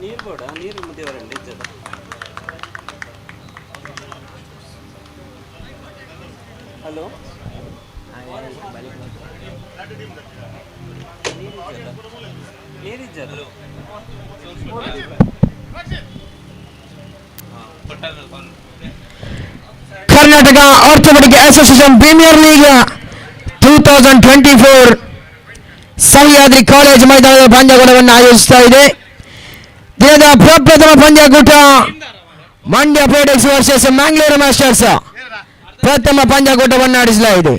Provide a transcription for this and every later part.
ನೀರು ಕೂಡ ನೀರು ಮುದ್ದೇವರಂడి ಇಜ್ಜದ ಹಲೋ ನೀರಿಜ್ಜದ Karnataka orthopaedic association premier league 2024 Sahyadri college ಮೈದಾನದ ಪಂದ್ಯಕೂಟವನ್ನು ಆಯೋಜಿಸ್ತಾ ಇದೆ. ದಿನದ ಪ್ರಪ್ರಥಮ ಪಂದ್ಯಕೂಟ Mandya Prodex versus Mangalore masters ಪ್ರಥಮ ಪಂದ್ಯಕೂಟವನ್ನು ಆಡಿಸಲಾಗಿದೆ.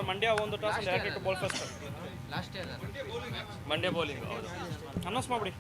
ಮಂಡ್ಯ ಒಂದು toss direct ball first last year Mandya bowling announce ಮಾಡ್ಬಿಡಿ.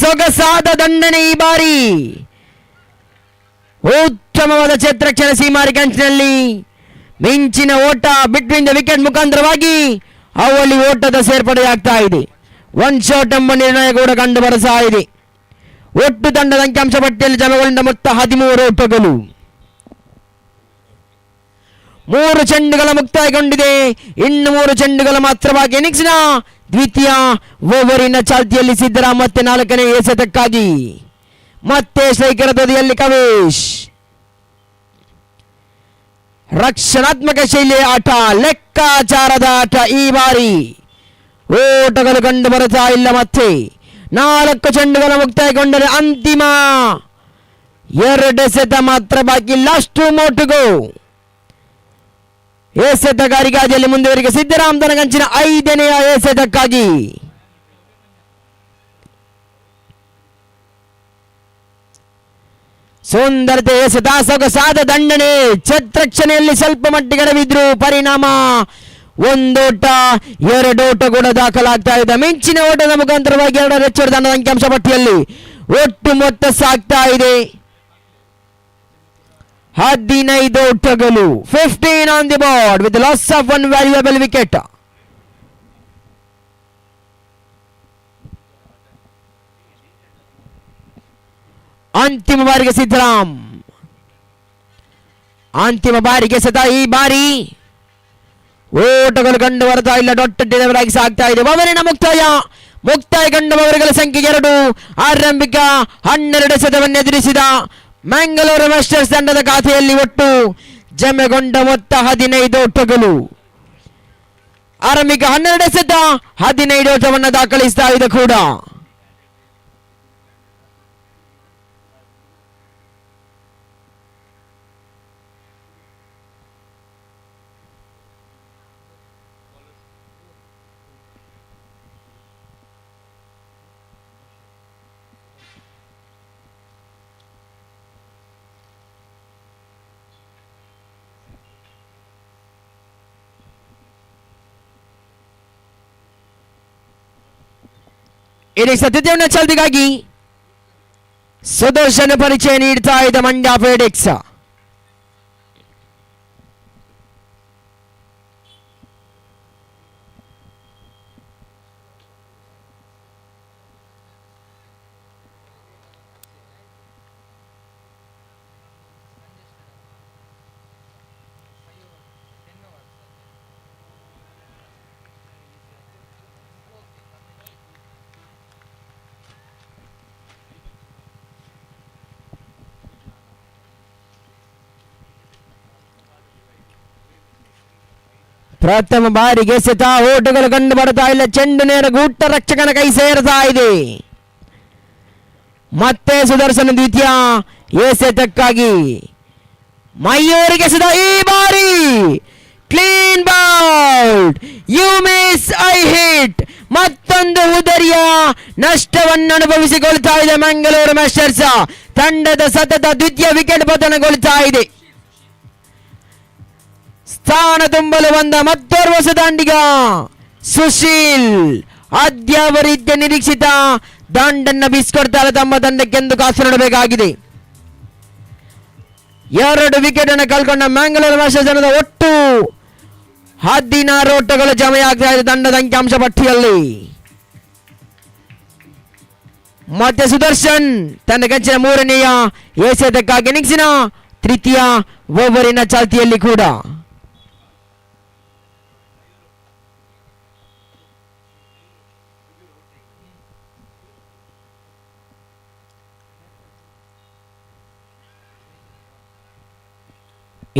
ಸೊಗಸಾದ ದಂಡನೆ ಈ ಬಾರಿ ಉತ್ತಮವಾದ ಕ್ಷೇತ್ರಕ್ಷಣ ಸೀಮಾರಿ ಕಂಚಿನಲ್ಲಿ ಮಿಂಚಿನ ಓಟ ಬಿಟ್ವೀನ್ ದ ವಿಕೆಟ್ ಮುಖಾಂತರವಾಗಿ ಅವಳಿ ಓಟದ ಸೇರ್ಪಡೆಯಾಗ್ತಾ ಇದೆ. ಒನ್ ಶಾಟ್ ಎಂಬ ನಿರ್ಣಯ ಕೂಡ ಕಂಡು ಬರ್ತಾ ಇದೆ. ಒಟ್ಟು ತಂಡದ ಅಂಕಿಅಂಶ ಪಟ್ಟಿಯಲ್ಲಿ ಜಮಗೊಂಡ ಮೊತ್ತ 13 ಓಟಗಳು. 3 ಚೆಂಡುಗಳ ಮುಕ್ತಾಯಗೊಂಡಿದೆ. ಇನ್ನು 3 ಚೆಂಡುಗಳು ಮಾತ್ರವಾಗಿ ಇನ್ನಿಂಗ್ಸ್ನ ದ್ವಿತೀಯ ಓವರಿನ ಚಾಲ್ತಿಯಲ್ಲಿ ಸಿದ್ದರಾಮ್ ಮತ್ತೆ 4ನೇ ಎಸೆತಕ್ಕಾಗಿ ಮತ್ತೆ ಸ್ಟ್ರೈಕರ್ ತುದಿಯಲ್ಲಿ ಕವೇಶ್. ರಕ್ಷಣಾತ್ಮಕ ಶೈಲಿಯ ಆಟ, ಲೆಕ್ಕಾಚಾರದ ಆಟ ಈ ಬಾರಿ. ಓಟಗಳು ಕಂಡು ಬರುತ್ತಾ ಇಲ್ಲ. ಮತ್ತೆ 4 ಚೆಂಡುಗಳ ಮುಕ್ತಾಯಗೊಂಡರೆ ಅಂತಿಮ 2 ಎಸೆತ ಮಾತ್ರ ಬಾಕಿ. ಲಾಸ್ಟ್ ಮೋಟುಗೋ ಎಸೆತಗಾರಿಕೆಯಲ್ಲಿ ಮುಂದುವರಿಕೆ ಸಿದ್ದರಾಮ್ ತನಗಂಚಿನ 5ನೇ ಎಸೆತಕ್ಕಾಗಿ. ಸುಂದರತೆ ಎಸೆತ, ಸೊಗಸಾದ ದಂಡನೆ, ಛತ್ರಕ್ಷಣೆಯಲ್ಲಿ ಸ್ವಲ್ಪ ಮಟ್ಟಿಗೆಡವಿದ್ರು. ಪರಿಣಾಮ 1 ಓಟ 2 ಓಟ ಕೂಡ ದಾಖಲಾಗ್ತಾ ಇದೆ. ಮಿಂಚಿನ ಓಟದ ಮುಖಾಂತರವಾಗಿ 2 ಹೆಚ್ಚು ತಂಡದ ಅಂಕಿಅಂಶ ಪಟ್ಟಿಯಲ್ಲಿ ಒಟ್ಟು ಮೊತ್ತ ಸಾಗ್ತಾ ಇದೆ 15 ಓಟಗಳು. 15 on the board with the loss of 1 valuable wicket. ಅಂತಿಮ ಬಾರಿಗೆ ಸಿದ್ದರಾಮ್, ಅಂತಿಮ ಬಾರಿಗೆ ಸತ ಈ ಬಾರಿ ಓಟಗಳು ಕಂಡು ಬರ್ತಾ ಇಲ್ಲ. ದೊಡ್ಡದಾಗಿ ಸಾಗ್ತಾ ಇದೆ. ಓವರಿನ ಮುಕ್ತಾಯ ಕಂಡ ಓವರ್ಗಳ ಸಂಖ್ಯೆ 2. ಆರಂಭಿಕ 12 ಎಸೆತವನ್ನು ಎದುರಿಸಿದ ಮ್ಯಾಂಗಳೂರು ಮಾಸ್ಟರ್ಸ್ ತಂಡದ ಖಾತೆಯಲ್ಲಿ ಒಟ್ಟು ಜಮೆಗೊಂಡ ಮೊತ್ತ 15 ಓಟಗಳು. ಆರಂಭಿಕ 12 ಎಸೆತ 15 ಓಟವನ್ನು ದಾಖಲಿಸ್ತಾ ಇದೆ ಕೂಡ. ಇಡೀ ಸದ್ಯತೆಯ ಚಾಲ್ತಿಗಾಗಿ ಸುದರ್ಶನ ಪರಿಚಯ ನೀಡ್ತಾ ಇದ್ದ ಮಂಡ್ಯ ಫೆಡೆಕ್ಸ್. ಪ್ರಥಮ ಬಾರಿಗೆ ಎಸೆತ ಓಟಗಳು ಕಂಡು ಬರ್ತಾ ಇಲ್ಲ. ಚೆಂಡು ನೇರ ಗೂಟ ರಕ್ಷಕನ ಕೈ ಸೇರ್ತಾ ಇದೆ. ಮತ್ತೆ ಸುದರ್ಶನ ದ್ವಿತೀಯ ಎಸೆತಕ್ಕಾಗಿ ಮಯೂರಿಗೆ ಎಸೆತ. ಈ ಬಾರಿ clean bowled, you miss I hit. ಮತ್ತೊಂದು ಉದರಿಯ ನಷ್ಟವನ್ನು ಅನುಭವಿಸಿಕೊಳ್ತಾ ಇದೆ ಮ್ಯಾಂಗಳೂರು ಮಾಸ್ಟರ್ಸ್ ತಂಡದ ಸತತ ದ್ವಿತೀಯ ವಿಕೆಟ್ ಪತನಗೊಳ್ತಾ ಇದೆ. ಸ್ಥಾನ ತುಂಬಲು ಬಂದ ಮತ್ತೋರ್ವ ಹೊಸ ದಾಂಡಿಗ ಸುಶೀಲ್ ಅದ್ಯಾವ ರೀತಿಯ ನಿರೀಕ್ಷಿತ ದಾಂಡನ್ನ ಬೀಸ್ಕೊಡ್ತಾರೆ ತಮ್ಮ ತಂಡಕ್ಕೆಂದು ಕಾಸು ನೋಡಬೇಕಾಗಿದೆ. 2 ವಿಕೆಟ್ ಅನ್ನು ಕಳ್ಕೊಂಡ ಮ್ಯಾಂಗಳೂರು ಮಾಸ್ಟರ್ಸ್ ತಂಡದ ಒಟ್ಟು 16 ಓಟಗಳು ಜಮೆಯಾಗ್ತಾ ಇದೆ ತಂಡದ ಅಂಕಿಅಂಶ ಪಟ್ಟಿಯಲ್ಲಿ. ಮತ್ತೆ ಸುದರ್ಶನ್ ತನ್ನ ಗಂಚಿನ 3ನೇಯ ಎಸೆತಕ್ಕಾಗಿ ನಿಕ್ಸಿನ ತೃತೀಯ ಓವರಿನ ಚಾಲ್ತಿಯಲ್ಲಿ ಕೂಡ.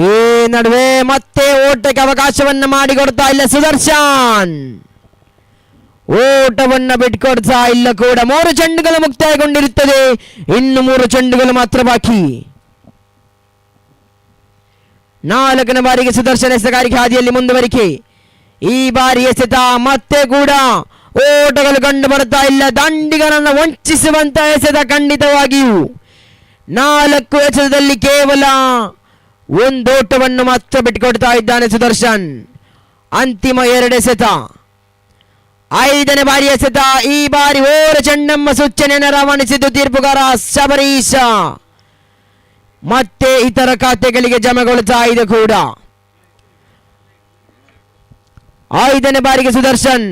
ಈ ನಡುವೆ ಮತ್ತೆ ಓಟಕ್ಕೆ ಅವಕಾಶವನ್ನ ಮಾಡಿಕೊಡ್ತಾ ಇಲ್ಲ ಸುದರ್ಶನ್. ಓಟವನ್ನ ಬಿಟ್ಕೊಡ್ತಾ ಇಲ್ಲ ಕೂಡ. 3 ಚೆಂಡುಗಳು ಮುಕ್ತಾಯಗೊಂಡಿರುತ್ತದೆ, ಇನ್ನು 3 ಚೆಂಡುಗಳು ಮಾತ್ರ ಬಾಕಿ. 4ನೇ ಬಾರಿಗೆ ಸುದರ್ಶನ ಎಸೆತಗಾರಿಕೆ ಹಾದಿಯಲ್ಲಿ ಮುಂದುವರಿಕೆ. ಈ ಬಾರಿ ಎಸೆತ ಮತ್ತೆ ಕೂಡ ಓಟಗಳು ಕಂಡು ಬರ್ತಾ ಇಲ್ಲ. ದಾಂಡಿಗರನ್ನು ವಂಚಿಸುವಂತ ಎಸೆತ ಖಂಡಿತವಾಗಿಯೂ. 4 ಎಸೆತದಲ್ಲಿ ಕೇವಲ 1 ಓಟವನ್ನು ಮಾತ್ರ ಬಿಟ್ಟುಕೊಡ್ತಾ ಇದ್ದಾನೆ ಸುದರ್ಶನ್. ಅಂತಿಮ 2 ಎಸೆತ. 5ನೇ ಬಾರಿ ಎಸೆತ. ಈ ಬಾರಿ ಓರ ಚೆಂಡಮ್ಮ ಸೂಚನೆಯನ್ನು ರವಾನಿಸಿದ್ದು ತೀರ್ಪುಗಾರ ಶಬರೀಶ. ಮತ್ತೆ ಇತರ ಖಾತೆಗಳಿಗೆ ಜಮೆಗೊಳ್ತಾ ಇದೆ ಕೂಡ. 5ನೇ ಬಾರಿಗೆ ಸುದರ್ಶನ್.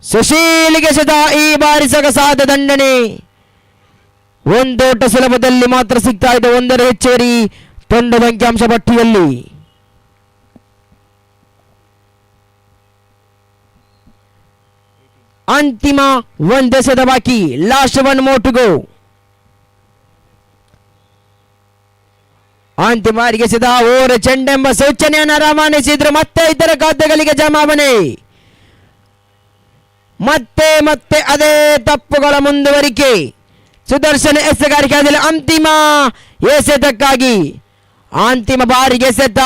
ಸುಶೀಲ್ಗೆ ಎಸೆತ. ಈ ಬಾರಿ ಸೊಗಸಾದ ದಂಡನೆ. 1 ಓಟ ಸುಲಭದಲ್ಲಿ ಮಾತ್ರ ಸಿಗ್ತಾ ಇದೆ 1ರ ಹೆಚ್ಚುವರಿ ತಂಡದ ಅಂಕಿಅಂಶ ಪಟ್ಟಿಯಲ್ಲಿ. ಅಂತಿಮ 1 ಎಸೆತ ಬಾಕಿ. Last 1 more to go. ಅಂತಿಮ ಬಾರಿಗೆ ಎಸೆತ ಓರ ಚೆಂಡೆಂಬ ಸೂಚನೆಯನ್ನು ರವಾನಿಸಿದ್ರು. ಮತ್ತೆ ಇತರ ಖಾತೆಗಳಿಗೆ ಜಮಾವಣೆ. ಮತ್ತೆ ಮತ್ತೆ ಅದೇ ತಪ್ಪುಗಳ ಮುಂದುವರಿಕೆ. ಸುದರ್ಶನ ಎಸೆಗಾರಿಕೆ ಅಂತಿಮ ಎಸೆತಕ್ಕಾಗಿ. ಅಂತಿಮ ಬಾರಿಗೆ ಎಸೆತ.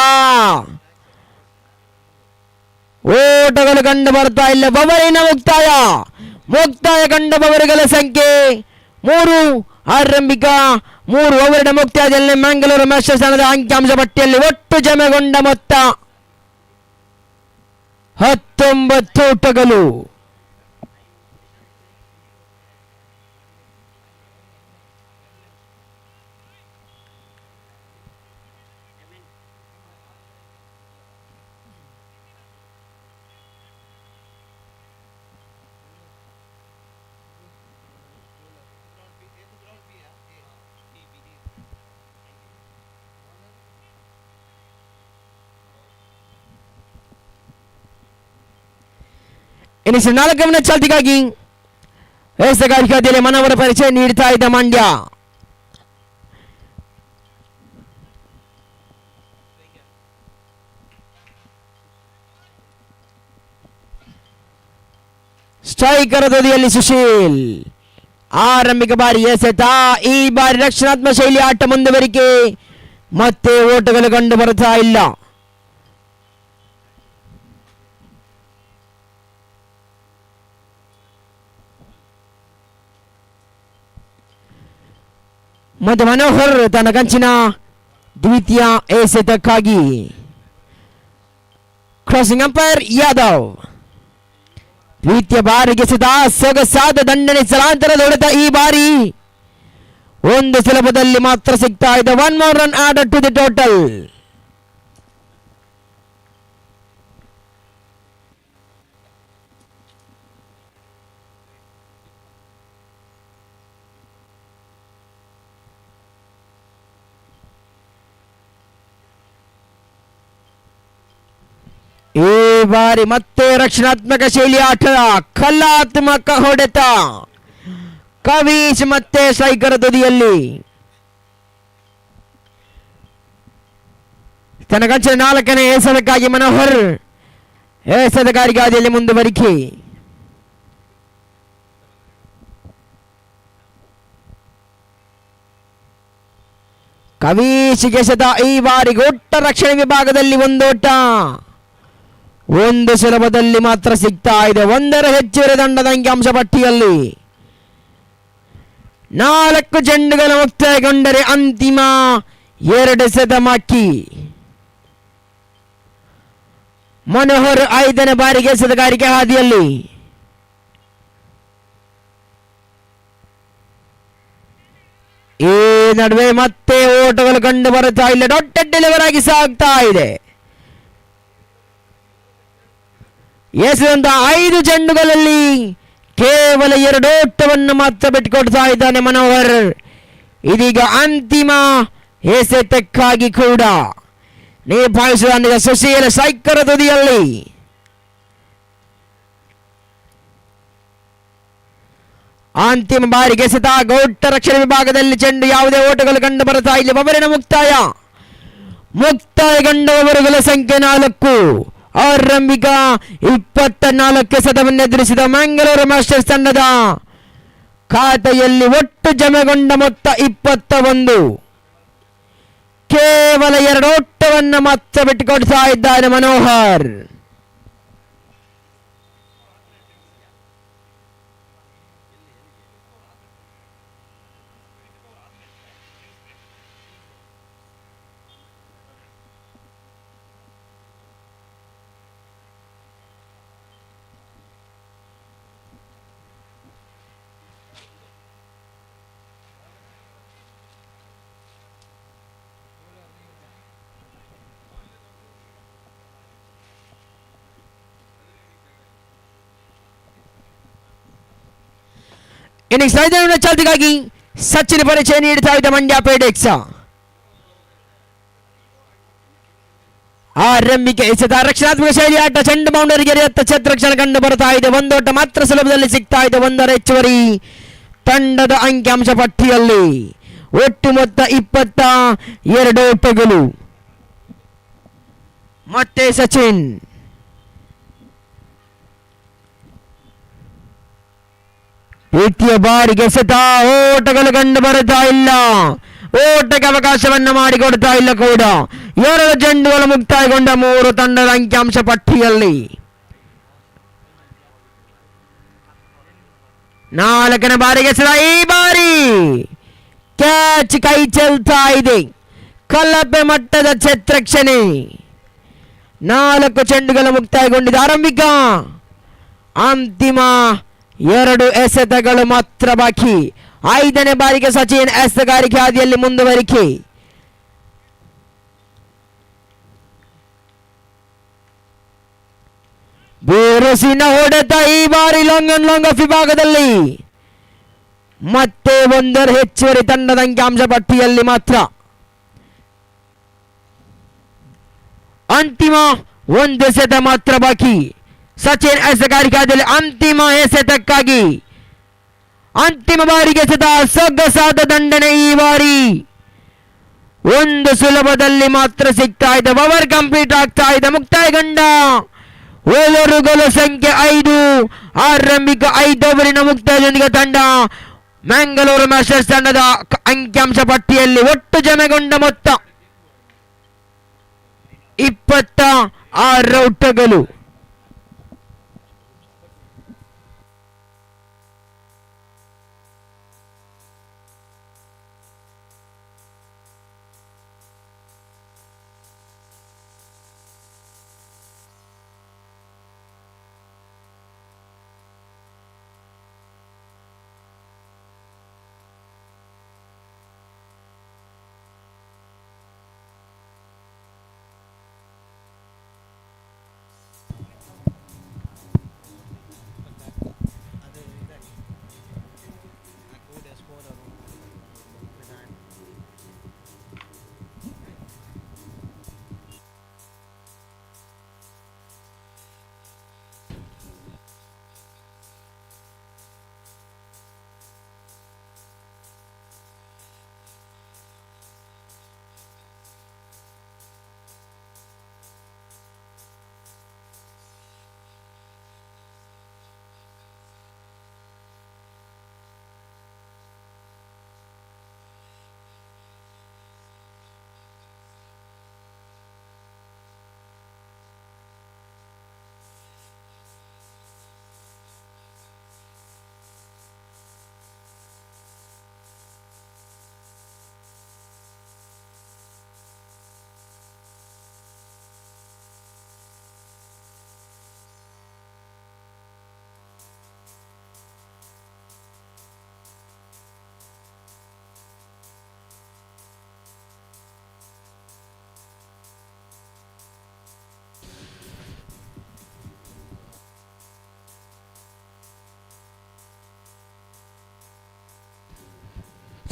ಓಟಗಳು ಕಂಡು ಬರ್ತಾ ಇಲ್ಲ. ಬವರಿನ ಮುಕ್ತಾಯ ಕಂಡ ಬವರುಗಳ ಸಂಖ್ಯೆ 3. ಆರಂಭಿಕ 3 ಓವರಿನ ಮುಕ್ತಾಯದಲ್ಲಿ ಮ್ಯಾಂಗಳೂರು ಮಾಸ್ಟರ್ಸ್ ತಂಡದ ಅಂಕಿಅಂಶ ಪಟ್ಟಿಯಲ್ಲಿ ಒಟ್ಟು ಜಮೆಗೊಂಡ ಮೊತ್ತ 19 ಓಟಗಳು. ಇನ್ನು 4ನೇ ಚಾಲ್ತಿಗಾಗಿ ಎಸೆಗಾರಿಕೆಯಲ್ಲಿ ಮನವರ ಪರಿಚಯ ನೀಡ್ತಾ ಇದ್ದ ಮಂಡ್ಯ ಸ್ಟ್ರೈಕರ್ ತುದಿಯಲ್ಲಿ ಸುಶೀಲ್. ಆರಂಭಿಕ ಬಾರಿ ಎಸೆತ. ಈ ಬಾರಿ ರಕ್ಷಣಾತ್ಮಕ ಶೈಲಿ ಆಟ ಮುಂದುವರಿಕೆ. ಮತ್ತೆ ಓಟಗಳು ಕಂಡು ಬರ್ತಾ ಇಲ್ಲ. ಮತ್ತು ಮನೋಹರ್ ತನ್ನ ಕಂಚಿನ ದ್ವಿತೀಯ ಎಸೆತಕ್ಕಾಗಿ. Crossing umpire Yadav. ದ್ವಿತೀಯ ಬಾರಿಗೆ ಎಸೆತ ಸೊಗಸಾದ ದಂಡನೆ ಸ್ಥಳಾಂತರದ ಹೊಡೆತ. ಈ ಬಾರಿ ಒಂದು ಸುಲಭದಲ್ಲಿ ಮಾತ್ರ ಸಿಗ್ತಾ ಇದೆ. 1 more run added to the total. ಈ ಬಾರಿ ಮತ್ತೆ ರಕ್ಷಣಾತ್ಮಕ ಶೈಲಿ ಆಟ, ಕಲಾತ್ಮಕ ಹೊಡೆತ. ಕವೀಶ್ ಮತ್ತೆ ಸ್ಟ್ರೈಕರ್ ತುದಿಯಲ್ಲಿ. ತನ್ನ ಕಂಚಿನ 4ನೇ ಎಸೆತಕ್ಕಾಗಿ ಮನೋಹರ್ ಎಸೆತಗಾರಿಕೆ ಹಾದಿಯಲ್ಲಿ ಮುಂದುವರಿಕೆ. ಕವೀಶ್ ಎಸೆತ. ಈ ಬಾರಿ ಒಟ್ಟ ರಕ್ಷಣೆ ವಿಭಾಗದಲ್ಲಿ ಒಂದೋಟ. ಒಂದು ಸುಲಭದಲ್ಲಿ ಮಾತ್ರ ಸಿಗ್ತಾ ಇದೆ. 1 ಹೆಚ್ಚುವರಿ ದಂಡದ ಅಂಕಿಅಂಶ ಪಟ್ಟಿಯಲ್ಲಿ 4 ಚೆಂಡುಗಳು ಮುಕ್ತಾಯಗೊಂಡರೆ ಅಂತಿಮ 2 ಎಸೆತಮಾಕಿ. ಮನೋಹರ್ 5ನೇ ಬಾರಿಗೆ ಎಸೆತಗಾರಿಕೆ ಹಾದಿಯಲ್ಲಿ. ಈ ನಡುವೆ ಮತ್ತೆ ಓಟಗಳು ಕಂಡು ಬರುತ್ತಾ ಇಲ್ಲ. ಡಾಟೆಡ್ ಡೆಲಿವರ್ ಆಗಿ ಸಾಗ್ತಾ ಇದೆ. ಎಸೆದಂತ 5 ಚೆಂಡುಗಳಲ್ಲಿ ಕೇವಲ 2 ಓಟವನ್ನು ಮಾತ್ರ ಬಿಟ್ಟುಕೊಡ್ತಾ ಇದ್ದಾನೆ ಮನೋಹರ್. ಇದೀಗ ಅಂತಿಮ ಎಸೆತಕ್ಕಾಗಿ ಕೂಡ ನಿಭಾಯಿಸುವ ಸುಶೀಲ ಸ್ಟ್ರೈಕರ್ ತುದಿಯಲ್ಲಿ. ಅಂತಿಮ ಬಾರಿಗೆ ಎಸೆತ. ಗೌಟ ರಕ್ಷಣೆ ವಿಭಾಗದಲ್ಲಿ ಚೆಂಡು. ಯಾವುದೇ ಓಟಗಳು ಕಂಡು ಬರುತ್ತಾ ಇಲ್ಲ. ಬಬರಿನ ಮುಕ್ತಾಯಗೊಂಡ ಓವರುಗಳ ಸಂಖ್ಯೆ 4. ಆರಂಭಿಕ 24 ಎಸೆತವನ್ನು ಎದುರಿಸಿದ ಮ್ಯಾಂಗ್ಳೂರು ಮಾಸ್ಟರ್ಸ್ ತಂಡದ ಖಾತೆಯಲ್ಲಿ ಒಟ್ಟು ಜಮೆಗೊಂಡ ಮೊತ್ತ 21. ಕೇವಲ 2 ಓಟವನ್ನು ಮಾತ್ರ ಬಿಟ್ಟುಕೊಡ್ತಾ ಇದ್ದಾನೆ ಮನೋಹರ್. ಇನ್ನಿಂಗ್ಸ್ 5ನೇ ಚಾಲ್ತಿಗಾಗಿ ಸಚಿನ್ ಪರಿಚಯ ನೀಡುತ್ತಾ ಇದ್ದ ಮಂಡ್ಯ ಪೇಡೆಕ್ಸ್. ಆರಂಭಿಕ ಎಸೆತ. ರಕ್ಷಣಾತ್ಮಕ ಶೈಲಿ ಆಟ. ಚೆಂಡು ಬೌಂಡರಿಗೆ ಛತ್ರಕ್ಷಣೆ ಕಂಡು ಬರ್ತಾ ಇದೆ. 1 ಓಟ ಮಾತ್ರ ಸುಲಭದಲ್ಲಿ ಸಿಗ್ತಾ ಇದೆ. 1 ಹೆಚ್ಚುವರಿ ತಂಡದ ಅಂಕಿಅಂಶ ಪಟ್ಟಿಯಲ್ಲಿ. ಒಟ್ಟು ಮೊತ್ತ 22 ಓಟಗಳು. ಮತ್ತೆ ಸಚಿನ್. ದ್ವಿತೀಯ ಬಾರಿಗೆ ಎಸೆತ. ಓಟಗಳು ಕಂಡು ಬರುತ್ತಾ ಇಲ್ಲ. ಓಟಕ್ಕೆ ಅವಕಾಶವನ್ನು ಮಾಡಿಕೊಡ್ತಾ ಇಲ್ಲ ಕೂಡ. 2 ಚೆಂಡುಗಳು ಮುಕ್ತಾಯಗೊಂಡ 3 ತಂಡದ ಅಂಕಿಅಂಶ ಪಟ್ಟಿಯಲ್ಲಿ. 4ನೇ ಬಾರಿಗೆ ಎಸೆತ. ಈ ಬಾರಿ ಕ್ಯಾಚ್ ಕೈ ಚೆಲ್ತಾ ಇದೆ. ಕಲಪೆ ಮಟ್ಟದ ಛತ್ರಕ್ಷಣೆ. 4 ಚೆಂಡುಗಳು ಮುಕ್ತಾಯಗೊಂಡಿದೆ. ಆರಂಭಿಕ ಅಂತಿಮ 2 ಎಸೆತಗಳು ಮಾತ್ರ ಬಾಕಿ. 5ನೇ ಬಾರಿಗೆ ಸಚಿನ್ ಎಸೆತಗಾರಿಕೆ ಹಾದಿಯಲ್ಲಿ ಮುಂದುವರಿಕೆ. ಬೇರಸಿನ ಹೊಡೆತ. ಈ ಬಾರಿ ಲಾಂಗ್ ಆಫ್ ವಿಭಾಗದಲ್ಲಿ ಮತ್ತೆ 1 ಹೆಚ್ಚುವರಿ ತಂಡದ ಅಂಕಿಅಂಶ ಪಟ್ಟಿಯಲ್ಲಿ ಮಾತ್ರ. ಅಂತಿಮ 1 ಎಸೆತ ಮಾತ್ರ ಬಾಕಿ. ಸಚಿನ್ ಎಸೆತಗಾರಿಕೆ ಹಾದಿಯಲ್ಲಿ ಅಂತಿಮ ಎಸೆತಕ್ಕಾಗಿ. ಅಂತಿಮ ಬಾರಿಗೆ ಎಸೆತ. ಸೊಗಸಾದ ದಂಡನೆ. ಈ ಬಾರಿ 1 ಸುಲಭದಲ್ಲಿ ಮಾತ್ರ ಸಿಗ್ತಾ ಇದೆ. ಓವರ್ ಕಂಪ್ಲೀಟ್ ಆಗ್ತಾ ಇದೆ. ಮುಕ್ತಾಯಗೊಂಡ ಓವರುಗಳ ಸಂಖ್ಯೆ 5. ಆರಂಭಿಕ 5 ಓವರಿನ ಮುಕ್ತಾಯದೊಂದಿಗೆ ತಂಡ ಮ್ಯಾಂಗಳೂರು ಮಾಸ್ಟರ್ಸ್ ತಂಡದ ಅಂಕಿಅಂಶ ಪಟ್ಟಿಯಲ್ಲಿ ಒಟ್ಟು ಜಮೆಗೊಂಡ ಮೊತ್ತ 26 ಔಟ್ಗಳು.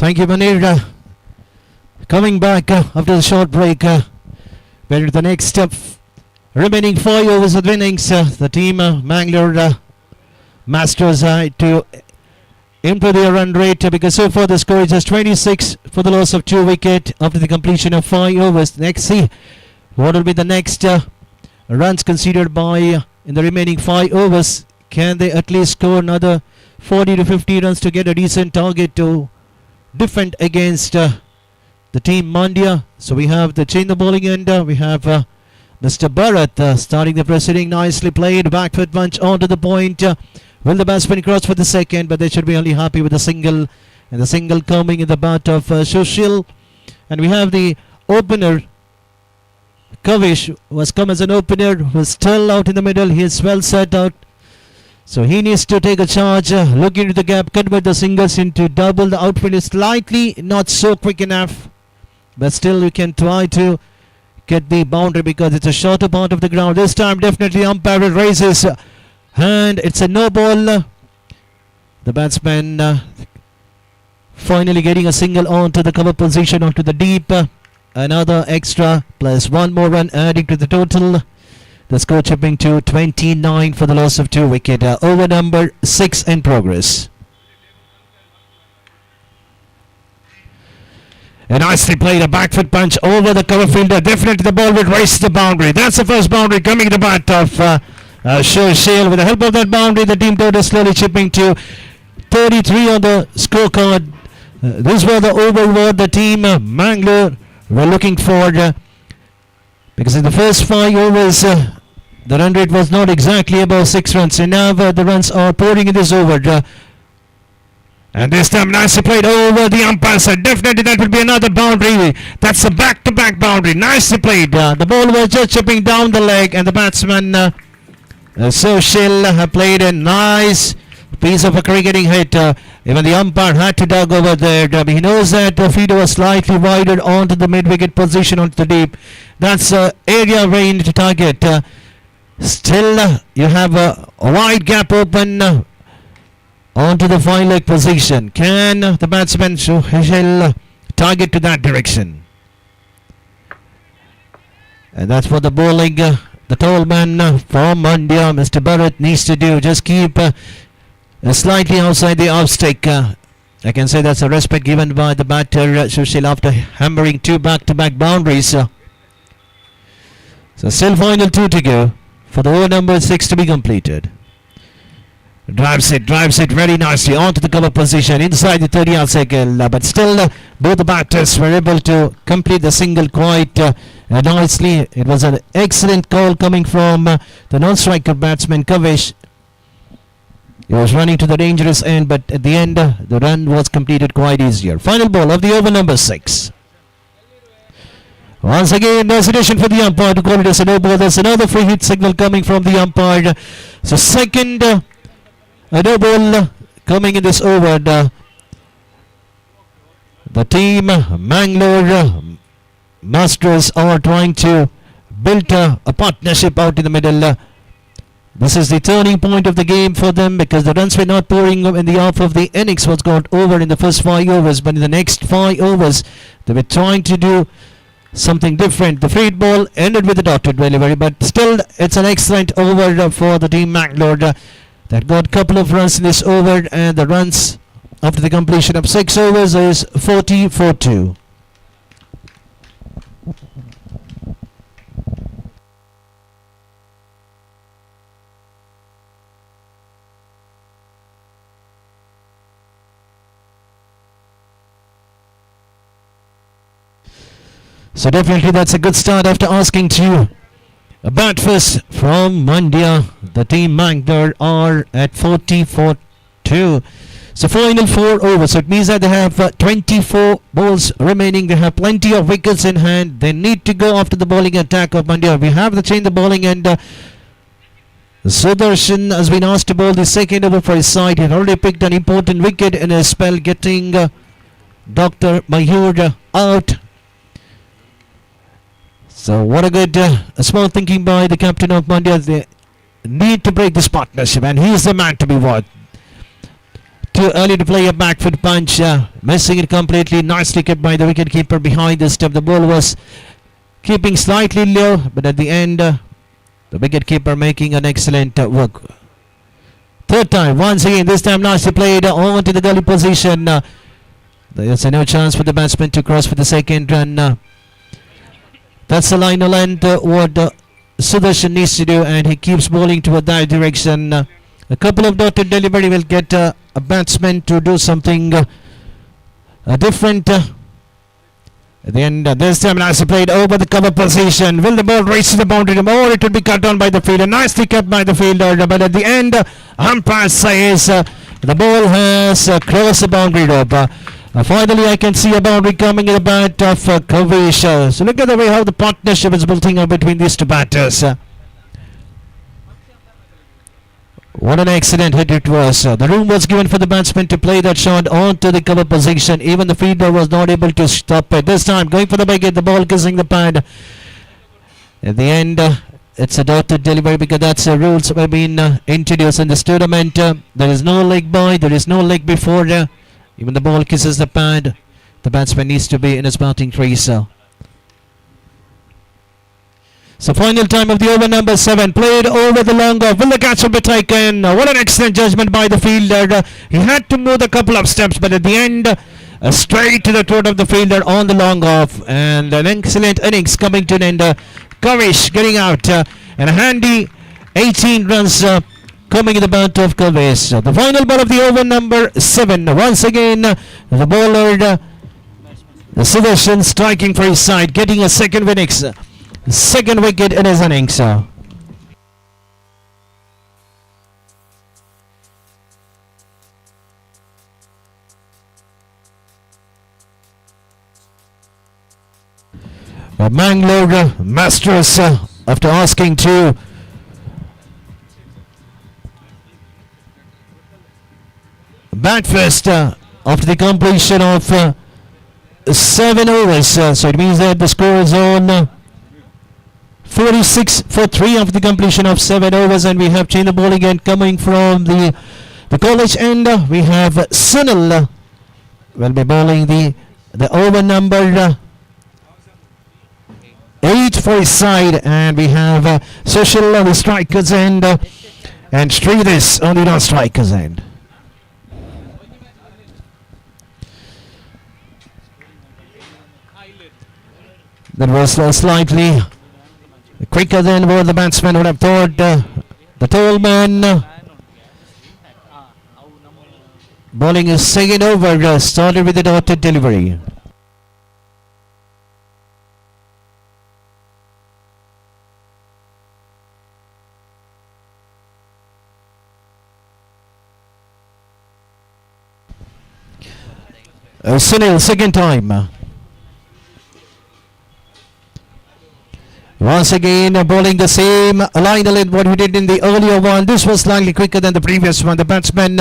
Thank you, Munir. Coming back after the short break, where the next remaining 5 overs of innings, the team Mangalore Masters to improve their run rate because so far the score is just 26 for the loss of 2 wickets after the completion of 5 overs. Next, see what will be the next runs considered by in the remaining 5 overs. Can they at least score another 40 to 50 runs to get a decent target to defend against the team Mandya? So we have the change the bowling end. We have Mr. Bharat starting the proceeding. Nicely played. Back foot punch onto the point. Will the batsman cross for the second? But they should be only happy with the single. And the single coming in the bat of Sushil. And we have the opener Kavish, who has come as an opener, who is still out in the middle. He is well set out. So he needs to take a charge, look into the gap, convert the singles into double. The outfield is slightly not so quick enough, but still you can try to get the boundary because it's a shorter part of the ground. This time definitely umpire raises and it's a no ball. The batsman finally getting a single onto the cover position onto the deep. Another extra plus one more run adding to the total. The score chipping to 29 for the loss of 2 wickets. Over number 6 in progress. And nicely played a back foot punch over the cover fielder. Definitely the ball will race the boundary. That's the first boundary coming to the bat of Shale. With the help of that boundary, the team total slowly chipping to 33 on the scorecard. This was the over the team Mangalore were looking for. Because in the first 5 overs, the run rate was not exactly above 6 runs. And now the runs are pouring in this over. And this time nicely played over the umpire said definitely that will be another boundary. That's a back-to-back boundary. Nicely played. The ball was just chipping down the leg and the batsman Soshil played a nice piece of a cricketing hit. Even the umpire had to dug over there. He knows that the feeder was slightly wider onto the mid-wicket position onto the deep. That's area range to target. Still, you have a wide gap open onto the fine leg position. Can the batsman Soshil target to that direction? And that's what the bowling, the tall man from Mandya, Mr. Bharat, needs to do. Just keep slightly outside the off stick. I can say that's a respect given by the batter Sushil after hammering 2 back-to-back boundaries. So still final 2 to go for the over number 6 to be completed. Drives it very nicely onto the cover position inside the 30-yard circle. But still, both the batters were able to complete the single quite nicely. It was an excellent call coming from the non-striker batsman Kavish. He was running to the dangerous end, but at the end, the run was completed quite easier. Final ball of the over number 6. Once again, no suggestion for the umpire to call it as a no ball. There's another free hit signal coming from the umpire. So second a no ball coming in this over. The team Mangalore Masters are trying to build a partnership out in the middle. This is the turning point of the game for them because the runs were not pouring in the half of the innings was got over in the first 5 overs, but in the next 5 overs they were trying to do something different. The free hit ball ended with a dotted delivery, but still it's an excellent over for the team Mangalore that got a couple of runs in this over, and the runs after the completion of 6 overs is 40-42. So definitely that's a good start after asking to bat first from Mandya. The team Mangalore are at 40-42. So final 4 overs. So it means that they have 24 balls remaining. They have plenty of wickets in hand. They need to go after the bowling attack of Mandya. We have to change the bowling, and Sudarshan has been asked to bowl the second over for his side. He had already picked an important wicket in his spell, getting Dr. Mayur out. So what a good smart thinking by the captain of Mandya. They need to break this partnership, and he is the man to be watched. Too early to play a back foot punch, missing it completely. Nicely kept by the wicketkeeper behind the step. The ball was keeping slightly low, but at the end, the wicketkeeper making an excellent work. Third time, once again, this time nicely played on to the gully position. There's no chance for the batsman to cross for the second run. That's the line of length what Sudarshan needs to do, and he keeps bowling toward that direction. A couple of dotted delivery will get a batsman to do something different. At the end, this time as he played over the cover position. Will the ball reach the boundary, or it will be cut down by the fielder? Nicely kept by the fielder, but at the end, umpire says the ball has crossed the boundary rope. Finally, I can see a boundary coming in the bat of Kavish. So look at the way how the partnership is building up between these two batters. What an excellent hit it was. The room was given for the batsman to play that shot onto the cover position. Even the fielder was not able to stop it. This time, going for the wicket, the ball kissing the pad. At the end, it's a dotted delivery because that's the rules that have been introduced in this tournament. There is no leg by, there is no leg before. Even the ball kisses the pad, the batsman needs to be in his batting crease. So final time of the over number 7, played over the long off. Will the catch be taken? What an excellent judgment by the fielder. He had to move a couple of steps, but at the end, straight to the throat of the fielder on the long off. And an excellent innings coming to an end. Kavish getting out, and a handy 18 runs coming in the bat of Kavish. The final ball of the over number 7. Once again, the bowler, the Sudarshan, striking for his side, getting a second wicket in his innings. Mangalore Masters, after asking to bat first after the completion of 7 overs. So it means that the score is on 46 for 3 after the completion of 7 overs, and we have changed the ball again coming from the college end. We have Sunil will be bowling the over number 8 for his side, and we have Sushil on the strikers end and Sridhis on the non-strikers end. That was slightly quicker than what the batsman would have thought. The tall man bowling is second over, started with the dotted delivery. Sunil, second time. Once again, bowling the same line what he did in the earlier one. This was slightly quicker than the previous one. The batsmen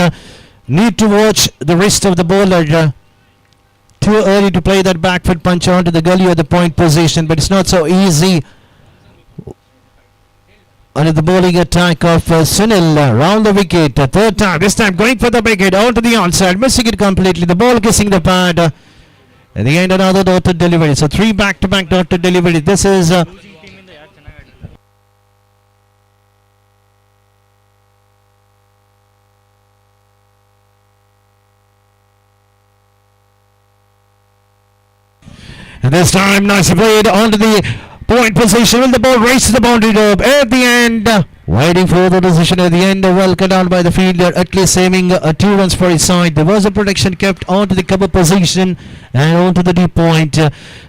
need to watch the wrist of the bowler. Too early to play that back foot punch onto the gully or the point position, but it's not so easy. Under the bowling attack of Sunil, round the wicket, third time, this time going for the big hit, onto the onside, missing it completely, the ball kissing the pad. At the end, another dotted delivery. So 3 back-to-back dotted delivery. This is and this time nicely played onto the point position. When the ball races the boundary rope at the end, waiting for the decision at the end, well cut out by the fielder, at least saving 2 runs for his side. There was a protection kept onto the cover position and onto the deep point.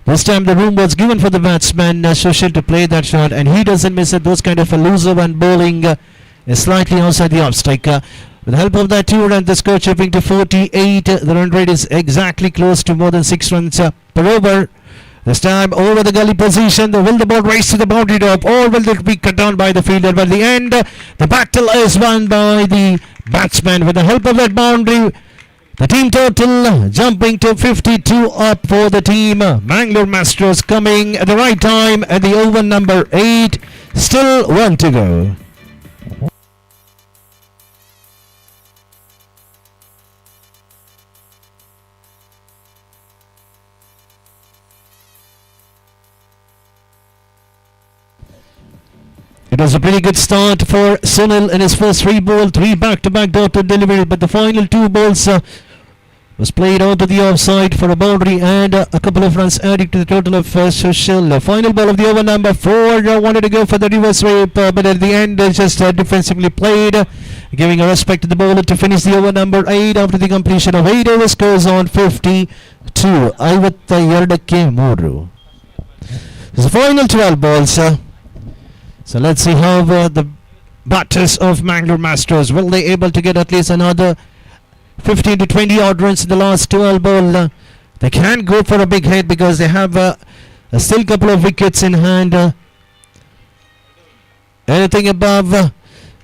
This time the room was given for the batsman Sushil to play that shot, and he doesn't miss it. Those kind of a loser when bowling is slightly outside the off strike. With the help of that 2 run, the score chipping to 48. The run rate is exactly close to more than 6 runs per over. This time over the gully position, will the ball race to the boundary rope, or will it be cut down by the fielder? But at the end, the battle is won by the batsman. With the help of that boundary, the team total jumping to 52 up for the team. Mangalore Masters coming at the right time at the over number 8. Still 1 to go. It was a pretty good start for Sunil in his first 3 balls, 3 back-to-back dotted delivery, but the final 2 balls was played onto the offside for a boundary and a couple of runs adding to the total of Sushil. Final ball of the over number 4 wanted to go for the reverse sweep, but at the end just defensively played, giving a respect to the bowler to finish the over number 8 after the completion of 8 overs. Scores on 52. 52 ಮೂರು. The final 12 balls. So let's see how the batters of Mangalore Masters, will they able to get at least another 15 to 20 odd runs in the last 12 ball. They can go for a big hit because they have a still couple of wickets in hand. Anything above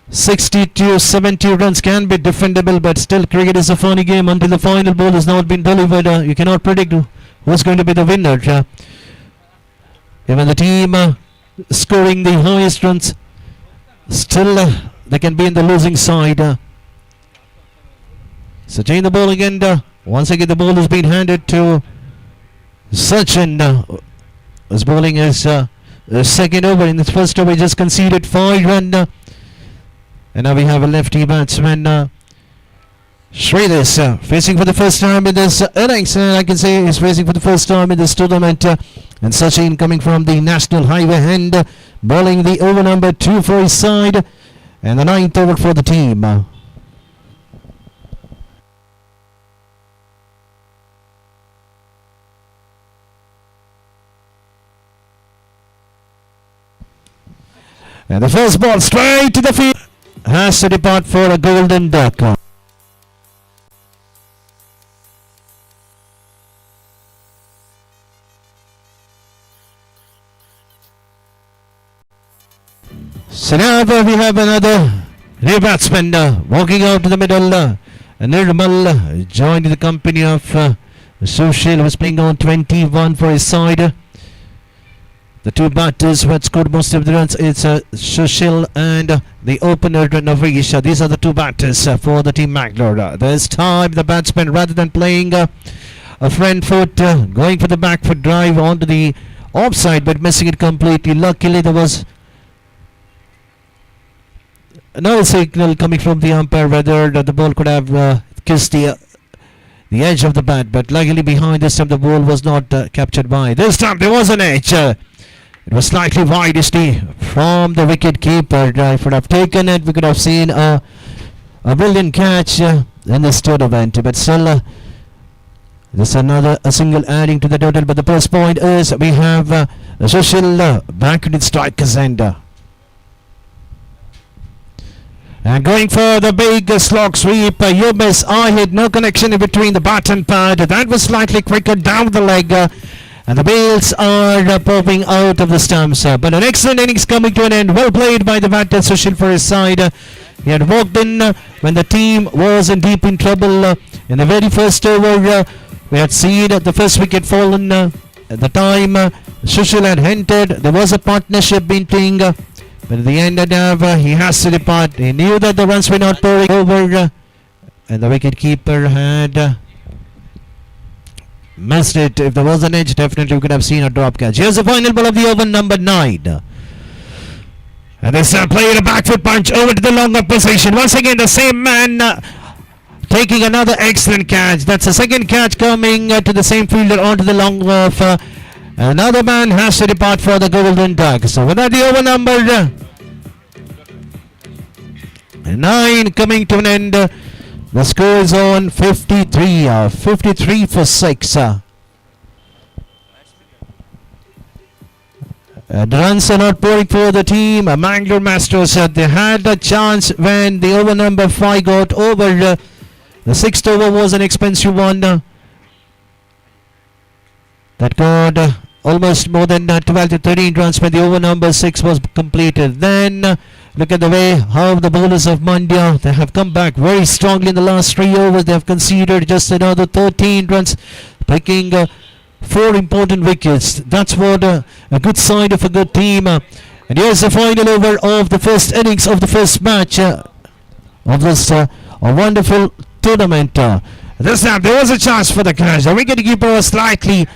60 to 70 runs can be defendable, but still cricket is a funny game until the final ball has not been delivered. You cannot predict who's going to be the winner. Even the team scoring the highest runs, still they can be in the losing side. So change the ball again. Once again the ball has been handed to Sachin. His bowling is second over. In the first over he just conceded 5 runs. And now we have a lefty batsman, Shreyas, facing for the first time in this innings. I can say he's facing for the first time in this tournament. And Sachin coming from the National Highway end, bowling the over number 2 for his side, and the 9th over for the team. And the first ball straight to the field has to depart for a golden duck. So now we have another new batsman walking out to the middle. Nirmal joined the company of Sushil, was playing on 21 for his side. The 2 batters who had scored most of the runs, it's Sushil and the opener Navish. These are the 2 batters for the team Mangalore. This time the batsman, rather than playing a front foot, going for the back foot drive onto the offside but missing it completely. Luckily there was another signal coming from the umpire whether the ball could have kissed the edge of the bat, but luckily behind this time the ball was not captured by. This time there was an edge. It was slightly wide from the wicket keeper. If would have taken it, we could have seen a brilliant catch in this tournament. But still, this another a single adding to the total. But the plus point is we have Sushil back in strikers end. And going for the big slog sweep, you miss. I hit no connection in between the bat and pad. That was slightly quicker down the leg. And the bails are popping out of the stumps. But an excellent innings coming to an end. Well played by the batter Sushil for his side. He had walked in when the team was in deep in trouble. In the very first over, we had seen the first wicket fallen. At the time, Sushil had hinted there was a partnership between. But at the end of he has to depart. He knew that the runs were not pouring over. And the wicket keeper had missed it. If there was an edge, definitely we could have seen a drop catch. Here's the final ball of the over, number 9. And this played a back foot punch over to the longer position. Once again, the same man taking another excellent catch. That's the second catch coming to the same fielder onto the long off. Another man has to depart for the golden duck. So with that, the over number 9 coming to an end. The score is on 53. 53 for 6. The runs are not pouring for the team. Mangalore Masters, they had a chance when the over number 5 got over. The 6th over was an expensive one. That got almost more than 12 to 13 runs when the over number 6 was completed. Then look at the way how the bowlers of Mandya, they have come back very strongly in the last 3 overs. They have conceded just another 13 runs, picking 4 important wickets. That's what a good sign of a good team. And here's the final over of the first innings of the first match of this a wonderful tournament. This time there was a chance for the catch. The wicketkeeper was slightly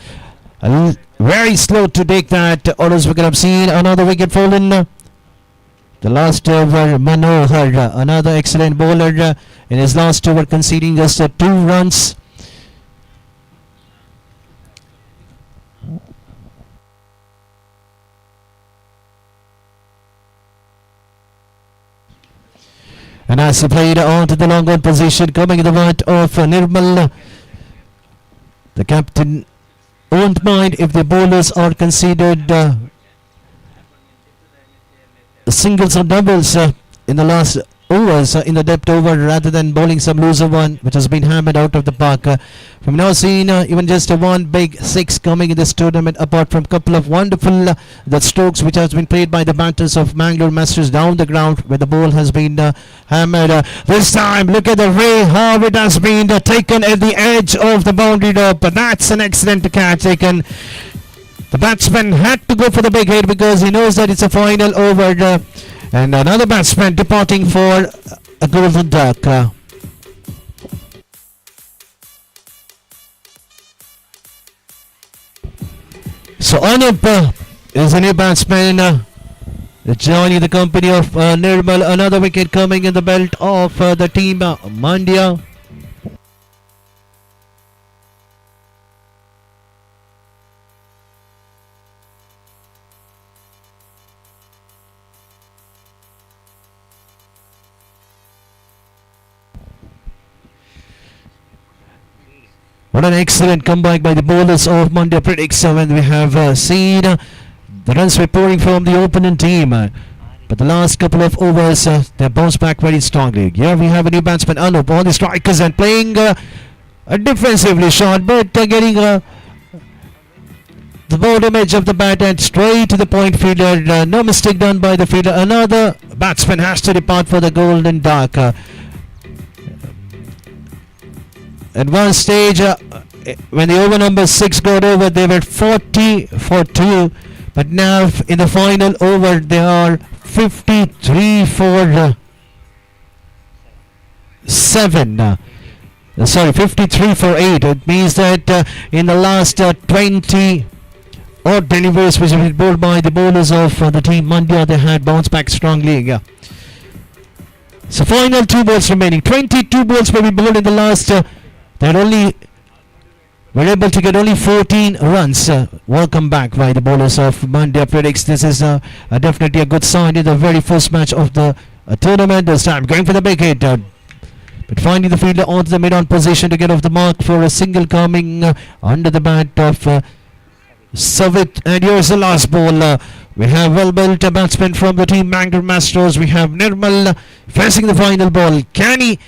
very slow to take that, or else we could have seen another wicket fallen. The last over, Manohar, another excellent bowler in his last over, conceding just 2 runs. And as he played on to the long on position, coming in the right of Nirmal, the captain won't mind if the bowlers are considered singles or doubles in the last overs in the depth over, rather than bowling some loser one which has been hammered out of the park. We've now seen even just one big 6 coming in this tournament, apart from a couple of wonderful the strokes which has been played by the batters of Mangalore Masters down the ground where the ball has been hammered. This time look at the way how it has been taken at the edge of the boundary rope. That's an excellent catch taken. The batsman had to go for the big hit because he knows that it's a final over. And another batsman departing for a golden duck. So Anup is a new batsman joining the company of Nirmal. Another wicket coming in the belt of the team Mandya. What an excellent comeback by the bowlers of Mandya Predicts when we have seen the runs were pouring from the opponent team. But the last couple of overs, they bounced back very strongly. Here we have a new batsman, Anup, on the strikers and playing a defensively short, but getting the bottom edge of the bat and straight to the point fielder. No mistake done by the fielder. Another batsman has to depart for the golden duck. At one stage, when the over number 6 got over, they were 40 for 2. But now in the final over, they are 53 for 7. 53 for 8. It means that in the last 20 odd deliveries which have been bowled by the bowlers of the team Mandya, they had bounced back strongly. So final 2 balls remaining. 22 balls will be bowled in the last. They had only were able to get only 14 runs. Welcome back by the bowlers of Mandya Phoenix. This is definitely a good sign in the very first match of the tournament. This time going for the big hit. But finding the fielder onto the mid-on position to get off the mark for a single coming under the bat of Savit. And here's the last ball. We have well-built batsmen from the team Mangalore Masters. We have Nirmal facing the final ball. Can he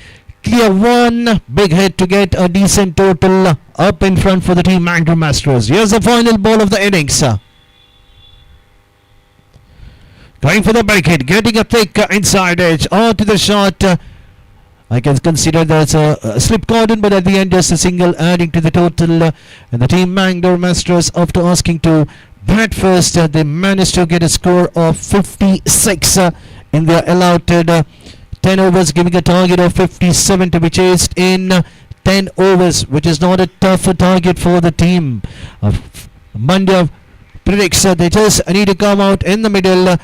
clear one big hit to get a decent total up in front for the team Mangalore Masters? Here's the final ball of the innings. Going for the big hit, getting a thick inside edge onto the shot. I can consider that's a slip cordon, but at the end just a single adding to the total. And the team Mangalore Masters, after asking to bat first, they managed to get a score of 56 in their allotted 10 overs, giving a target of 57 to be chased in 10 overs, which is not a tough target for the team of Mandya Phoenix. They just need to come out in the middle,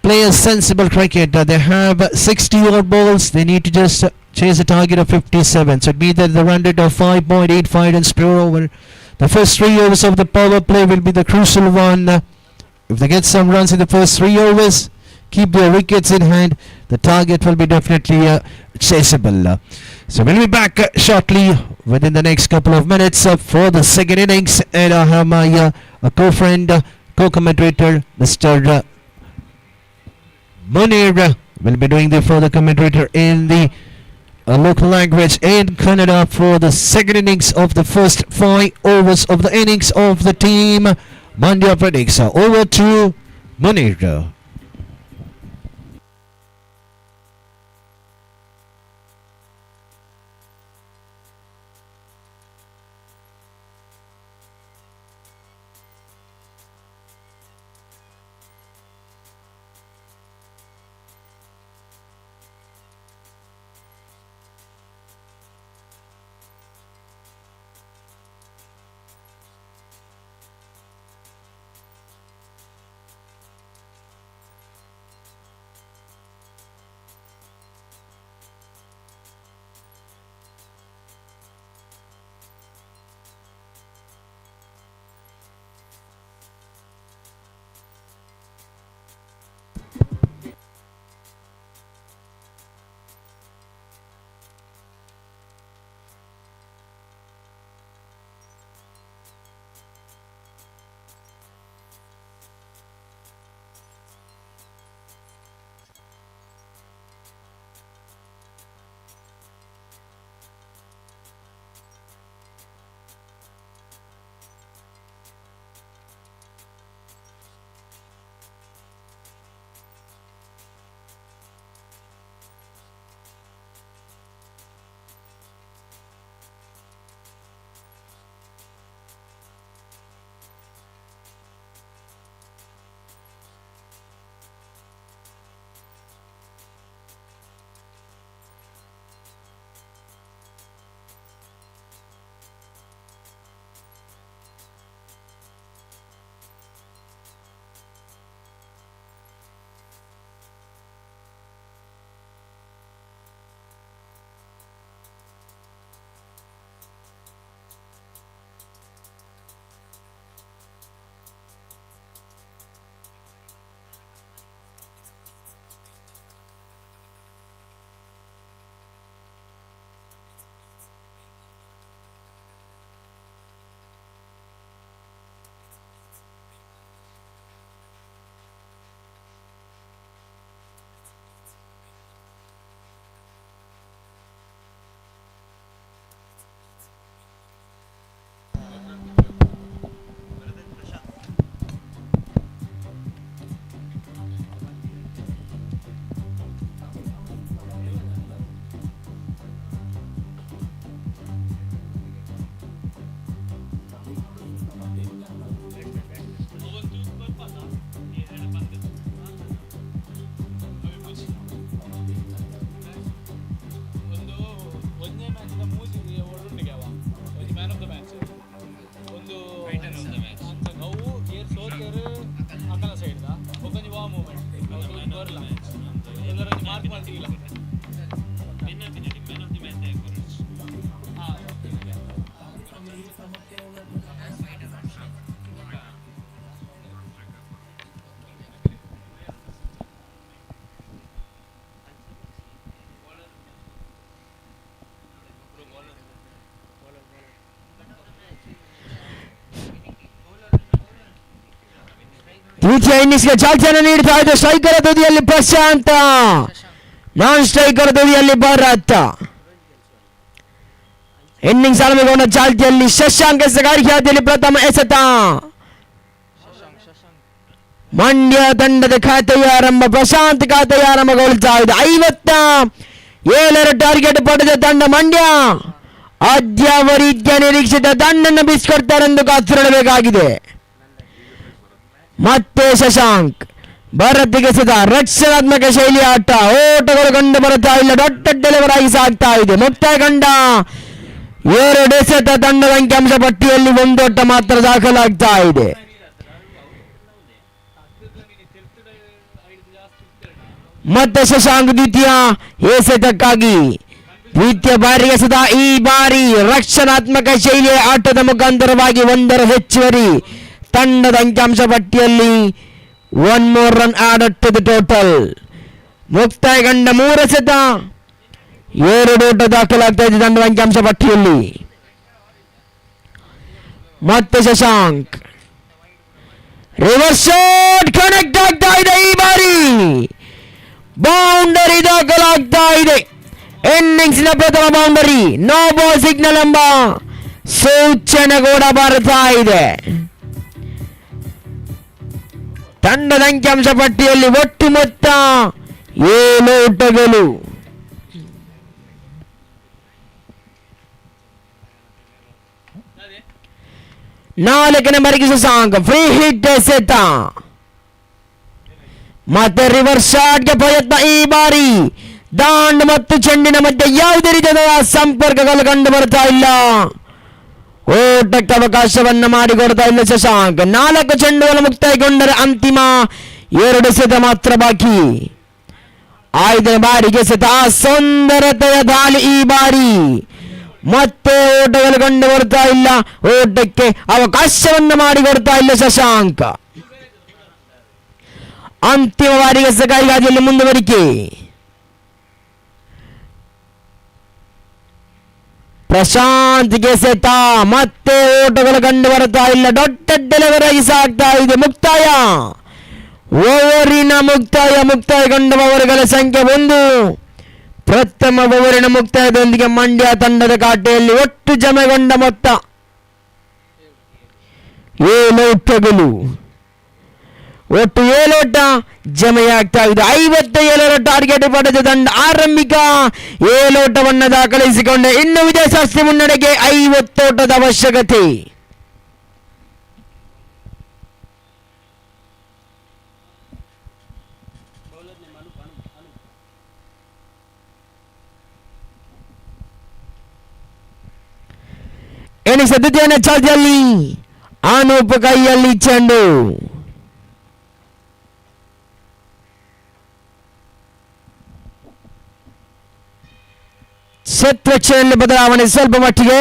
play a sensible cricket. They have 60 odd balls. They need to just chase a target of 57. So it means that the run rate of 5.85 runs per over. The first 3 overs of the power play will be the crucial one. If they get some runs in the first 3 overs, keep their wickets in hand, the target will be definitely chaseable. So we'll be back shortly within the next couple of minutes for the second innings. And I have my co-friend, co-commentator, Mr. Munir will be doing the further commentator in the local language in Kannada for the second innings of the first 5 overs of the innings of the team Mandya Phoenix. Over to Munir. ದ್ವಿತೀಯ ಇನ್ನಿಂಗ್ಸ್ಗೆ ಚಾಲ್ತಿಯನ್ನು ನೀಡ್ತಾ ಇದೆ. Striker ತುದಿಯಲ್ಲಿ ಪ್ರಶಾಂತ, ನಾನ್ striker ತುದಿಯಲ್ಲಿ Bharat. Innings ಆರಂಭಗೊಂಡ ಚಾಲ್ತಿಯಲ್ಲಿ ಶಶಾಂಕ್ ಎಸೆಗಾರಿ ಖ್ಯಾತಿಯಲ್ಲಿ ಪ್ರಥಮ ಎಸೆತ. ಮಂಡ್ಯ ತಂಡದ ಖಾತೆಯ ಆರಂಭ, ಪ್ರಶಾಂತ್ ಖಾತೆಯ ಆರಂಭಗೊಳ್ತಾ ಇದೆ. 57 ಟಾರ್ಗೆಟ್ ಪಡೆದ ತಂಡ ಮಂಡ್ಯ ಅದ್ಯಾವ ರೀತಿಯ ನಿರೀಕ್ಷಿತ ತಂಡನ್ನು ಬೀಸಿಕೊಡ್ತಾರೆಂದು ಕಾತುರಬೇಕಾಗಿದೆ. ಮತ್ತೆ ಶಶಾಂಕ್ ಭರತ್ಗೆ ಸದಾ ರಕ್ಷಣಾತ್ಮಕ ಶೈಲಿ ಆಟ, ಓಟಗಳು ಕಂಡು ಬರುತ್ತಾ ಇಲ್ಲ, ದೊಡ್ಡ ಡೆಲಿವರ್ ಆಗಿ ಸಾಗ್ತಾ ಇದೆ. ಮುಕ್ತಾಯ ಕಂಡ 2 ಎಸೆತ ತಂಡದ ಅಂಕಿಅಂಶ ಪಟ್ಟಿಯಲ್ಲಿ 1 ಓಟ ಮಾತ್ರ ದಾಖಲಾಗ್ತಾ ಇದೆ. ಮತ್ತೆ ಶಶಾಂಕ್ ದ್ವಿತೀಯ ಎಸೆತಕ್ಕಾಗಿ ದ್ವಿತೀಯ ಬಾರಿಗೆ ಸದಾ ಈ ಬಾರಿ ರಕ್ಷಣಾತ್ಮಕ ಶೈಲಿಯ ಆಟದ ಮುಖಾಂತರವಾಗಿ 1 ಹೆಚ್ಚುವರಿ ತಂಡದ ಅಂಕಿಅಂಶ ಪಟ್ಟಿಯಲ್ಲಿ 1 more run added to the total. ಮುಕ್ತಾಯಗೊಂಡ 3 ಎಸೆತ 2 ಓಟ ದಾಖಲಾಗ್ತಾ ಇದೆ ತಂಡದ ಅಂಕಿಅಂಶ ಪಟ್ಟಿಯಲ್ಲಿ. ಮತ್ತೆ ಶಶಾಂಕ್ ರಿವರ್ಸ್ ಶಾಟ್ ಕನೆಕ್ಟ್ ಆಗ್ತಾ ಇದೆ. ಈ ಬಾರಿ ಬೌಂಡರಿ ದಾಖಲಾಗ್ತಾ ಇದೆ. ಇನ್ನಿಂಗ್ಸ್ನ ಪ್ರಥಮ ಬೌಂಡರಿ, ನೋ ಬಾಲ್ ಸಿಗ್ನಲ್ ಎಂಬ ಸೂಚನೆ ಕೂಡ ಬರ್ತಾ ಇದೆ. ತಂಡದ ಅಂಕಿಅಂಶ ಪಟ್ಟಿಯಲ್ಲಿ ಒಟ್ಟು ಮೊತ್ತ 7 ಓಟಗಳು. ನಾಲ್ಕನೇ ಬಾರಿಗೆ ಶಶಾಂಕ್ ಫ್ರೀ ಹಿಟ್ ಎಸೆತ. ಮತ್ತೆ ರಿವರ್ಸ್ ಶಾಟ್ಗೆ ಪ್ರಯತ್ನ. ಈ ಬಾರಿ ದಾಂಡ್ ಮತ್ತು ಚೆಂಡಿನ ಮಧ್ಯೆ ಯಾವುದೇ ರೀತಿಯಾದ ಸಂಪರ್ಕಗಳು ಕಂಡು ಬರ್ತಾ ಇಲ್ಲ, ಓಟಕ್ಕೆ ಅವಕಾಶವನ್ನ ಮಾಡಿಕೊಡ್ತಾ ಇಲ್ಲ ಶಶಾಂಕ್. 4 ಚೆಂಡುಗಳು ಮುಕ್ತಾಯಗೊಂಡರೆ ಅಂತಿಮ 2 ಎಸೆತ ಮಾತ್ರ ಬಾಕಿ. 5ನೇ ಬಾರಿಗೆ ಎಸೆತ, ಸುಂದರತೆಯ ದಾಳಿ. ಈ ಬಾರಿ ಮತ್ತೆ ಓಟಗಳು ಕಂಡು ಬರ್ತಾ ಇಲ್ಲ, ಓಟಕ್ಕೆ ಅವಕಾಶವನ್ನ ಮಾಡಿಕೊಡ್ತಾ ಇಲ್ಲ ಶಶಾಂಕ್. ಅಂತಿಮ ಬಾರಿಗೆ ಎಸೆಗಾರಿಗಾದಿಯಲ್ಲಿ ಮುಂದುವರಿಕೆ. ಪ್ರಶಾಂತ್ ಎಸೆತ, ಮತ್ತೆ ಓಟಗಳು ಕಂಡು ಬರ್ತಾ ಇಲ್ಲ, ದೊಡ್ಡ ಡೆಲಿವರಿ ಸಾಗ್ತಾ ಇದೆ. ಮುಕ್ತಾಯ, ಓವರಿನ ಮುಕ್ತಾಯಗೊಂಡ ಓವರ್ಗಳ ಸಂಖ್ಯೆ 1. ಪ್ರಥಮ ಓವರಿನ ಮುಕ್ತಾಯದೊಂದಿಗೆ ಮಂಡ್ಯ ತಂಡದ ಖಾತೆಯಲ್ಲಿ ಒಟ್ಟು ಜಮೆಗೊಂಡ ಮೊತ್ತ 7 ಓಟಗಳು. ಒಟ್ಟು 7 ಓಟ ಜಮೆಯಾಗ್ತಾ ಇದೆ. 57 ಟಾರ್ಗೆಟ್ ಪಡೆದ ತಂಡ ಆರಂಭಿಕ 7 ಓಟವನ್ನು ದಾಖಲಿಸಿಕೊಂಡೆ. ಇನ್ನು ವಿಜಯಶಾಸ್ತ್ರಿ ಮುನ್ನಡೆಗೆ 50 ಓಟದ ಅವಶ್ಯಕತೆ. ಎನಿಸ ದ್ವಿತೀಯನ ಚಾಲ್ತಿಯಲ್ಲಿ ಅನೂಪ್ ಕೈಯಲ್ಲಿ ಚೆಂಡು. ಸೆಟ್ ಬದಲಾವಣೆ ಸ್ವಲ್ಪ ಮಟ್ಟಿಗೆ.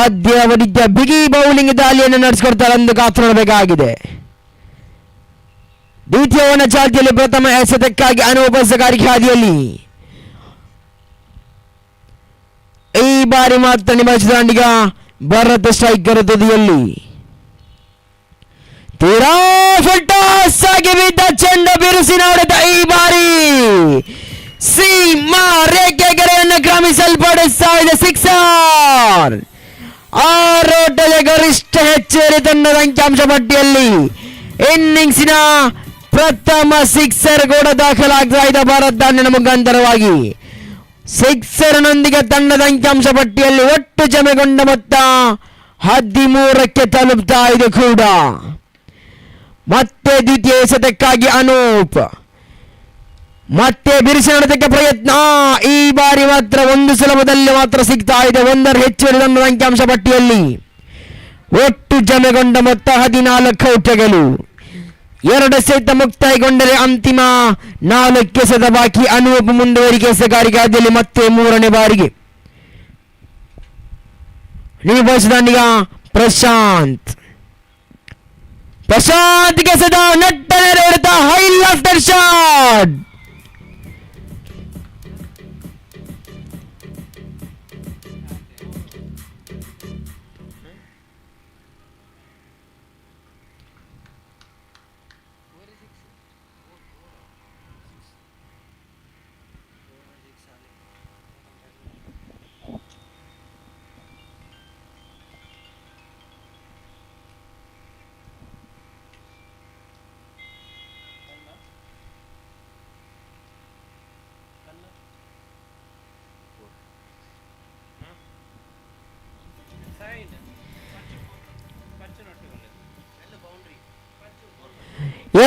ಆದ್ಯ ಬಿಗಿ ಬೌಲಿಂಗ್ ದಾಳಿಯನ್ನು ನಡೆಸಿಕೊಡ್ತಾರೆ ಎಂದು ಕಾತುರಬೇಕಾಗಿದೆ. ದ್ವಿತೀಯ ಚಾಲ್ತಿಯಲ್ಲಿ ಪ್ರಥಮ ಎಸೆತಕ್ಕಾಗಿ ಅನೂಪ್ ಎಸೆಗಾರಿಕೆ ಹಾದಿಯಲ್ಲಿ. ಈ ಬಾರಿ ಮಾತ್ರ ನಿಭಾಯಿಸಿದ ದಾಂಡಿಗ ಭರತ್ ಸ್ಟ್ರೈಕರ್ ತುದಿಯಲ್ಲಿ. ತೀರಾ ಫುಲ್ಟಾಸ್ ಆಗಿ ಬಿದ್ದ ಚೆಂಡು ಬಿರುಸಿನ ಹೊಡೆತ. ಈ ಬಾರಿ ಸೀಮಾ ರೇಖೆ ಗೆರೆಯನ್ನು ಕ್ರಮಿಸಲ್ಪಡಿಸ್ತಾ ಇದೆ. 6 ಓಟದ ಗರಿಷ್ಠ ಹೆಚ್ಚುವರಿ ತಂಡದ ಅಂಕಿಅಂಶ ಪಟ್ಟಿಯಲ್ಲಿ ಇನ್ನಿಂಗ್ಸಿನ ಪ್ರಥಮ 6 ಕೂಡ ದಾಖಲಾಗ್ತಾ ಇದೆ ಭಾರತ ತಂಡದ ಮುಖಾಂತರವಾಗಿ. 6ನೊಂದಿಗೆ ತಂಡದ ಅಂಕಿಅಂಶ ಪಟ್ಟಿಯಲ್ಲಿ ಒಟ್ಟು ಜಮೆಗೊಂಡ ಮೊತ್ತ 13ಕ್ಕೆ ತಲುಪ್ತಾ ಇದೆ ಕೂಡ. ಮತ್ತೆ ದ್ವಿತೀಯ ಎಸೆತಕ್ಕಾಗಿ ಅನೂಪ್, ಮತ್ತೆ ಬಿರುಸಿನ ಹೊಡೆತಕ್ಕೆ ಪ್ರಯತ್ನ. ಈ ಬಾರಿ ಮಾತ್ರ 1 ಸುಲಭದಲ್ಲಿ ಮಾತ್ರ ಸಿಗ್ತಾ ಇದೆ. 1 ಹೆಚ್ಚುವರಿ ತಂಡದ ಅಂಕಿಅಂಶ ಪಟ್ಟಿಯಲ್ಲಿ ಒಟ್ಟು ಜಮೆಗೊಂಡ ಮೊತ್ತ 14 ಓಟಗಳು. 2 ಎಸೆತ ಮುಕ್ತಾಯಗೊಂಡರೆ ಅಂತಿಮ 4 ಎಸೆತ ಬಾಕಿ. ಅನೂಪ್ ಮುಂದುವರಿಕೆ ಎಸೆಗಾರಿಕೆಯಲ್ಲಿ ಮತ್ತೆ 3ನೇ ಬಾರಿಗೆ ನಿಭಾಯಿಸಿದ ಪ್ರಶಾಂತ್. ಪ್ರಶಾಂತ್ಗೆ ಸದಾ ನೆಟ್ಟನೆ ಹೊಡೆತ, high left shot.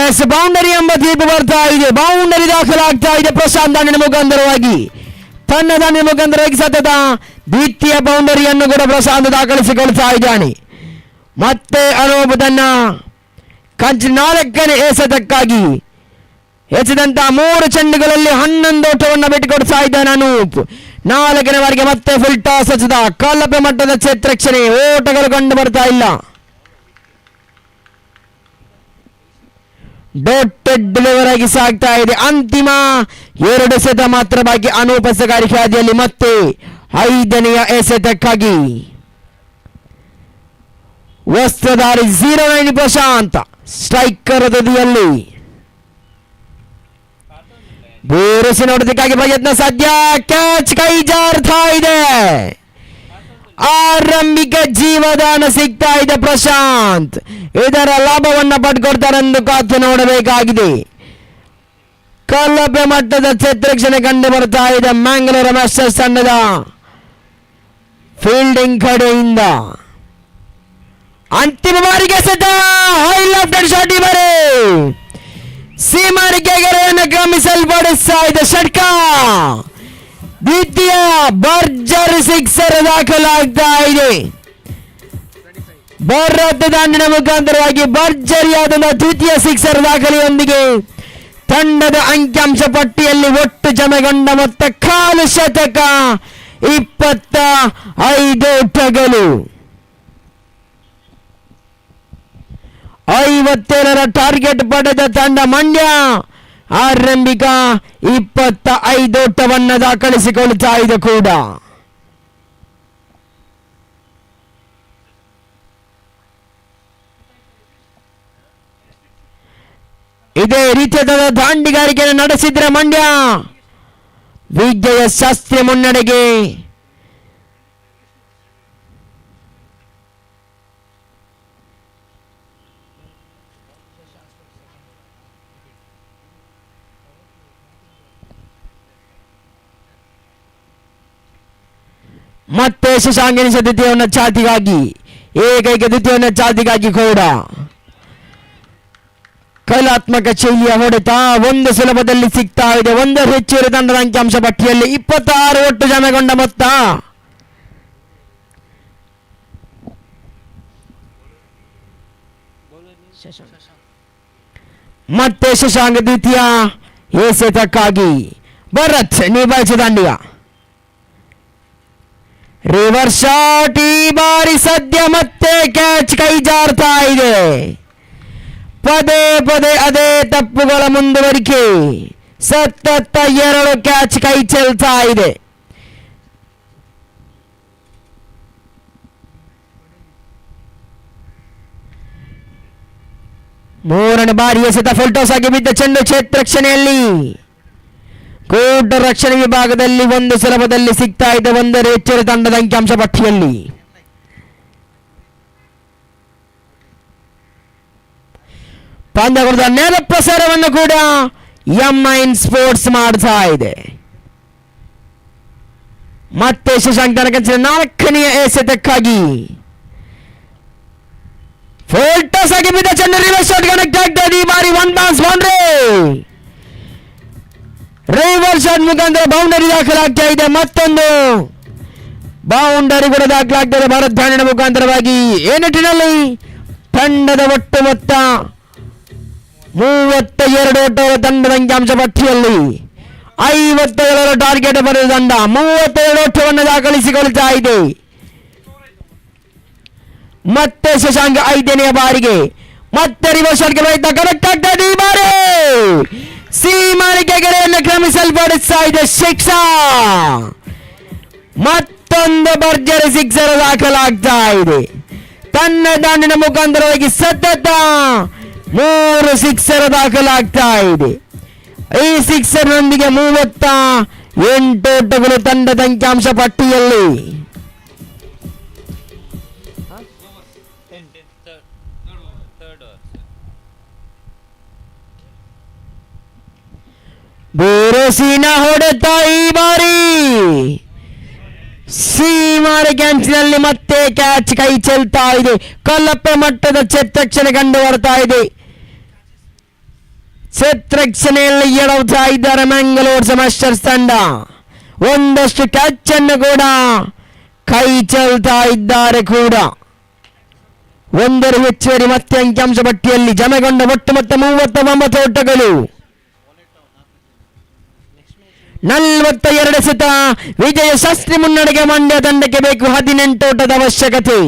Yes boundary ಎಂಬ ತೀರ್ಪು ಬರ್ತಾ ಇದೆ. ಬೌಂಡರಿ ದಾಖಲಾಗ್ತಾ ಇದೆ ಪ್ರಶಾಂತ್ ದಾಂಡಿನ ಮುಖಾಂತರವಾಗಿ. ತನ್ನ ದಾಂಡಿನ ಮುಖಾಂತರವಾಗಿ ಸತತ ದ್ವಿತೀಯ ಬೌಂಡರಿಯನ್ನು ಕೂಡ ಪ್ರಶಾಂತ್ ದಾಖಲಿಸಿಕೊಳ್ತಾ ಇದ್ದಾನೆ. ಮತ್ತೆ ಅನೂಪ್ ತನ್ನ ಕಂಚಿನ 4ನೇ ಎಸೆತಕ್ಕಾಗಿ ಎಸೆದಂತ 3 ಚೆಂಡುಗಳಲ್ಲಿ 11 ಓಟವನ್ನು ಬಿಟ್ಟುಕೊಡ್ತಾ ಇದ್ದಾನೆ ಅನೂಪ್. 4ನೇ ಮತ್ತೆ ಫುಲ್ ಟಾಸ್ ಹಚ್ಚದ ಕಳಪೆ ಮಟ್ಟದ ಕ್ಷೇತ್ರಕ್ಷಣೆ, ಓಟಗಳು ಕಂಡು ಬರ್ತಾ ಇಲ್ಲ. ಡಾಟೆಡ್ ಡೆಲಿವರ್ ಆಗಿ ಸಾಗ್ತಾ ಇದೆ. ಅಂತಿಮ 2 ಎಸೆತ ಮಾತ್ರ ಬಾಕಿ ಅನೂಪ್ ಎಸೆಗಾರಿಕೆ ಹಾದಿಯಲ್ಲಿ. ಮತ್ತೆ 5ನೆಯ ಎಸೆತಕ್ಕಾಗಿ ವಸ್ತ್ರಧಾರಿ 09 ಪ್ರಶಾಂತ್ ಸ್ಟ್ರೈಕರ್ ತುದಿಯಲ್ಲಿ. ಬೋರಸಿನ ಹೊಡೆತಕ್ಕಾಗಿ ಪ್ರಯತ್ನ ಸಾಧ್ಯ, ಕ್ಯಾಚ್ ಕೈ ಜಾರ್ತಾ ಇದೆ. ಆರಂಭಿಕ ಜೀವದಾನ ಸಿಗ್ತಾ ಇದೆ ಪ್ರಶಾಂತ್. ಇದರ ಲಾಭವನ್ನ ಪಡ್ಕೊಡ್ತಾರೆಂದು ಕಾತು ನೋಡಬೇಕಾಗಿದೆ. ಕಳಪೆ ಮಟ್ಟದ ಕ್ಷೇತ್ರಕ್ಷಣೆ ಕಂಡು ಬರ್ತಾ ಇದೆ ಮ್ಯಾಂಗ್ಳೂರ್ ಮಾಸ್ಟರ್ಸ್ ತಂಡದ ಫೀಲ್ಡಿಂಗ್ ಕಡೆಯಿಂದ. ಅಂತಿಮ ಬಾರಿಗೆ ಸತ ಹೈ ಲೆಫ್ಟ್ ಶಾಟ್ ಇವರೇ ಸೀಮಾರಿಗೆ ಗೆರೆಯನ್ನು ಕ್ರಮಿಸಲ್ಪಡಿಸ್ತಾ ಇದೆ ಷಟ್ಕ. ದ್ವಿತೀಯ ಭರ್ಜರಿ ಸಿಕ್ಸರ್ ದಾಖಲಾಗ್ತಾ ಇದೆ. ಭಾರತ ದಾಂಡಿನ ಮುಖಾಂತರವಾಗಿ ಭರ್ಜರಿಯಾದ ದ್ವಿತೀಯ ಸಿಕ್ಸರ್ ದಾಖಲೆಯೊಂದಿಗೆ ತಂಡದ ಅಂಕಿಅಂಶ ಪಟ್ಟಿಯಲ್ಲಿ ಒಟ್ಟು ಜಮೆಗೊಂಡ ಮೊತ್ತ 1/4 ಶತಕ, 25 ಓಟಗಳು. 57ರ ಟಾರ್ಗೆಟ್ ಪಡೆದ ತಂಡ ಮಂಡ್ಯ ಆರಂಭಿಕ 25 ಓಟವನ್ನು ದಾಖಲಿಸಿಕೊಳ್ತಾ ಇದೆ ಕೂಡ. ಇದೇ ರೀತಿಯಾದ ದಾಂಡಿಗಾರಿಕೆಯನ್ನು ನಡೆಸಿದ್ರೆ ಮಂಡ್ಯ ವಿಜಯ ಶಾಸ್ತ್ರಿ ಮುನ್ನಡೆಗೆ. ಮತ್ತೆ ಶಶಾಂಕಿನ ದ್ವಿತೀಯವನ್ನ ಚಾತಿಗಾಗಿ, ಏಕೈಕ ದ್ವಿತೀಯವನ್ನ ಚಾತಿಗಾಗಿ ಕೂಡ ಕಲಾತ್ಮಕ ಶೈಲಿಯ ಹೊಡೆತ ಒಂದು ಸುಲಭದಲ್ಲಿ ಸಿಗ್ತಾ ಇದೆ. 1 ಹೆಚ್ಚುವರಿ ತಂಡದ ಅಂಕಿಅಂಶ ಪಟ್ಟಿಯಲ್ಲಿ 26 ಒಟ್ಟು ಜಮೆಗೊಂಡ ಮೊತ್ತ. ಮತ್ತೆ ಶಶಾಂಕ್ ದ್ವಿತೀಯ ಎಸೆತಕ್ಕಾಗಿ ಭರತ್ ನಿಭಾಯಿಸಿದ ದಾಂಡಿಗ. ರಿವರ್ಸ್ ಶಾಟ್ ಈ ಬಾರಿ ಸದ್ಯ ಮತ್ತೆ ಕ್ಯಾಚ್ ಕೈ ಜಾರ್ತಾ ಇದೆ. ಪದೇ ಪದೇ ಅದೇ ತಪ್ಪುಗಳ ಮುಂದುವರಿಕೆ. ಸತತ 2 ಕ್ಯಾಚ್ ಕೈ ಚೆಲ್ತಾ ಇದೆ. ಮೂರನೇ ಬಾರಿ ಎಸೆತ ಫುಲ್ ಟಾಸ್ ಆಗಿ ಬಿದ್ದ ಚೆಂಡು ಕ್ಷೇತ್ರಕ್ಷಣೆಯಲ್ಲಿ ಕೋಟ ರಕ್ಷಣೆ ವಿಭಾಗದಲ್ಲಿ 1 ಸುಲಭದಲ್ಲಿ ಸಿಗ್ತಾ ಇದೆ 1 ಹೆಚ್ಚುವರಿ ತಂಡದ ಅಂಕಿಅಂಶ ಪಟ್ಟಿಯಲ್ಲಿ. ಪಂದ್ಯದ ನೇರ ಪ್ರಸಾರವನ್ನು ಕೂಡ M9 ಸ್ಪೋರ್ಟ್ಸ್ ಮಾಡ್ತಾ ಇದೆ. ಮತ್ತೆ ಶಶಾಂಕ್ ತನ್ನ ಕಂಚಿನ 4ನೆಯ ಎಸೆತಕ್ಕಾಗಿ ಫುಲ್ ಟಾಸ್ ಆಗಿ ಬಿದ್ದ ಚೆಂಡು ರಿವರ್ಸ್ ಶಾಟ್ ಕನೆಕ್ಟ್ ಆಗ್ತಾ ಇದೆ. ಈ ಬಾರಿ 1 ಬಾನ್ಸ್ ಬೌಂಡ್ರಿ. ರಿವರ್ಸ್ ಶಾಟ್ ಮುಖಾಂತರ ಬೌಂಡರಿ ದಾಖಲಾಗ್ತಾ ಇದೆ. ಮತ್ತೊಂದು ಬೌಂಡರಿ ಕೂಡ ದಾಖಲಾಗ್ತಾ ಇದೆ ಭಾರತ ದಾಂಡಿನ ಮುಖಾಂತರವಾಗಿ. ಈ ನಿಟ್ಟಿನಲ್ಲಿ ತಂಡದ ಒಟ್ಟು ಮೊತ್ತ 32 ಓಟಗಳ ತಂಡದ ಅಂಕಿಅಂಶ ಪಟ್ಟಿಯಲ್ಲಿ 57 ಟಾರ್ಗೆಟ್ ಬರೆದ ತಂಡ 32 ಓಟವನ್ನು ದಾಖಲಿಸಿಕೊಳ್ತಾ ಇದೆ. ಮತ್ತೆ ಶಶಾಂಕ್ 5ನೇ ಬಾರಿಗೆ ಮತ್ತೆ ರಿವರ್ಸ್ ಶಾಟ್ಗೆ ಪ್ರಯತ್ನ ಕನೆಕ್ಟ್ ಆಗ್ತಾ ಇದೆ. ಈ ಬಾರಿ ಸೀಮಾರಿಗೆ ಗೆರೆಯನ್ನು ಕ್ರಮಿಸಲ್ಪಡಿಸ್ತಾ ಇದೆ ಶಿಕ್ಷಾ. ಮತ್ತೊಂದು ಭರ್ಜರಿ ಸಿಕ್ಸರ್ ದಾಖಲಾಗ್ತಾ ಇದೆ. ತನ್ನ ದಾಂಡಿನ ಮುಖಾಂತರವಾಗಿ ಸತತ 3 ಸಿಕ್ಸರ್ ದಾಖಲಾಗ್ತಾ ಇದೆ. ಈ ಸಿಕ್ಸರ್ನೊಂದಿಗೆ 38 ಓಟಗಳು ತಂಡದ ಅಂಕಿಅಂಶ ಪಟ್ಟಿಯಲ್ಲಿ. ಬೋರಸಿನ ಹೊಡೆತ ಈ ಬಾರಿ ಸೀಮಾರಿಗೆ ಅಂಚಿನಲ್ಲಿ ಮತ್ತೆ ಕ್ಯಾಚ್ ಕೈ ಚೆಲ್ತಾ ಇದೆ. ಕಳಪೆ ಮಟ್ಟದ ಕ್ಷೇತ್ರಕ್ಷಣೆ ಕಂಡು ಬರ್ತಾ ಇದೆ. ಕ್ಷೇತ್ರಕ್ಷಣೆಯಲ್ಲಿ ಎಡವುತ್ತಾ ಇದ್ದಾರೆ ಮ್ಯಾಂಗ್ಳೂರ್ ಮಾಸ್ಟರ್ಸ್ ತಂಡ. ಒಂದಷ್ಟು ಕ್ಯಾಚ್ ಅನ್ನು ಕೂಡ ಕೈ ಚೆಲ್ತಾ ಇದ್ದಾರೆ ಕೂಡ. ಒಂದರ ಹೆಚ್ಚುವರಿ ಮತ್ತೆ ಅಂಕಿಅಂಶ ಪಟ್ಟಿಯಲ್ಲಿ ಜಮೆಗೊಂಡ ಒಟ್ಟು ಮೊತ್ತ 39 ಓಟಗಳು, 42 ಎಸೆತ. ವಿಜಯ ಶಾಸ್ತ್ರಿ ಮುನ್ನಡೆಗೆ ಮಂಡ್ಯ ತಂಡಕ್ಕೆ ಬೇಕು 18 ಓಟದ ಅವಶ್ಯಕತೆ.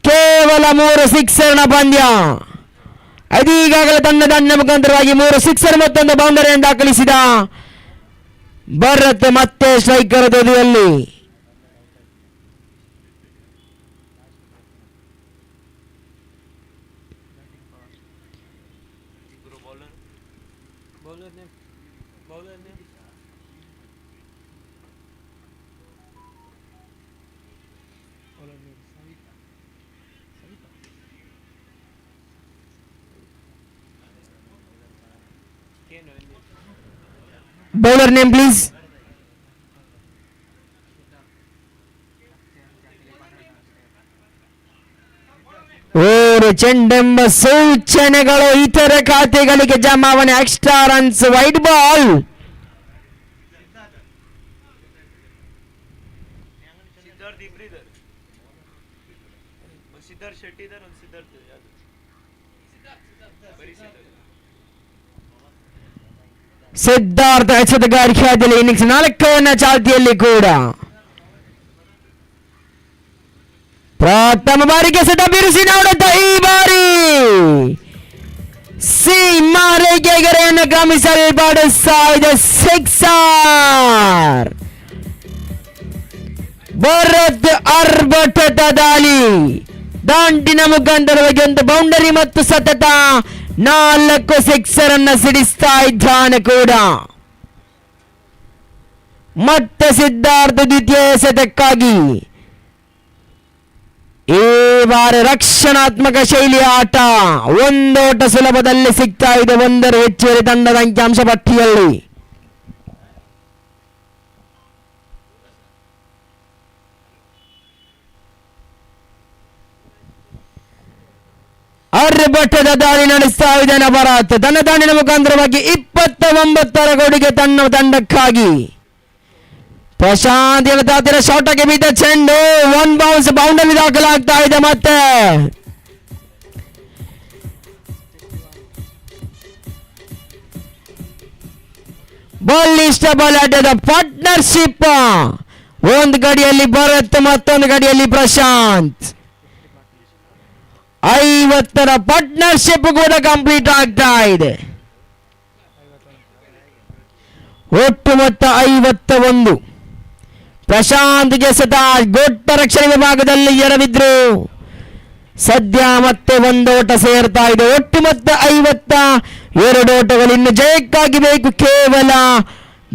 ಕೇವಲ 3 ಸಿಕ್ಸರ್ನ ಪಂದ್ಯ. ಇದೀಗಾಗಲೇ ತಂಡದ ಮುಖಾಂತರವಾಗಿ 3 ಸಿಕ್ಸರ್ ಮತ್ತೊಂದು ಬೌಂಡರಿಯನ್ನು ದಾಖಲಿಸಿದ ಭರತ್ ಮತ್ತೆ ಸ್ಟ್ರೈಕರ್ ತುದಿಯಲ್ಲಿ. Bowler name please. ಚೆಂಡೆಂಬ ಸೂಚನೆಗಳು ಇತರ ಖಾತೆಗಳಿಗೆ ಜಮಾವಣೆ. Extra runs, wide ball. Siddharth ಎಸೆತಗಾರಿಕೆಯಾದಲ್ಲಿ ಇನ್ನಿಂಗ್ಸ್ 4ನೇ ಚಾಲ್ತಿಯಲ್ಲಿ ಕೂಡ ಪ್ರಥಮ ಬಾರಿಗೆ ಎಸೆತ ಬಿರುಸಿನ ಹೊಡೆತ. ಈ ಬಾರಿ ಸೀಮಾರೇಖೆ ಗೆರೆಯನ್ನು ಕ್ರಮಿಸಲ್ಪಡಿಸ್ತಾ ಇದೆ. ಸಿಕ್ಸರ್. ಭರತ್ ಅರ್ಭಟದ ದಾಳಿ. ದಾಂಡಿನ ಮುಖಾಂತರವಾಗಿ ಒಂದು ಬೌಂಡರಿ ಮತ್ತು ಸತತ 4 ಸಿಕ್ಸರ್ ಅನ್ನ ಸಿಡಿಸ್ತಾ ಇದ್ದಾನೆ ಕೂಡ. ಮತ್ತೆ ಸಿದ್ಧಾರ್ಥ ದ್ವಿತೀಯ ಎಸೆತಕ್ಕಾಗಿ ಈ ಬಾರ ರಕ್ಷಣಾತ್ಮಕ ಶೈಲಿಯ ಆಟ. ಒಂದೋಟ ಸುಲಭದಲ್ಲಿ ಸಿಗ್ತಾ ಇದೆ 1 ಹೆಚ್ಚುವರಿ ತಂಡದ ಅಂಕಿಅಂಶ ಪಟ್ಟಿಯಲ್ಲಿ. ಅರ್ಭಟದ ದಾಳಿ ನಡೆಸ್ತಾ ಇದ್ದಾನೆ ಭರತ್. ತನ್ನ ದಾಳಿನ ಮುಖಾಂತರವಾಗಿ 29 ಕೊಡುಗೆ ತನ್ನ ತಂಡಕ್ಕಾಗಿ. ಪ್ರಶಾಂತ್ ಎಳತಾತಿರ ಶಾಟಕ್ಕೆ ಬಿದ್ದ ಚೆಂಡು 1 ಬೌನ್ಸ್ ಬೌಂಡರಿ ದಾಖಲಾಗ್ತಾ ಇದೆ. ಮತ್ತೆ ಬಲಿಷ್ಠ ಬಲಾಟದ ಪಾರ್ಟ್ನರ್ಶಿಪ್. ಒಂದು ಗಡಿಯಲ್ಲಿ ಭರತ್, ಮತ್ತೊಂದು ಗಡಿಯಲ್ಲಿ ಪ್ರಶಾಂತ್. 50ರ ಪಾರ್ಟ್ನರ್ಶಿಪ್ ಕೂಡ ಕಂಪ್ಲೀಟ್ ಆಗ್ತಾ ಇದೆ. ಒಟ್ಟು ಮೊತ್ತ 51. ಪ್ರಶಾಂತ್ಗೆ ಎಸೆತ ಗೊಟ್ಟ ರಕ್ಷಣೆ ವಿಭಾಗದಲ್ಲಿ ಎರವಿದ್ರು. ಸದ್ಯ ಮತ್ತೆ 1 ಓಟ ಸೇರ್ತಾ ಇದೆ. ಒಟ್ಟು ಮೊತ್ತ 52 ಓಟಗಳು. ಇನ್ನು ಜಯಕ್ಕಾಗಿ ಬೇಕು ಕೇವಲ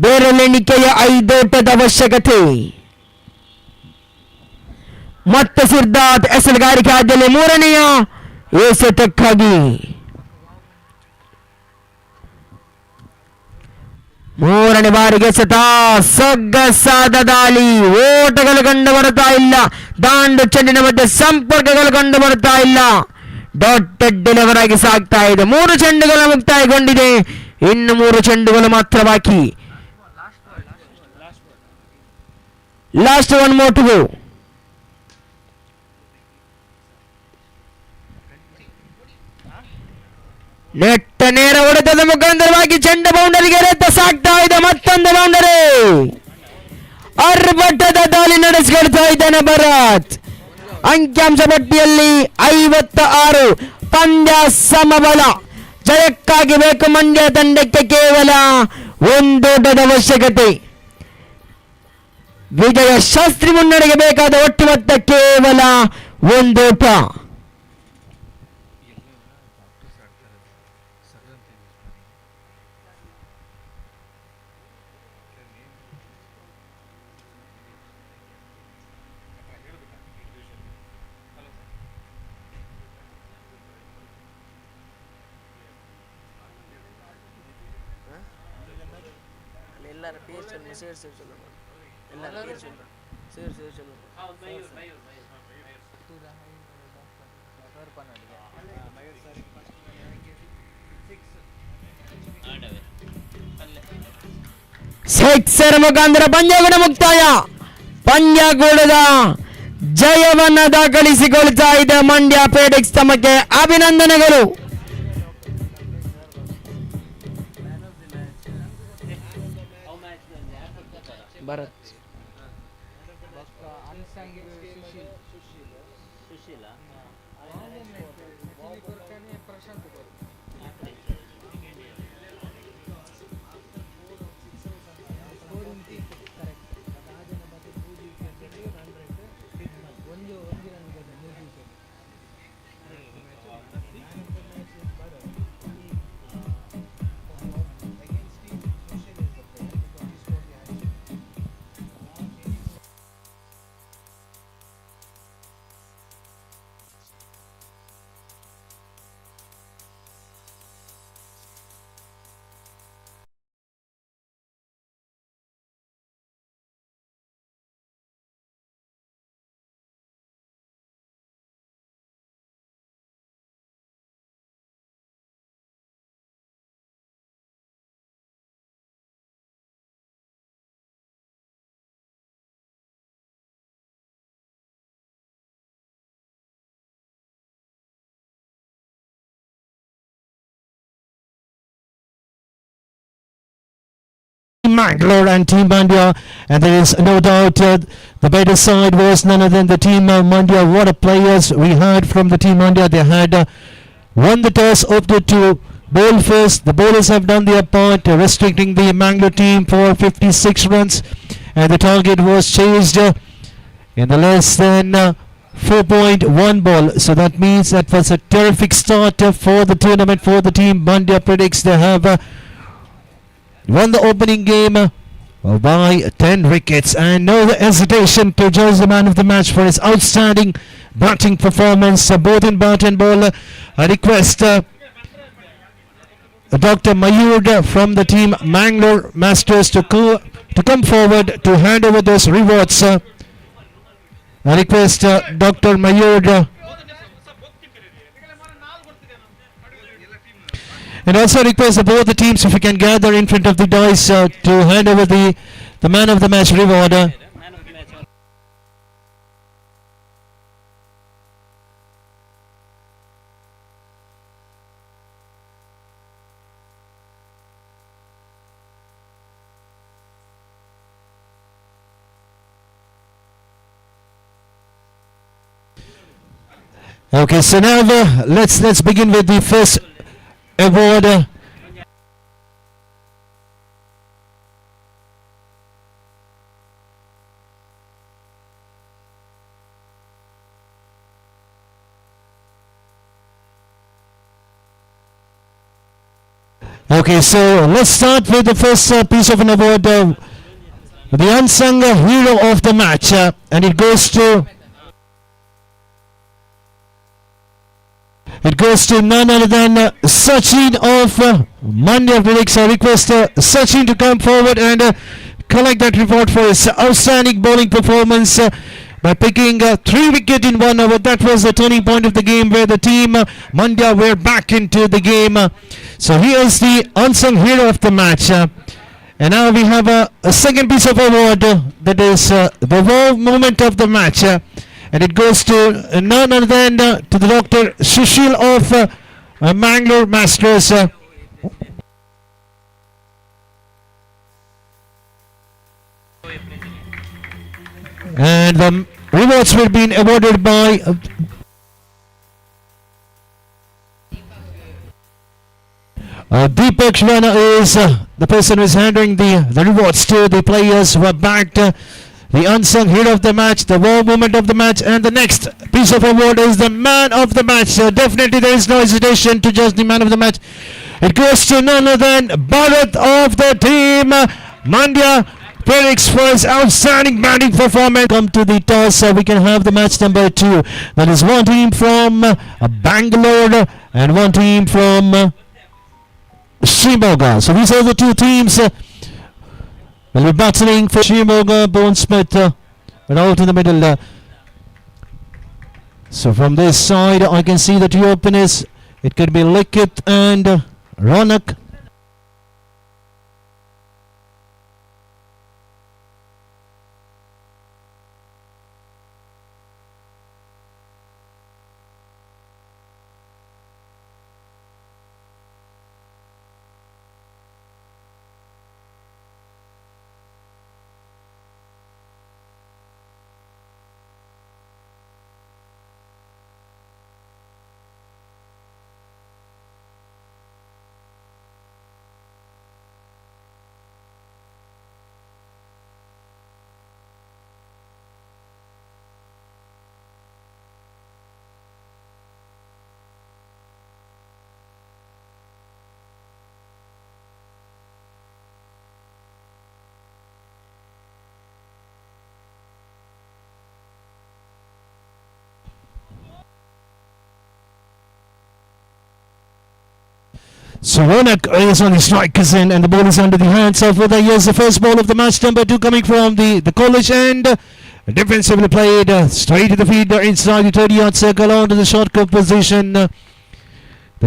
ಬೇರೆಲೆಣಿಕೆಯ 5 ಓಟದ ಅವಶ್ಯಕತೆ. ಮತ್ತೆ ಸಿದ್ಧಾರ್ಥ್ ಎಸೆತಗಾರಿಕೆ ಆದಲ್ಲಿ 3ನೆಯ ಎಸೆತಕ್ಕಾಗಿ. 3ನೇ ಬಾರಿಗೆ ಎಸೆತ. ಸೊಗಸಾದ ದಾಳಿ. ಓಟಗಳು ಕಂಡು ಬರ್ತಾ ಇಲ್ಲ. ದಾಂಡು ಚೆಂಡಿನ ಮಧ್ಯೆ ಸಂಪರ್ಕಗಳು ಕಂಡು ಬರ್ತಾ ಇಲ್ಲ. ಡಾಟೆಡ್ ಡೆಲಿವರ್ ಆಗಿ ಸಾಗ್ತಾ ಇದೆ. 3 ಚೆಂಡುಗಳು ಮುಕ್ತಾಯಗೊಂಡಿದೆ. ಇನ್ನು 3 ಚೆಂಡುಗಳು ಮಾತ್ರ ಬಾಕಿ. Last 1 more to go. ನೆಟ್ಟ ನೇರ ಹೊಡೆತದ ಮುಖಾಂತರವಾಗಿ ಚೆಂಡ ಬೌಂಡರಿಗೆ ಎತ್ತ ಸಾಗ್ತಾ ಇದೆ. ಮತ್ತೊಂದು ಬೌಂಡರಿ. ಅರ್ಭಟದ ದಾಳಿ ನಡೆಸಿಕೊಳ್ತಾ ಇದ್ದಾನೆ ಭರತ್. ಅಂಕಿಅಂಶ ಪಟ್ಟಿಯಲ್ಲಿ 56. ಪಂದ್ಯ ಸಮಬಲ. ಜಯಕ್ಕಾಗಿ ಬೇಕು ಮಂಡ್ಯ ತಂಡಕ್ಕೆ ಕೇವಲ 1 ಓಟದ ಅವಶ್ಯಕತೆ. ವಿಜಯ ಶಾಸ್ತ್ರಿ ಮುನ್ನಡೆಗೆ ಬೇಕಾದ ಒಟ್ಟು ಮೊತ್ತ ಕೇವಲ 1 ಓಟ. எல்லாரும் பேர் சொல்லுங்க, சேர் சொல்லுங்க, எல்லாரும் பேர் சொல்லுங்க, சேர் சொல்லுங்க. ಸಿಕ್ಸರ್ ಮುಖಾಂತರ ಪಂದ್ಯ ಕೂಡ ಮುಕ್ತಾಯ. ಪಂದ್ಯ ಕೂಡದ ಜಯವನ್ನ ದಾಖಲಿಸಿಕೊಳ್ತಾ ಇದೆ ಮಂಡ್ಯ ಪೇಡಿಕ್ಸ್. ತಮಗೆ ಅಭಿನಂದನೆಗಳು. Bharat Mangalore and Team Mandya, and there is no doubt the better side was none other than the Team Mandya. What a players we had from the Team Mandya. They had won the toss, opted to bowl first. The bowlers have done their part, restricting the Mangalore team for 56 runs, and the target was chased in the less than 4.1 ball. So that means that was a terrific start for the tournament for the Team Mandya Predicts. They have won the opening game by 10 wickets, and no hesitation to judge the man of the match for his outstanding batting performance, both in bat and ball. I request Dr. Mayur from the Team Mangalore Masters to come forward to hand over those rewards. I request Dr. Mayur and also request both the teams, if you can gather in front of the dice to hand over the man of the match reward. Okay, so now let's begin with the first award. Okay, so let's start with the first piece of an award, the unsung hero of the match, and it goes to none other than Sachin of Mandya Predicts. I request Sachin to come forward and collect that reward for his outstanding bowling performance by picking 3 wickets in 1 over. That was the turning point of the game where the Team Mandya were back into the game. So he is the unsung hero of the match. And now we have a second piece of award, that is the wow moment of the match. And it goes to none other than to the Dr. Sushil of Mangalore Masters. And the rewards will be awarded by Deepak Shivana is the person who is handing the rewards to the players who have backed the unsung hero of the match, the wow moment of the match. And the next piece of award is the man of the match. So definitely there is no hesitation to judge the man of the match. It goes to none other than Bharat of the Team Mandya Predicts for his outstanding batting performance. Come to the toss, we can have the match number 2. That is one team from Bangalore and one team from Shimoga. So these are the 2 teams will be battling for Shimoga. Bourne Smith and out in the middle. So from this side I can see the 2 openers. It could be Likith and Ronak. So Ronak is on the strikers end and the ball is under the hands of Uday. Here's the first ball of the match, number 2 coming from the college end. Defensively played straight to the fielder inside the 30-yard circle onto the short cup position. The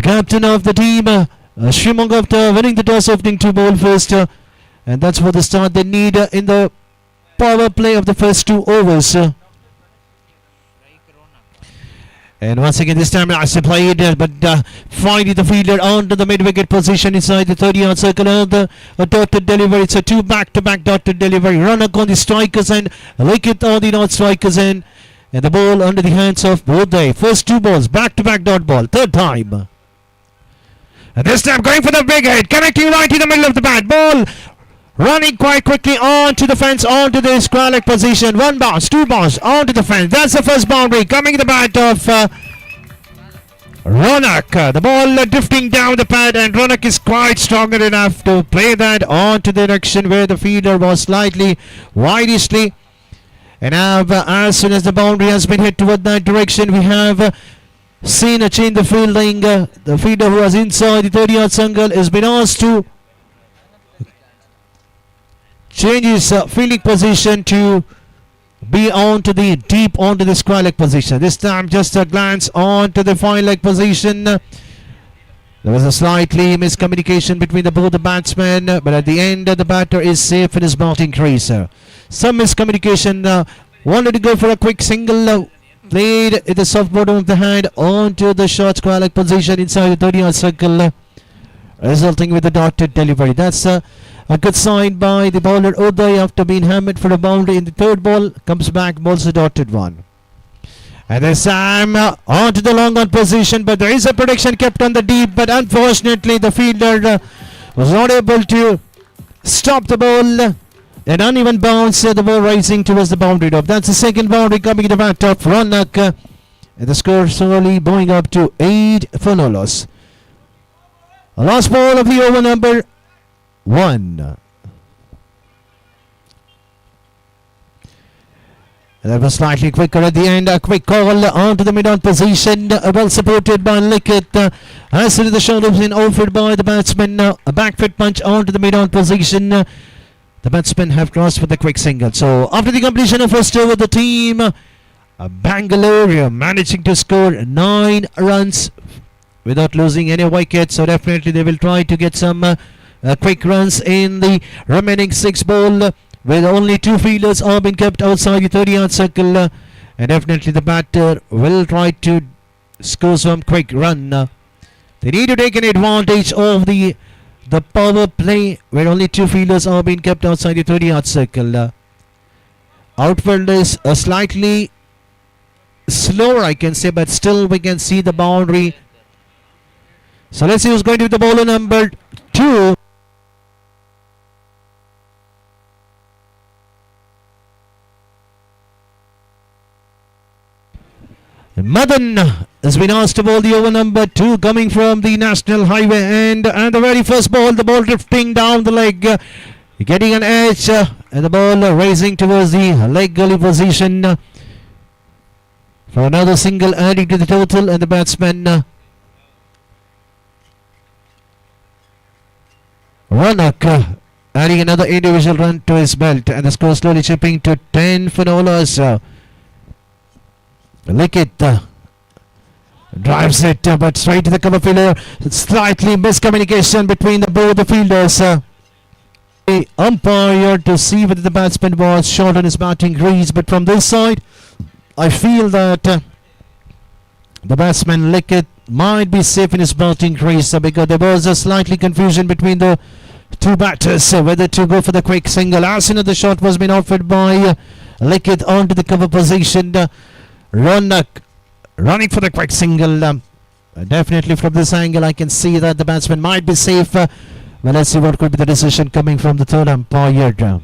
captain of the team, Shrimong, after winning the toss, opening to bowl first. And that's for the start they need in the power play of the first 2 overs. And once again, this time Asa played, but finding the fielder onto the mid-wicket position inside the 30-yard circle. A dotted delivery. It's a 2 back-to-back dotted delivery. Ronak on the strikers end, Likith on the non-strikers end. And the ball under the hands of Uday. First 2 balls, back-to-back dot ball. Third time. And this time going for the big hit, connecting right in the middle of the bat. Ball running quite quickly onto the fence, onto the square-leg position. 1 bounce, 2 bounce, onto the fence. That's the first boundary. Coming the bat of Ronak. The ball drifting down the pad, and Ronak is quite stronger enough to play that onto the direction where the fielder was slightly widely. And now, as soon as the boundary has been hit toward that direction, we have seen a change the fielding. The fielder who was inside the 30-yard circle has been asked to change his fielding position to be onto the deep onto the square leg position. This time just a glance onto the fine leg position. There was a slightly miscommunication between both the batsmen, but at the end the batter is safe in his batting crease. Some miscommunication. Wanted to go for a quick single. Played at the soft bottom of the hand onto the short square leg position inside the 30-yard circle, resulting with a dotted delivery. That's a good sign by the bowler Uday after being hammered for a boundary in the third ball. Comes back, bowls a dotted one. And this time onto the long on position, but there is a prediction kept on the deep, but unfortunately the fielder was not able to stop the ball. An uneven bounce, the ball rising towards the boundary top. That's the second boundary coming in the bat of Ronak. And the score slowly going up to 8 for no loss. Last ball of the over, number 1. That was slightly quicker at the end. A quick call onto the mid-on position. Well supported by Likith. As soon as the shot was in, offered by the batsman. A back foot punch onto the mid-on position. The batsmen have crossed with a quick single. So after the completion of first over, the team Bangalore managing to score 9 runs without losing any wickets. So definitely they will try to get some quick runs in the remaining 6 ball, with only 2 fielders are being kept outside the 30-yard circle. And definitely the batter will try to score some quick run. They need to take an advantage of the power play, where only 2 fielders are being kept outside the 30-yard circle. Outfielders are slightly slower, I can say, but still we can see the boundary. So let's see who's going to be the bowler number 2. Madan has been asked to bowl the over, number 2, coming from the National Highway end. And the very first ball, the ball drifting down the leg, getting an edge, and the ball rising towards the leg gully position for another single, adding to the total. And the batsman Ronak adding another individual run to his belt, and the score slowly chipping to 10 for no loss. Likith drives it, but straight to the cover fielder. Slightly miscommunication between both the fielders. The umpire to see whether the batsman was short on his batting crease, but from this side I feel that the batsman Likith might be safe in his batting crease, because there was a slightly confusion between the 2 batters whether to go for the quick single. As soon as the shot was being offered by Likith onto the cover position, Ronak running for the quick single. Definitely from this angle I can see that the batsman might be safe. Well, let's see what could be the decision coming from the third umpire.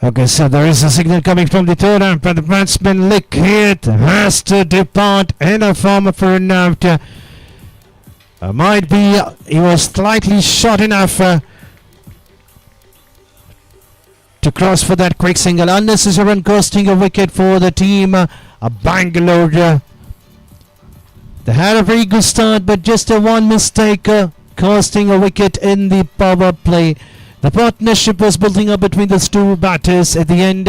Okay, so there is a signal coming from the third umpire. The batsman Likhit has to depart in a form of a run out. Might be he was slightly short enough to cross for that quick single. Unnecessary run costing a wicket for the team Bangalore. They had a very good start, but just a one mistake costing a wicket in the power play. The partnership was building up between those two batters at the end.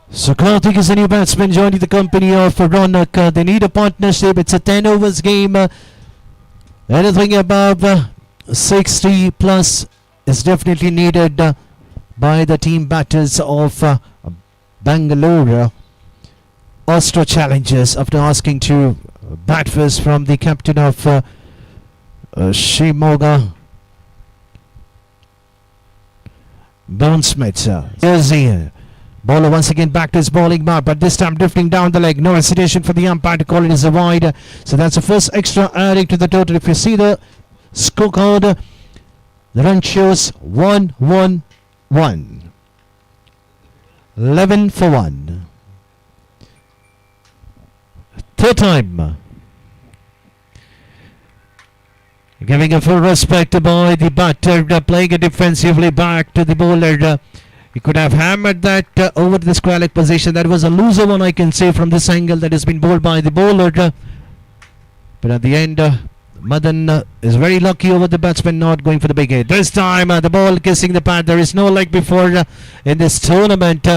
So Karthik is a new batsman joining the company of Ronak. They need a partnership. It's a 10 overs game. Anything above 60 plus is definitely needed by the team batters of Bangalore. Astro Challengers, after asking to bat first from the captain of Shimoga, Bones Smith. Here's the bowler once again back to his bowling mark, but this time drifting down the leg. No hesitation for the umpire to call it as a wide. So that's the first extra adding to the total. If you see the scorecard, the run shows 1-1-1. 11 for 1. Third time. Giving a full respect by the batter, playing it defensively back to the bowler. He could have hammered that over the square leg position. That was a loser one, I can say, from this angle that has been bowled by the bowler. But at the end, Madan is very lucky over the batsman not going for the big hit. This time the ball kissing the pad. There is no leg before in this tournament.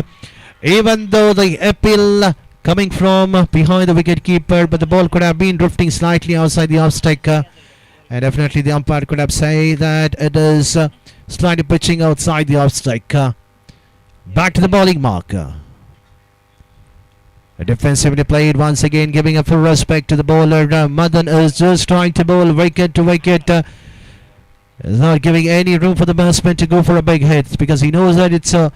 Even though the appeal coming from behind the wicket keeper, but the ball could have been drifting slightly outside the off stick. And definitely the umpire could have said that it is slightly pitching outside the off stick. Back to the bowling marker. Defensively played once again, giving a full respect to the bowler. Madan is just trying to bowl wicket to wicket. Is not giving any room for the batsman to go for a big hit, because he knows that it's a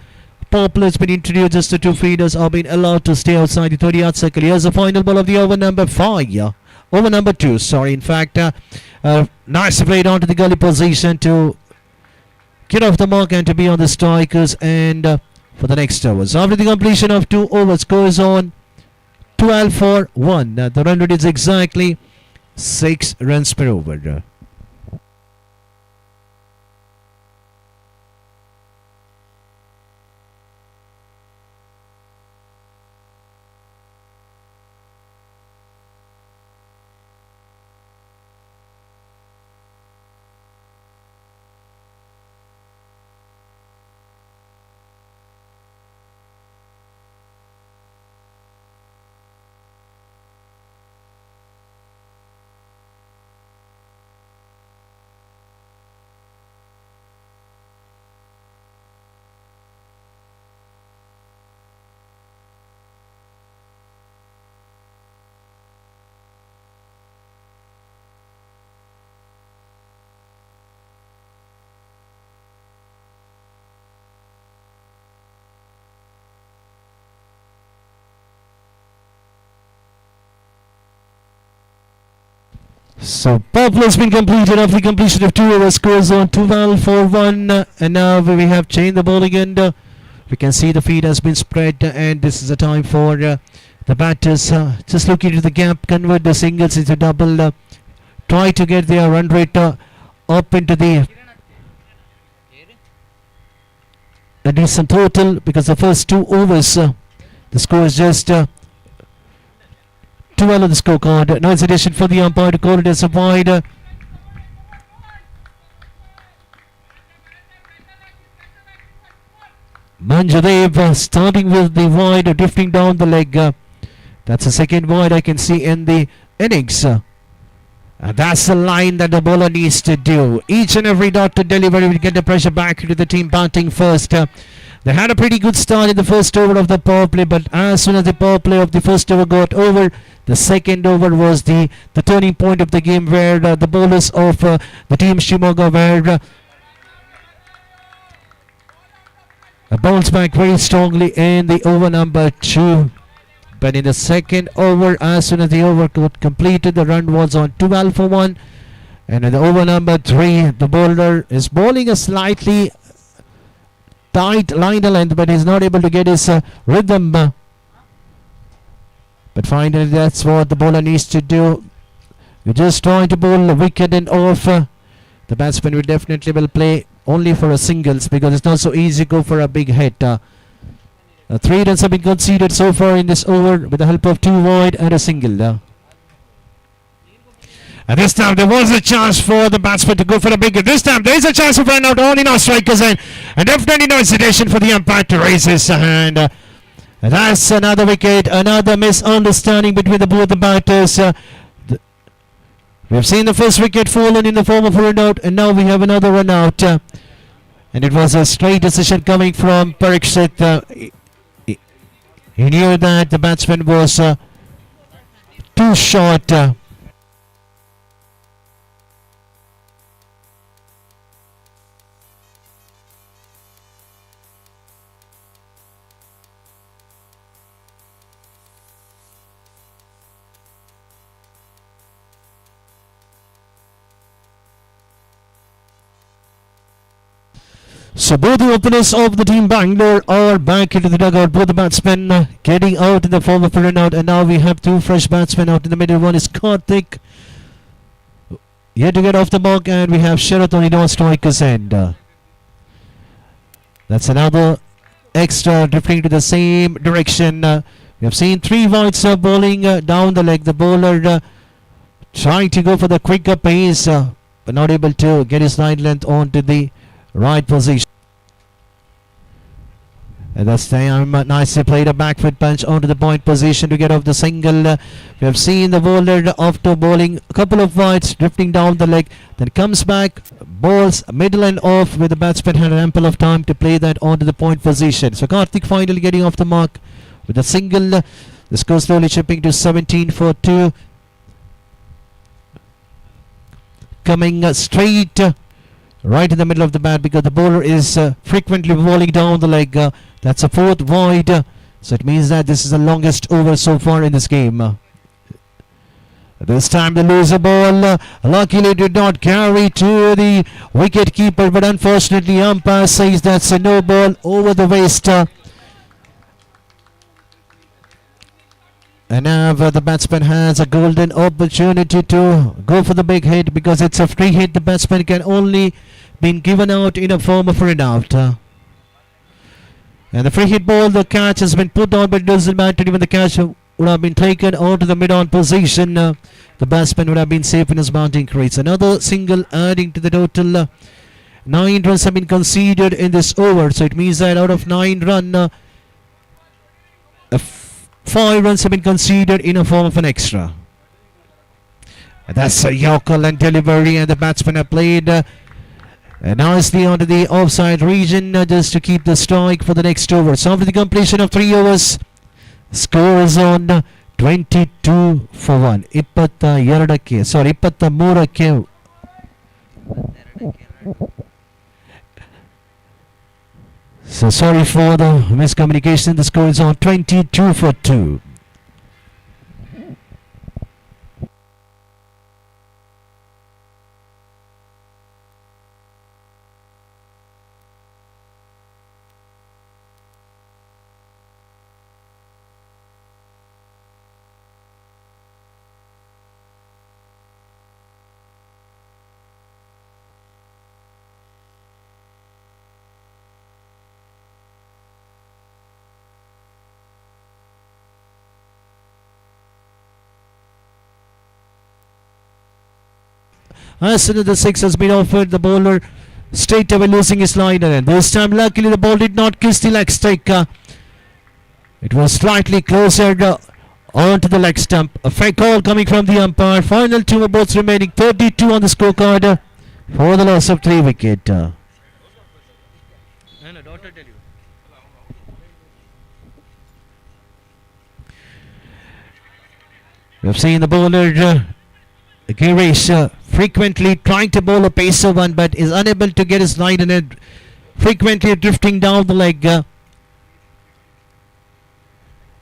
popular. It's been introduced. Just the two feeders are being allowed to stay outside the 30-yard circle. Here's the final ball of the over number 5. Over number 2, sorry. In fact, nice played onto the gully position to get off the mark and to be on the strikers and for the next overs. After the completion of 2 overs, goes on 12 for 1. The run rate is exactly 6 runs per over. So power play has been completed after the completion of 2 overs. Scores on 12 for 1. And now we have changed the bowling end. We can see the feed has been spread, and this is the time for the batters just looking to the gap, convert the singles into double, try to get their run rate up into the a decent total, because the first 2 overs the score is just 12 on the scorecard. No hesitation for the umpire to call it as a wide. Manjadev starting with the wide, drifting down the leg. That's the second wide I can see in the innings. That's the line that the bowler needs to do. Each and every dot to deliver will get the pressure back to the team batting first. They had a pretty good start in the first over of the power play, but as soon as the power play of the first over got over, the second over was the turning point of the game, where the bowlers of the team Shimoga were bounced back very strongly in the over number 2. But in the second over, as soon as the over got completed, the run was on 12 for 1. And in the over number 3, the bowler is bowling a slightly tight line length, but he's not able to get his rhythm. But finally, that's what the bowler needs to do. You're just trying to bowl a wicket and off. The batsman will definitely play only for a singles, because it's not so easy to go for a big hit. 3 runs have been conceded so far in this over with the help of 2 wide and a single. And this time there was a chance for the batsman to go for a big hit. This time there is a chance of run out, only no strikers in. And definitely no hesitation for the umpire to raise his hand. And that's another wicket, another misunderstanding between both the batters. We have seen the first wicket fallen in the form of a run out, and now we have another run out. And it was a straight decision coming from Parikshit. He knew that the batsman was too short. So both the openers of the team Bangalore are back into the dugout. Both the batsmen getting out in the form of a run out, and now we have 2 fresh batsmen out in the middle. One is Karthik, yet to get off the mark, and we have Sharath on no strikers end. That's another extra drifting to the same direction. We have seen 3 wides bowling down the leg. The bowler trying to go for the quicker pace, but not able to get his line length onto the right position. And that's time nicely played a back foot punch onto the point position to get off the single. We have seen the bowler after bowling a couple of wides drifting down the leg, then comes back, bowls middle and off, where the batsman had ample of time to play that onto the point position. So Karthik finally getting off the mark with a single. The score slowly chipping to 17 for 2. Coming straight right in the middle of the bat, because the bowler is frequently bowling down the leg. That's a 4th wide, so it means that this is the longest over so far in this game. This time the loser ball luckily did not carry to the wicket keeper, but unfortunately umpire says that's a no ball over the waist. And now the batsman has a golden opportunity to go for the big hit, because it's a free hit. The batsman can only be given out in a form of run out. And the free hit ball, the catch has been put on, but it doesn't matter. Even the catch would have been taken onto the mid-on position. The batsman would have been safe in his mounting crease. Another single adding to the total. 9 runs have been conceded in this over, so it means that out of 9 runs, 5 runs have been conceded in a form of an extra. And that's a Yorker and delivery, and the batsmen have played nicely onto the offside region just to keep the strike for the next over. So after the completion of 3 overs, score is on 22 for 1. 22ಕ್ಕೆ, sorry, 23ಕ್ಕೆ. So sorry for the miscommunication. The score is on 22 for 2. As soon as the 6 has been offered, the bowler straight away losing his line, and this time luckily the ball did not kiss the leg stick. It was slightly closer onto the leg stump. A fair call coming from the umpire. Final 2 balls remaining. 32 on the scorecard for the loss of 3 wicket. We have seen the bowler Girish frequently trying to bowl a pacer one, but is unable to get his line in it frequently drifting down the leg.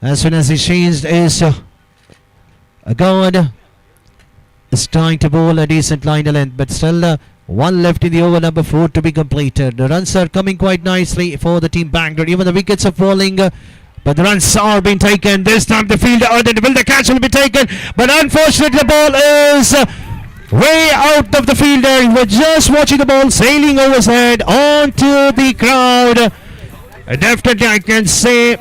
As soon as he changed his guard, is trying to bowl a decent line length, but still one left in the over number 4 to be completed. The runs are coming quite nicely for the team Bangalore. Even the wickets are falling, but the runs are being taken. This time the fielder, will the catch will be taken, but unfortunately the ball is way out of the fielder. He was just watching the ball sailing over his head onto the crowd. Definitely I can say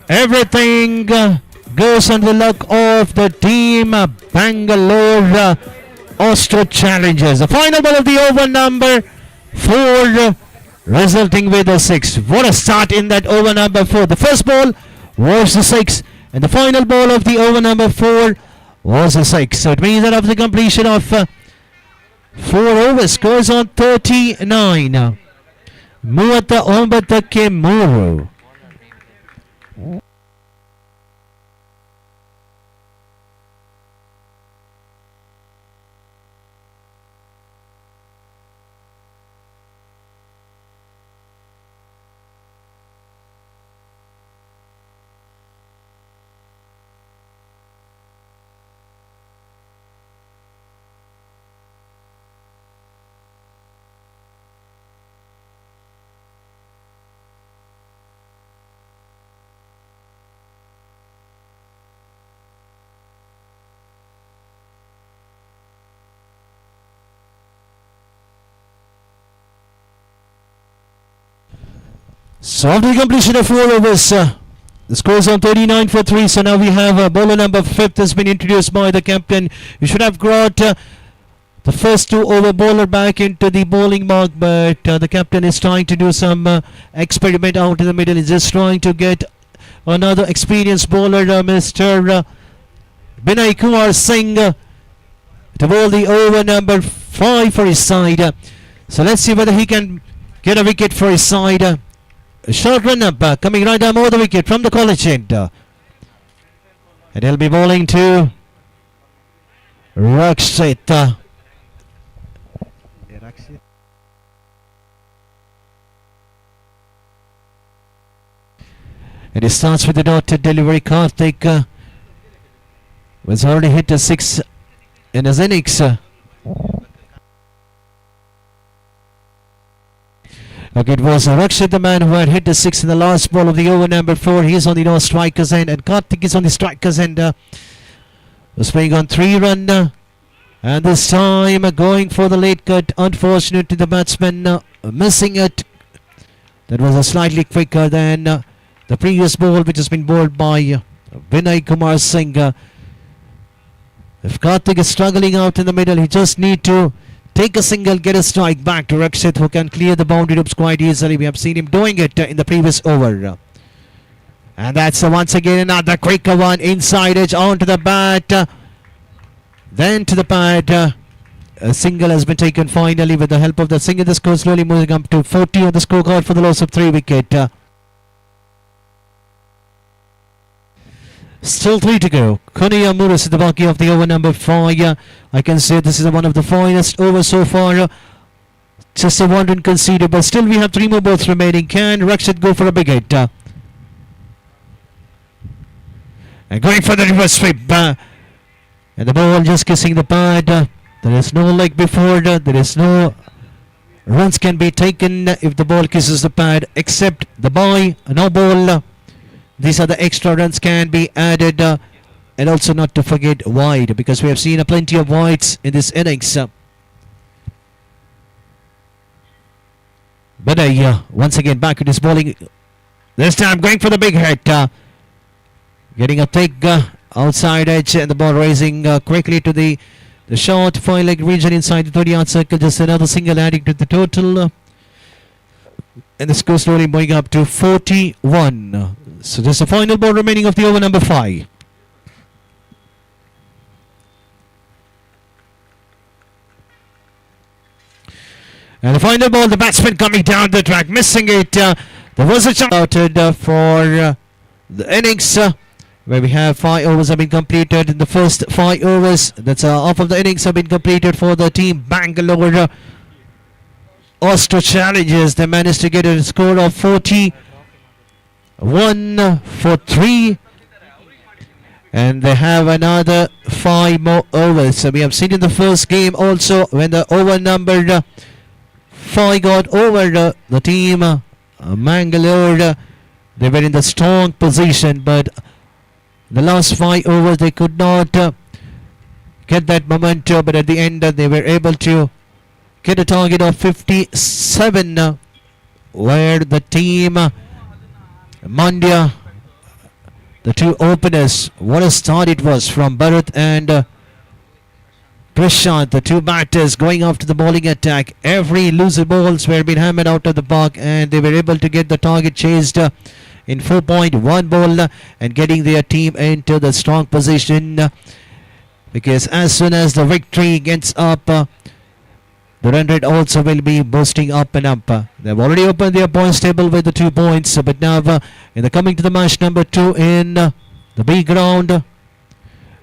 everything goes on the luck of the team Bangalore Austro Challengers. The final ball of the over number 4 resulting with a 6. What a start in that over number 4. The first ball was a 6 and the final ball of the over number 4 was a 6. So it means that after the completion of 4 overs, scores on 39. Muata Ombatake Muru. So after the completion of 4 overs, the score is on 39 for 3. So now we have bowler number 5 has been introduced by the captain. You should have got the first 2 over bowler back into the bowling mark, but the captain is trying to do some experiment out in the middle. He's just trying to get another experienced bowler, Mr. Binay Kumar Singh, to bowl the over number 5 for his side. So let's see whether he can get a wicket for his side. A short run up coming right down over the wicket from the college end. And he'll be bowling to Rakshit. And he starts with the dotted delivery. Karthik was already hit a 6 in his innings. Okay, it was Rakshit, the man who had hit the 6 in the last ball of the over number 4. He's on the no strikers end, and Karthik is on the strikers end. Was playing on 3 run, and this time going for the late cut. Unfortunately, the batsman missing it. That was slightly quicker than the previous ball, which has been bowled by Vinay Kumar Singh. If Karthik is struggling out in the middle, he just need to take a single, get a strike back to Rakshit, who can clear the boundary ropes quite easily. We have seen him doing it in the previous over. And that's once again another quicker one. Inside edge onto the bat. Then to the pad. A single has been taken finally with the help of the single. The score slowly moving up to 40 on the scorecard for the loss of 3 wicket. Still 3 to go. Kuniya Muris is the baki of the over number 5. I can say this is one of the finest overs so far. Just a 1 run conceded, but still we have 3 more balls remaining. Can Rakshit go for a big hit? And going for the reverse sweep. And the ball just kissing the pad. There is no leg before. There is no runs can be taken if the ball kisses the pad, except the bye, no ball. These are the extra runs can be added, and also not to forget wide, because we have seen plenty of wides in this innings. But once again back with his bowling. This time going for the big hit, getting a take outside edge, and the ball raising quickly to the short 5-leg region inside the 30-yard circle. Just another single adding to the total, and the score slowly moving up to 41. So just the final ball remaining of the over number 5. And the final ball, the batsman coming down the track, missing it. There was a chance for the innings, where we have 5 overs have been completed in the first 5 overs. That's half of the innings have been completed for the team Bangalore Austro Challengers. They managed to get a score of 41 for 3. And they have another 5 more overs. So we have seen in the first game also when the over numbered 5 got over the team Mangalore. They were in the strong position, but the last 5 overs they could not get that momentum. But at the end they were able to get a target of 57, where the team Mandya, the two openers, what a start it was from Bharat and Prashant, the two batters going after the bowling attack. Every loose balls were being hammered out of the park, and they were able to get the target chased in 4.1 ball and getting their team into the strong position, because as soon as the victory gets up, the run rate also will be boosting up and up. They've already opened their points table with the 2 points, but now in the coming to the match number 2 in the B ground,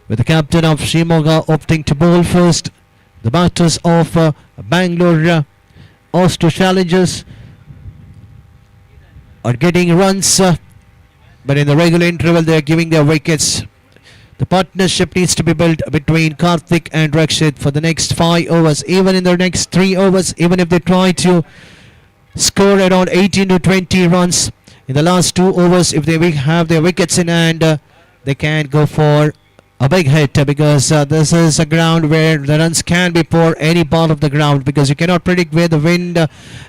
with the captain of Shimoga opting to bowl first, the batters of Bangalore Austro Challengers are getting runs, but in the regular interval they are giving their wickets. The partnership needs to be built between Karthik and Rakshit for the next 5 overs. Even in the next 3 overs, even if they try to score around 18 to 20 runs in the last 2 overs, if they have their wickets in hand, they can go for a big hit, because this is a ground where the runs can be for any part of the ground, because you cannot predict where the wind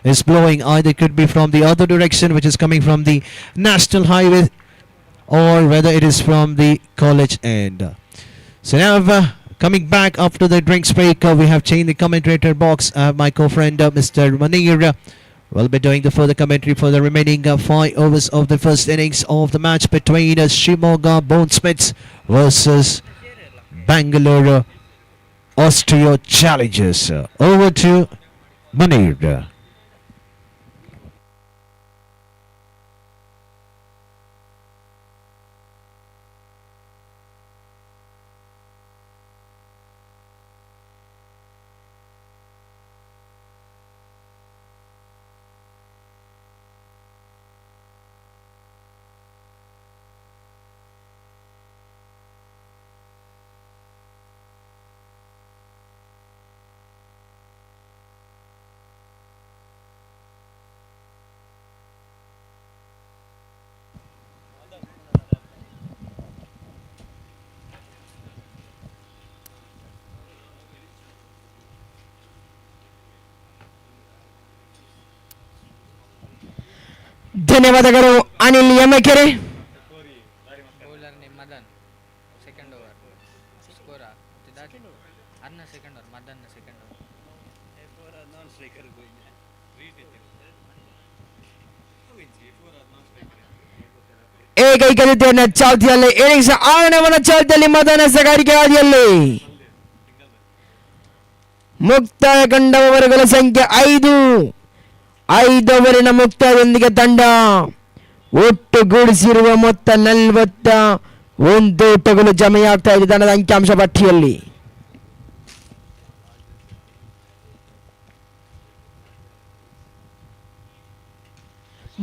is blowing. Either it could be from the other direction, which is coming from the national highway, or whether it is from the college end. So now coming back after the drinks break, we have changed the commentator box. My co-friend Mr. Manir will be doing the further commentary for the remaining 5 overs of the first innings of the match between Shimoga Bonesmiths versus Bangalore Austro Challengers. Over to Manir. ಧನ್ಯವಾದಗಳು ಅನಿಲ್ ಯಮಕೆರೆ. Bowler Madan second over ಸ್ಕೋರ ಅನ್ನ second over Madan second over ಏಕೈಕ ರೀತಿಯ ಚಾಲ್ತಿಯಲ್ಲಿ innings ಆರಣವನ ಚಾಲ್ತಿಯಲ್ಲಿ ಮದನ ಸಗಾರಿಕೆ ಹಾದಿಯಲ್ಲಿ ಮುಕ್ತಾಯ ಕಂಡವರುಗಳ ಸಂಖ್ಯೆ 5. 5 ಓವರಿನ ಮುಕ್ತಾಯದೊಂದಿಗೆ ತಂಡ ಒಟ್ಟುಗೂಡಿಸಿರುವ ಮೊತ್ತ 41 ಓಟಗಳು ಜಮೆಯಾಗ್ತಾ ಇದೆ ತಂಡದ ಅಂಕಿಅಂಶ ಪಟ್ಟಿಯಲ್ಲಿ.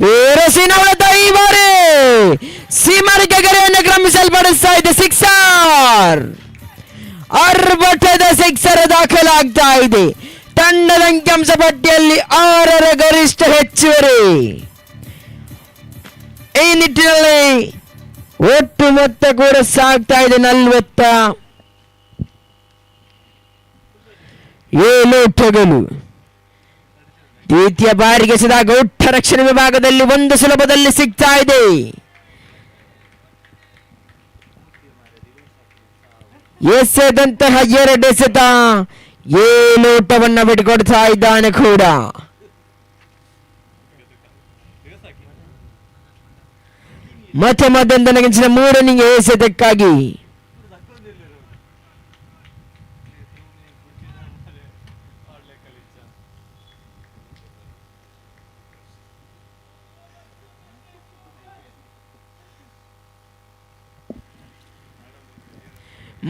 ಬೇರಸಿನ ಹೊಡೆತ ಈ ಬಾರಿ ಸೀಮಾರಿಕೆ ಗರಿಯನ್ನು ಕ್ರಮಿಸಲ್ಪಡಿಸ್ತಾ ಇದೆ. ಸಿಕ್ಸರ್, ಅರ್ಭಟದ ಸಿಕ್ಸರ್ ದಾಖಲಾಗ್ತಾ ಇದೆ. ತಂಡದ ಅಂಕಿಅಂಶ ಪಟ್ಟಿಯಲ್ಲಿ 6ರ ಗರಿಷ್ಠ ಹೆಚ್ಚುವರಿ. ಈ ನಿಟ್ಟಿನಲ್ಲಿ ಒಟ್ಟು ಮೊತ್ತ ಕೂಡ ಸಾಗ್ತಾ ಇದೆ 47 ಓಟಗಳು. ದ್ವಿತೀಯ ಬಾರಿಗೆ ಎಸೆದಾಗ ಒಟ್ಟ ರಕ್ಷಣೆ ವಿಭಾಗದಲ್ಲಿ 1 ಸುಲಭದಲ್ಲಿ ಸಿಗ್ತಾ ಇದೆ. ಎಸೆದಂತಹ 2 ಎಸೆತ 7 ಓಟವನ್ನ ಬಿಟ್ಟುಕೊಡ್ತಾ ಇದ್ದಾನೆ ಕೂಡ. ಮತ್ತೆ ಮಧ್ಯಂತನಗಿಂಚಿನ 3ನೇ ಎಸೆತಕ್ಕಾಗಿ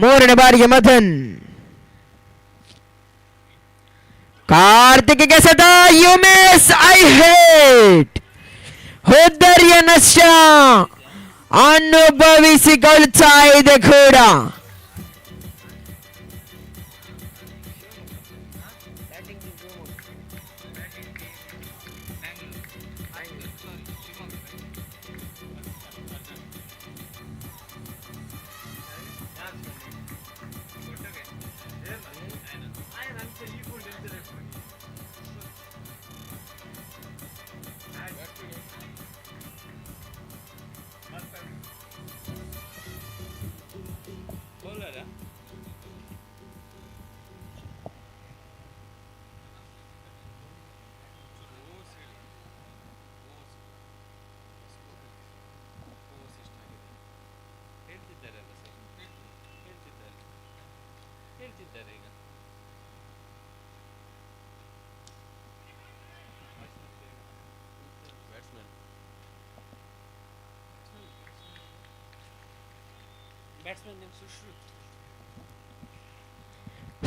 ಮೂರನೇ ಬಾರಿಗೆ ಮದನ್ ಕಾರ್ತಿಕ್ ಎಸೆತ ಯು ಮಿಸ್ ಐ ಹೇಟ್ ಉದ್ದರಿಯ ನಷ್ಟ ಅನುಭವಿಸಿಕೊಳ್ತಾ ಇದೆ ಕೂಡ.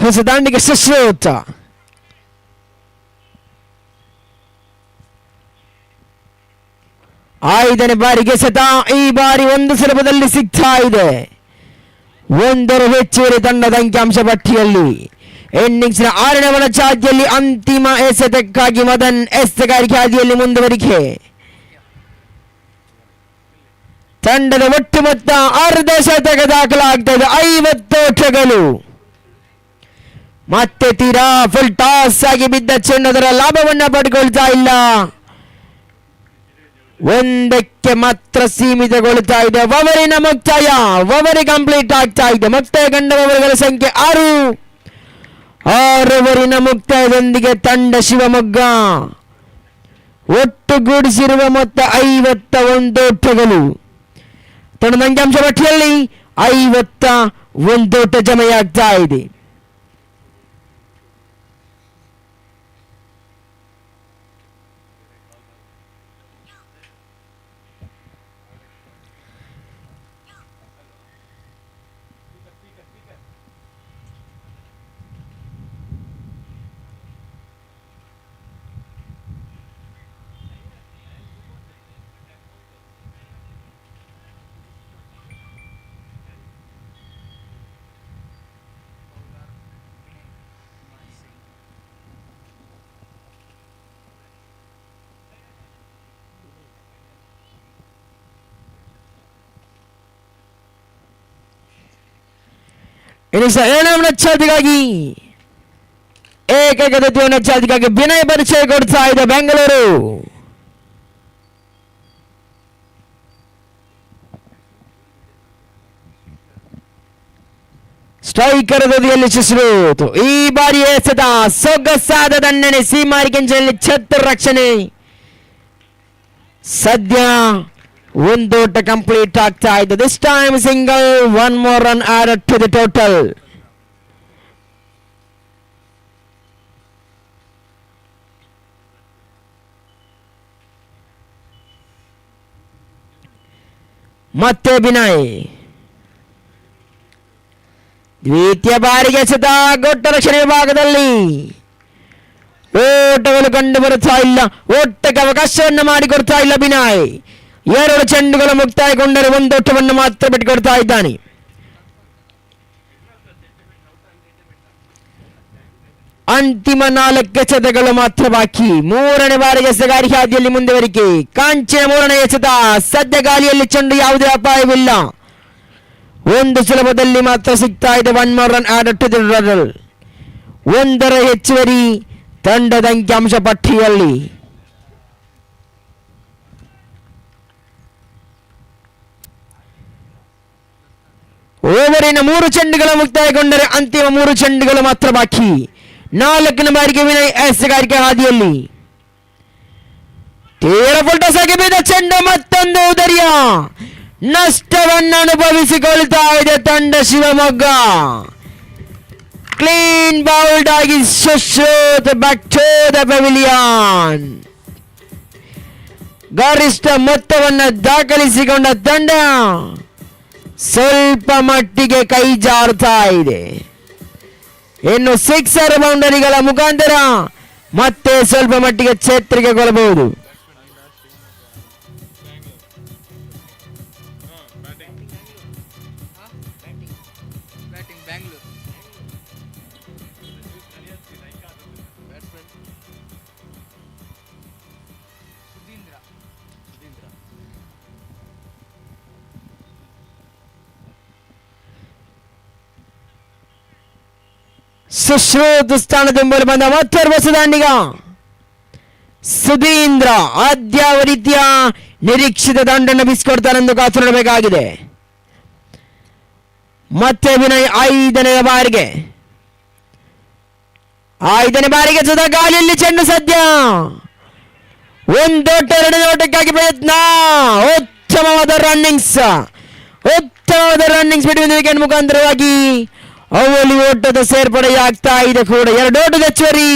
ಹೊಸ ದಾಂಡಿಗೆ ಸುಶ್ರೂತ. ಐದನೇ ಬಾರಿಗೆ ಸತ ಈ ಬಾರಿ ಒಂದು ಸುಲಭದಲ್ಲಿ ಸಿಗ್ತಾ ಇದೆ. ಒಂದರ ಹೆಚ್ಚುವರಿ ತಂಡದ ಅಂಕಿಅಂಶ ಪಟ್ಟಿಯಲ್ಲಿ ಇನ್ನಿಂಗ್ಸ್ನ 6ನೇ ಒಳಚಾತಿಯಲ್ಲಿ ಅಂತಿಮ ಎಸೆತಕ್ಕಾಗಿ ಮದನ್ ಎಸೆತಗಾರಿಕೆ ಹಾದಿಯಲ್ಲಿ ಮುಂದುವರಿಕೆ. ತಂಡದ ಒಟ್ಟು ಮೊತ್ತ ಅರ್ಧ ಶತಕ ದಾಖಲಾಗ್ತದೆ, 50 ಓಟಗಳು. ಮತ್ತೆ ತೀರಾ ಫುಲ್ ಟಾಸ್ ಆಗಿ ಬಿದ್ದ ಚೆಂಡದರ ಲಾಭವನ್ನ ಪಡೆದುಕೊಳ್ತಾ ಇಲ್ಲ, ಒಂದಕ್ಕೆ ಮಾತ್ರ ಸೀಮಿತಗೊಳ್ತಾ ಇದೆ. ಓವರಿನ ಮುಕ್ತಾಯ, ಓವರ್ ಕಂಪ್ಲೀಟ್ ಆಗ್ತಾ ಇದೆ. ಮುಕ್ತಾಯ ಕಂಡ ಓವರ್ಗಳ ಸಂಖ್ಯೆ 6. 6 ಓವರಿನ ಮುಕ್ತಾಯದೊಂದಿಗೆ ತಂಡ ಶಿವಮೊಗ್ಗ ಒಟ್ಟುಗೂಡಿಸಿರುವ ಮೊತ್ತ 51 ಓಟಗಳು. ತಂಡದ ಅಂಕಿಅಂಶ ಪಟ್ಟಿಯಲ್ಲಿ 51 ಓಟ ಜಮೆಯಾಗ್ತಾ ಇದೆ. ಇನ್ನಿಂಗ್ಸ್ 7ನೇ ಚಾತಿಗಾಗಿ ಏಕೈಕ ದ್ವಿತೀಯ ಚಾತಿಗಾಗಿ ವಿನಯ್ ಪರಿಚಯ ಕೊಡ್ತಾ ಇದೆ ಬೆಂಗಳೂರು. ಸ್ಟ್ರೈಕರ್ ತುದಿಯಲ್ಲಿ ಸುಶ್ರೂತ್. ಈ ಬಾರಿ ಎಸೆತ ಸೊಗಸಾದ ದಂಡನೆ, ಸೀಮಾರಿಕೆಂಚಿನಲ್ಲಿ ಛತ್ರ ರಕ್ಷಣೆ. ಸದ್ಯ 1 ಓಟ ಕಂಪ್ಲೀಟ್ ಆಗ್ತಾ ಇದೆ. This time single, 1 more run added to the total. ಮತ್ತೆ ವಿನಯ್ ದ್ವಿತೀಯ ಬಾರಿಗೆ ಎಸೆತ ಗೊಟ್ಟ ರಕ್ಷಣೆ ವಿಭಾಗದಲ್ಲಿ ಓಟಗಳು ಕಂಡು ಬರುತ್ತಾ ಇಲ್ಲ, ಓಟಕ್ಕೆ ಅವಕಾಶವನ್ನು ಮಾಡಿಕೊಡ್ತಾ ಇಲ್ಲ ವಿನಯ್. 2 ಚೆಂಡುಗಳು ಮುಕ್ತಾಯಗೊಂಡರೆ 1 ಓಟವನ್ನು ಮಾತ್ರ ಬಿಟ್ಟುಕೊಡ್ತಾ ಇದ್ದಾನೆ. ಅಂತಿಮ 4 ಎಸೆತಗಳು ಮಾತ್ರ ಬಾಕಿ. 3ನೇ ಬಾರಿಗೆ ಎಸೆಗಾರಿಕೆ ಹಾದಿಯಲ್ಲಿ ಮುಂದುವರಿಕೆ. ಕಾಂಚಿನ 3ನೇ ಎಸೆತ, ಸದ್ಯ ಗಾಳಿಯಲ್ಲಿ ಚೆಂಡು, ಯಾವುದೇ ಅಪಾಯವಿಲ್ಲ. 1 ಸುಲಭದಲ್ಲಿ ಮಾತ್ರ ಸಿಗ್ತಾ ಇದೆ. 1 more run added to the total. 1 ಹೆಚ್ಚುವರಿ ತಂಡದ ಅಂಕಿಅಂಶ ಪಟ್ಟಿಯಲ್ಲಿ. ಓವರಿನ 3 ಚೆಂಡುಗಳ ಮುಕ್ತಾಯಗೊಂಡರೆ ಅಂತಿಮ 3 ಚೆಂಡುಗಳು ಮಾತ್ರ ಬಾಕಿ. 4ನೇ ಬಾರಿಗೆ ವಿನಯ್ ಎಸೆಗಾರಿಕೆ ಹಾದಿಯಲ್ಲಿ. ತೀರ ಫುಲ್ಟಾಸಾಗಿ ಬಿದ್ದ ಚೆಂಡು, ಮತ್ತೊಂದು ಉದರ್ಯ ನಷ್ಟವನ್ನು ಅನುಭವಿಸಿಕೊಳ್ತಾ ಇದೆ ತಂಡ ಶಿವಮೊಗ್ಗ. ಕ್ಲೀನ್ ಬೌಲ್ಡ್ ಆಗಿ ಸುಶ್ರೂತ್ ಬ್ಯಾಕ್ ಟು ದ ಪೆವಿಲಿಯನ್. ಗರಿಷ್ಠ ಮೊತ್ತವನ್ನು ದಾಖಲಿಸಿಕೊಂಡ ತಂಡ ಸ್ವಲ್ಪ ಮಟ್ಟಿಗೆ ಕೈ ಜಾರುತ್ತಾ ಇದೆ. ಇನ್ನು 6 ಬೌಂಡರಿಗಳ ಮುಖಾಂತರ ಮತ್ತೆ ಸ್ವಲ್ಪ ಮಟ್ಟಿಗೆ ಚೇತರಿಕೆಗೊಳ್ಳಬಹುದು. ಬ್ಯಾಟಿಂಗ್ ಬ್ಯಾಂಗ್ಳೂರ್. ಸುಧೀಂದ್ರ. ಸುಶ್ರುತ ಸ್ಥಾನದ ಮೇಲೆ ಬಂದ ಮತ್ತೋರ್ವ ದಾಂಡಿಗ ಸುಧೀಂದ್ರ ಆದ್ಯಾವ ರೀತಿಯ ನಿರೀಕ್ಷಿತ ದಂಡನ್ನು ಬಿಸಿಕೊಡ್ತಾರೆಂದು ಕಾತುರಬೇಕಾಗಿದೆ. ಮತ್ತೆ ವಿನಯ್ ಐದನೇ ಬಾರಿಗೆ ಸದಾ ಗಾಳಿಯಲ್ಲಿ ಚೆಂಡು ಸದ್ಯ ಒಂದೋಟ ಎರಡನೇ ಓಟಕ್ಕಾಗಿ ಪ್ರಯತ್ನ. ಉತ್ತಮವಾದ ರನ್ನಿಂಗ್ಸ್ ಬಿಡುವ ವಿಕೆಟ್ ಮುಖಾಂತರವಾಗಿ ಅವಳಿ ಓಟದ ಸೇರ್ಪಡೆಯಾಗ್ತಾ ಇದೆ ಕೂಡ. 2 ಓಟದ ಹೆಚ್ಚುವರಿ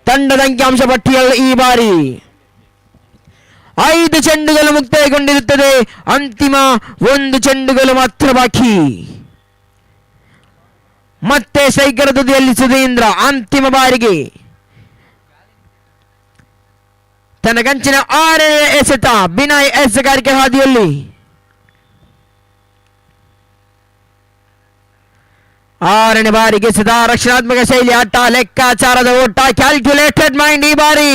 ತಂಡದ ಅಂಕಿಅಂಶ ಪಟ್ಟಿಯಲ್ಲಿ ಈ ಬಾರಿ 5 ಚೆಂಡುಗಳು ಮುಕ್ತಾಯಗೊಂಡಿರುತ್ತದೆ. ಅಂತಿಮ 1 ಚೆಂಡುಗಳು ಮಾತ್ರ ಬಾಕಿ. ಮತ್ತೆ ಶೈಕರ ತುದಿಯಲ್ಲಿ ಸುಧೀಂದ್ರ ಅಂತಿಮ ಬಾರಿಗೆ ತನ್ನ ಕಂಚಿನ 6ನೇ ಎಸೆತ ಬಿನಾಯ್ ಎಸೆಗಾರಿಕೆ ಹಾದಿಯಲ್ಲಿ 6ನೇ ಬಾರಿಗೆ ಸದಾ ರಕ್ಷಣಾತ್ಮಕ ಶೈಲಿ ಆಟ, ಲೆಕ್ಕಾಚಾರದ ಓಟ, ಕ್ಯಾಲ್ಕುಲೇಟೆಡ್ ಮೈಂಡ್. ಈ ಬಾರಿ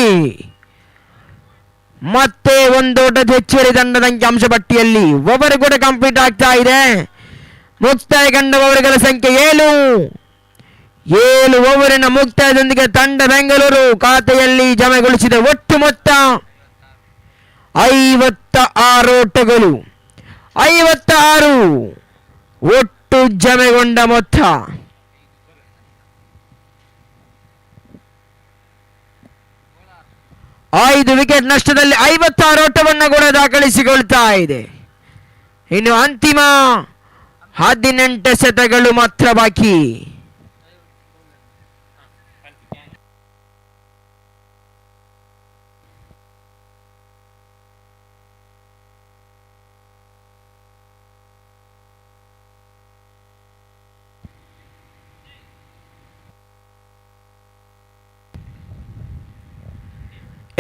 ಮತ್ತೆ 1 ಓಟದ ಹೆಚ್ಚುವರಿ ತಂಡದ ಅಂಕಿಅಂಶ ಪಟ್ಟಿಯಲ್ಲಿ ಒಬ್ಬರು ಕೂಡ ಕಂಪ್ಲೀಟ್ ಆಗ್ತಾ ಇದೆ. ಮುಕ್ತಾಯ ಕಂಡ ಓವರ್ಗಳ ಸಂಖ್ಯೆ 7 ಓವರಿನ ಮುಕ್ತಾಯದೊಂದಿಗೆ ತಂಡ ಬೆಂಗಳೂರು ಖಾತೆಯಲ್ಲಿ ಜಮೆಗೊಳಿಸಿದ ಒಟ್ಟು ಮೊತ್ತ 56 ಓಟಗಳು. 56 ಒಟ್ಟು ಜಮೆಗೊಂಡ ಮೊತ್ತ. ಐದು ವಿಕೆಟ್ ನಷ್ಟದಲ್ಲಿ 56 ಓಟವನ್ನು ಕೂಡ ದಾಖಲಿಸಿಕೊಳ್ತಾ ಇದೆ. ಇನ್ನು ಅಂತಿಮ 18 ಎಸೆತಗಳು ಮಾತ್ರ ಬಾಕಿ.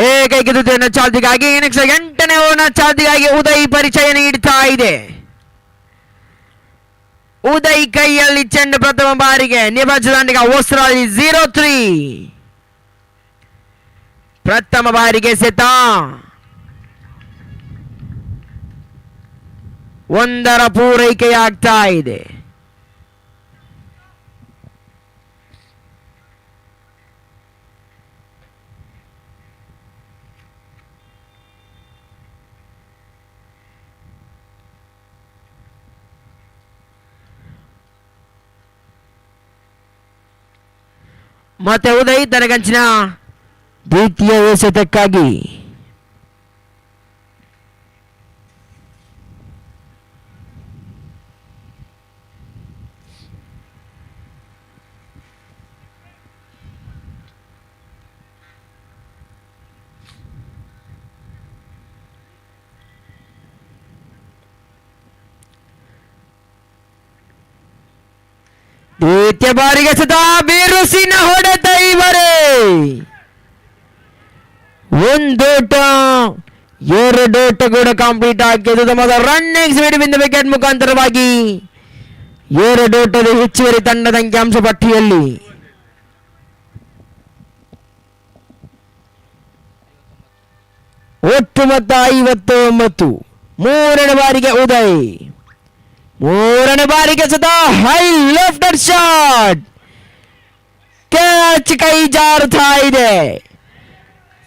ಏಕೈಕ ತುದಿಯನ್ನು ಚಾಲ್ತಿಗಾಗಿ 8ನೇ ಓವರ್ನ ಚಾಲ್ತಿಗಾಗಿ ಉದಯ್ ಪರಿಚಯ ನೀಡ್ತಾ ಇದೆ. ಉದಯ್ ಕೈಯಲ್ಲಿ ಚೆಂಡು ಪ್ರಥಮ ಬಾರಿಗೆ ನಿಭಾಯಿಸಿದ ಓಸ್ಟ್ರಾಲಿ 0-3 ಪ್ರಥಮ ಬಾರಿಗೆ ಸೆತ 1 ಪೂರೈಕೆಯಾಗ್ತಾ ಇದೆ. ಮತ್ತೆ ಉದಯ್ ತನಗಂಚಿನ ದ್ವಿತೀಯ ಎಸೆತಕ್ಕಾಗಿ ದ್ವಿತೀಯ ಬಾರಿಗೆ ಸದಾ ಬಿರುಸಿನ ಹೊಡೆತ. ಇವರೇ 1 ಓಟ 2 ಓಟ ಕೂಡ ಕಂಪ್ಲೀಟ್ ಆಗಿದ್ದು ತಮ್ಮ ರನ್ನಿಂಗ್ಸ್ ಬಿಡುವಿಂದ ವಿಕೆಟ್ ಮುಖಾಂತರವಾಗಿ 2 ಓಟದ ಹೆಚ್ಚುವರಿ ತಂಡದ ಅಂಕಿಅಂಶ ಪಟ್ಟಿಯಲ್ಲಿ ಒಟ್ಟು ಮೊತ್ತ 59. 3ನೇ ಬಾರಿಗೆ ಉದಯ್ 3ನೇ ಬಾರಿಗೆ ಸದಾ ಹೈ ಲೆಫ್ಟ್ ಶಾಟ್ ಕ್ಯಾಚ್ ಕೈ ಜಾರುತ್ತಾ ಇದೆ.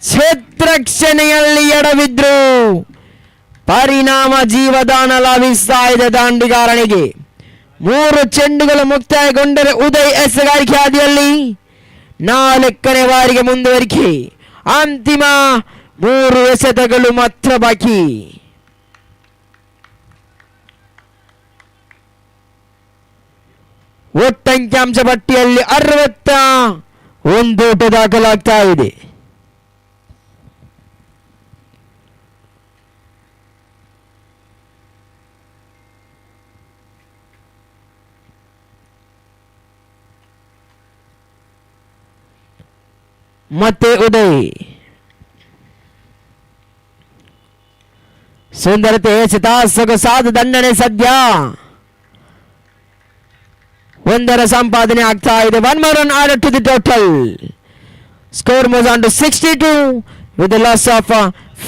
ಕ್ಷೇತ್ರಕ್ಷಣೆಯಲ್ಲಿ ಎಡವಿದ್ರು ಪರಿಣಾಮ ಜೀವದಾನ ಲಾಭಿಸ್ತಾ ಇದೆ ದಾಂಡಿಗಾರನಿಗೆ. 3 ಚೆಂಡುಗಳು ಮುಕ್ತಾಯಗೊಂಡರೆ ಉದಯ್ ಎಸೆಗಾರಿಕೆ ಹಾದಿಯಲ್ಲಿ 4ನೇ ಬಾರಿಗೆ ಮುಂದುವರಿಕೆ. ಅಂತಿಮ 3 ಎಸೆತಗಳು ಮಾತ್ರ ಬಾಕಿ. ಒಟ್ಟಂಕಿಅಂಶ ಪಟ್ಟಿಯಲ್ಲಿ 61 ಓಟ ದಾಖಲಾಗ್ತಾ ಇದೆ. ಮತ್ತೆ ಉದಯ್. ಸುಂದರತೆ ಎಸೆತ ಸೊಗಸಾದ ದಂಡನೆ ಸದ್ಯ 1 ಸಂಪಾದನೆ ಆಗ್ತಾ ಇದೆ. 1 more run added to the total. Score moves on to 62 with the loss of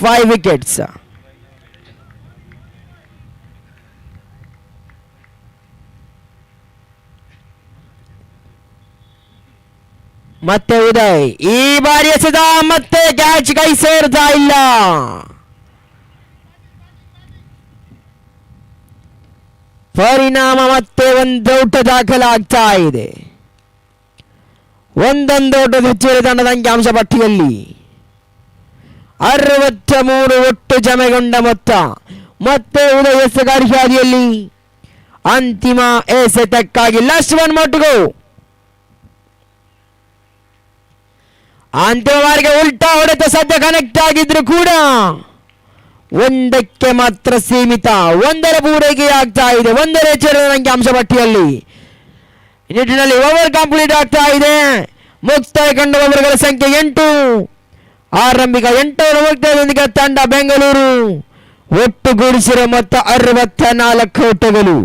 5 wickets. ಮತ್ತೆ ಉದಯ್ ಈ ಬಾರಿ ಎಸೆದ, ಮತ್ತೆ ಕ್ಯಾಚ್ ಕೈ ಸೇರ್ತಾ ಇಲ್ಲ. ಪರಿಣಾಮ ಮತ್ತೆ ಒಂದು ಔಟ್ ದಾಖಲಾಗ್ತಾ ಇದೆ. ಒಂದೊಂದು ಔಟದ ಹೆಚ್ಚುವರಿ ತಂಡದ ಅಂಕಿಅಂಶ ಪಟ್ಟಿಯಲ್ಲಿ 63 ಒಟ್ಟು ಜಮೆಗೊಂಡ ಮೊತ್ತ. ಮತ್ತೆ ಉದಯ ಎಸೆಗಾರಿಕೆಯಲ್ಲಿ ಅಂತಿಮ ಎಸೆತಕ್ಕಾಗಿ ಲಾಸ್ಟ್ 1 more to go. ಅಂತಿಮ ಬಾರಿಗೆ ಉಲ್ಟಾ ಹೊಡೆತ ಸದ್ಯ ಕನೆಕ್ಟ್ ಆಗಿದ್ರು ಕೂಡ 1ಕ್ಕೆ ಮಾತ್ರ ಸೀಮಿತ. 1ರ ಪೂರೈಕೆ ಆಗ್ತಾ ಇದೆ. 1ರ ಹೆಚ್ಚಿನ ಅಂಕಿಅಂಶ ಪಟ್ಟಿಯಲ್ಲಿ ನಿಟ್ಟಿನಲ್ಲಿ ಓವರ್ ಕಂಪ್ಲೀಟ್ ಆಗ್ತಾ ಇದೆ. ಮುಕ್ತಾಯ ಕಂಡ ಓವರ್ಗಳ ಸಂಖ್ಯೆ 8. ಆರಂಭಿಕ 8 ಮುಕ್ತಾಯದೊಂದಿಗೆ ತಂಡ ಬೆಂಗಳೂರು ಒಟ್ಟುಗೂಡಿಸಿರೋ ಮೊತ್ತ 64 ಓಟಗಳು.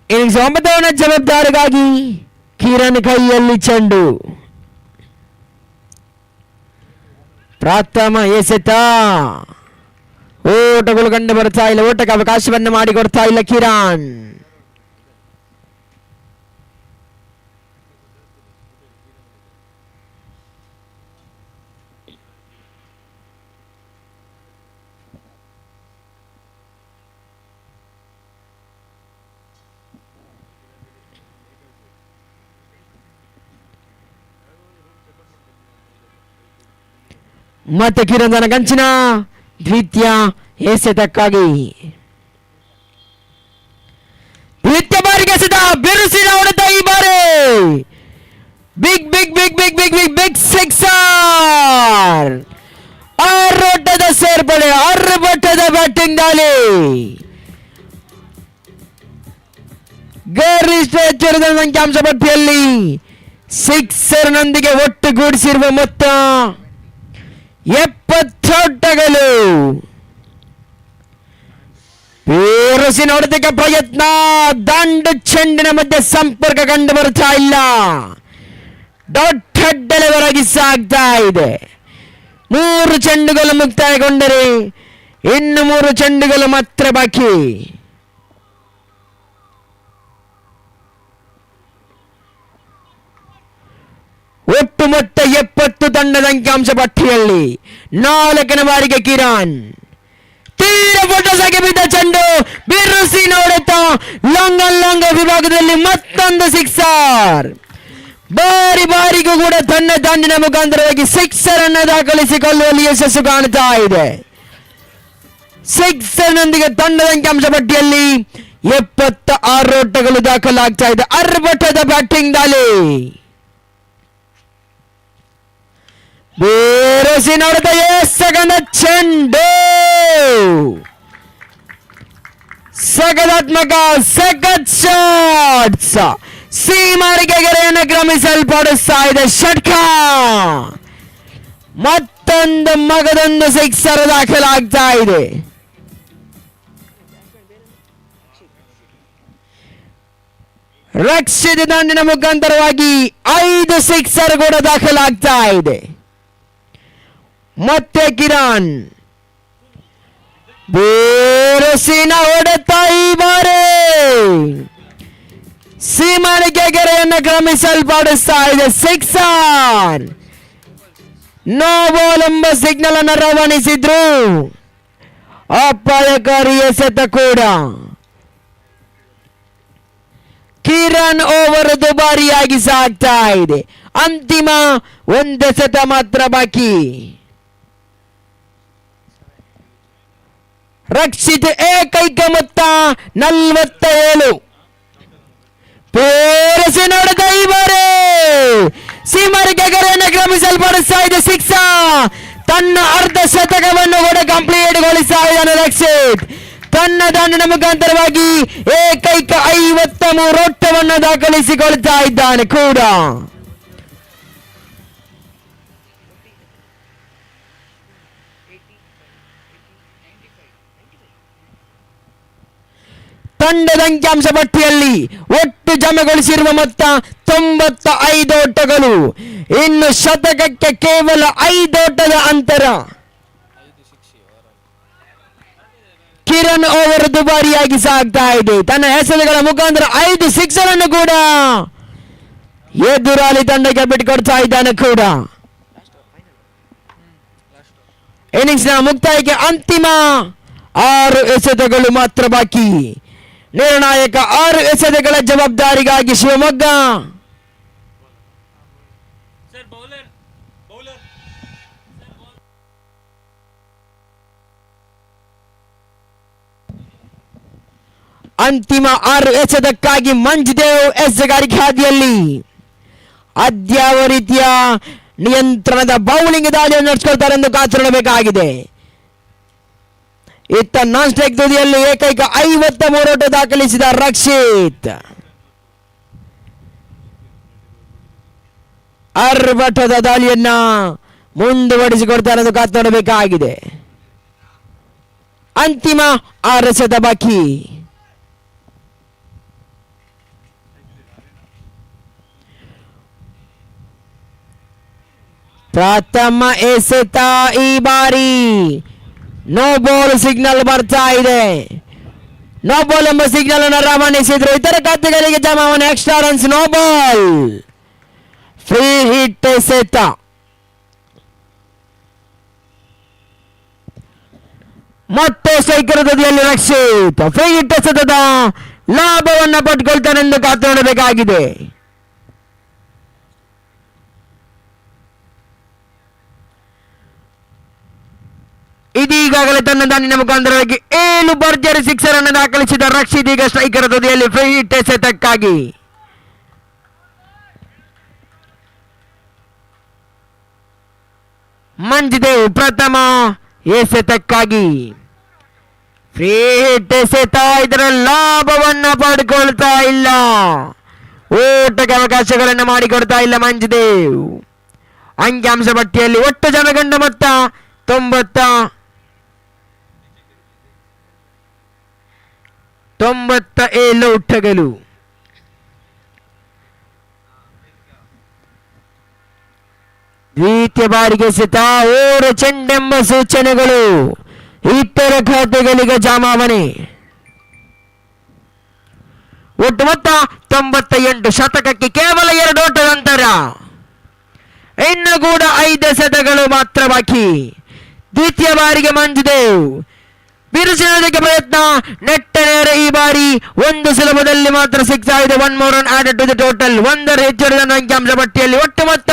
ಇನ್ನಿಂಗ್ಸ್ 9ನೇ ಜವಾಬ್ದಾರಿಗಾಗಿ ಕಿರಣ್ ಕೈಯಲ್ಲಿ ಚೆಂಡು. ಪ್ರಥಮ ಎಸೆತ. ಓಟಗಳು ಕಂಡು ಬರ್ತಾ ಇಲ್ಲ. ಓಟಕ್ಕೆ ಅವಕಾಶವನ್ನು ಮಾಡಿಕೊಡ್ತಾ ಇಲ್ಲ ಕಿರಣ್. ಮತ್ತೆ ಕಿರಂದನ ಗಂಚಿನ ದ್ವಿತೀಯ ಎಸೆತಕ್ಕಾಗಿ ದ್ವಿತೀಯ ಬಾರಿಗೆ ಎಸೆತ. ಬಿರುಸಿನ ಹೊಡೆತ ಈ ಬಾರಿ. Big big big big big big big sixer. ಆರೋಟದ ಸೇರ್ಪಡೆ, ಆರ್ಭಟದ ಬ್ಯಾಟಿಂಗ್ ದಾಳಿ. ಗರಿಷ್ಠ ಎಚ್ಚರದ ಅಂಕಿಅಂಶ ಪಟ್ಟಿಯಲ್ಲಿ ಸಿಕ್ಸರ್ನೊಂದಿಗೆ ಒಟ್ಟುಗೂಡಿಸಿರುವ ಮೊತ್ತ 70 ಓಟಗಳು. ಬಿರುಸಿನ ಹೊಡೆತಕ್ಕೆ ಪ್ರಯತ್ನ. ದಂಡು ಚೆಂಡಿನ ಮಧ್ಯೆ ಸಂಪರ್ಕ ಕಂಡು ಬರ್ತಾ ಇಲ್ಲ. ದೊಡ್ಡ ಡೆಲಿವರಿ ಸಾಗ್ತಾ ಇದೆ. 3 ಚೆಂಡುಗಳು ಮುಕ್ತಾಯಗೊಂಡರೆ ಇನ್ನು 3 ಚೆಂಡುಗಳು ಮಾತ್ರ ಬಾಕಿ. ಒಟ್ಟು ಮೊತ್ತ 70 ತಂಡದ ಅಂಕಿಅಂಶ ಪಟ್ಟಿಯಲ್ಲಿ 4ನೇ ಬಾರಿಗೆ ಕಿರಣ್. ತೀರ ಫೋಟೋಸಾಗಿ ಬಿದ್ದ ಚೆಂಡು. ಬಿರುಸಿನ ಹೊಡೆತ. ಲಾಂಗ್ ವಿಭಾಗದಲ್ಲಿ ಮತ್ತೊಂದು ಸಿಕ್ಸರ್. ಬಾರಿಗೂ ಕೂಡ ತನ್ನ ದಂಡಿನ ಮುಖಾಂತರವಾಗಿ ಸಿಕ್ಸರ್ ಅನ್ನು ದಾಖಲಿಸಿಕೊಳ್ಳುವಲ್ಲಿ ಯಶಸ್ಸು ಕಾಣ್ತಾ ಇದೆ. ಸಿಕ್ಸರ್ನೊಂದಿಗೆ ತಂಡದ ಅಂಕಿಅಂಶ ಪಟ್ಟಿಯಲ್ಲಿ 76 ಓಟಗಳು ದಾಖಲಾಗ್ತಾ ಇದೆ. ಆರ್ಭಟದ ಬ್ಯಾಟಿಂಗ್ ದಾಳಿ. ಬಿರುಸಿನ ಹೊಡೆತ. ಎಸಗದ ಚೆಂಡು. ಸಕಾರಾತ್ಮಕ ಸಖತ್ ಶಾಟ್ಸ್. ಸೀಮಾರಿಗೆ ಗೆರೆಯನ್ನು ಕ್ರಮಿಸಲ್ಪಡಿಸ್ತಾ ಇದೆ ಷಟ್ಕ. ಮತ್ತೆ ಮತ್ತೊಂದು ಮಗದೊಂದು ಸಿಕ್ಸರ್ ದಾಖಲಾಗ್ತಾ ಇದೆ. ರಕ್ಷಿತ ದಂಡಿನ ಮುಖಾಂತರವಾಗಿ 5 ಸಿಕ್ಸರ್ ಕೂಡ ದಾಖಲಾಗ್ತಾ ಇದೆ. ಮತ್ತೆ ಕಿರಣ್ ಬೇರಸಿನ ಹೊಡೆತ ಈ ಬಾರಿ ಸೀಮಾಳಿಕೆ ಗೆರೆಯನ್ನು ಕ್ರಮಿಸಲ್ಪಡಿಸ್ತಾ ಇದೆ. ಸಿಕ್ಸರ್. ನೋ ಬಾಲ್ ಎಂಬ ಸಿಗ್ನಲ್ ಅನ್ನು ರವಾನಿಸಿದ್ರು. ಅಪಾಯಕಾರಿ ಎಸೆತ ಕೂಡ. ಕಿರಣ್ ಓವರ್ ದುಬಾರಿಯಾಗಿ ಸಾಗ್ತಾ ಇದೆ. ಅಂತಿಮ 1 ಎಸೆತ ಮಾತ್ರ ಬಾಕಿ. ರಕ್ಷಿತ್ ಏಕೈಕ ಮೊತ್ತ 47. ಪೇರಸಿ ನೋಡಿದ ಈ ಬಾರಿ ಸೀಮಾರಿಕೆ ಗೆರೆಯನ್ನು ಕ್ರಮಿಸಲ್ಪಡಿಸ್ತಾ ಇದೆ. ಸಿಕ್ಸರ್. ತನ್ನ ಅರ್ಧ ಶತಕವನ್ನು ಕೂಡ ಕಂಪ್ಲೀಟ್ಗೊಳಿಸ್ತಾ ಇದ್ದಾನೆ ರಕ್ಷಿತ್. ತನ್ನ ದಂಡಿನ ಮುಖಾಂತರವಾಗಿ ಏಕೈಕ 53 ಓಟವನ್ನು ದಾಖಲಿಸಿಕೊಳ್ತಾ ಇದ್ದಾನೆ ಕೂಡ. ತಂಡದ ಅಂಕಿಅಂಶ ಪಟ್ಟಿಯಲ್ಲಿ ಒಟ್ಟು ಜಮೆಗೊಳಿಸಿರುವ ಮೊತ್ತ 95 ಓಟಗಳು. ಇನ್ನು ಶತಕಕ್ಕೆ ಕೇವಲ 5 ಓಟದ ಅಂತರ. ಕಿರಣ್ ಓವರ್ ದುಬಾರಿಯಾಗಿ ಸಾಗ್ತಾ ಇದೆ. ತನ್ನ ಎಸೆತಗಳ ಮುಖಾಂತರ 5 ಸಿಕ್ಸರ್ ಅನ್ನು ಕೂಡ ಎದುರಾಳಿ ತಂಡಕ್ಕೆ ಬಿಟ್ಟುಕೊಡ್ತಾ ಇದ್ದಾನೆ ಕೂಡ. ಇನ್ನಿಂಗ್ಸ್ ನ ಮುಕ್ತಾಯಕ್ಕೆ ಅಂತಿಮ 6 ಎಸೆತಗಳು ಮಾತ್ರ ಬಾಕಿ. ನಿರ್ಣಾಯಕ 6 ಎಸೆತಗಳ ಜವಾಬ್ದಾರಿಗಾಗಿ ಶಿವಮೊಗ್ಗ ಅಂತಿಮ 6 ಎಸೆತಕ್ಕಾಗಿ ಮಂಜುದೇವ್ ಎಸೆಗಾರಿಕೆ ಹಾದಿಯಲ್ಲಿ ಅದ್ಯಾವ ರೀತಿಯ ನಿಯಂತ್ರಣದ ಬೌಲಿಂಗ್ ದಾಳಿಯನ್ನು ನಡೆಸಿಕೊಳ್ತಾರೆ ಎಂದು ಕಾತುರಬೇಕಾಗಿದೆ. ಇತ್ತ ನಾನ್ ಸ್ಟ್ರೈಕ್ ತುದಿಯಲ್ಲಿ ಏಕೈಕ 53 ಓಟ ದಾಖಲಿಸಿದ ರಕ್ಷಿತ್ ಅರ್ಭಟದ ದಾಳಿಯನ್ನ ಮುಂದುವರಿಸಿಕೊಡ್ತಾರೆ ಎಂದು ಕಾತುರಬೇಕಾಗಿದೆ. ಅಂತಿಮ 6 ಎಸೆತ ಬಾಕಿ. ಪ್ರಥಮ ಎಸೆತ ಈ ಬಾರಿ ನೋ ಬಾಲ್ ಸಿಗ್ನಲ್ ಬರ್ತಾ ಇದೆ. ನೋ ಬಾಲ್ ಎಂಬ ಸಿಗ್ನಲ್ ಅನ್ನು ರವಾನಿಸಿದ್ರು. ಇತರ ಖಾತೆಗಳಿಗೆ ಜಮಾವಣೆ extra runs. No ball. Free hit ಎಸೆತ. ಮತ್ತೆ ಸ್ಟ್ರೈಕರ್ ತುದಿಯಲ್ಲಿ ರಕ್ಷಿತ್ ಫ್ರೀ ಹಿಟ್ ಎಸೆತದ ಲಾಭವನ್ನು ಪಡ್ಕೊಳ್ತಾನೆಂದು ಕಾತು ನೋಡಬೇಕಾಗಿದೆ. ಇದೀಗಾಗಲೇ ತನ್ನ ದಾನಿನ ಮುಖಾಂತರವಾಗಿ 7 ಭರ್ಜರಿ ಸಿಕ್ಸರ್ ಅನ್ನು ದಾಖಲಿಸಿದ ರಕ್ಷಿತ್ ಈಗ ಸ್ಟ್ರೈಕರ್ ತುದಿಯಲ್ಲಿ ಫ್ರೀ ಹಿಟ್ ಎಸೆತಕ್ಕಾಗಿ ಮಂಜುದೇವ್ ಪ್ರಥಮ ಎಸೆತಕ್ಕಾಗಿ ಫ್ರೀ ಹಿಟ್ ಎಸೆತ. ಇದರ ಲಾಭವನ್ನು ಪಡ್ಕೊಳ್ತಾ ಇಲ್ಲ. ಓಟಕ್ಕೆ ಅವಕಾಶಗಳನ್ನು ಮಾಡಿಕೊಡ್ತಾ ಇಲ್ಲ ಮಂಜುದೇವ್. ಅಂಕಿಅಂಶ ಪಟ್ಟಿಯಲ್ಲಿ ಒಟ್ಟು ಜನಗಂಡ ಮೊತ್ತ 97 ಓಟಗಳು. ದ್ವಿತೀಯ ಬಾರಿಗೆ ಎಸೆತ 6 ಚೆಂಡೆಂಬ ಸೂಚನೆಗಳು. ಇತರ ಖಾತೆಗಳಿಗೆ ಜಮಾವಣೆ. ಒಟ್ಟು ಮೊತ್ತ 98. ಶತಕಕ್ಕೆ ಕೇವಲ 2 ಓಟದ ಅಂತರ. ಇನ್ನು ಕೂಡ 5 ಎಸೆತಗಳು ಮಾತ್ರ ಬಾಕಿ. ದ್ವಿತೀಯ ಬಾರಿಗೆ ಮಂಜುದೇವ್ ಬಿರುಸಿನದಕ್ಕೆ ಪ್ರಯತ್ನ. ನೆಟ್ಟ ನೇರ ಈ ಬಾರಿ 1 ಸುಲಭದಲ್ಲಿ ಮಾತ್ರ ಸಿಗ್ತಾ ಇದೆ. 1 more run added to the total. 1 ಹೆಚ್ಚಿದ ಅಂಕಿಅಂಶ ಪಟ್ಟಿಯಲ್ಲಿ ಒಟ್ಟು ಮೊತ್ತ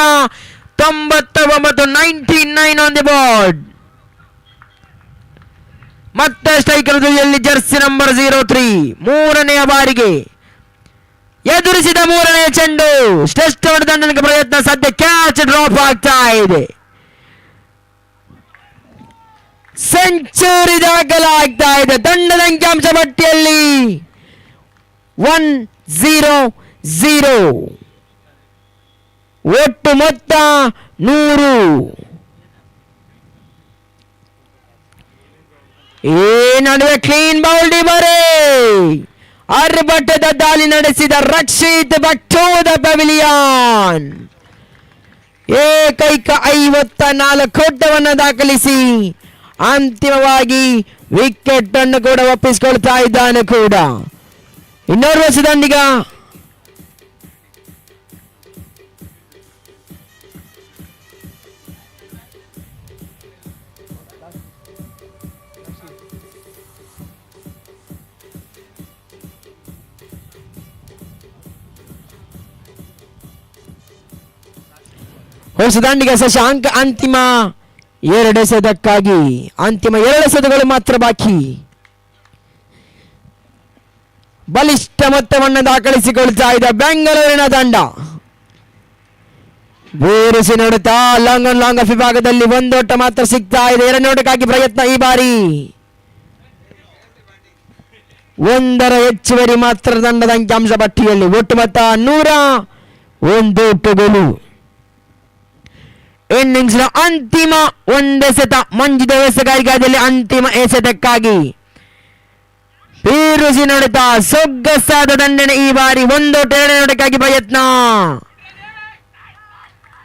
99. 99 on the board. ಮತ್ತೆ ಸ್ಟ್ರೈಕರ್ ತುದಿಯಲ್ಲಿ ಜರ್ಸಿ ನಂಬರ್ 03 ಮೂರನೆಯ ಬಾರಿಗೆ ಎದುರಿಸಿದ 3ನೇ ಚೆಂಡು. ಶ್ರೇಷ್ಠ ದಂಡನೆಗೆ ಪ್ರಯತ್ನ. ಸದ್ಯ ಕ್ಯಾಚ್ ಡ್ರಾಪ್ ಆಗ್ತಾ ಇದೆ. ಸೆಂಚುರಿ ದಾಖಲಾಗ್ತಾ ಇದೆ. ತಂಡದ ಅಂಕಿಅಂಶ ಪಟ್ಟಿಯಲ್ಲಿ 100. ಒಟ್ಟು ಮೊತ್ತ 100. ಈ ನಡುವೆ ಕ್ಲೀನ್ ಬೌಲ್ಡಿ ಬರೆ ಆರ್ಭಟದ ದಾಳಿ ನಡೆಸಿದ ರಕ್ಷಿತ್ ಬಟ್ಟೋದ ಪೆವಿಲಿಯನ್ ಏಕೈಕ 54 ಓಟವನ್ನು ದಾಖಲಿಸಿ ಅಂತಿಮವಾಗಿ ವಿಕೆಟ್ ಅನ್ನು ಕೂಡ ಒಪ್ಪಿಸಿಕೊಳ್ತಾ ಇದ್ದಾನೆ ಕೂಡ. ಇನ್ನೋರ್ವ ದಂಡಿಗ ಹೊಸದಾಂಡಿಗ ಶಶಾಂಕ್ ಅಂತಿಮ 2 ಎಸೆತಕ್ಕಾಗಿ ಅಂತಿಮ 2 ಎಸೆತಗಳು ಮಾತ್ರ ಬಾಕಿ. ಬಲಿಷ್ಠ ಮೊತ್ತವನ್ನು ದಾಖಲಿಸಿಕೊಳ್ತಾ ಇದ್ದ ಬೆಂಗಳೂರಿನ ತಂಡ ಬೇರಿಸಿ ನೋಡುತ್ತಾ ಲಾಂಗ್ ಆಫ್ ವಿಭಾಗದಲ್ಲಿ 1 ಓಟ ಮಾತ್ರ ಸಿಗ್ತಾ ಇದೆ. 2 ಓಟಕ್ಕಾಗಿ ಪ್ರಯತ್ನ ಈ ಬಾರಿ 1 ಹೆಚ್ಚುವರಿ ಮಾತ್ರ ತಂಡದ ಅಂಕಿಅಂಶ ಪಟ್ಟಿಯಲ್ಲಿ. ಒಟ್ಟು ಮೊತ್ತ 101 ಓಟಗಳು. ಇನ್ನಿಂಗ್ಸ್ ಅಂತಿಮ 1 ಎಸೆತ ಮಂಜಿದ ಎಸೆಗಾರಿಕೆಯಲ್ಲಿ ಅಂತಿಮ ಎಸೆತಕ್ಕಾಗಿ ಬೀರುಸಿ ನೋಡುತ್ತಾ ಸೊಗಸಾದ ದಂಡನೆ ಈ ಬಾರಿ 1 ಓಟ 2 ಓಟಕ್ಕಾಗಿ ಪ್ರಯತ್ನ.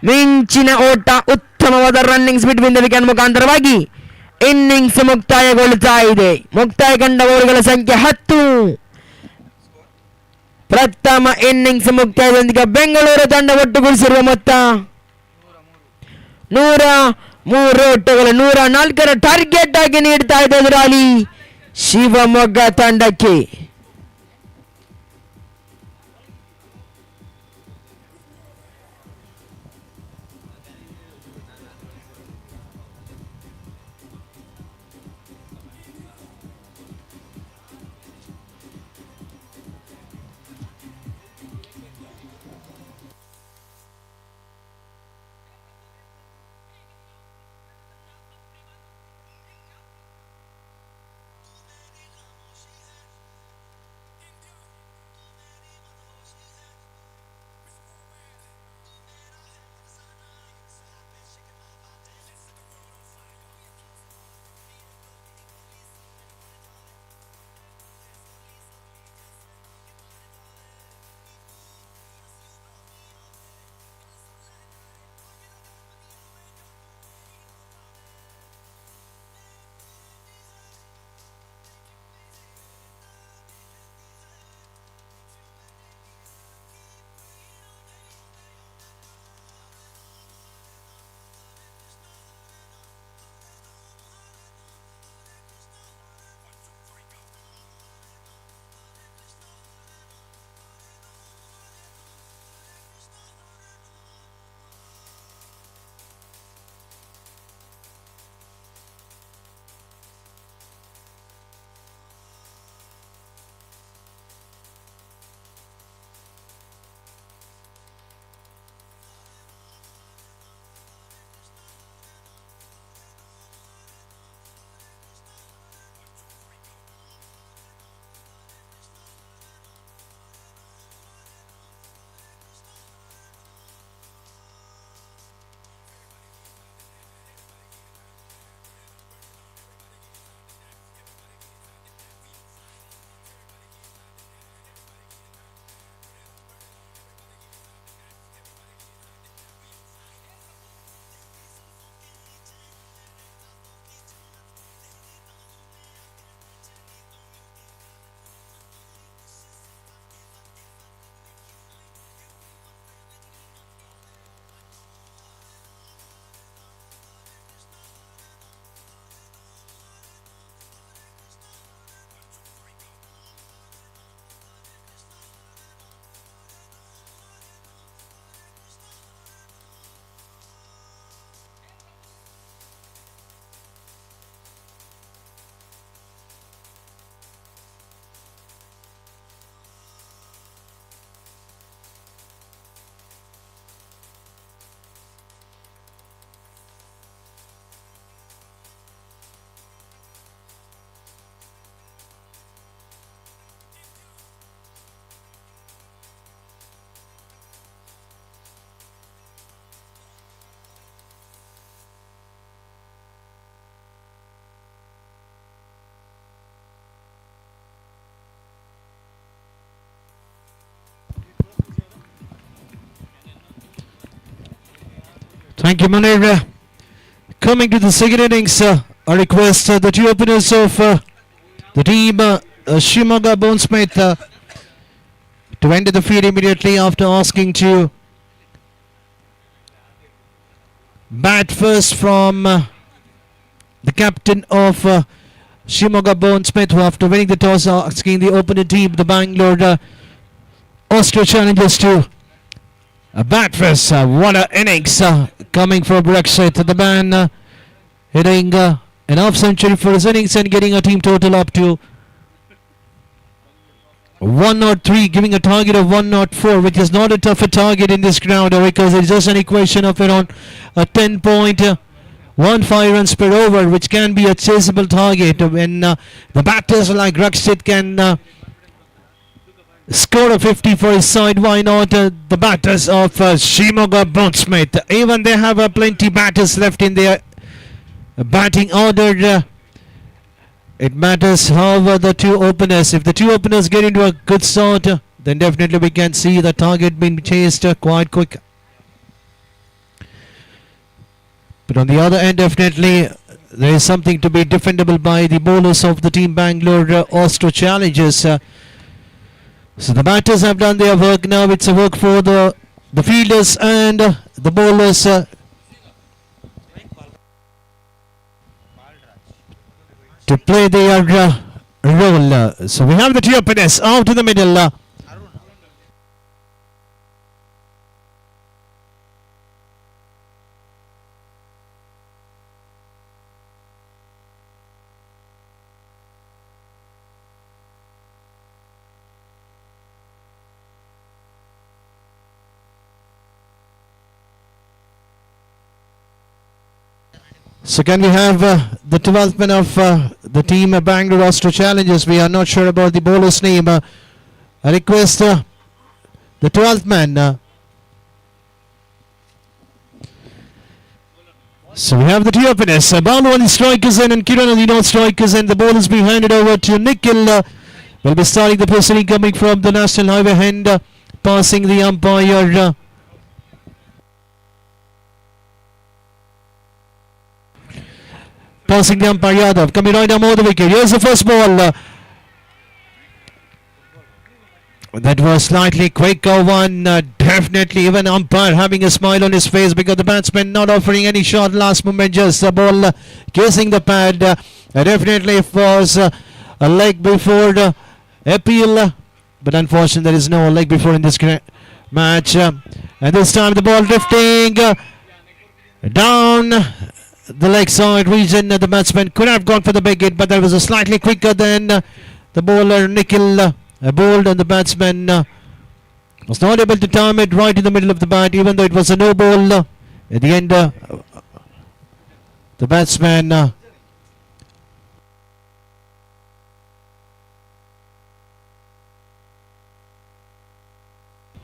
ಮಿಂಚಿನ ಓಟ, ಉತ್ತಮವಾದ ರನ್ನಿಂಗ್ ಸ್ಪೀಡ್ ಬಿಂದು ವಿಕೆಟ್ ಮುಖಾಂತರವಾಗಿ ಇನ್ನಿಂಗ್ಸ್ ಮುಕ್ತಾಯಗೊಳ್ಳುತ್ತಾ ಇದೆ. ಮುಕ್ತಾಯಗೊಂಡ ಓವರ್ಗಳ ಸಂಖ್ಯೆ 10. ಪ್ರಥಮ ಇನ್ನಿಂಗ್ಸ್ ಮುಕ್ತಾಯದೊಂದಿಗೆ ಬೆಂಗಳೂರು ತಂಡ ಒಟ್ಟುಗೂಡಿಸಿರುವ ಮೊತ್ತ 103 ಓಟಗಳು. 104ರ ಟಾರ್ಗೆಟ್ ಆಗಿ ನೀಡ್ತಾ ಇದೆ ಎದುರಾಳಿ ಶಿವಮೊಗ್ಗ ತಂಡಕ್ಕೆ. Thank you, Munir. Coming to the second innings, I request the two openers of the team, Shimoga Bonesmith, to enter the field immediately after asking to bat first from the captain of Shimoga Bonesmith, who after winning the toss asking the opening team, the Bangalore Austro Challengers, to bat first. What an innings coming from Rakshit. The man hitting an half century for his innings and getting a team total up to 103, giving a target of 104, which is not a tougher target in this ground because it's just an equation of around a 10.15 runs per over, which can be a chaseable target when the batters like Rakshit can score a 50 for his side. Why not the batters of Shimoga Bonesmith? Even they have plenty batters left in their batting order. It matters how the two openers. If the two openers get into a good start, then definitely we can see the target being chased quite quick. But on the other end, definitely there is something to be defendable by the bowlers of the team Bangalore Austro Challengers. So the batters have done their work. Now it's a work for the fielders and the bowlers to play their role. So we have the two openers out to the middle. So can we have the 12th man of the team Bangalore Austro Challengers? We are not sure about the bowler's name. I request the 12th man. So we have the two openers. Balu on the strikers and Kiran on the non-strikers, and the ball is being handed over to Nikhil. Will be starting the positioning coming from the National Highway end, passing the umpire. Passing the umpire Yadav, coming right down over the wicket. Here's the first ball. That was slightly quicker one. Definitely even umpire having a smile on his face because the batsman not offering any shot last moment. Just the ball kissing the pad. Definitely it was a leg before appeal. But unfortunately there is no leg before in this match. And this time the ball drifting down the leg side region. The batsman could have gone for the big hit, but that was a slightly quicker than the bowler Nikhil bowled, and the batsman was not able to time it right in the middle of the bat, even though it was a no ball. At the end, the batsman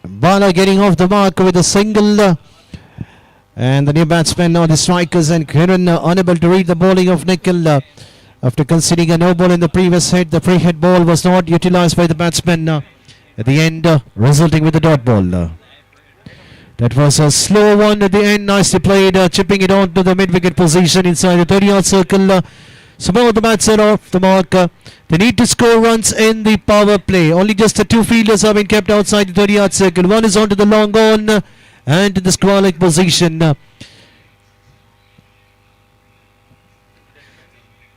Bala getting off the mark with a single. And the new batsman now the strikers, and Kiran unable to read the bowling of Nikhil after conceding a no ball in the previous hit. The free hit ball was not utilized by the batsman at the end, resulting with the dot ball. That was a slow one at the end, nicely played, chipping it on to the mid-wicket position inside the 30-yard circle. So both the bats are off the mark. They need to score runs in the power play. Only just the two fielders have been kept outside the 30-yard circle. One is onto the long on and the squalling position.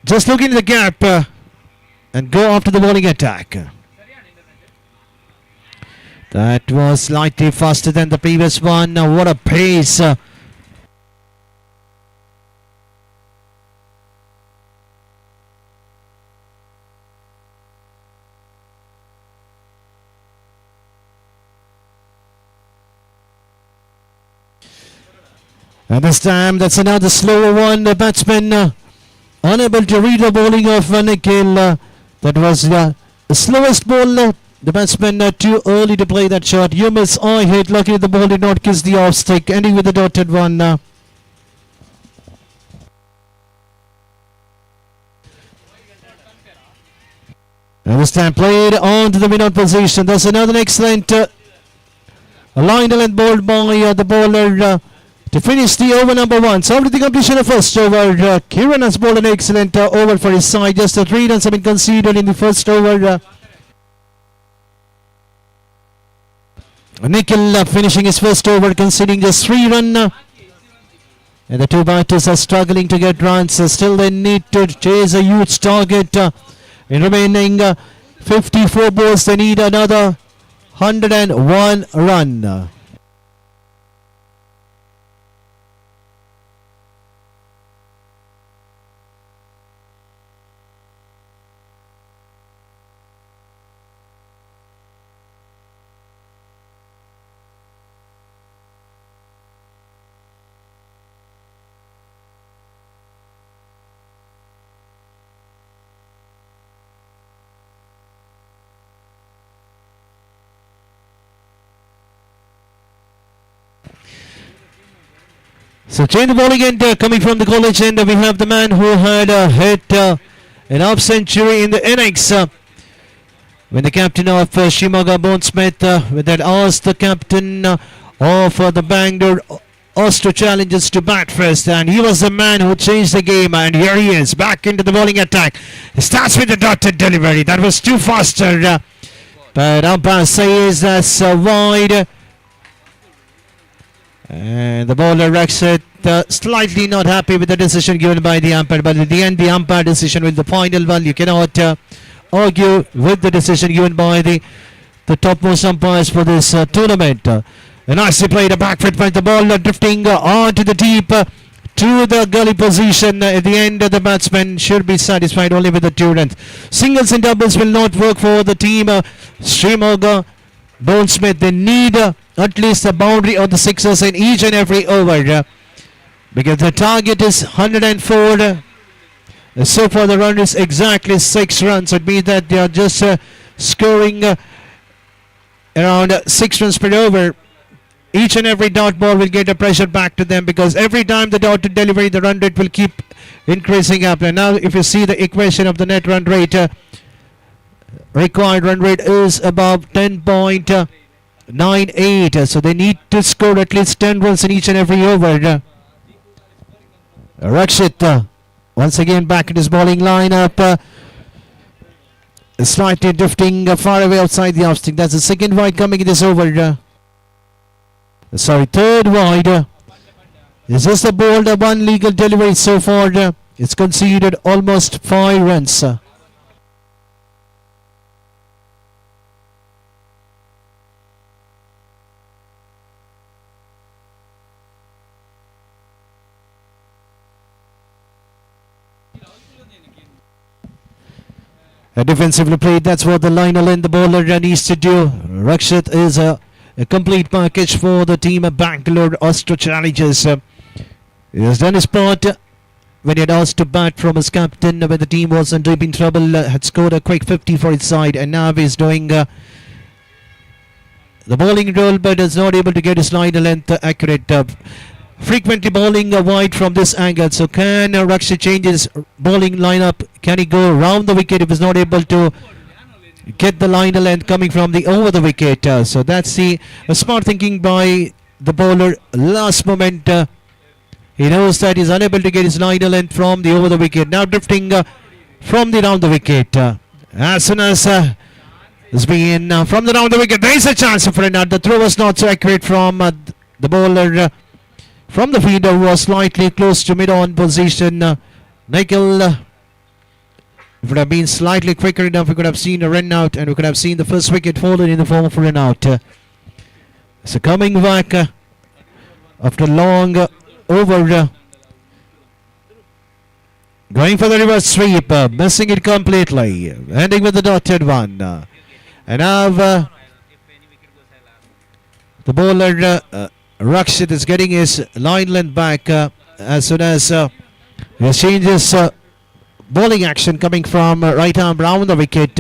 Just look into the gap and go after the bowling attack. That was slightly faster than the previous one. What a pace. And this time, that's another slower one. The batsman unable to read the bowling of Nikhil. That was the slowest ball. The batsman too early to play that shot. Yumis eye hit. Luckily, the ball did not kiss the off stick, ending with the dotted one. And this time played on to the mid-on position. That's another excellent line length bowled by the bowler to finish the over number 1. So after the completion of first over, Kieran has bowled an excellent over for his side. Just 3 runs have been conceded in the first over. Nikhil finishing his first over, conceding just 3 runs. And the two batters are struggling to get runs. Still they need to chase a huge target. In remaining 54 balls, they need another 101 run. So change the bowling end coming from the college end. We have the man who had hit an half century in the innings when the captain of Shimoga Bone Smith when that asked the captain of the Bangalore Astro Challengers to bat first, and he was the man who changed the game. And here he is back into the bowling attack. He starts with the dotted delivery. That was too faster, but umpire says that's wide. And the bowler Rakshit slightly not happy with the decision given by the umpire, but at the end the umpire decision will be the final one. You cannot argue with the decision given by the topmost umpires for this tournament. And nicely played a back foot by the ball drifting onto the deep to the gully position. At the end the batsman should be satisfied only with the 2 runs. Singles and doubles will not work for the team Shimoga Bone Smith. They need at least a boundary on the sixers in each and every over because the target is 104. So far the run is exactly 6 runs. It means that they are just scoring around 6 runs per over. Each and every dot ball will get a pressure back to them because every time the dotted delivery the run rate will keep increasing up. And now if you see the equation of the net run rate, required run rate is above 10.98, so they need to score at least 10 runs in each and every over. Rakshit once again back in his bowling lineup, slightly drifting far away outside the off stick. That's the second wide coming in this over. Third wide. It's just a bowled 1 legal delivery so far. It's conceded almost 5 runs. Defensively played, that's what the liner and the bowler needs to do. Rakshit is a complete package for the team of Bangalore Astro Challengers. He has done his part when he had asked to bat from his captain when the team was in deep in trouble, had scored a quick 50 for his side, and now he's doing the bowling role but is not able to get his liner length accurate. Frequently bowling wide from this angle. So can Rakshit change his bowling lineup? Can he go around the wicket if he's not able to get the liner length coming from the over the wicket? So that's the smart thinking by the bowler. Last moment, he knows that he's unable to get his liner length from the over the wicket. Now drifting from the round the wicket. As soon as it's been from the round the wicket, there is a chance for an out. The throw was not so accurate from the bowler. From the fielder who was slightly close to mid-on position. Nikhil, if it would have been slightly quicker enough, we could have seen a run out and we could have seen the first wicket fallen in the form of a run out. So coming back after long over, going for the reverse sweep, missing it completely, ending with the dotted one. And now the bowler Rakshit is getting his line length back as soon as he changes bowling action coming from right arm round the wicket.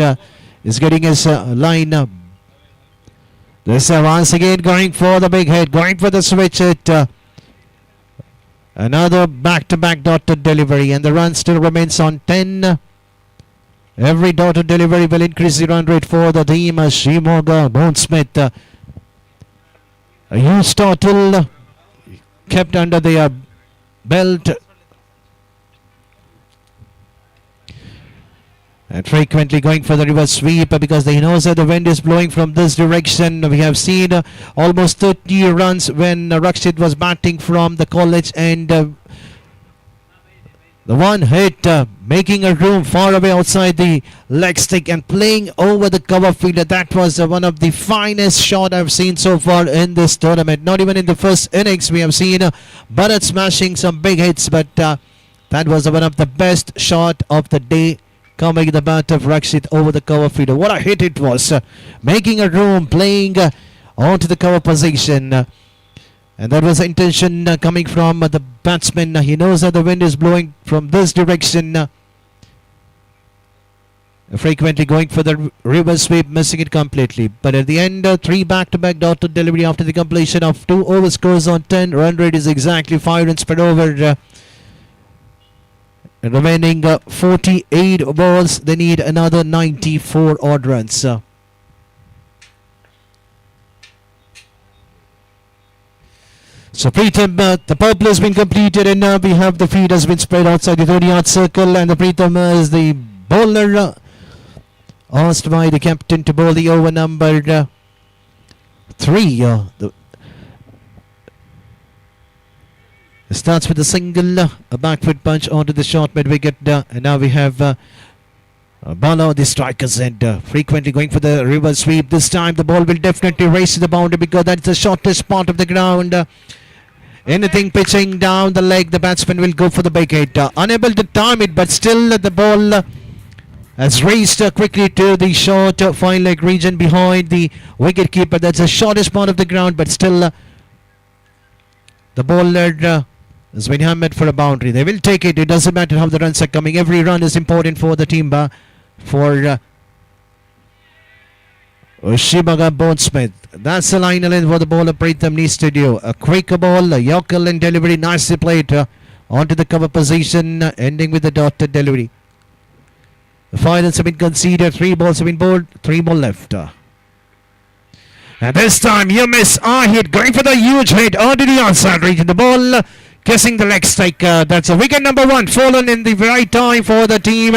Is getting his line up. This once again going for the big hit, going for the switch hit. Another back-to-back dotted delivery, and the run still remains on 10. Every dotted delivery will increase the run rate for the team. Shimoga Bone Smith. A huge total kept under their belt. And frequently going for the reverse sweep because they know that the wind is blowing from this direction. We have seen almost 30 runs when Rakshit was batting from the college, and the one hit making a room far away outside the leg stick and playing over the cover fielder. That was one of the finest shot I've seen so far in this tournament. Not even in the first innings we have seen Bharat smashing some big hits, but that was one of the best shot of the day, coming the bat of Rakshit over the cover fielder. What a hit it was, making a room, playing onto the cover position. And that was the intention coming from the batsman. He knows that the wind is blowing from this direction. Frequently going for the reverse sweep, missing it completely. But at the end, 3 back-to-back dotted delivery after the completion of 2 over scores on 10. Run rate is exactly 5 runs per over. Remaining 48 balls, they need another 94 odd runs. So Preetham, the purple has been completed, and now we have the feed has been spread outside the 30-yard circle, and the Preetham is the bowler asked by the captain to bowl the over number 3. It starts with a single, a back-foot punch onto the short mid-wicket, and now we have Bala, the striker's end, frequently going for the reverse sweep. This time the ball will definitely race to the boundary because that's the shortest part of the ground. Anything pitching down the leg, the batsman will go for the big hit. Unable to time it, but still the ball has raced quickly to the short fine leg region behind the wicket keeper. That's the shortest part of the ground, but still the bowler has been hammered for a boundary. They will take it. It doesn't matter how the runs are coming. Every run is important for the team. For Shibaga Bonesmith. That's the line length what the bowler Preetham needs to do. A quick ball, a Yorker and delivery, nicely played onto the cover position, ending with the dotted delivery. The finals have been conceded. 3 balls have been bowled, 3 more left. And this time you miss hit, going for the huge hit onto the outside region. The ball kissing the leg stick. That's a wicket number 1 fallen in the right time for the team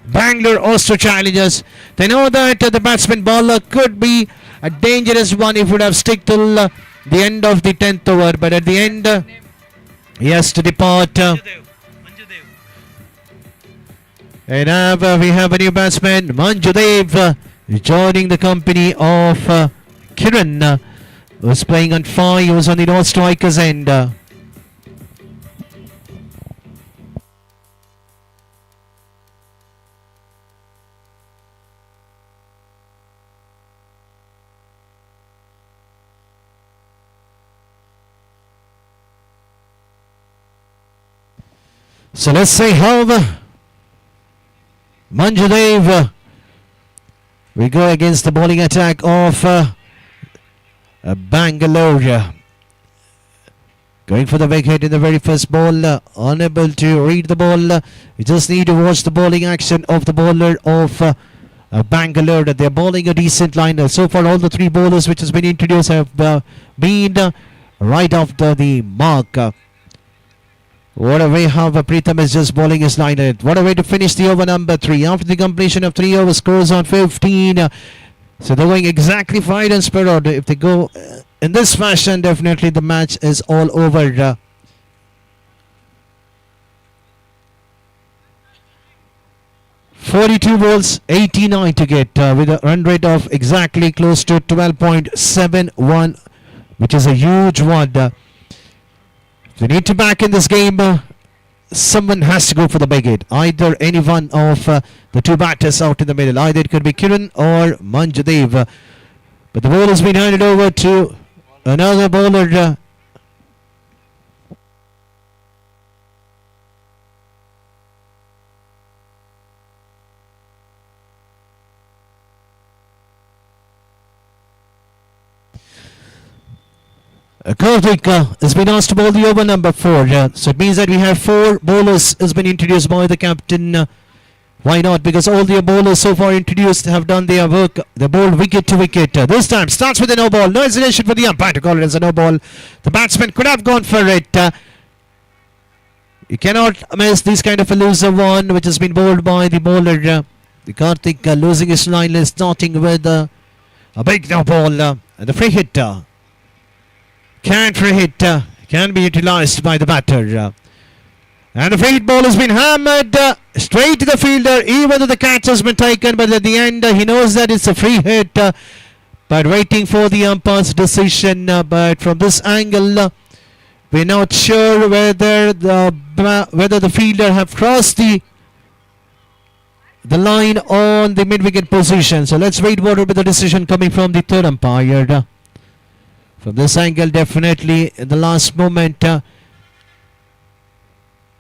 Bangalore Ostro Challengers. They know that the batsman bowler could be a dangerous one if he would have stick till the end of the 10th over, but at the end he has to depart. And now we have a new batsman, Manjudev, joining the company of Kiran, who's playing on 5, who's on the North striker's end. So let's see how Manjudev we go against the bowling attack of Bangalore. Going for the big hit in the very first ball, unable to read the ball. You just need to watch the bowling action of the bowler of Bangalore. They're bowling a decent line. So far all the 3 bowlers which has been introduced have been right after the mark. What a way how Preetham is just bowling his line. What a way to finish the over number 3 after the completion of 3 over scores on 15. So they're going exactly 5 runs per over. If they go in this fashion, definitely the match is all over. 42 balls, 89 to get with a run rate of exactly close to 12.71, which is a huge one. They need to back in this game. Someone has to go for the big hit. Either any one of the 2 batters out in the middle. Either it could be Kiran or Manjudev. But the ball has been handed over to another bowler. Karthik has been asked to bowl the over number 4. So it means that we have 4 bowlers has been introduced by the captain Why not? Because all the bowlers so far introduced have done their work. They bowled wicket to wicket. This time starts with a no ball. No hesitation for the umpire to call it as a no ball. The batsman could have gone for it. You cannot miss this kind of a loser one which has been bowled by the bowler. The Karthik losing his line, starting with a big no ball. And the free hit can be utilized by the batter. And the free hit ball has been hammered straight to the fielder, even though the catch has been taken. But at the end, he knows that it's a free hit. But waiting for the umpire's decision. But from this angle, we're not sure whether the fielder have crossed the line on the mid-wicket position. So let's wait what will be the decision coming from the third umpire. From this angle, definitely in the last moment,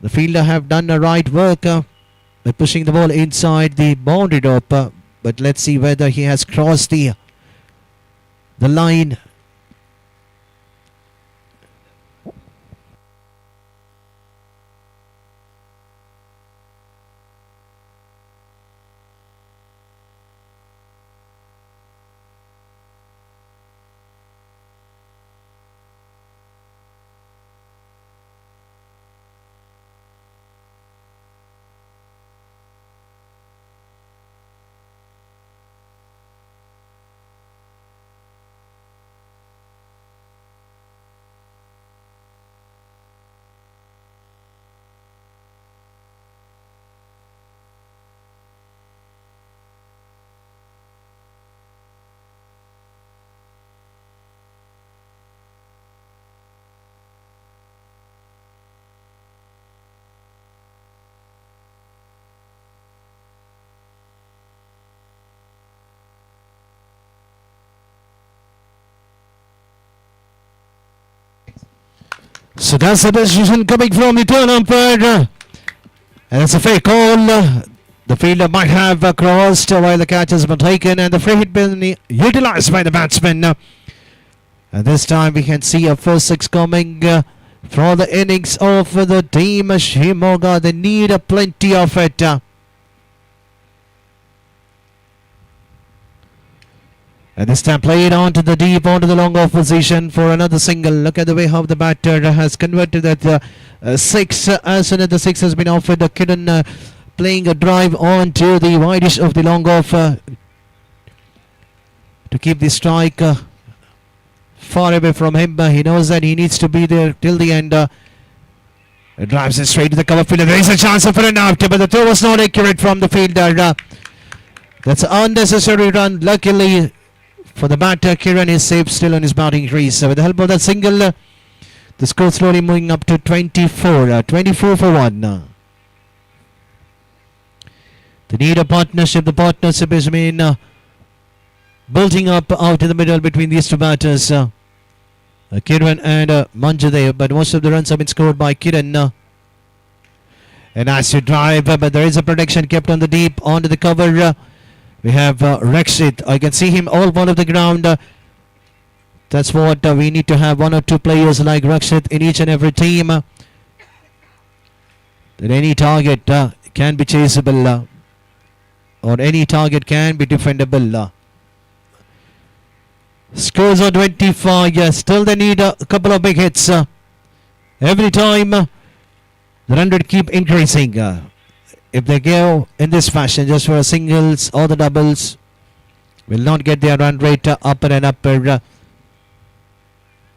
the fielder have done the right work by pushing the ball inside the boundary rope. But let's see whether he has crossed the line. So that's the decision coming from the turn umpire. And it's a fair call. The fielder might have crossed while the catch has been taken, and the free hit been utilized by the batsman. And this time we can see a first six coming from the innings of the team Shimoga. They need plenty of it. And this time played onto the deep, onto the long off position for another single. Look at the way how the batter has converted that six. As soon as the six has been offered, Kiran playing a drive onto the widest of the long off to keep the strike far away from him. He knows that he needs to be there till the end. It drives it straight to the cover fielder. There is a chance for an out, but the throw was not accurate from the fielder. That's an unnecessary run. Luckily for the batter, Kiran is safe still on his batting crease. With the help of that single, the score slowly moving up to 24. 24 for 1. They need a partnership. The partnership has been building up out in the middle between these two batters, Kiran and Manjudev. But most of the runs have been scored by Kiran. And as you drive, but there is a protection kept on the deep, onto the cover. We have Rakshit. I can see him all one of the ground. That's what we need to have, one or two players like Rakshit in each and every team. That any target can be chaseable, or any target can be defendable. Scores on 25. Yes, still they need a couple of big hits. Every time the run rate keep increasing. If they go in this fashion just for singles or the doubles, will not get their run rate upper and upper.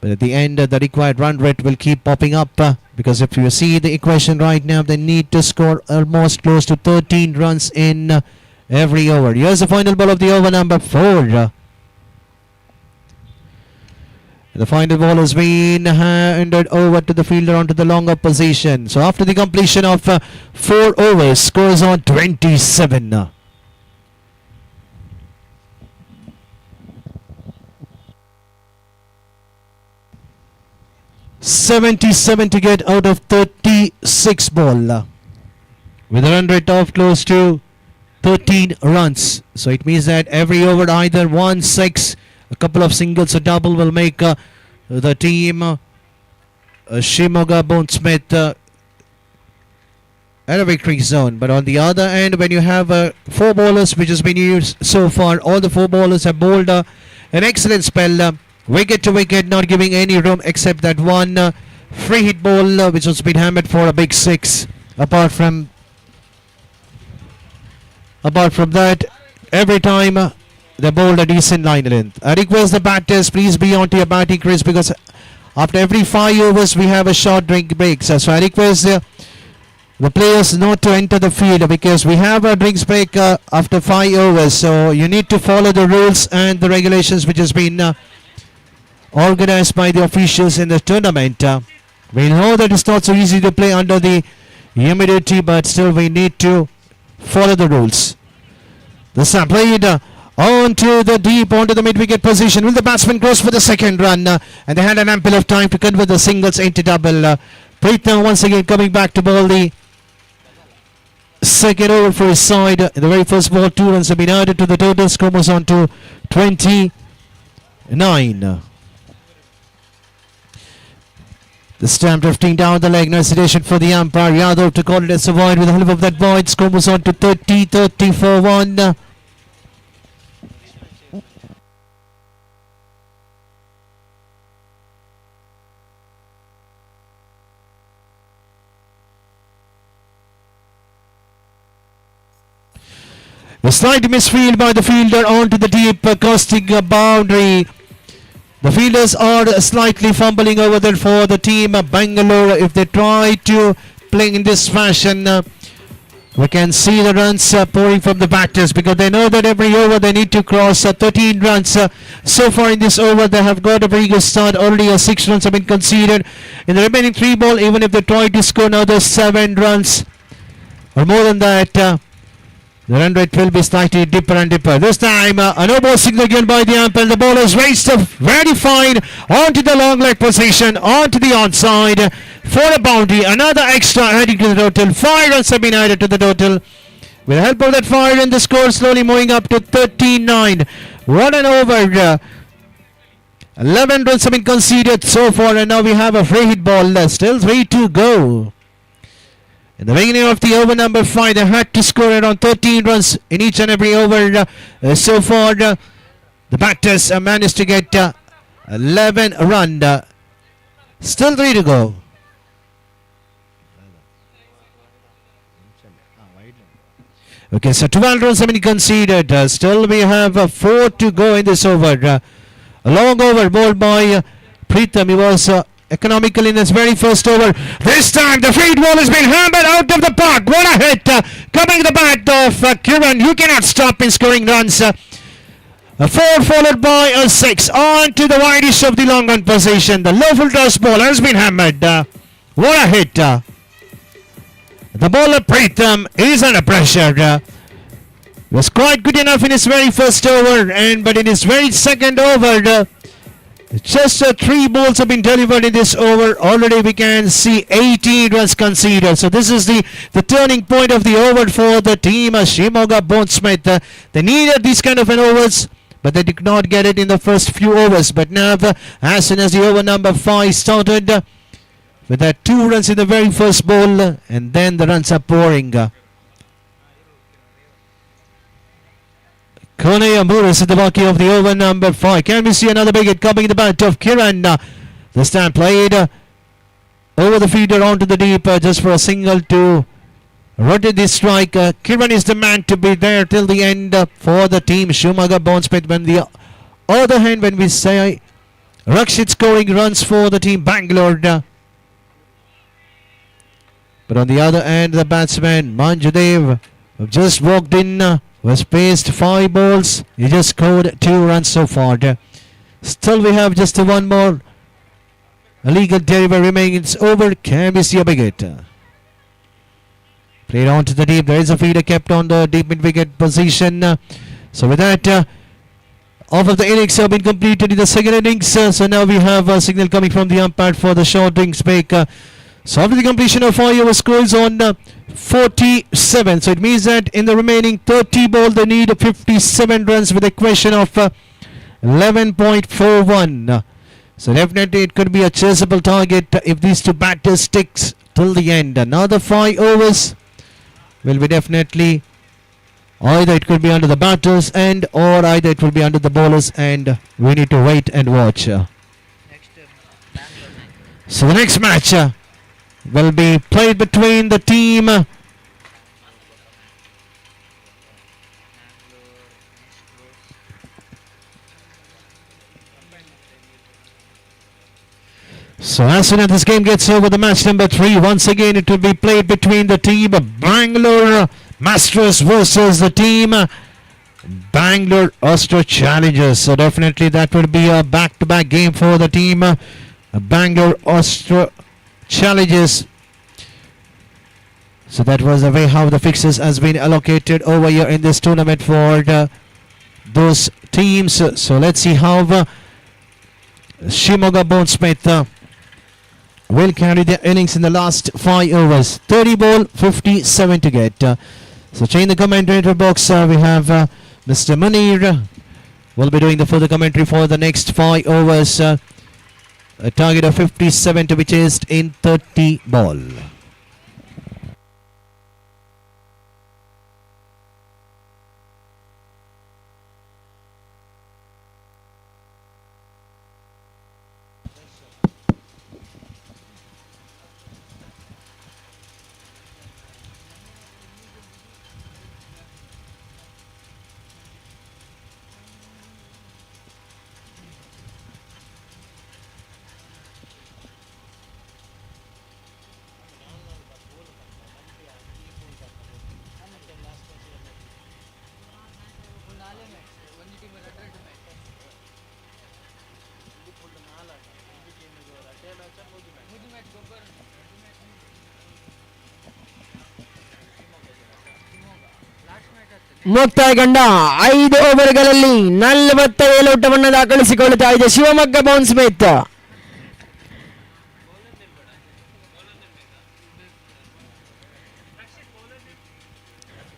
But at the end, the required run rate will keep popping up. Because if you see the equation right now, they need to score almost close to 13 runs in every over. Here's the final ball of the over number 4. The final ball has been handed over to the fielder onto the longer position. So after the completion of 4 overs, scores on 27. 77 to get out of 36 ball. With a run rate of close to 13 runs. So it means that every over either 1, 6, a couple of singles, a double will make the team Shimoga Bonesmith at a victory zone. But on the other end, when you have 4 bowlers which has been used so far, all the 4 bowlers have bowled an excellent spell, wicket to wicket, not giving any room except that one free hit ball which has been hammered for a big 6. Apart from that, every time they bowled a decent line length. I request the batters, please be onto your batting crease, because after every 5 overs we have a short drink break. So I request the players not to enter the field, because we have a drinks break after 5 overs. So you need to follow the rules and the regulations which has been organized by the officials in the tournament. We know that it's not so easy to play under the humidity, but still we need to follow the rules. The snap played onto the deep, onto the mid-wicket position. Will the batsman cross for the second run? And they had an ample of time to convert the singles into double. Preetham once again coming back to bowl the second over for his side. In the very first ball, 2 runs have been added to the total. Score was on to 29. The stamp drifting down the leg. No hesitation for the umpire. Yadav to call it as a void. With the help of that void, score was on to 30 for 1. The slight misfield by the fielder onto the deep, costing a boundary. The fielders are slightly fumbling over there for the team Bangalore. If they try to play in this fashion, we can see the runs pouring from the batters, because they know that every over they need to cross 13 runs. So far in this over they have got a very good start. Already 6 runs have been conceded. In the remaining 3 ball, even if they try to score another 7 runs or more than that, the run rate will be slightly deeper and deeper. This time, a no-ball signal given by the umpire. The ball is raised up very fine onto the long leg position, onto the onside for a boundary. Another extra adding to the total. 5 runs have been added to the total. With the help of that 5 run, the score slowly moving up to 39. 1 and over. 11 runs have been conceded so far, and now we have a free hit ball. Still 3 to go. In the beginning of the over number 5, they had to score around 13 runs in each and every over. So far, the batters managed to get 11 runs. Still 3 to go. Okay, so 12 runs have been conceded. Still we have 4 to go in this over. A long over bowled by Preetham. He was economical in his very first over. This time the free ball has been hammered out of the park. What a hit coming the bat of Kiran. You cannot stop in scoring runs. A 4 followed by a 6 on to the widest of the long run position. The low full toss ball has been hammered. What a hit. The bowler Preetham is under pressure. Was quite good enough in his very first over, but in his very second over, just 3 balls have been delivered in this over. Already we can see 18 runs conceded. So this is the turning point of the over for the team Shimoga Bonesmith. They needed these kind of an overs, but they did not get it in the first few overs. But now, as soon as the over number 5 started, with that 2 runs in the very first ball, and then the runs are pouring. Kone Amburis at the bucket of the over number 5. Can we see another big hit coming in the bat of Kiran? This time played over the feeder onto the deep just for a single to rotate this strike. Kiran is the man to be there till the end for the team Shimoga Bonesmith. On the other hand, when we say Rakshit scoring runs for the team Bangalore. But on the other end, the batsman Manjudev have just walked in. Was paced 5 balls. He just scored 2 runs so far. Still we have just 1 more illegal delivery remaining. It's over. Can we see a big hit? Played on to the deep. There is a feeder kept on the deep mid-wicket position. So with that, half of the innings have been completed in the second innings. So now we have a signal coming from the umpire for the short innings break. So after the completion of 5 over, score is on 47. So it means that in the remaining 30 ball they need 57 runs with a question of 11.41. So definitely it could be a chaseable target if these 2 batters sticks till the end. Another 5 overs. will be definitely either it could be under the batters end or either it will be under the bowlers end. We need to wait and watch. Next Bangalore 9. So the next match will be played between the team so as soon as this game gets over, the match number 3, once again it will be played between the team Bangalore Masters versus the team Bangalore Astro Challengers. So definitely that will be a back-to-back game for the team Bangalore Astro Challengers. So that was the way how the fixes has been allocated over here in this tournament for those teams. So let's see how Shimoga Bonesmith will carry their innings in the last 5 overs. 30 ball, 57 to get. So in the commentator box, we have Mr. Munir will be doing the further commentary for the next 5 overs. A target of 57 to be chased in 30 ball. ಮುಕ್ತಾಯಗೊಂಡ 5 ಓವರ್ಗಳಲ್ಲಿ 47 ಓಟವನ್ನು ದಾಖಲಿಸಿಕೊಳ್ಳುತ್ತಾ ಇದೆ ಶಿವಮೊಗ್ಗ ಬೌನ್ಸ್ಮಿತ್.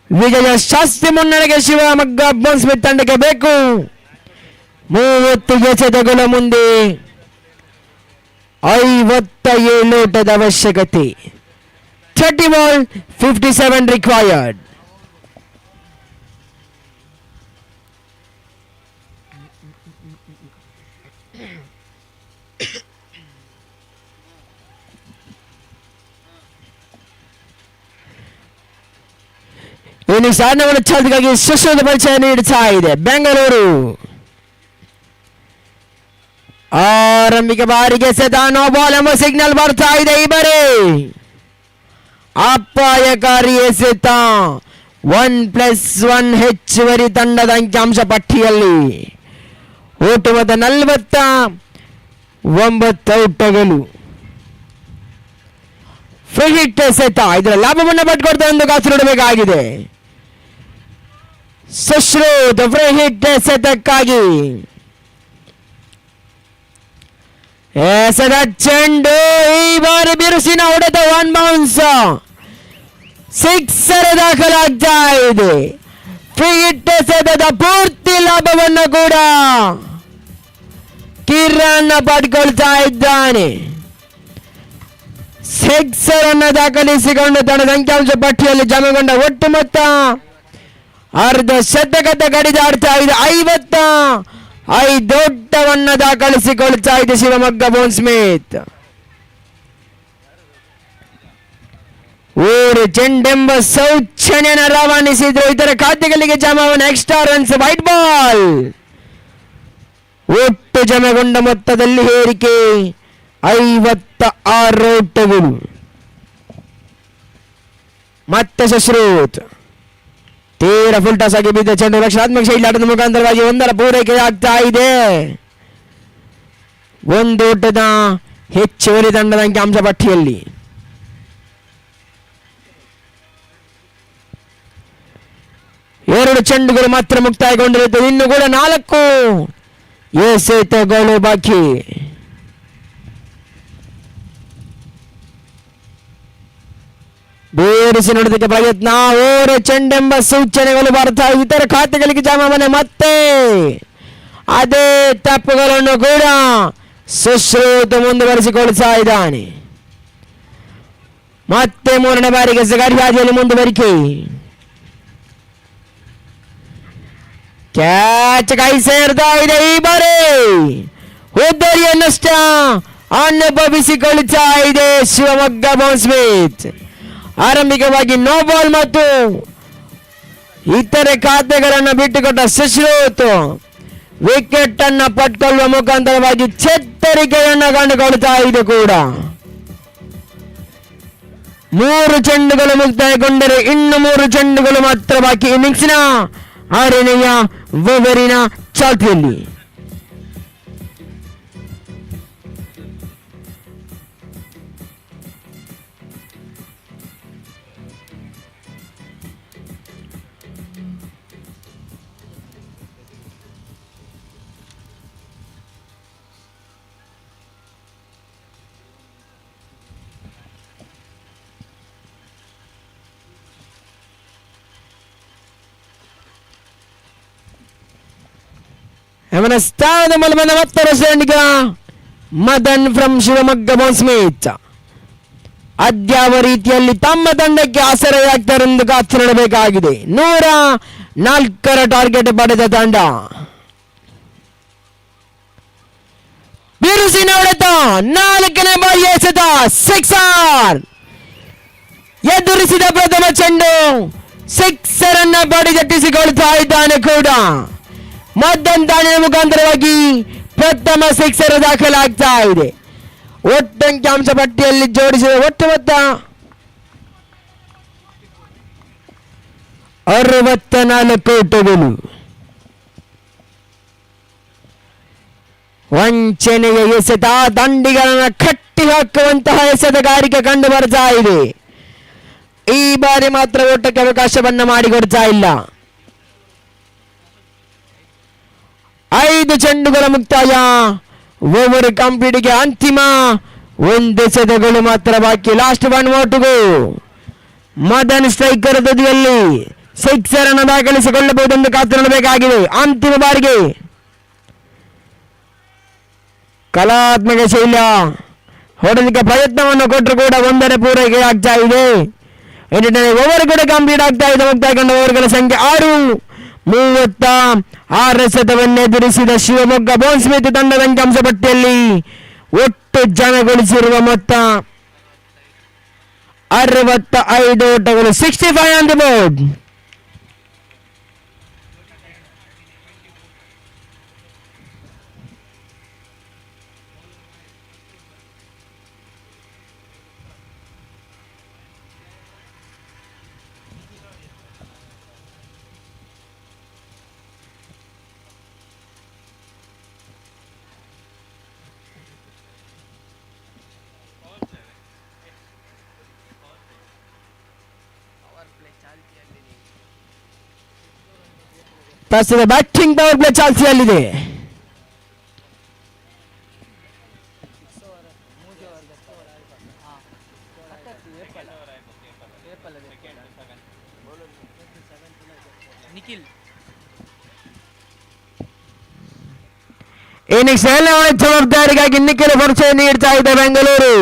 ವಿಜಯ ಶಾಸ್ತಿ ಮುನ್ನಡೆಗೆ ಶಿವಮೊಗ್ಗ ಬೌನ್ಸ್ಮಿತ್ ತಂಡಕ್ಕೆ ಬೇಕು. 30 ಎಸೆತಗಳ ಮುಂದೆ 57 ಓಟದ ಅವಶ್ಯಕತೆ. 30 ball 57 required. ಇನ್ನು ಸಾಧನವನ್ನು ಚಾಲನೆಗಾಗಿ ಸುಶ್ರದ ಪರಿಚಯ ನೀಡುತ್ತಾ ಇದೆ ಬೆಂಗಳೂರು. ಆರಂಭಿಕ ಬಾರಿಗೆ ಸದಾ ನೋ ಬಾಲ್ ಎಂಬ ಸಿಗ್ನಲ್ ಬರ್ತಾ ಇದೆ. ಈ ಬಾರಿ ಅಪಾಯಕಾರಿ ಎಸೆತ 1+1 ಹೆಚ್ಚುವರಿ ತಂಡದ ಅಂಕಿಅಂಶ ಪಟ್ಟಿಯಲ್ಲಿ ಓಟುಮದ 49 ಔಟಗಳು. ಫ್ರೀ ಹಿಟ್ ಎಸೆತ ಇದರ ಲಾಭವನ್ನು ಪಟ್ಕೊಡ್ತಾ ಒಂದು ಕಾಸು ನೋಡಬೇಕಾಗಿದೆ. ಸುಶ್ರುತ್ ಫ್ರೀ ಹಿಟ್ ಎಸೆತಕ್ಕಾಗಿ ಎಸೆದ ಚೆಂಡು ಈ ಬಾರಿ ಬಿರುಸಿನ ಹೊಡೆತ 1 ಬೌನ್ಸ್ ಸಿಕ್ಸರ್ ದಾಖಲಾಗ್ತಾ ಇದೆ. ಫ್ರೀ ಹಿಟ್ ಎಸೆತದ ಪೂರ್ತಿ ಲಾಭವನ್ನು ಕೂಡ ಕಿರಣ್ ಪಡ್ಕೊಳ್ತಾ ಇದ್ದಾನೆ. ಸಿಕ್ಸರ್ ಅನ್ನು ದಾಖಲಿಸಿಕೊಂಡು ತಂಡದ ಅಂಕಿಅಂಶ ಪಟ್ಟಿಯಲ್ಲಿ ಜಮೆಗೊಂಡ ಒಟ್ಟು ಮೊತ್ತ ಅರ್ಧ ಶತಕದ ಗಡಿದಾಡ್ತಾ ಇದೆ. 55 ಓಟವನ್ನು ದಾಖಲಿಸಿಕೊಳ್ತಾ ಇದೆ ಶಿವಮೊಗ್ಗ ಬೌನ್ಸ್ಮಿತ್. ಊರು ಚೆಂಡೆಂಬ ಶೌಚನ್ಯನ ರವಾನಿಸಿದ್ರು. ಇತರ ಖಾತೆಗಳಿಗೆ ಜಮಾವಣೆ ಎಕ್ಸ್ಟ್ರಾ ರನ್ಸ್ ವೈಟ್ ಬಾಲ್. ಒಟ್ಟು ಜಮೆಗೊಂಡ ಮೊತ್ತದಲ್ಲಿ ಏರಿಕೆ 56 ಓಟಗಳು. ಮತ್ತೆ ಸುಶ್ರುತ್ ತೀರ ಫುಲ್ ಟಾಸ್ ಆಗಿ ಬಿದ್ದ ಚೆಂಡು ರಕ್ಷಣಾತ್ಮಕ ಶೈಲಿ ಆಟದ ಮುಖಾಂತರವಾಗಿ 1ರ ಪೂರೈಕೆ ಆಗ್ತಾ ಇದೆ. 1 ಓಟದ ಹೆಚ್ಚುವರಿ ತಂಡದ ಅಂಕಿಅಂಶ ಪಟ್ಟಿಯಲ್ಲಿ ಎರಡು ಚೆಂಡುಗಳು ಮಾತ್ರ ಮುಕ್ತಾಯಗೊಂಡಿರುತ್ತದೆ. ಇನ್ನು ಕೂಡ 4 ಎಸೆತಗಳು ಬಾಕಿ. ಬೇರಿಸಿ ನೋಡೋದಕ್ಕೆ ಪ್ರಯತ್ನ. ಓವರ್ ಚೆಂಡೆಂಬ ಸೂಚನೆಗಳು ಬರ್ತಾ ಇತರ ಖಾತೆಗಳಿಗೆ ಜಮಾವಣೆ. ಮತ್ತೆ ಅದೇ ತಪ್ಪುಗಳನ್ನು ಕೂಡ ಸುಶ್ರುತ್ ಮುಂದುವರಿಸಿಕೊಳ್ತಾ ಇದ್ದಾನೆ. ಮತ್ತೆ ಮೂರನೇ ಬಾರಿಗೆ ಸಗರಿಯಾದಿಯಲ್ಲಿ ಮುಂದುವರಿಕೆ. ಕ್ಯಾಚ್ ಕೈ ಸೇರ್ತಾ ಇದೆ. ಈ ಬಾರಿ ಉದ್ದರಿಯನ್ನಷ್ಟ ಅನುಭವಿಸಿಕೊಳ್ಳುತ್ತಾ ಇದೆ ಶಿವಮೊಗ್ಗ ಬೌನ್ಸ್ ಸ್ಮಿತ್. ಆರಂಭಿಕವಾಗಿ ನೋ ಬಾಲ್ ಮತ್ತು ಇತರೆ ಖಾತೆಗಳನ್ನು ಬಿಟ್ಟುಕೊಟ್ಟ ಸುಶ್ರೂತ್ ವಿಕೆಟ್ ಅನ್ನು ಪಟ್ಕೊಳ್ಳುವ ಮುಖಾಂತರವಾಗಿ ಚೇತರಿಕೆಯನ್ನು ಕಂಡುಕೊಳ್ತಾ ಇದೆ ಕೂಡ. 3 ಚೆಂಡುಗಳು ಮುಕ್ತಾಯಗೊಂಡರೆ ಇನ್ನು 3 ಚೆಂಡುಗಳು ಮಾತ್ರ ಬಾಕಿ ಇನ್ನಿಂಗ್ಸ್ನ 6ನೆಯ ಓವರಿನ ಚಾಲ್ತಿಯಲ್ಲಿ. ಅವನ ಸ್ಥಾನದ ಮೂಲಕ 40 Madan from Shivamogga Bounce Smith ಅದ್ಯಾವ ರೀತಿಯಲ್ಲಿ ತಮ್ಮ ತಂಡಕ್ಕೆ ಆಸರೆಯಾಗ್ತಾರೆ ಎಂದು ಕಾತುರಬೇಕಾಗಿದೆ. 104 ಟಾರ್ಗೆಟ್ ಪಡೆದ ತಂಡ. ಬಿರುಸಿನ ಹೊಡೆತ 4ನೇ ಬಾರಿ ಎಸೆದ ಸಿಕ್ಸರ್. ಎದುರಿಸಿದ ಪ್ರಥಮ ಚೆಂಡು ಸಿಕ್ಸರ್ ಅನ್ನ ಬಡಿದಟ್ಟಿಸಿಕೊಳ್ತಾ ಇದ್ದಾನೆ ಕೂಡ. ಮದ್ದನ್ ತಾಣಿನ ಮುಖಾಂತರವಾಗಿ ಪ್ರಥಮ ಸಿಕ್ಸರ್ ದಾಖಲಾಗ್ತಾ ಇದೆ. ಒಟ್ಟಂಕಿಅಂಶ ಪಟ್ಟಿಯಲ್ಲಿ ಜೋಡಿಸಿದ ಒಟ್ಟು ಮೊತ್ತ 64 ಓಟಗಳು. ವಂಚನೆಯ ಎಸೆತ ದಂಡಿಗಳನ್ನು ಕಟ್ಟಿ ಹಾಕುವಂತಹ ಎಸೆತಗಾರಿಕೆ ಕಂಡು ಬರ್ತಾ ಇದೆ. ಈ ಬಾರಿ ಮಾತ್ರ ಓಟಕ್ಕೆ ಅವಕಾಶವನ್ನ ಮಾಡಿಕೊಡ್ತಾ ಇಲ್ಲ. 5 ಚೆಂಡುಗಳ ಮುಕ್ತಾಯ. ಓವರ್ ಕಂಪ್ಲೀಟ್ಗೆ ಅಂತಿಮ 1 ಎಸೆತಗಳು ಮಾತ್ರ ಬಾಕಿ. ಲಾಸ್ಟ್ 1 ಓಟುಗೂ ಮದನ್ ಸ್ಟ್ರೈಕರ್ ತುದಿಯಲ್ಲಿ ಸಿಕ್ಸರ್ ಅನ್ನು ದಾಖಲಿಸಿಕೊಳ್ಳಬಹುದೆಂದು ಕಾದು ನೋಡಬೇಕಾಗಿದೆ. ಅಂತಿಮ ಬಾರಿಗೆ ಕಲಾತ್ಮಕ ಶೈಲ ಹೊಡೆದಿದ್ದ ಪ್ರಯತ್ನವನ್ನು ಕೊಟ್ಟರು ಕೂಡ 1ನೇ ಪೂರೈಕೆ ಆಗ್ತಾ ಇದೆ. 8ನೇ ಓವರ್ ಕೂಡ ಕಂಪ್ಲೀಟ್ ಆಗ್ತಾ ಇದೆ. ಮುಕ್ತಾಯಗೊಂಡ ಓವರ್ಗಳ ಸಂಖ್ಯೆ 6. 36 ಎಸೆತವನ್ನು ಎದುರಿಸಿದ ಶಿವಮೊಗ್ಗ ಬೌನ್ಸ್ ಸ್ಮಿತ್ ತಂಡದ ಅಂಕಿಅಂಶ ಪಟ್ಟಿಯಲ್ಲಿ ಒಟ್ಟು ಜನಗೊಳಿಸಿರುವ ಮೊತ್ತ 65 ಓಟಗಳು. 65 ಆನ್ ದಿ ಬೋರ್ಡ್. ಪ್ರಸ್ತುತ ಬ್ಯಾಟಿಂಗ್ ಪವರ್ ಪ್ಲೇ ಚಾಲ್ತಿಯಲ್ಲಿದೆ. ನಿಖಿಲ್ ಇನ್ನಿಂಗ್ಸ್ ಜವಾಬ್ದಾರಿಗಾಗಿ ನಿಖಿಲ್ ಭರವಸೆ ನೀಡ್ತಾ ಇದೆ ಬೆಂಗಳೂರು.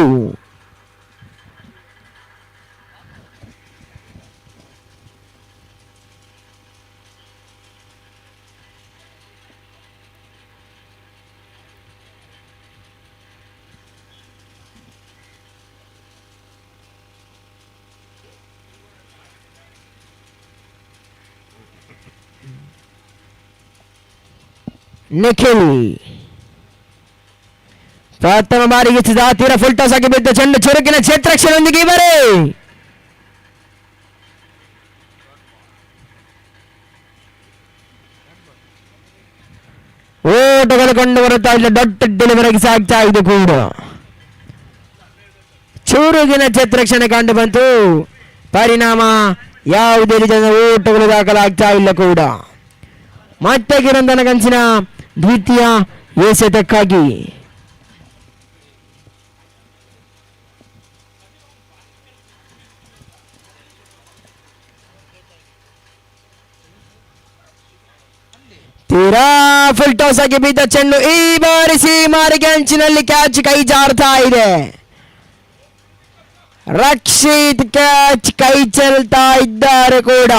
ನಿಖಿಲ್ ಪ್ರಥಮ ಬಾರಿಗೆ ತೀರ ಫುಲ್ ಟಾಸ್ ಆಗಿ ಬಿದ್ದ ಚೆಂಡು ಚುರುಕಿನ ಕ್ಷೇತ್ರಕ್ಷಣದೊಂದಿಗೆ ಇವರೇ ಓಟಗಳು ಕಂಡು ಬರುತ್ತಾ ಇಲ್ಲ. ಡಾಟ್ ಡೆಲಿವರಿಗೆ ಸಾಗ್ತಾ ಇದೆ ಕೂಡ. ಚುರುಕಿನ ಕ್ಷೇತ್ರಕ್ಷಣೆ ಕಂಡು ಬಂತು. ಪರಿಣಾಮ ಯಾವುದೇ ರೀತಿಯ ಓಟಗಳು ದಾಖಲಾಗ್ತಾ ಇಲ್ಲ ಕೂಡ. ಮತ್ತೆ ಕಿರಂದನ ಕನಸಿನ ದ್ವಿತೀಯ ಎಸೆತಕ್ಕಾಗಿ ತೀರಾ ಫುಲ್ ಟಾಸ್ ಆಗಿ ಬಿದ್ದ ಚೆಂಡು ಈ ಬಾರಿ ಸೀಮಾರಿಗೆ ಅಂಚಿನಲ್ಲಿ ಕ್ಯಾಚ್ ಕೈ ಜಾರ್ತಾ ಇದೆ. ರಕ್ಷಿತ್ ಕ್ಯಾಚ್ ಕೈ ಚೆಲ್ತಾ ಇದ್ದಾರೆ ಕೂಡ.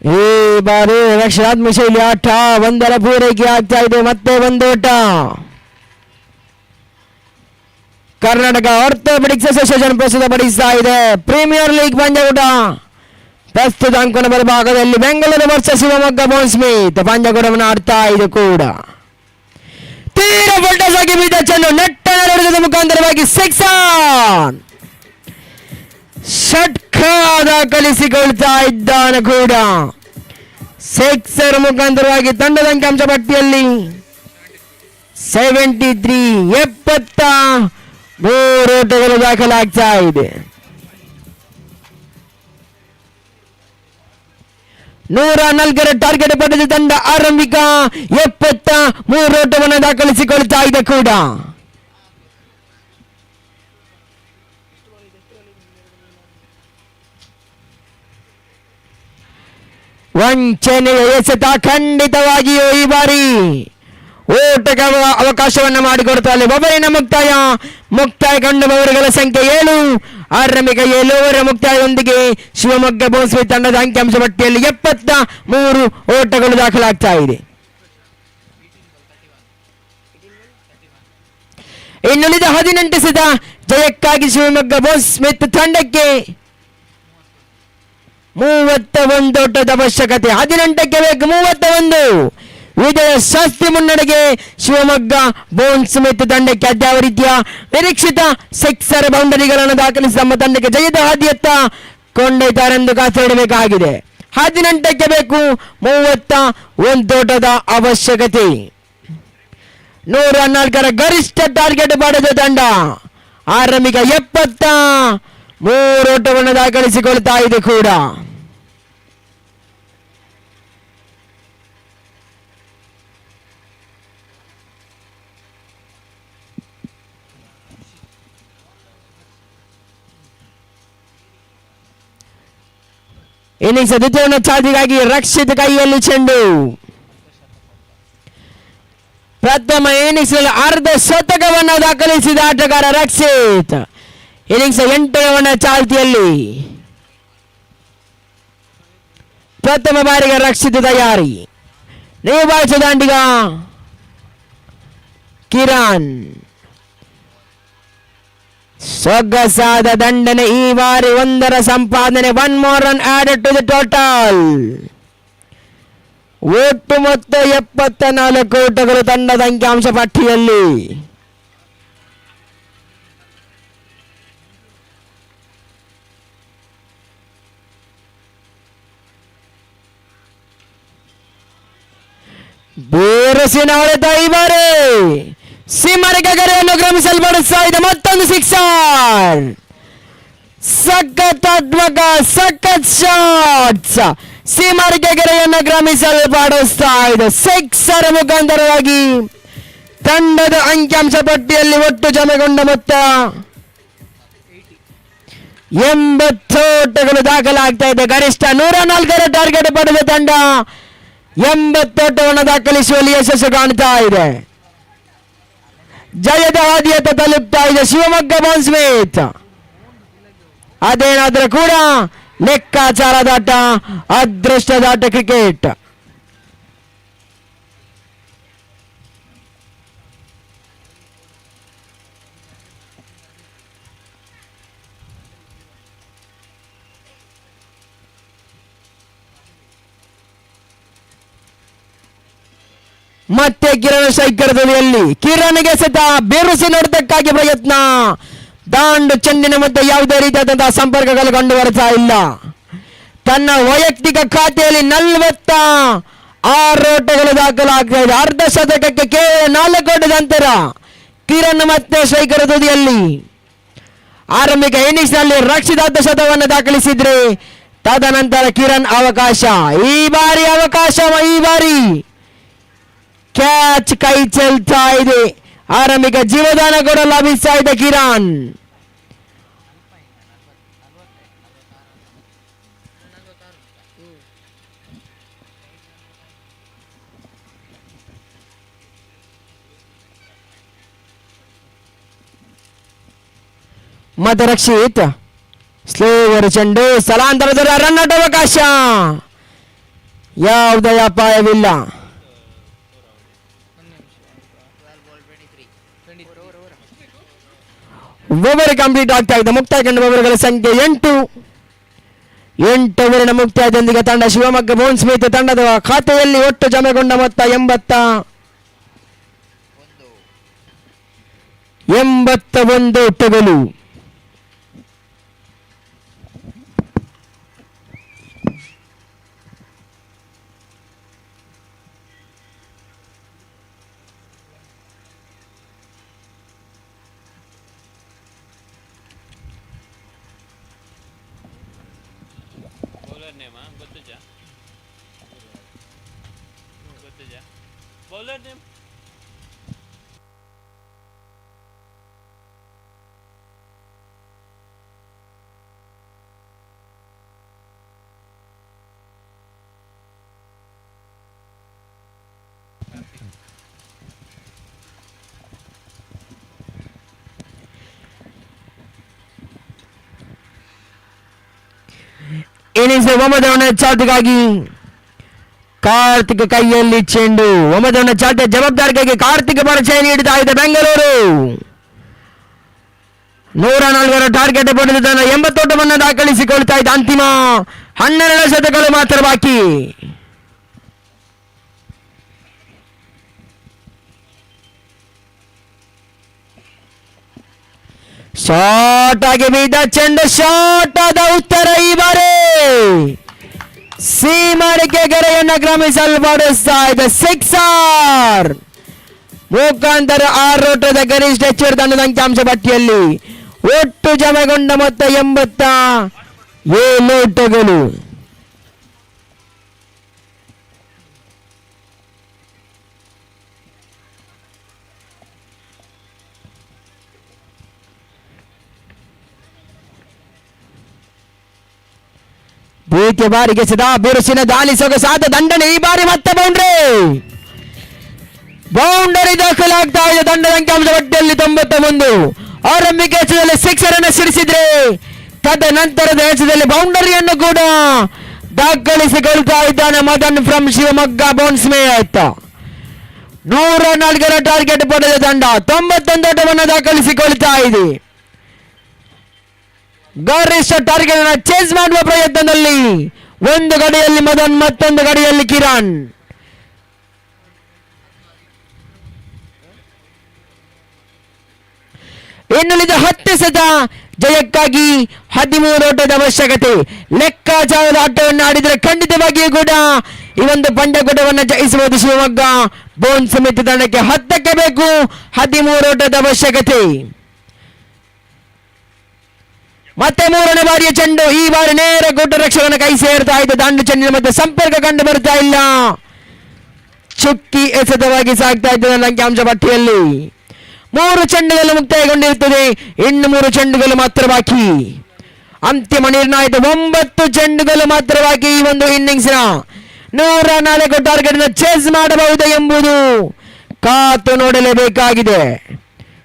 ಈ ಬಾರಿ ರಕ್ಷಣಾತ್ಮಕ ಶೈಲಿ ಆಟ ಒಂದರ ಪೂರೈಕೆ ಆಗ್ತಾ ಇದೆ. ಮತ್ತೆ ಒಂದು ಓಟ. ಕರ್ನಾಟಕ ಆರ್ಥೋಪೆಡಿಕ್ಸ್ ಅಸೋಸಿಯೇಷನ್ ಪ್ರಸ್ತುತಪಡಿಸ್ತಾ ಇದೆ ಪ್ರೀಮಿಯರ್ ಲೀಗ್ ಪಂದ್ಯಕೂಟ. ಪ್ರಸ್ತುತ ಅಂಕಣ ಬಲಭಾಗದಲ್ಲಿ Bengaluru versus Shivamogga Bone Smith ಪಂದ್ಯಕೂಟವನ್ನು ಆಡ್ತಾ ಇದೆ ಕೂಡ. ತೀರ ಫೋಲ್ಟಸ್ ಬಿದ್ದ ಚೆಂಡು ನೆಟ್ಟನ ಮುಖಾಂತರವಾಗಿ ಸಿಕ್ಸರ್ ದಾಖಲಿಸಿಕೊಳ್ತಾ ಇದ್ದಾನೆ ಕೂಡ. ಸಿಕ್ಸರ್ ಮುಖಾಂತರವಾಗಿ ತಂಡದ ಅಂಕಿಅಂಶ ಪಟ್ಟಿಯಲ್ಲಿ 73 73 ಓಟಗಳು ದಾಖಲಾಗ್ತಾ ಇದೆ. 104 ಟಾರ್ಗೆಟ್ ಪಡೆದ ತಂಡ ಆರಂಭಿಕ 73 ಓಟವನ್ನು ದಾಖಲಿಸಿಕೊಳ್ತಾ ಇದೆ ಕೂಡ. ವಂಚನೆಯ ಎಸೆತ ಖಂಡಿತವಾಗಿಯೂ ಈ ಬಾರಿ ಓಟಕ್ಕೆ ಅವಕಾಶವನ್ನು ಮಾಡಿಕೊಡ್ತಾರೆ. ಬಬರಿನ ಮುಕ್ತಾಯ ಕಂಡು ಬವರುಗಳ ಸಂಖ್ಯೆ 7. ಆರಂಭಿಕ 7 ಓವರ್ ಮುಕ್ತಾಯದೊಂದಿಗೆ ಶಿವಮೊಗ್ಗ ಬೋನ್ ಸ್ಮಿತ್ ತಂಡದ ಅಂಕಿಅಂಶ ಪಟ್ಟಿಯಲ್ಲಿ 73 ಓಟಗಳು ದಾಖಲಾಗ್ತಾ ಇದೆ. ಇನ್ನುಳಿದ 18 ಎಸೆತ ಜಯಕ್ಕಾಗಿ ಶಿವಮೊಗ್ಗ ಬೋನ್ ಸ್ಮಿತ್ ತಂಡಕ್ಕೆ 31 ಓಟದ ಅವಶ್ಯಕತೆ. 18ಕ್ಕೆ ಬೇಕು 31. ವಿಜಯ ಶಾಸ್ತ್ರಿ ಮುನ್ನಡೆಗೆ ಶಿವಮೊಗ್ಗ ಬೋನ್ ಸ್ಮಿತ್ ತಂಡಕ್ಕೆ ಅದ್ಯಾವ ರೀತಿಯ ನಿರೀಕ್ಷಿತ ಸಿಕ್ಸರ್ ಬೌಂಡರಿಗಳನ್ನು ದಾಖಲಿಸಿ ತಮ್ಮ ತಂಡಕ್ಕೆ ಜಯದ ಹಾದಿಯತ್ತ ಕೊಂಡೊಯ್ತಾರೆಂದು ಕಾಸಿಡಬೇಕಾಗಿದೆ. 18ಕ್ಕೆ ಬೇಕು 31 ಓಟದ ಅವಶ್ಯಕತೆ. 104 ಗರಿಷ್ಠ ಟಾರ್ಗೆಟ್ ಪಡೆದ ತಂಡ ಆರಂಭಿಕ 73 ಓಟವನ್ನು ದಾಖಲಿಸಿಕೊಳ್ತಾ ಇದೆ ಕೂಡ. ಇನ್ನಿಂಗ್ಸ್ ದ್ವಿತೀಯ ಚಾದಿಗಾಗಿ ರಕ್ಷಿತ್ ಕೈಯಲ್ಲಿ ಚೆಂಡು. ಪ್ರಥಮ ಇನ್ನಿಂಗ್ಸ್ ನಲ್ಲಿ ಅರ್ಧ ಶತಕವನ್ನು ದಾಖಲಿಸಿದ ಆಟಗಾರ ರಕ್ಷಿತ್. ಇನ್ನಿಂಗ್ಸ್ 8ನೇ ಚಾಲ್ತಿಯಲ್ಲಿ ಪ್ರಥಮ ಬಾರಿಗೆ ರಕ್ಷಿತ್ ತಯಾರಿ. ನೀವು ಬಾಯಿಸಿದ ದಾಂಡಿಗ ಕಿರಣ್. ಸೊಗಸಾದ ದಂಡನೆ ಈ ಬಾರಿ 1 ಸಂಪಾದನೆ. 1 more run added to the total. ಒಟ್ಟು ಮೊತ್ತ 74 ಓಟಗಳು ತಂಡದ ಅಂಕಿಅಂಶ ಪಟ್ಟಿಯಲ್ಲಿ. ಬೇರಸಿನ ಹೊಡೆತ ಈ ಬಾರಿ ಸೀಮರಿಗೆ ಗರೆಯನ್ನು ಕ್ರಮಿಸಲ್ಪಡಿಸ್ತಾ ಇದೆ. ಮತ್ತೊಂದು ಸಿಕ್ಸರ್. ಸಖತ್ತಾತ್ಮಕ ಸಖತ್ ಶಾಟ್ಸ್ ಸೀಮರಿಗೆ ಗೆರೆಯನ್ನು ಕ್ರಮಿಸಲ್ಪಡಿಸ್ತಾ ಇದೆ. ಸಿಕ್ಸರ್ ಮುಖಾಂತರವಾಗಿ ತಂಡದ ಅಂಕಿಅಂಶ ಪಟ್ಟಿಯಲ್ಲಿ ಒಟ್ಟು ಜಮೆಗೊಂಡ ಮೊತ್ತ 80 ಓಟಗಳು ದಾಖಲಾಗ್ತಾ ಇದೆ. ಗರಿಷ್ಠ 104 ಟಾರ್ಗೆಟ್ ಪಡೆದ ತಂಡ 80 ಓಟವನ್ನು ದಾಖಲಿಸುವಲ್ಲಿ ಯಶಸ್ಸು ಕಾಣ್ತಾ ಇದೆ. ಜಯದ ಹಾದಿಯತ್ತ ತಲುಪ್ತಾ ಇದೆ ಶಿವಮೊಗ್ಗ ಬೋನ್ ಸ್ಮಿತ್. ಅದೇನಾದ್ರೂ ಕೂಡ ಲೆಕ್ಕಾಚಾರದಾಟ, ಅದೃಷ್ಟದಾಟ ಕ್ರಿಕೆಟ್. ಮತ್ತೆ ಕಿರಣ್ ಶೈಕರ್ ತುದಿಯಲ್ಲಿ ಕಿರಣ್ಗೆ ಸತ ಬಿರುಸಿ ನೋಡೋದಕ್ಕಾಗಿ ಪ್ರಯತ್ನ. ದಾಂಡು ಚೆಂಡಿನ ಮಧ್ಯೆ ಯಾವುದೇ ರೀತಿಯಾದಂತಹ ಸಂಪರ್ಕಗಳು ಕಂಡು ಬರ್ತಾ ಇಲ್ಲ. ತನ್ನ ವೈಯಕ್ತಿಕ ಖಾತೆಯಲ್ಲಿ 46 ಓಟಗಳು ದಾಖಲಾಗ್ತಾ ಇದೆ. ಅರ್ಧ ಶತಕಕ್ಕೆ ಕೇವಲ 4 ಓಟದ ಅಂತರ. ಕಿರಣ್ ಮತ್ತೆ ಸ್ಟ್ರೈಕರ್ ತುದಿಯಲ್ಲಿ. ಆರಂಭಿಕ ಇನ್ನಿಂಗ್ಸ್ ನಲ್ಲಿ ರಕ್ಷಿತ್ ಅರ್ಧ ಶತಕವನ್ನು ದಾಖಲಿಸಿದ್ರೆ ತದನಂತರ ಕಿರಣ್ ಅವಕಾಶ. ಈ ಬಾರಿ ಕ್ಯಾಚ್ ಕೈ ಚೆಲ್ತಾ ಇದೆ. ಆರಂಭಿಕ ಜೀವದಾನ ಕೂಡ ಲಭಿಸ್ತಾ ಇದೆ ಕಿರಣ್. ಮತ್ತೆ ರಕ್ಷಿತ್ ಸ್ಲೋವರ್ ಚೆಂಡು ಸ್ಥಳಾಂತರದ ರನ್ಔಟ್ ಅವಕಾಶ. ಯಾವುದೇ ಅಪಾಯವಿಲ್ಲ. 12 ball 23. ಓವರ್ ಕಂಪ್ಲೀಟ್ ಆಗ್ತಾ ಇದೆ. ಮುಕ್ತಾಯ ಕಂಡ ಓವರ್ಗಳ ಸಂಖ್ಯೆ 8. 8 ಓವರಿನ ಮುಕ್ತಾಯದೊಂದಿಗೆ ತಂಡ ಶಿವಮೊಗ್ಗ ಬೌನ್ಸ್ ಸ್ಮಿತ್ ತಂಡದ ಖಾತೆಯಲ್ಲಿ ಒಟ್ಟು ಜಮೆಗೊಂಡ ಮೊತ್ತ 81 ಓಟಗಳು. ಬೌಲರ್ ನೇಮ್ ಇನ್ನಿಂಗ್ಸ್ 9ನೇ ಚಾಟಿಗಾಗಿ ಕಾರ್ತಿಕ್ ಕೈಯಲ್ಲಿ ಚೆಂಡು. 9ನೇ ಚಾಟಿಯ ಜವಾಬ್ದಾರಿಗಾಗಿ ಕಾರ್ತಿಕ್ ಪರಿಚಯ ನೀಡುತ್ತಾ ಇದೆ ಬೆಂಗಳೂರು. 104 ಟಾರ್ಗೆಟ್ ಪಡೆದು ತನ್ನ 80 ಓಟವನ್ನು ದಾಖಲಿಸಿಕೊಳ್ತಾ ಇದೆ. ಅಂತಿಮ 12 ಶತಕಗಳು ಮಾತ್ರ ಬಾಕಿ. ಶಾರ್ಟ್ ಆಗಿ ಬಿದ್ದ ಚೆಂಡು, ಶಾರ್ಟ್ ಆದ ಉತ್ತರ. ಈ ಬಾರಿ ಸೀಮಾರಿಕೆ ಗೆರೆಯನ್ನು ಕ್ರಮಿಸಲ್ಪಡಿಸ್ತಾ ಇದೆ. 6 ಮುಖಾಂತರ 6 ಓಟದ ಗರಿಷ್ಠ ಹೆಚ್ಚುವರಿ ತಂಡದ ಅಂಕಿಅಂಶ ಪಟ್ಟಿಯಲ್ಲಿ ಒಟ್ಟು ಜಮೆಗೊಂಡ ಮೊತ್ತ 87 ಓಟಗಳು. ದ್ವಿತೀಯ ಬಾರಿಗೆ ಸದಾ ಬಿರುಸಿನ ದಾಳಿ ಸೊಗಸಾದ ದಂಡನೆ. ಈ ಬಾರಿ ಮತ್ತೆ ಬೌಂಡರಿ ದಾಖಲಾಗ್ತಾ ಇದೆ. ತಂಡದ ಅಂಕಿಅಂಶ ಪಟ್ಟಿಯಲ್ಲಿ 91. ಆರಂಭಿಕ ಎಸೆತದಲ್ಲಿ 6 ಅನ್ನು ಸಿಡಿಸಿದ್ರೆ ತದನಂತರದ ಎಸೆತದಲ್ಲಿ ಬೌಂಡರಿಯನ್ನು ಕೂಡ ದಾಖಲಿಸಿಕೊಳ್ತಾ ಇದ್ದಾನೆ Madan from Shivamogga Bounce Smith. 104 target ಪಡೆದ ತಂಡ 91 ಓಟವನ್ನು ದಾಖಲಿಸಿಕೊಳ್ತಾ ಇದೆ. ಗರಿಷ್ಠ ಟಾರ್ಗೆಟ್ ಅನ್ನು ಚೇಸ್ ಮಾಡುವ ಪ್ರಯತ್ನದಲ್ಲಿ ಒಂದು ಗಡಿಯಲ್ಲಿ ಮದನ್, ಮತ್ತೊಂದು ಗಡಿಯಲ್ಲಿ ಕಿರಣ್. ಇನ್ನುಳಿದ 10 ಎಸೆತ ಜಯಕ್ಕಾಗಿ 13 ಓಟದ ಅವಶ್ಯಕತೆ. ಲೆಕ್ಕಾಚಾರದ ಆಟವನ್ನು ಆಡಿದರೆ ಖಂಡಿತವಾಗಿಯೂ ಕೂಡ ಈ ಒಂದು ಪಂದ್ಯಕೂಟವನ್ನು ಜಯಿಸಬಹುದು ಶಿವಮೊಗ್ಗ ಬೌನ್ಸ್ ಸ್ಮಿತ್ ತಂಡಕ್ಕೆ. 10ಕ್ಕೆ ಬೇಕು 13 ಓಟದ ಅವಶ್ಯಕತೆ. ಮತ್ತೆ 3ನೇ ಬಾರಿಯ ಚೆಂಡು. ಈ ಬಾರಿ ನೇರ ಗುಡ್ಡ ರಕ್ಷಕನ ಕೈ ಸೇರ್ತಾ ಇದೆ. ದಾಂಡು ಚೆಂಡಿನ ಮಧ್ಯೆ ಸಂಪರ್ಕ ಕಂಡು ಬರ್ತಾ ಇಲ್ಲ. ಚುಕ್ಕಿ ಎಸೆತವಾಗಿ ಸಾಗ್ತಾ ಇದ್ದ ಅಂಕಿಅಂಶ ಪಟ್ಟಿಯಲ್ಲಿ 3 ಚೆಂಡುಗಳು ಮುಕ್ತಾಯಗೊಂಡಿರುತ್ತದೆ. ಇನ್ನು 3 ಚೆಂಡುಗಳು ಮಾತ್ರ ಬಾಕಿ. ಅಂತಿಮ ನಿರ್ಣಾಯಕ 9 ಚೆಂಡುಗಳು ಮಾತ್ರ ಬಾಕಿ. ಈ ಒಂದು ಇನ್ನಿಂಗ್ಸ್ನ 104 ಟಾರ್ಗೆಟ್ ಚೇಸ್ ಮಾಡಬಹುದು ಎಂಬುದು ಕಾತು ನೋಡಲೇಬೇಕಾಗಿದೆ.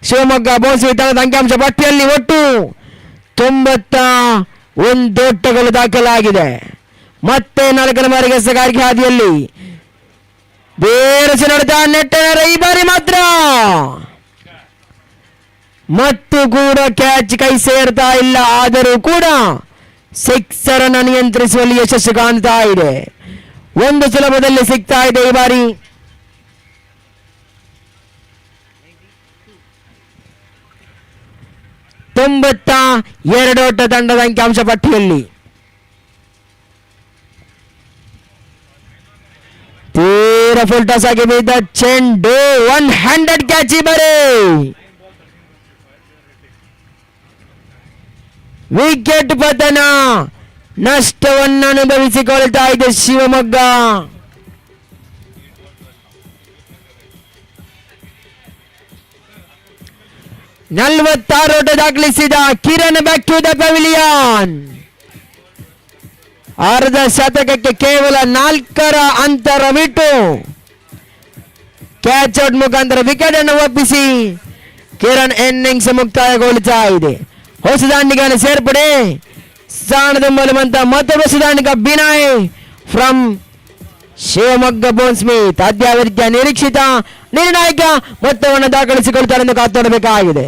ಶಿವಮೊಗ್ಗ ಬೌನ್ಸ್ ಸ್ಮಿತ್ ತಂಡದ ಅಂಕಿಅಂಶ ಪಟ್ಟಿಯಲ್ಲಿ ಒಟ್ಟು 91 ಓಟಗಳು ದಾಖಲಾಗಿದೆ. ಮತ್ತೆ 4ನೇ ಬಾರಿಗೆ ಎಸೆಗಾರಿಕೆ ಹಾದಿಯಲ್ಲಿ ಬೇರೆ ನಡೆದ ನೆಟ್ಟನರ. ಈ ಬಾರಿ ಮಾತ್ರ ಮತ್ತು ಕೂಡ ಕ್ಯಾಚ್ ಕೈ ಸೇರ್ತಾ ಇಲ್ಲ. ಆದರೂ ಕೂಡ 6 ಅನ್ನು ನಿಯಂತ್ರಿಸುವಲ್ಲಿ ಯಶಸ್ಸು ಕಾಣ್ತಾ ಇದೆ. ಒಂದು ಸುಲಭದಲ್ಲಿ ಸಿಗ್ತಾ ಇದೆ ಈ ಬಾರಿ. ತೊಂಬತ್ತ 2 ಓಟ ತಂಡದ ಅಂಕಿಅಂಶ ಪಟ್ಟಿಯಲ್ಲಿ ನೇರ ಫುಲ್ ಟಾಸ್ ಆಗಿ ಬಿದ್ದ ಚೆಂಡು 100 ಕ್ಯಾಚ್ ಬರೆ ವಿಕೆಟ್ ಪತನ ನಷ್ಟವನ್ನು ಅನುಭವಿಸಿಕೊಳ್ತಾ ಇದೆ ಶಿವಮೊಗ್ಗ. ನಲವತ್ತಾರು ಓಟ ದಾಖಲಿಸಿದ Kiran back to the pavilion. ಅರ್ಧ ಶತಕಕ್ಕೆ ಕೇವಲ 4 ಅಂತರ ಬಿಟ್ಟು ಕ್ಯಾಚ್ ಔಟ್ ಮುಖಾಂತರ ವಿಕೆಟ್ ಅನ್ನು ಒಪ್ಪಿಸಿ ಕಿರಣ್ ಇನ್ನಿಂಗ್ಸ್ ಮುಕ್ತಾಯಗೊಳ್ತಾ ಇದೆ. ಹೊಸ ದಾಂಡಿಗನ ಸೇರ್ಪಡೆ ಸ್ಥಾನದಲ್ಲಿರುವಂತಹ ಮತ್ತೊಬ್ಬ ಹೊಸ ದಾಂಡಿಗ Binoy from Shivamogga Bone Smith ಅದ್ಯಾವರಿತ್ಯ ನಿರೀಕ್ಷಿತ ನಿರ್ಣಾಯಕ ಮೊತ್ತವನ್ನು ದಾಖಲಿಸಿಕೊಳ್ತಾರೆ ಎಂದು ಕಾತೊಡಬೇಕಾಗಿದೆ.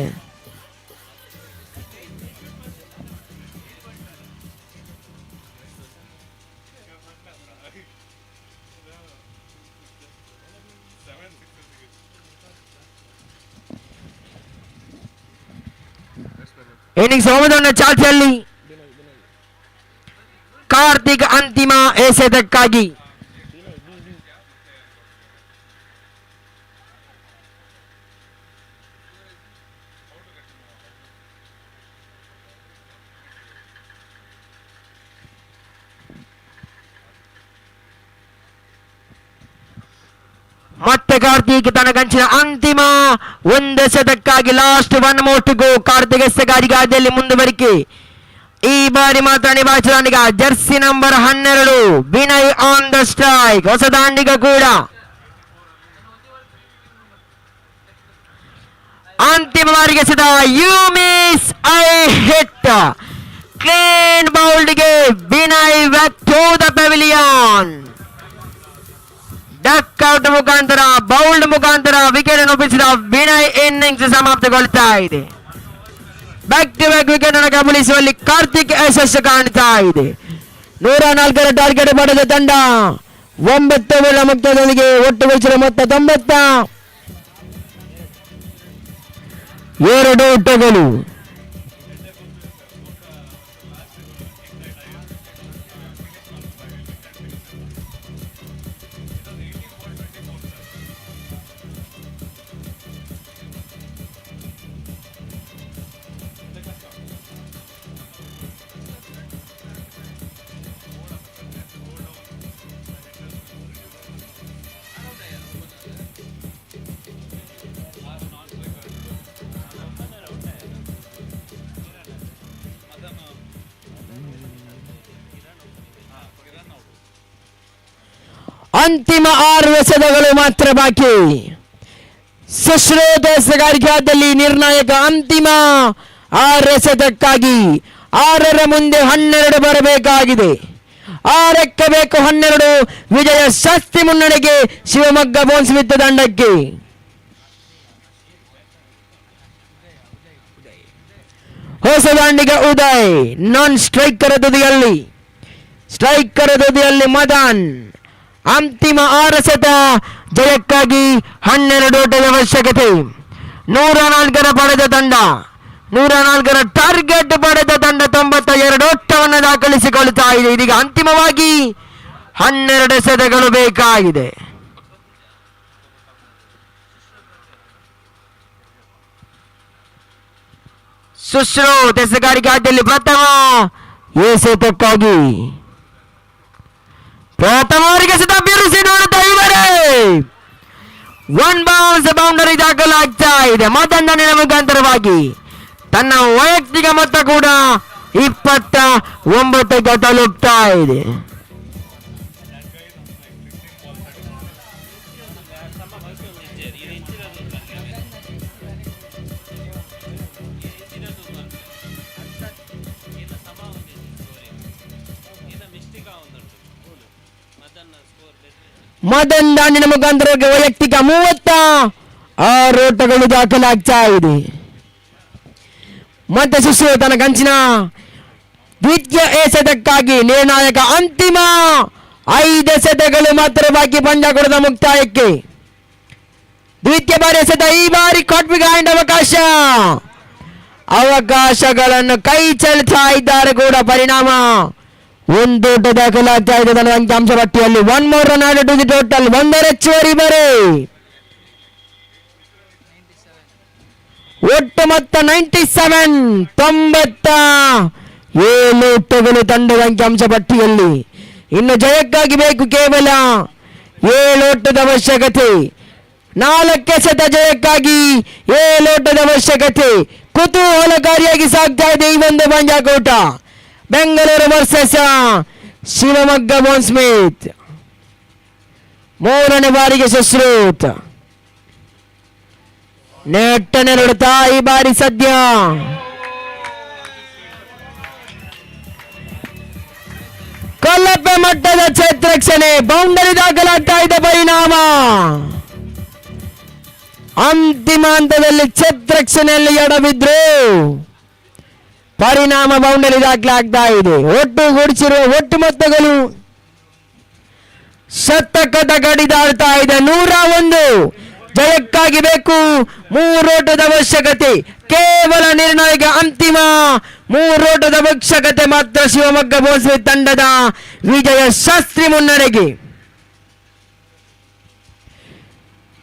ಇನ್ನಿಂಗ್ಸ್ 9ನೇ ಚಾಲ್ತಿಯಲ್ಲಿ ಕಾರ್ತಿಕ್ ಅಂತಿಮ ಎಸೆತಕ್ಕಾಗಿ ಮತ್ತೆ ಕಾರ್ತಿಕ್ ತನ್ನ ಗಂಚಿನ ಅಂತಿಮ ಒಂದು ಎಸೆತಕ್ಕಾಗಿ last 1 more to go. Karthik ಎಸೆಗಾರಿಕೆಯಲ್ಲಿ ಮುಂದುವರಿಕೆ. ಈ ಬಾರಿ ಮಾತ್ರ ನಿಭಾಯಿಸಿದ jersey number 12 Vinay on the strike. ಹೊಸ ದಾಂಡಿಗ ಕೂಡ ಅಂತಿಮ ಬಾರಿಗೆ ಎಸೆದ you miss I hit clean ಬೌಲ್ಡ್ಗೆ Vinay back to the pavilion. Duck out ಮುಖಾಂತರ ಬೌಲ್ಡ್ ಮುಖಾಂತರ ವಿಕೆಟ್ ಅನ್ನು ಒಪ್ಪಿಸಿದ ವಿನಯ್ ಇನ್ನಿಂಗ್ಸ್ ಸಮಾಪ್ತಿಗೊಳ್ತಾ ಇದೆ. ಬ್ಯಾಕ್ ಟು ಬ್ಯಾಕ್ ವಿಕೆಟ್ ಅನ್ನು ಕಬಳಿಸುವಲ್ಲಿ ಕಾರ್ತಿಕ್ ಯಶಸ್ಸು ಕಾಣ್ತಾ ಇದೆ. 104 ಟಾರ್ಗೆಟ್ ಪಡೆದ ತಂಡ 9 ವೇಳ ಮುಕ್ತದೊಂದಿಗೆ ಒಟ್ಟು ಗಳಿಸಿದ ಮೊತ್ತ 90. 2 ಓಟಗಳು. ಅಂತಿಮ 6 ಎಸೆತಗಳು ಮಾತ್ರ ಬಾಕಿ. ಸುಶ್ರುತ ಎಸೆಗಾರಿಕೆಯಾದಲ್ಲಿ ನಿರ್ಣಾಯಕ ಅಂತಿಮ 6 ಎಸೆತಕ್ಕಾಗಿ 6ರ ಮುಂದೆ 12 ಬರಬೇಕಾಗಿದೆ. 6ಕ್ಕೆ ಬೇಕು 12. ವಿಜಯ ಶಕ್ತಿ ಮುನ್ನಡೆಗೆ ಶಿವಮೊಗ್ಗ ಬೋನ್ ಸ್ಮಿತ್ ತಂಡಕ್ಕೆ. ಹೊಸ ದಾಂಡಿಗ ಉದಯ್ ನಾನ್ ಸ್ಟ್ರೈಕರ್ ತುದಿಯಲ್ಲಿ ಮದನ್. ಅಂತಿಮ 6 ಎಸೆತ ಜಯಕ್ಕಾಗಿ 12 ಓಟದ ಅವಶ್ಯಕತೆ. 104 ಪಡೆದ ತಂಡ 104 ಟಾರ್ಗೆಟ್ ಪಡೆದ ತಂಡ 92 ಓಟವನ್ನು ದಾಖಲಿಸಿಕೊಳ್ತಾ ಇದೆ. ಇದೀಗ ಅಂತಿಮವಾಗಿ 12 ಎಸೆತಗಳು ಬೇಕಾಗಿದೆ. ಸುಶ್ರುತ್ ಎಸೆಗಾರಿಕೆಯಲ್ಲಿ ಪ್ರಥಮ ಎಸೆತಕ್ಕಾಗಿ ಪ್ರಥಮವರಿಗೆ ಬಿರುಸಿ ನೋಡುತ್ತಾ ಇವರೇ 1 ಬೌನ್ಸ್ ಬೌಂಡರಿ ದಾಖಲಾಗ್ತಾ ಇದೆ. ಮತ್ತೊಂದನೇ ಮುಖಾಂತರವಾಗಿ ತನ್ನ ವೈಯಕ್ತಿಕ ಮೊತ್ತ ಕೂಡ 29ಕ್ಕೆ ತಲುಪ್ತಾ ಇದೆ. ಮದನ್ ದಾಂಡಿನ ಮುಖಾಂತರ ವೈಯಕ್ತಿಕ 36 ಓಟಗಳು ದಾಖಲಾಗ್ತಾ ಇದೆ. ಮತ್ತೆ ಸುಶ್ರು ತನ್ನ ಕಂಚಿನ ದ್ವಿತೀಯ ಎಸೆತಕ್ಕಾಗಿ ನಿರ್ಣಾಯಕ ಅಂತಿಮ 5 ಎಸೆತಗಳು ಮಾತ್ರ ಬಾಕಿ ಪಂದ್ಯಾಕೂಟದ ಮುಕ್ತಾಯಕ್ಕೆ. ದ್ವಿತೀಯ ಬಾರಿ ಎಸೆತ, ಈ ಬಾರಿ ಕಾಟ್ ಬಿಹೈಂಡ್ ಅವಕಾಶಗಳನ್ನು ಕೈ ಚೆಲ್ತಾ ಇದ್ದಾರೆ ಕೂಡ ಪರಿಣಾಮ ಒಂದೋಟ ದಾಖಲಾಗ್ತಾ ಇದೆ ತನ್ನ ಅಂಕಿಅಂಶ ಪಟ್ಟಿಯಲ್ಲಿ. 1 more run added to the total. 1 ಹೆಚ್ಚುವರಿ ಬರೆ. ಒಟ್ಟು ಮೊತ್ತ 97. 97 ಓಟಗಳು ತಂಡದ ಅಂಕಿಅಂಶ ಪಟ್ಟಿಯಲ್ಲಿ. ಇನ್ನು ಜಯಕ್ಕಾಗಿ ಬೇಕು ಕೇವಲ 7 ಓಟದ ಅವಶ್ಯಕತೆ. 4 ಎಸೆತ ಜಯಕ್ಕಾಗಿ 7 ಓಟದ ಅವಶ್ಯಕತೆ. ಕುತೂಹಲಕಾರಿಯಾಗಿ ಸಾಗ್ತಾ ಇದೆ ಈ ಒಂದು ಪಂದ್ಯಾಕೂಟ. Bengaluru versus Shivamogga Bone Smith. 3ನೇ ಬಾರಿಗೆ ಸುಶ್ರೂತ್ ನೆಟ್ಟನೆ ನೋಡುತ್ತಾ ಈ ಬಾರಿ ಸದ್ಯ ಕಲಪೆ ಮಟ್ಟದ ಕ್ಷೇತ್ರಕ್ಷಣೆ. ಬೌಂಡರಿ ದಾಖಲಾಗ್ತಾ ಇದೆ. ಪರಿಣಾಮ ಅಂತಿಮ ಹಂತದಲ್ಲಿ ಕ್ಷೇತ್ರಕ್ಷಣೆಯಲ್ಲಿ ಎಡಬಿದ್ರು. ಪರಿಣಾಮ ಬೌಂಡರಿ ದಾಖಲಾಗ್ತಾ ಇದೆ. ಒಟ್ಟು ಗೂಡಿಸಿರುವ ಒಟ್ಟು ಮೊತ್ತಗಳು ಶತಕದ ಗಡಿ ದಾಳ್ತಾ ಇದೆ. 101. ಜಯಕ್ಕಾಗಿ ಬೇಕು 3 ಓಟದ ಅವಶ್ಯಕತೆ. ಕೇವಲ ನಿರ್ಣಾಯಕ ಅಂತಿಮ 3 ಓಟದ ಅವಶ್ಯಕತೆ ಮಾತ್ರ ಶಿವಮೊಗ್ಗ ಬೋನ್ ಸ್ಮಿತ್ ತಂಡದ ವಿಜಯ ಶಾಸ್ತ್ರಿ ಮುನ್ನಡೆಗೆ.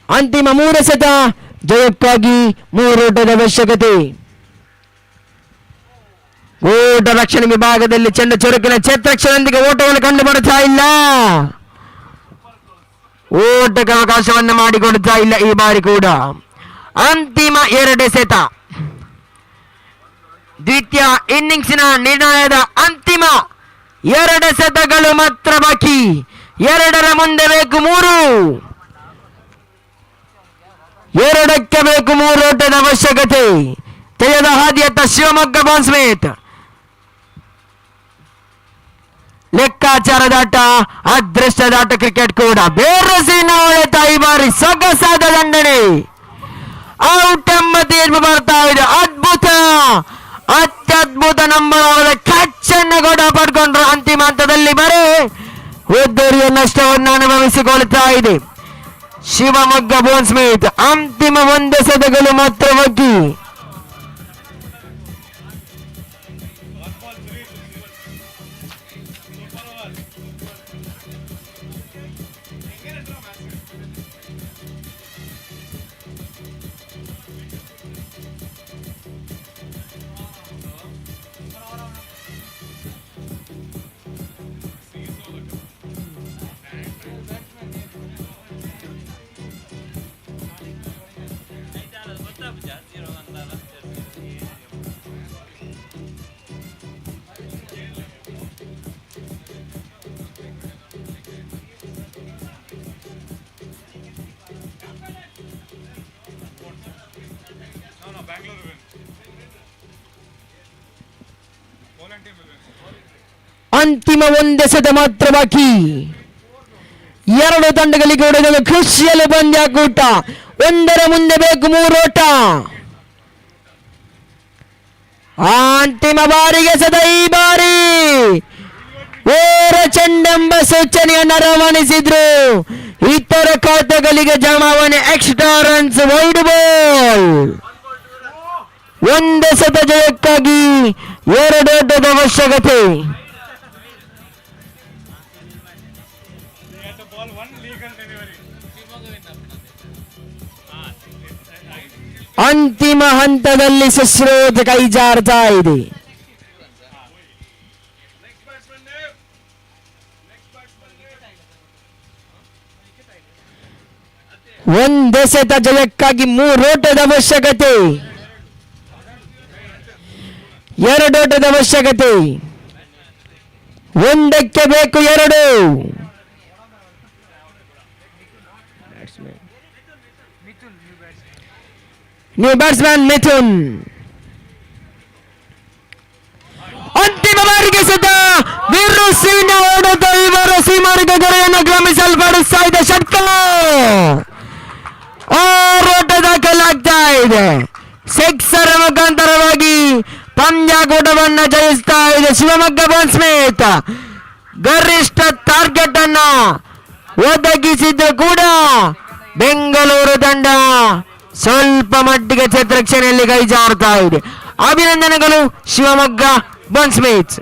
ಅಂತಿಮ 3 ಎಸೆತ ಜಯಕ್ಕಾಗಿ 3 ಓಟದ ಅವಶ್ಯಕತೆ. ಓಟ ರಕ್ಷಣೆ ವಿಭಾಗದಲ್ಲಿ ಚೆಂಡು ಚುರುಕಿನ ಕ್ಷೇತ್ರಕ್ಷಣದೊಂದಿಗೆ ಓಟವನ್ನು ಕಂಡು ಬರ್ತಾ ಇಲ್ಲ. ಓಟಕ್ಕೆ ಅವಕಾಶವನ್ನು ಮಾಡಿಕೊಡ್ತಾ ಇಲ್ಲ ಈ ಬಾರಿ ಕೂಡ. ಅಂತಿಮ 2 ಎಸೆತ. ದ್ವಿತೀಯ ಇನ್ನಿಂಗ್ಸಿನ ನಿರ್ಣಯದ ಅಂತಿಮ 2 ಎಸೆತಗಳು ಮಾತ್ರ ಬಾಕಿ. 2ರ ಮುಂದೆ ಬೇಕು 3. 2ಕ್ಕೆ ಬೇಕು 3 ಓಟದ ಅವಶ್ಯಕತೆ. ತೆಗೆದ ಹಾದಿಯತ್ತ ಶಿವಮೊಗ್ಗ ಬೋನ್ ಸ್ಮಿತ್. ಲೆಕ್ಕಾಚಾರದಾಟ, ಅದೃಷ್ಟದಾಟ ಕ್ರಿಕೆಟ್ ಕೂಡ. ಬೇರಸಿನ ಹೊಳೆತ ಈ ಬಾರಿ ಸೊಗಸಾದ ದಂಡನೆ. ಔಟ್ ಎಂಬ ತೀರ್ಪು ಬರ್ತಾ ಇದೆ. ಅದ್ಭುತ, ಅತ್ಯದ್ಭುತ ನಂಬರ್ ಕ್ಯಾಚ್ ಅನ್ನು ಕೂಡ ಪಡ್ಕೊಂಡ್ರು. ಅಂತಿಮ ಹಂತದಲ್ಲಿ ಬರೀ ಒದ್ದರಿಯ ನಷ್ಟವನ್ನು ಅನುಭವಿಸಿಕೊಳ್ತಾ ಇದೆ ಶಿವಮೊಗ್ಗ ಬೋನ್ ಸ್ಮಿತ್. ಅಂತಿಮ 1 ಎಸೆತಗಳು ಮಾತ್ರ ಬಾಕಿ. ಅಂತಿಮ 1 ಎಸೆತ ಮಾತ್ರ ಬಾಕಿ. 2 ತಂಡಗಳಿಗೆ ಹೊಡೆದ ಖುಷಿಯಲ್ಲಿ ಪಂದ್ಯಾಕೂಟ. 1ರ ಮುಂದೆ ಬೇಕು 3 ಓಟ. ಅಂತಿಮ ಬಾರಿಗೆ ಎಸೆದ ಈ ಬಾರಿ ಓರ ಚೆಂಡೆಂಬ ಸೂಚನೆಯನ್ನು ರವಾನಿಸಿದ್ರು. ಇತರ ಖಾತೆಗಳಿಗೆ ಜಮಾವಣೆ. Extra runs, wide ball. 1 ಎಸೆತ ಜಯಕ್ಕಾಗಿ 2 ಓಟದ ಅವಶ್ಯಕತೆ. ಅಂತಿಮ ಹಂತದಲ್ಲಿ ಸುಶ್ರೂತ್ ಕೈ ಜಾರ್ತಾ ಇದೆ. ಒಂದೆಸೆತ ಜಯಕ್ಕಾಗಿ 3 ಓಟದ ಅವಶ್ಯಕತೆ. 2 ಓಟದ ಅವಶ್ಯಕತೆ. 1ಕ್ಕೆ ಬೇಕು 2. New batsman Mithun. ಅಂತಿಮ ಬಾರಿಗೆ ಸದ ವಿರುಸಿನ ಓಡದ ಇವರ ಸೀಮಾರ್ಗ ಗುರಿಯನ್ನು ಕ್ರಮಿಸಲ್ಪಡಿಸ್ತಾ ಇದೆ. ಷಟ್ಕ 6 ಓಟ ದಾಖಲಾಗ್ತಾ ಇದೆ. 6 ಮುಖಾಂತರವಾಗಿ ಪಂದ್ಯಾಕೂಟವನ್ನು ಜಯಿಸ್ತಾ ಇದೆ ಶಿವಮೊಗ್ಗ ಬೋನ್ ಸ್ಮಿತ್. ಗರಿಷ್ಠ ಟಾರ್ಗೆಟ್ ಅನ್ನ ಒದಗಿಸಿದ್ದು ಕೂಡ ಬೆಂಗಳೂರು ತಂಡ ಸ್ವಲ್ಪ ಮಟ್ಟಿಗೆ ಕ್ಷೇತ್ರಕ್ಷಣೆಯಲ್ಲಿ ಕೈ ಜಾರ್ತಾ ಇದೆ. ಅಭಿನಂದನೆಗಳು ಶಿವಮೊಗ್ಗ ಬೋನ್ ಸ್ಮಿತ್.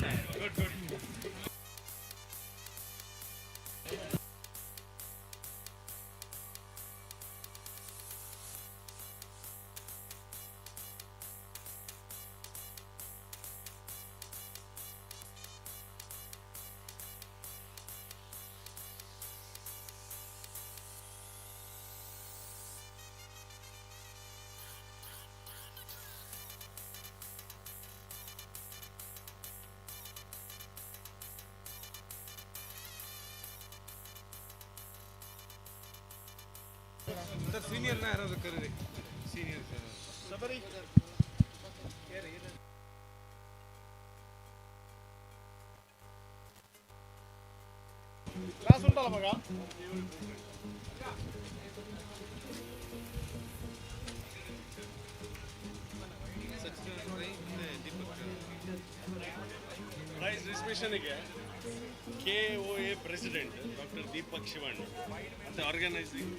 ಸೀನಿಯರ್ನ ಯಾರಾದ್ರು ಕರೀರಿ ಸೀನಿಯರ್ ಸಬರಿ ಕ್ಲಾಸ್ ಉಂಟಲ್ಲ ಮಗ ಪ್ರೈಸ್ ಡಿಸ್ಟ್ರಿಬ್ಯೂಷನ್ಗೆ KOA president doctor Deepak Shivanna ಮತ್ತು ಆರ್ಗನೈಸಿಂಗ್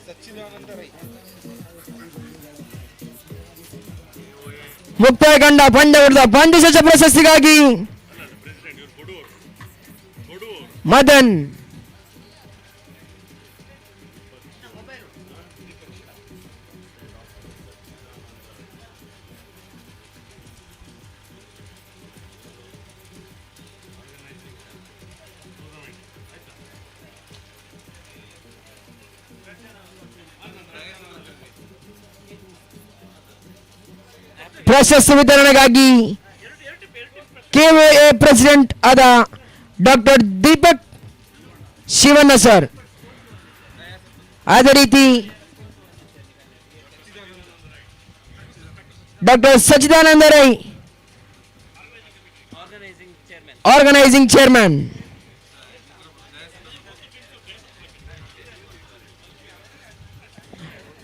ಸಚ್ಚಿದಾನಂದ ರೈ ಮುಕ್ತಾಯಗೊಂಡ ಪಂದ್ಯದ ಪಂದ್ಯಶಾಸ ಪ್ರಶಸ್ತಿಗಾಗಿ ಪ್ರೆಸಿಡೆಂಟ್ ಇವ್ರು ಕೊಡುವರು ಮದನ್ ಪ್ರಶಸ್ತಿ ವಿತರಣೆಗಾಗಿ KOA ಪ್ರೆಸಿಡೆಂಟ್ ಆದ ಡಾಕ್ಟರ್ ದೀಪಕ್ ಶಿವಣ್ಣ ಸರ್, ಅದೇ ರೀತಿ ಡಾಕ್ಟರ್ ಸಚ್ಚಿದಾನಂದ ರೈ ಆರ್ಗನೈಸಿಂಗ್ ಚೇರ್ಮನ್.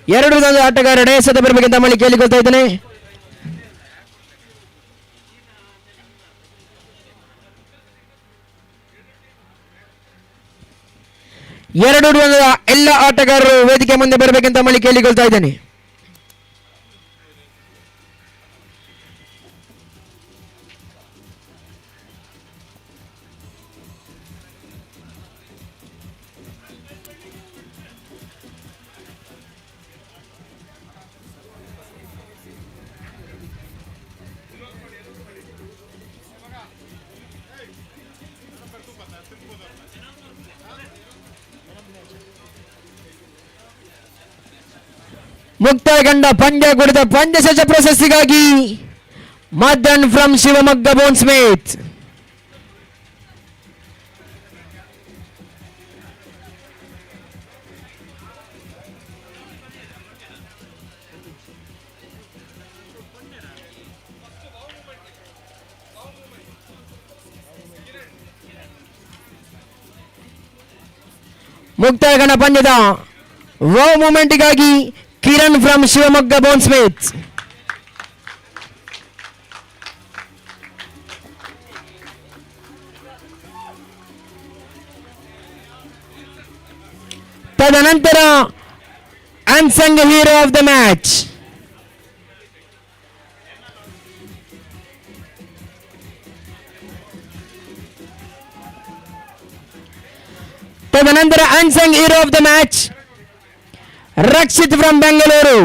ಎರಡು ತಂಡ ಆಟಗಾರ ನೇಸದ ಬರಬೇಕಂತ ಮಳಿ ಕೇಳಿಕೊಳ್ತಾ ಇದ್ದೇನೆ. ಎರಡು ತಂಡದ ಎಲ್ಲ ಆಟಗಾರರು ವೇದಿಕೆ ಮುಂದೆ ಬರಬೇಕಂತ ಮಳಿ ಕೇಳಿಕೊಳ್ತಾ ಇದ್ದೇನೆ. ಮುಕ್ತಾಯಗೊಂಡ ಪಂದ್ಯ ಕುಡಿದ ಪಂದ್ಯಶಾಸ ಪ್ರಶಸ್ತಿಗಾಗಿ Madan from Shivamogga Bone Smith. ಮುಕ್ತಾಯಗೊಂಡ ಪಂದ್ಯದ ವಾವ್ ಮೂಮೆಂಟ್ಗಾಗಿ Kiran from Shivamogga Bone Smith. ತದನಂತರ unsung hero of the match Rakshith from Bengaluru.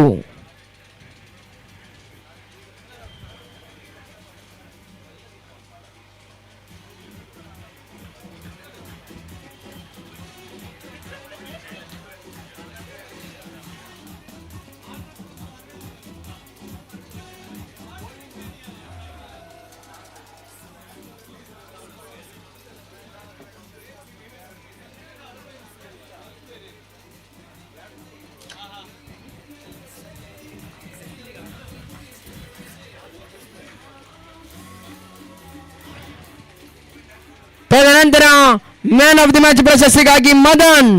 ತದನಂತರ ಮ್ಯಾನ್ ಆಫ್ ದಿ ಮ್ಯಾಚ್ ಪ್ರಶಸ್ತಿಗಾಗಿ Madan.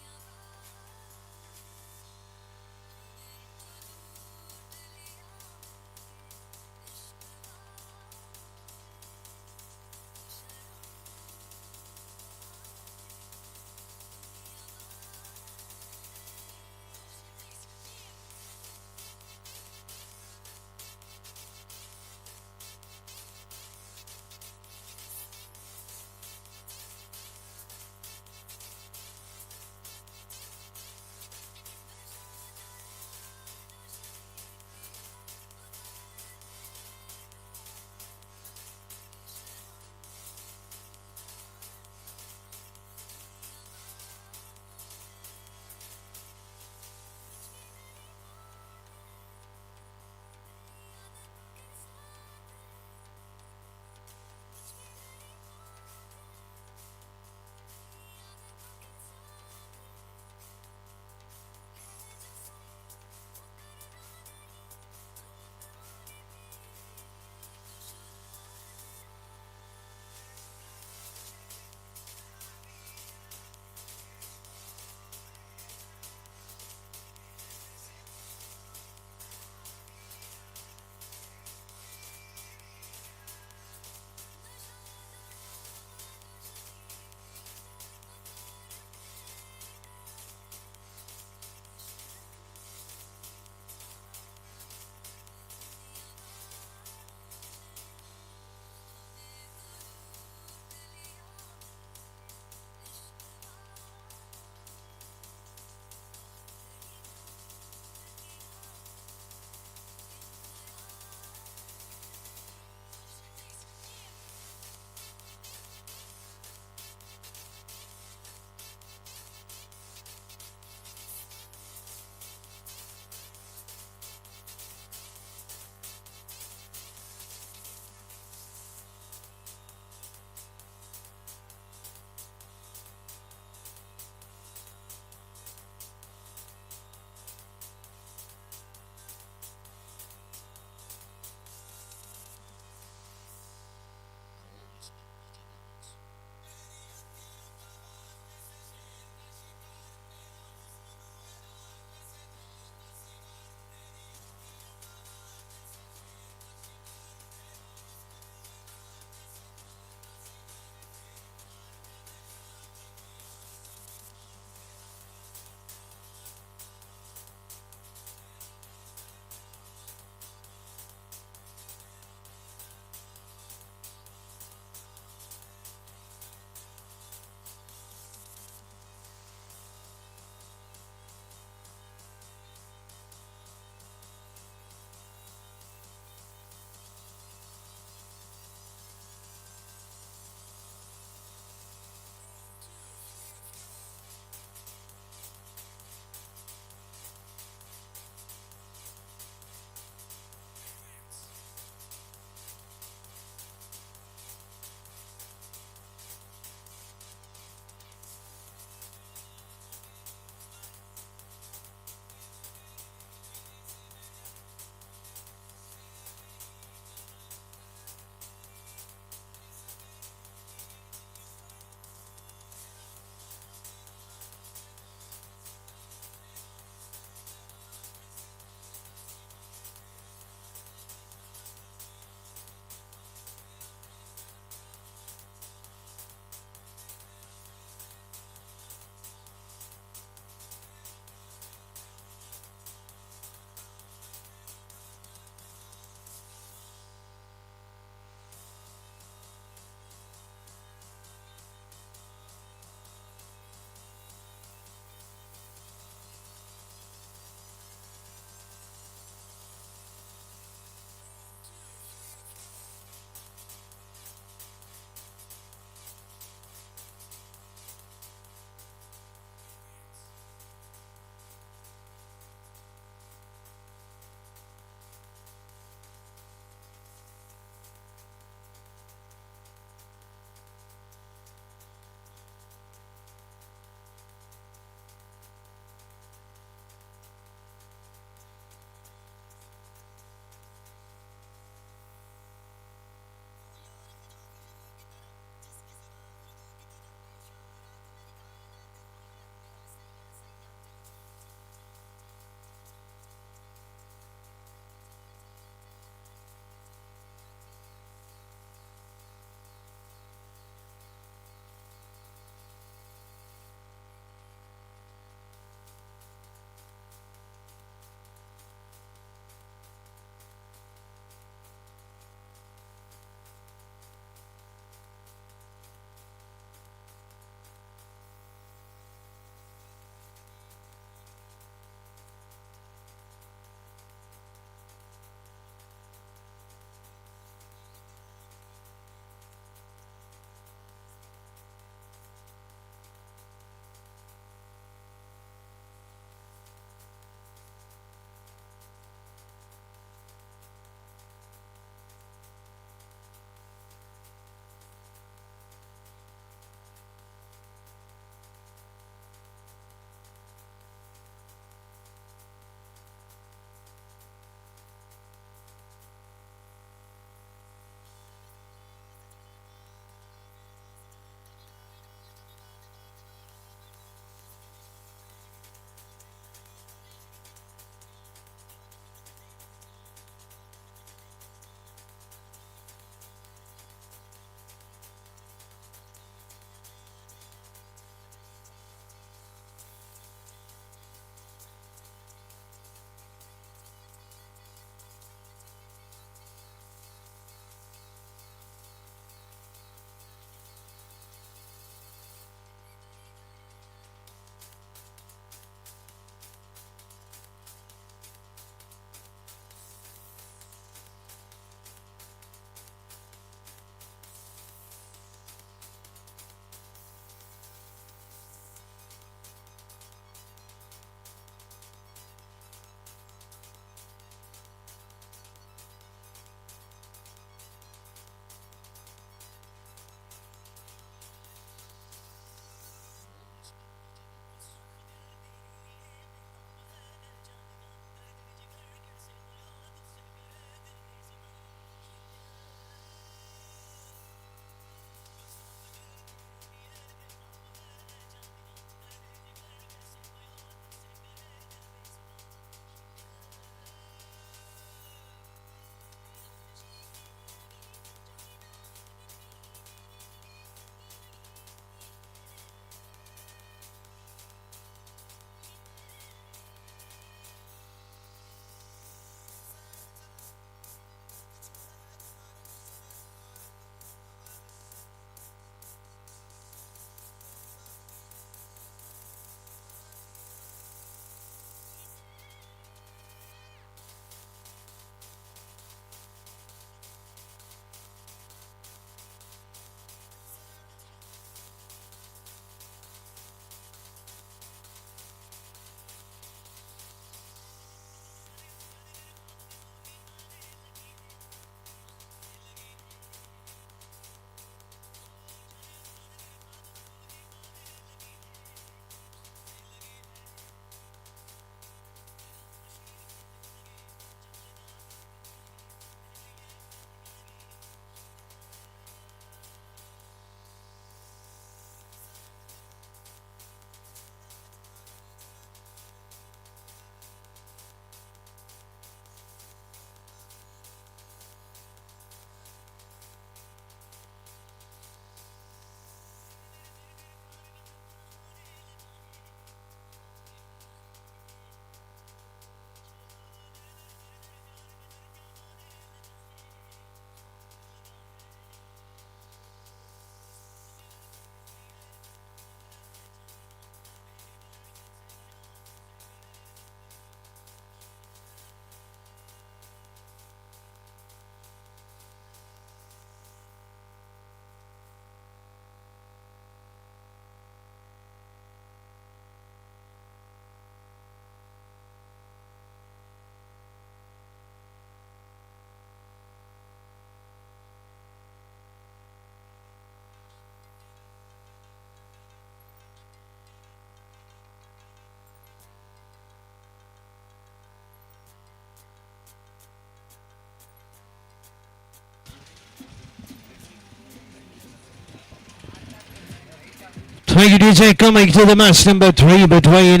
Thank you, DJ. Coming to the match number 3 between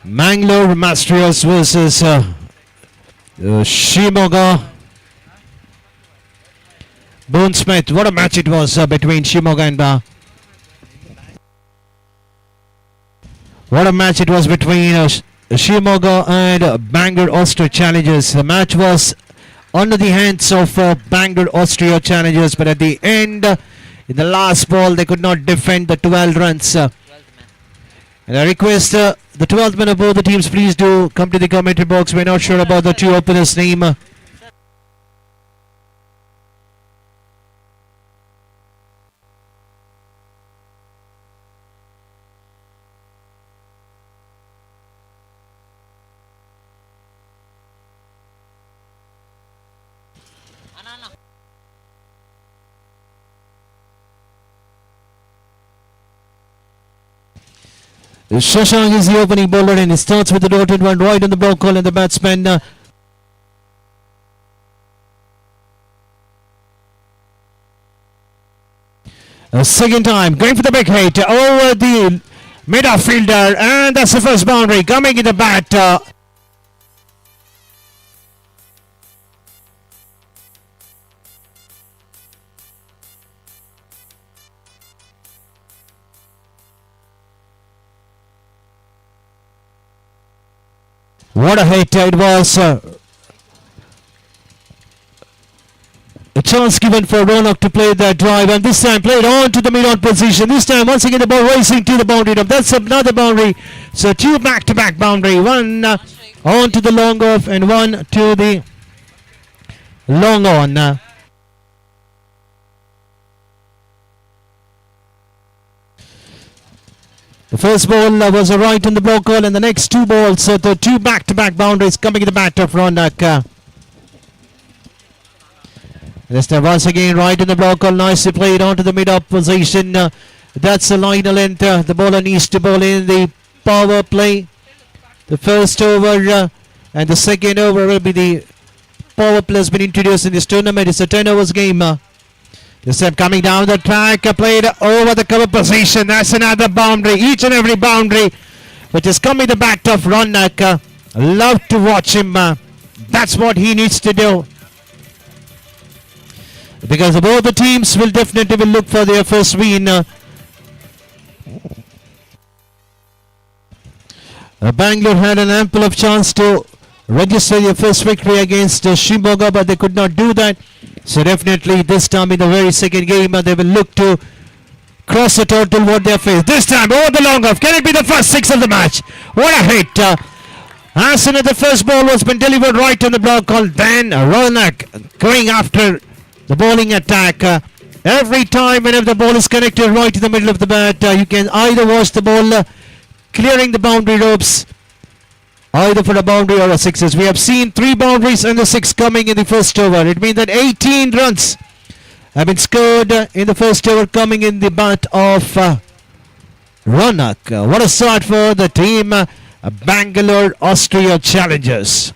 Mangalore Mastrios versus Shimoga Bonesmith. What a match it was between Shimoga and what a match it was between Shimoga and Bangalore Austria Challengers. The match was under the hands of Bangalore Austria Challengers, but at the end, in the last ball, they could not defend the 12 runs. And I request the 12th man of both the teams, please do come to the commentary box. We're not sure about the two openers' name. Shashank is the opening bowler and he starts with the dotted one right on the block call, and the batsman a second time going for the big hit over the midfielder, and that's the first boundary coming in the bat. What a hit it was. A chance given for Ronak to play that drive, and this time played on to the mid-on position. This time once again the ball racing to the boundary. That's another boundary. So two back-to-back boundary. One on to the long off and one to the long on. The first ball was a right on the block call, and the next two balls, the two back-to-back boundaries coming in the bat of Ronak. This time once again right in the block call, nicely played onto the mid-up position. That's the line length. The bowler needs to bowl in the power play. The first over and the second over will be the power play has been introduced in this tournament. It's a 10 overs game. This time coming down the track, played over the cover position. That's another boundary. Each and every boundary which is coming the bat of Ronak. Love to watch him. That's what he needs to do. Because both the teams will definitely look for their first win. Bangalore had an ample of chance to register their first victory against Shimoga, but they could not do that. So definitely this time in the very second game, they will look to cross the total what they face. This time over the long off. Can it be the first six of the match? What a hit. As soon as the first ball was been delivered right on the block call, then Ronak going after the bowling attack. Every time whenever the ball is connected right to the middle of the bat, you can either watch the ball clearing the boundary ropes, either for a boundary or a sixes. We have seen 3 boundaries and the 6 coming in the first over. It means that 18 runs have been scored in the first over coming in the bat of Ronak. What a start for the team Bangalore Austria Challengers.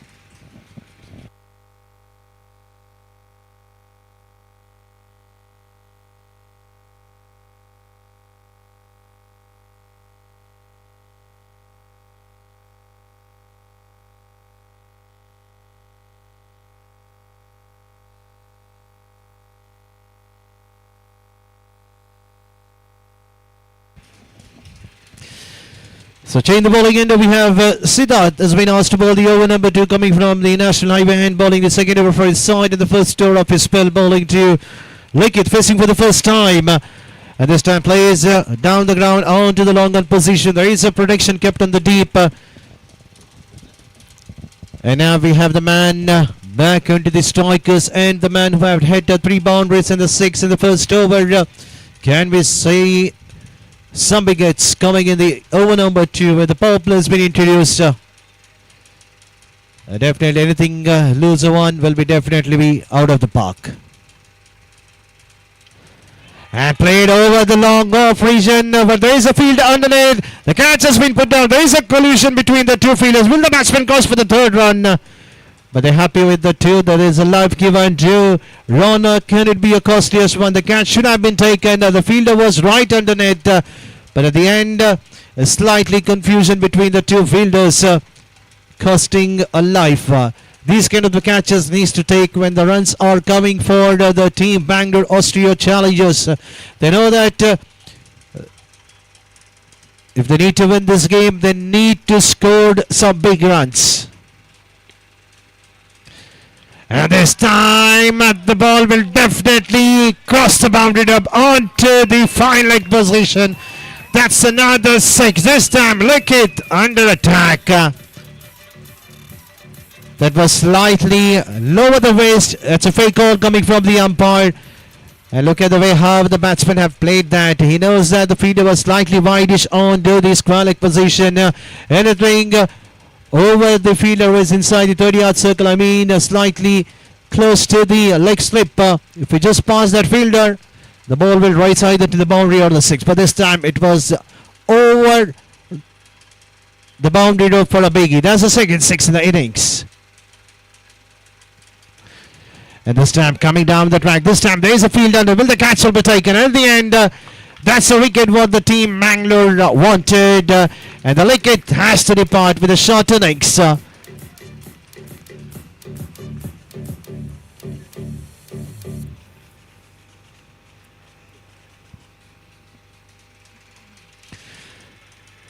So change the bowling end. We have Siddharth has been asked to bowl the over number 2 coming from the National Highway hand, bowling the second over for his side in the first over of his spell, bowling to Likith facing for the first time. And this time plays down the ground onto the long on position. There is a protection kept on the deep. And now we have the man back into the strikers and the man who have hit 3 boundaries and the 6 in the first over. Can we say some big hits coming in the over number 2 where the power play has been introduced. Definitely anything loser one will be definitely be out of the park. And played over the long off region, but there is a field underneath. The catch has been put down. There is a collision between the two fielders. Will the batsman cross for the third run? but they're happy with the two. There is a live given to Rona. Can it be a costliest one? The catch should have been taken. The fielder was right underneath, but at the end, a slightly confusion between the two fielders, costing a life. These kind of the catches needs to take when the runs are coming for the team Bangalore Austria Challengers. They know that if they need to win this game, they need to score some big runs. And this time the ball will definitely cross the boundary up onto the fine leg position. That's another 6. This time Lickett under attack. That was slightly lower the waist. That's a fake call coming from the umpire. And look at the way how the batsmen have played that. He knows that the fielder was slightly wideish onto the square leg position. Anything over the fielder is inside the 30-yard circle. I mean, slightly close to the leg slip. If we just pass that fielder, the ball will rise either to the boundary or the 6. But this time it was over the boundary rope for a biggie. That's the second 6 in the innings. And this time coming down the track. This time there is a field under. Will the catch will be taken? At the end, that's a wicket what the team Mangalore wanted. And the wicket has to depart with a short innings. And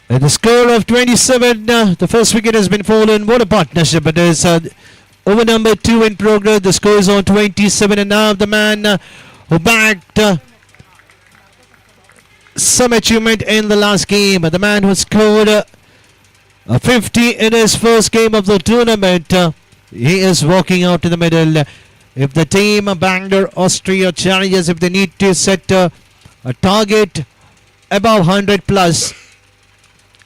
the score of 27, the first wicket has been fallen. What a partnership it is. Over number 2 in progress. The score is on 27, and now the man who bagged some achievement in the last game, the man who scored a 50 in his first game of the tournament, he is walking out to the middle. If the team Bangalore Austria Challengers, if they need to set a target above 100 plus,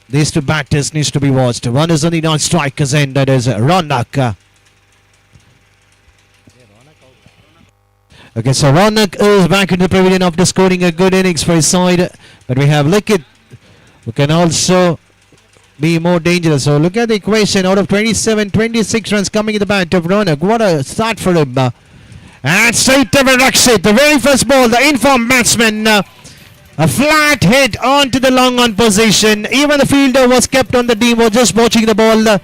these two batters needs to be watched. One is on the non-strikers end, that is Ronak. Okay, so Ronak is back in the pavilion after scoring a good innings for his side. But we have Lickett, who can also be more dangerous. So look at the equation. Out of 27, 26 runs coming in the bat of Ronak. What a start for him. And straight over Rakshit. The very first ball, the informed batsman. A flat hit onto the long on position. Even the fielder was kept on the team, was just watching the ball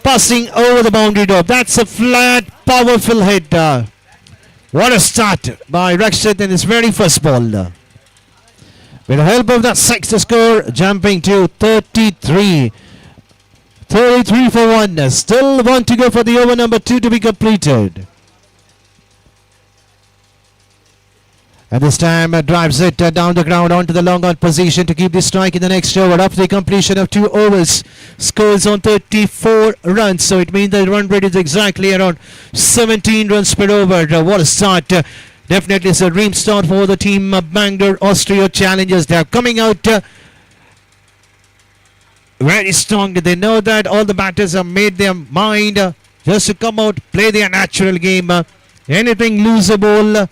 passing over the boundary rope. That's a flat, powerful hit. What a start by Rakshit in his very first ball. With the help of that 6, the score jumping to 33. 33 for 1. Still 1 to go for the over number 2 to be completed. And this time drives it down the ground onto the long on position to keep the strike in the next over. After the completion of 2 overs, scores on 34 runs. So it means the run rate is exactly around 17 runs per over. What a start. Definitely it's a dream start for the team Bangalore Austria Challengers. They are coming out very strong. They know that all the batters have made their mind just to come out, play their natural game. Anything lose a ball,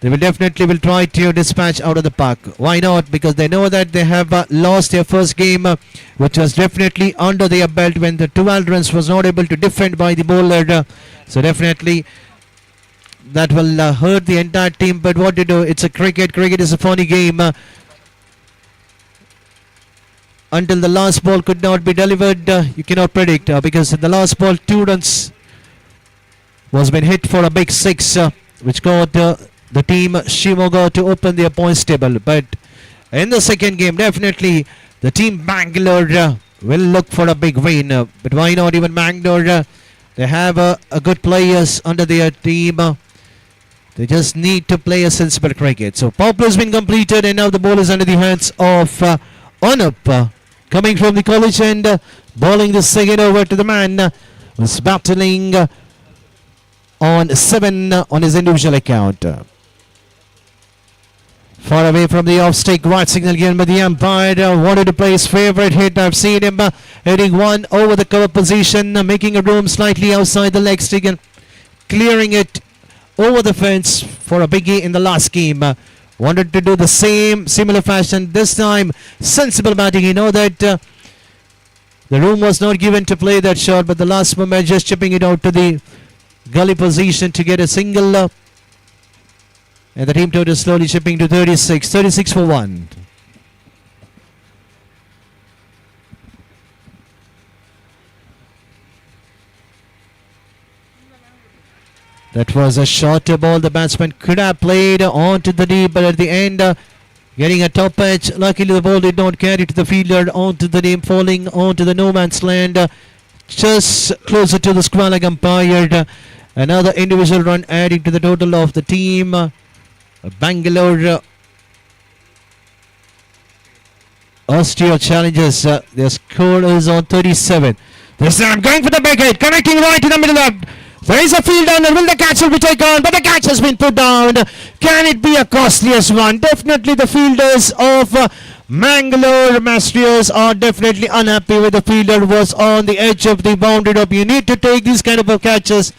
they will definitely try to dispatch out of the park. Why not? Because they know that they have lost their first game, which was definitely under their belt when the 12 runs was not able to defend by the bowler. So definitely that will hurt the entire team. But what to do? It's a cricket. Cricket is a funny game. Until the last ball could not be delivered, you cannot predict. Because in the last ball, 2 runs was been hit for a big 6, which got the team Shimoga to open their points table. But in the second game, definitely the team Bangalore will look for a big win. But why not even Bangalore? They have a good players under their team. They just need to play a sensible cricket. So power play has been completed, and now the ball is under the hands of Anup, coming from the college end, bowling the second over to the man who's battling on 7 on his individual account. Far away from the off-stick, right signal given by the umpire. Wanted to play his favorite hit. I've seen him hitting one over the cover position, making a room slightly outside the leg stick and clearing it over the fence for a biggie in the last game. Wanted to do the similar fashion this time. Sensible batting. You know that the The room was not given to play that shot, but the last moment just chipping it out to the gully position to get a single. And the team total slowly chipping to 36. 36 for 1. That was a shorter ball. The batsman could have played onto the deep, but at the end, getting a top edge. Luckily, the ball did not carry to the fielder onto the deep, falling onto the no man's land, just closer to the square leg umpire. Another individual run adding to the total of the team. Bangalore Austria challenges. Their score is on 37. This time going for the big hit, connecting right to the middle of. There is a field under. Will the catch will be taken? But the catch has been put down. Can it be a costliest one? Definitely the fielders of Mangalore Mastrios are definitely unhappy with the fielder was on the edge of the boundary up. You need to take these kind of catches.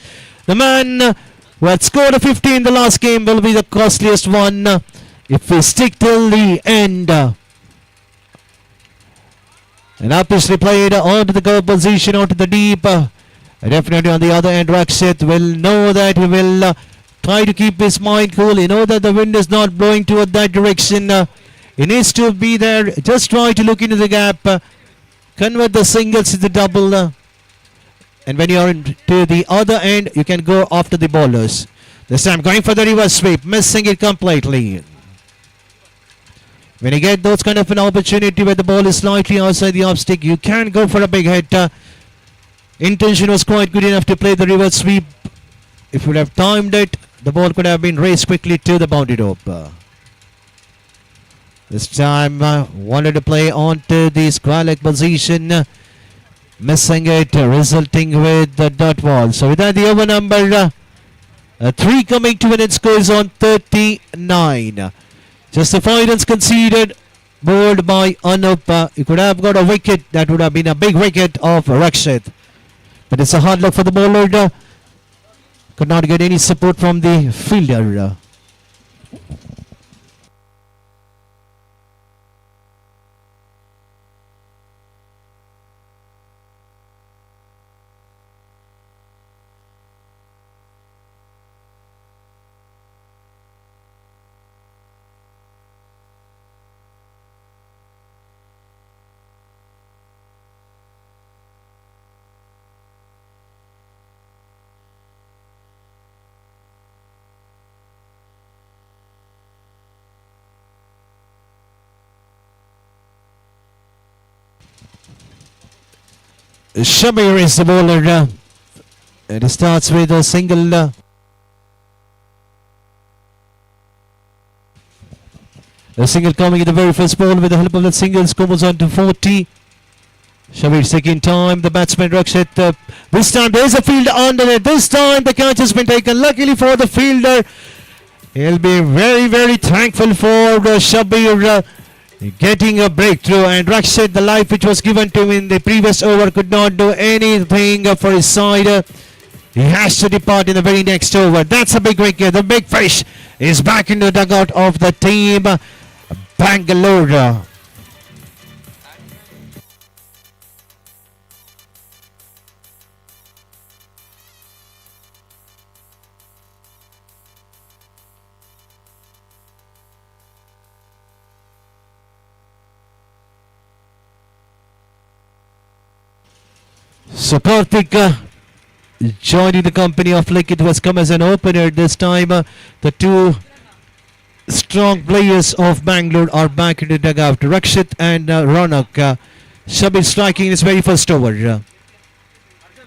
The man who had scored a 50 in the last game will be the costliest one if we stick till the end. And obviously played onto the goal position, onto the deep. Definitely on the other end, Rakshit will know that he will try to keep his mind cool. He knows that the wind is not blowing toward that direction. He needs to be there. Just try to look into the gap. Convert the singles to the double. And when you are to the other end, you can go after the bowlers. This time going for the reverse sweep, missing it completely. When you get those kind of an opportunity where the ball is slightly outside the off stick, you can go for a big hit. Intention was quite good enough to play the reverse sweep. If you would have timed it, the ball could have been raced quickly to the boundary rope. This time wanted to play onto the square leg position. Missing it, resulting with the dot ball. So with that, the over number 3 coming to an end, scores on 39. Just the 5 runs conceded, bowled by Anup. He could have got a wicket. That would have been a big wicket of Rakshit. But it's a hard luck for the bowler. Could not get any support from the fielder. Shabir is the bowler. And it starts with a single. A single coming in the very first ball with the help of that single. Score was on to 40. Shabir taking time. The batsman Rakshit. This time there is a fielder under it. This time the catch has been taken. Luckily for the fielder. He'll be very, very thankful for Shabir. Getting a breakthrough, and Rakshit, the life which was given to him in the previous over, could not do anything for his side. He has to depart in the very next over. That's a big wicket. The big fish is back in the dugout of the team Bangalore. So Karthik joining the company of Likhit was come as an opener this time. The two strong players of Bangalore are back in the dugout. Rakshit and Ronak. Shabir striking his very first over.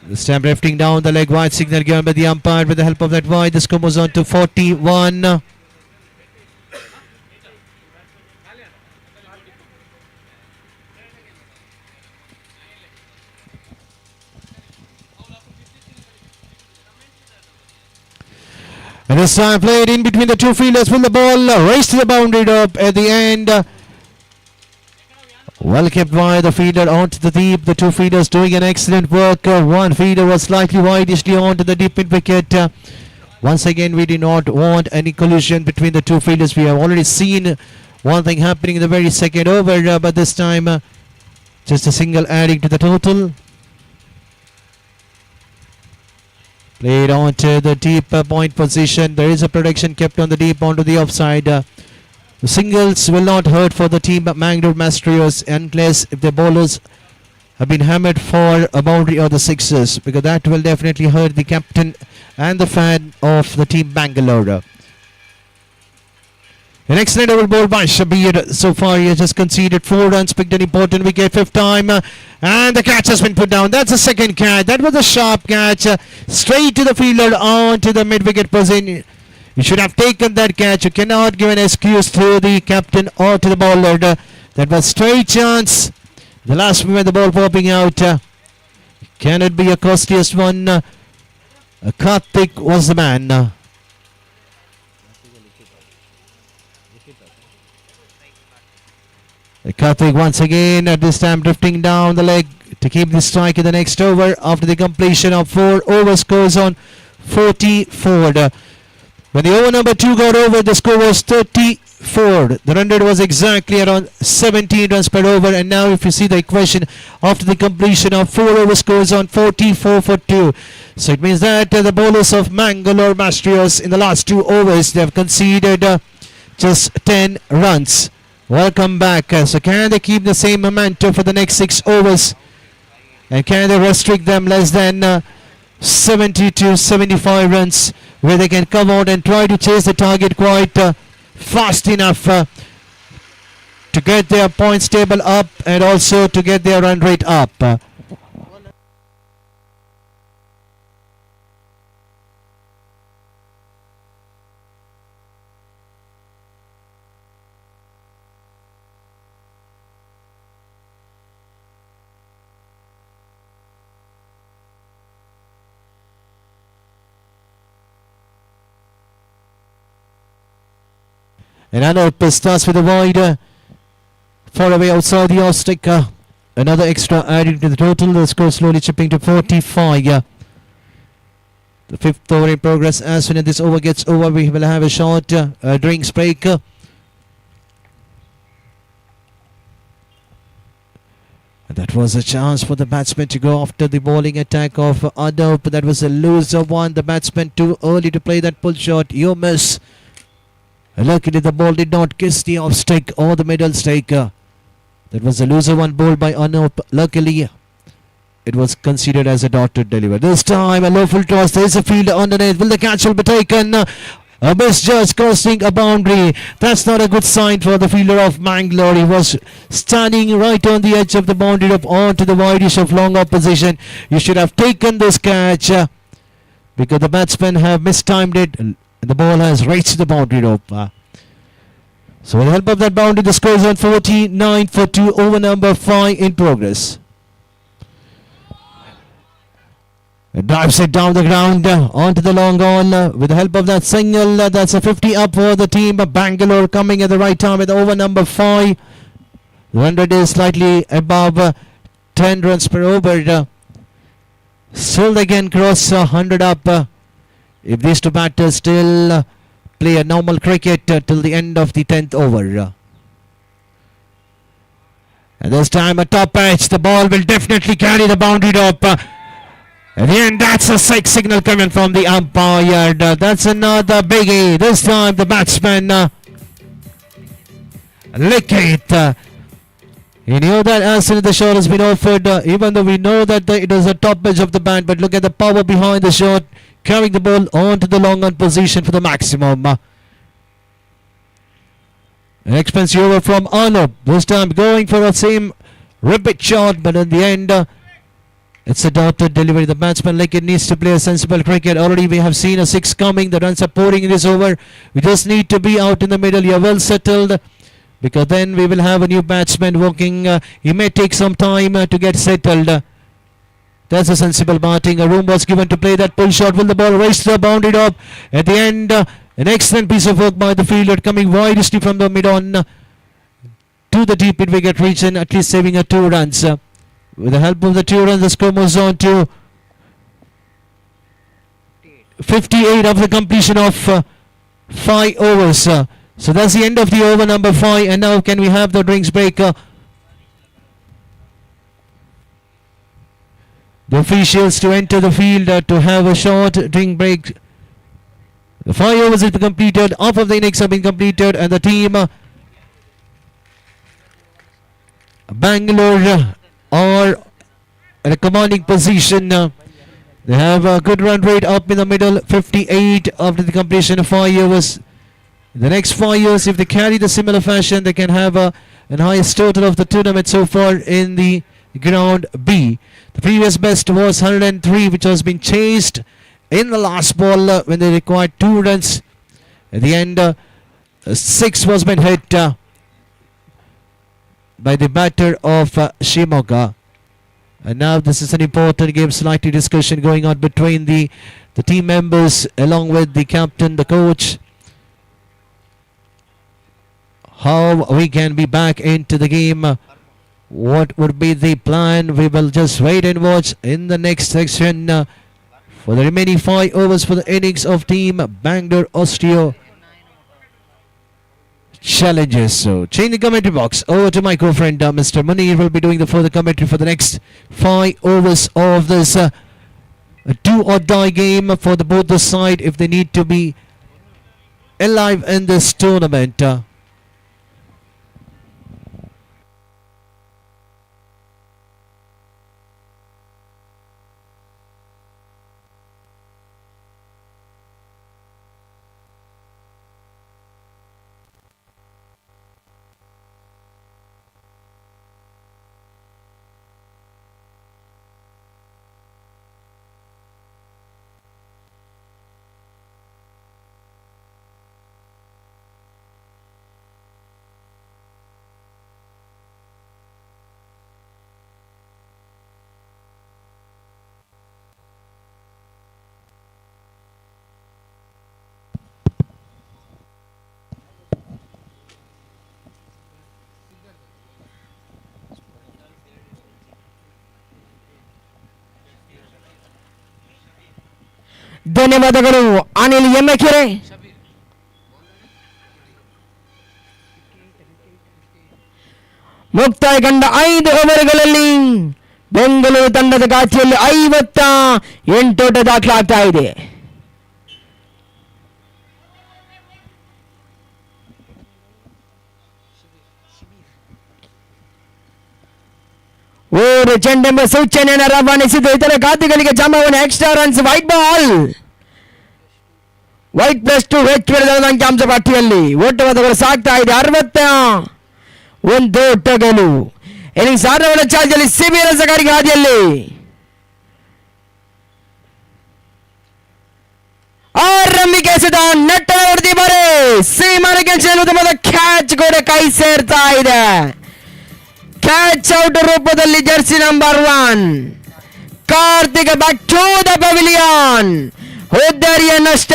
This time drifting down the leg, wide signal given by the umpire with the help of that wide. The score was on to 41. And this time played in between the two fielders with the ball raced to the boundary up at the end. Well kept by the fielder onto the deep. The two fielders doing an excellent work. One fielder was slightly widely onto the deep mid wicket. Once again, we do not want any collision between the two fielders. We have already seen one thing happening in the very second over, but this time Just a single adding to the total. Played on to the deep point position. There is a protection kept on the deep onto the offside. The singles will not hurt for the team Mangalore Mastrios unless if the bowlers have been hammered for a boundary or the sixes, because that will definitely hurt the captain and the fan of the team Bangalore. An excellent double ball by Shabir. So far he has just conceded 4 runs, picked an important wicket 5th time, and the catch has been put down. That's the second catch. That was a sharp catch, straight to the fielder on to the mid-wicket position. You should have taken that catch. You cannot give an excuse to the captain or to the bowler. That was straight chance. The last moment the ball popping out. Can it be a costliest one? Karthik was the man. Karthik once again at this time drifting down the leg to keep the strike in the next over after the completion of 4 over scores on 44. When the over number 2 got over, the score was 34. The run rate was exactly around 17 runs per over, and now if you see the equation after the completion of 4 over scores on 44 for 2. So it means that the bowlers of Mangalore Mastrios in the last 2 overs, they have conceded just 10 runs. Welcome back. So can they keep the same momentum for the next 6 overs? And can they restrict them less than 70 to 75 runs, where they can come out and try to chase the target quite fast enough to get their points table up and also to get their run rate up. And Anup starts with a wide, far away outside the off stick. Another extra adding to the total. The score slowly chipping to 45. The 5th over in progress. As soon as this over gets over, we will have a short drinks break. And that was a chance for the batsman to go after the bowling attack of Anup. That was a loser one. The batsman too early to play that pull shot. You miss. Luckily the ball did not kiss the off stick or the middle stake. That was a loser one bowled by Anup. Luckily it was considered as a dotted delivery. This time a low full toss. There is a fielder underneath. Will the catch will be taken? A misjudge crossing a boundary. That's not a good sign for the fielder of Mangalore. He was standing right on the edge of the boundary rope onto the wideish of long opposition. You should have taken this catch because the batsmen have mistimed it. The ball has reached the boundary rope. So with the help of that boundary, the score is on 49 for 2, over number 5 in progress. It drives it down the ground onto the long on with the help of that single. That's a 50 up for the team. Bangalore coming at the right time with over number 5. The 100 is slightly above 10 runs per over. Still they can cross 100 up. If these two batters still play a normal cricket till the end of the 10th over. And this time a top edge. The ball will definitely carry the boundary rope. At the end, that's a signal coming from the umpire. That's another biggie. This time the batsman lick it. He knew that as soon as the shot has been offered, even though we know that it was a top edge of the bat, but look at the power behind the shot. Carrying the ball onto the long on position for the maximum. An expensive over from Anup. This time going for the same repeat shot, but in the end, it's a dotted delivery. The batsman like it needs to play a sensible cricket. Already we have seen a 6 coming. The runs are pouring in this over. We just need to be out in the middle. You're well settled, because then we will have a new batsman walking. He may take some time to get settled. That's a sensible batting. A room was given to play that pull shot. Will the ball race to the boundary top? At the end, an excellent piece of work by the fielder, coming widely from the mid-on to the deep mid-wicket region, at least saving 2 runs. With the help of the 2 runs, the score moves on to 58 of the completion of 5 overs. So that's the end of the over number 5. And now can we have the drinks break? the officials to enter the field to have a short drink break. The 5 overs have been completed, half of the innings have been completed, and the team Bangalore are in a commanding position. They have a good run rate up in the middle, 58 after the completion of 5 overs. In the next 5 years, if they carry the similar fashion, they can have an highest total of the tournament so far in the Ground B. The previous best was 103, which has been chased in the last ball when they required 2 runs. At the end, 6 was been hit by the batter of Shimoga. And now this is an important game, slightly discussion going on between the team members along with the captain, the coach. How we can be back into the game. What would be the plan? We will just wait and watch in the next section for the remaining 5 overs for the innings of team Bangalore Osteo Challenges. So change the commentary box over to my co-friend Mr. Munir will be doing the further commentary for the next 5 overs of this do or die game for the both the side if they need to be alive in this tournament. ಧನ್ಯವಾದಗಳು ಅನಿಲ್ ಎಮ್ಮೆಕೆರೆ. ಮುಕ್ತಾಯಗೊಂಡ 5 ಓವರ್ಗಳಲ್ಲಿ ಬೆಂಗಳೂರು ತಂಡದ ಖಾತೆಯಲ್ಲಿ 58 ಓಟ ದಾಖಲಾಗ್ತಾ ಇದೆ. Over ಚೆಂಡೆಂಬ ಸೂಚನೆಯನ್ನು ರವಾನಿಸಿದ್ದು ಇತರ ಖಾತೆಗಳಿಗೆ ಜಮಾವಣೆ. Extra runs, white ball, white +2 ಹೆಚ್ಚು ಬೆಳೆದ ಅಂಕಿಅಂಶ ಪಟ್ಟಿಯಲ್ಲಿ ಓಟವಾದಗಳು ಸಾಗ್ತಾ ಇದೆ. 61 ಓಟಗಳು. ಇನ್ನಿಂಗ್ಸ್ ಆರಂಭದ ಚಾರ್ಜಲ್ಲಿ ಸಿಬಿಎಲ್ ಸಗಾರಿಗೆ ಹಾದಿಯಲ್ಲಿ ಆರಂಭಿಕ ಎಸೆತ ನೆಟ್ಟ ಹೊಡೆದಿ ಬರೆ ಸೀಮಾರಿಗೆ ಉತ್ತಮವಾದ ಕ್ಯಾಚ್ ಕೂಡ ಕೈ ಸೇರ್ತಾ ಇದೆ. ಕ್ಯಾಚ್ ಔಟ್ ರೂಪದಲ್ಲಿ jersey number 1 Karthik back to the pavilion. ಹುದ್ದರಿಯ ನಷ್ಟ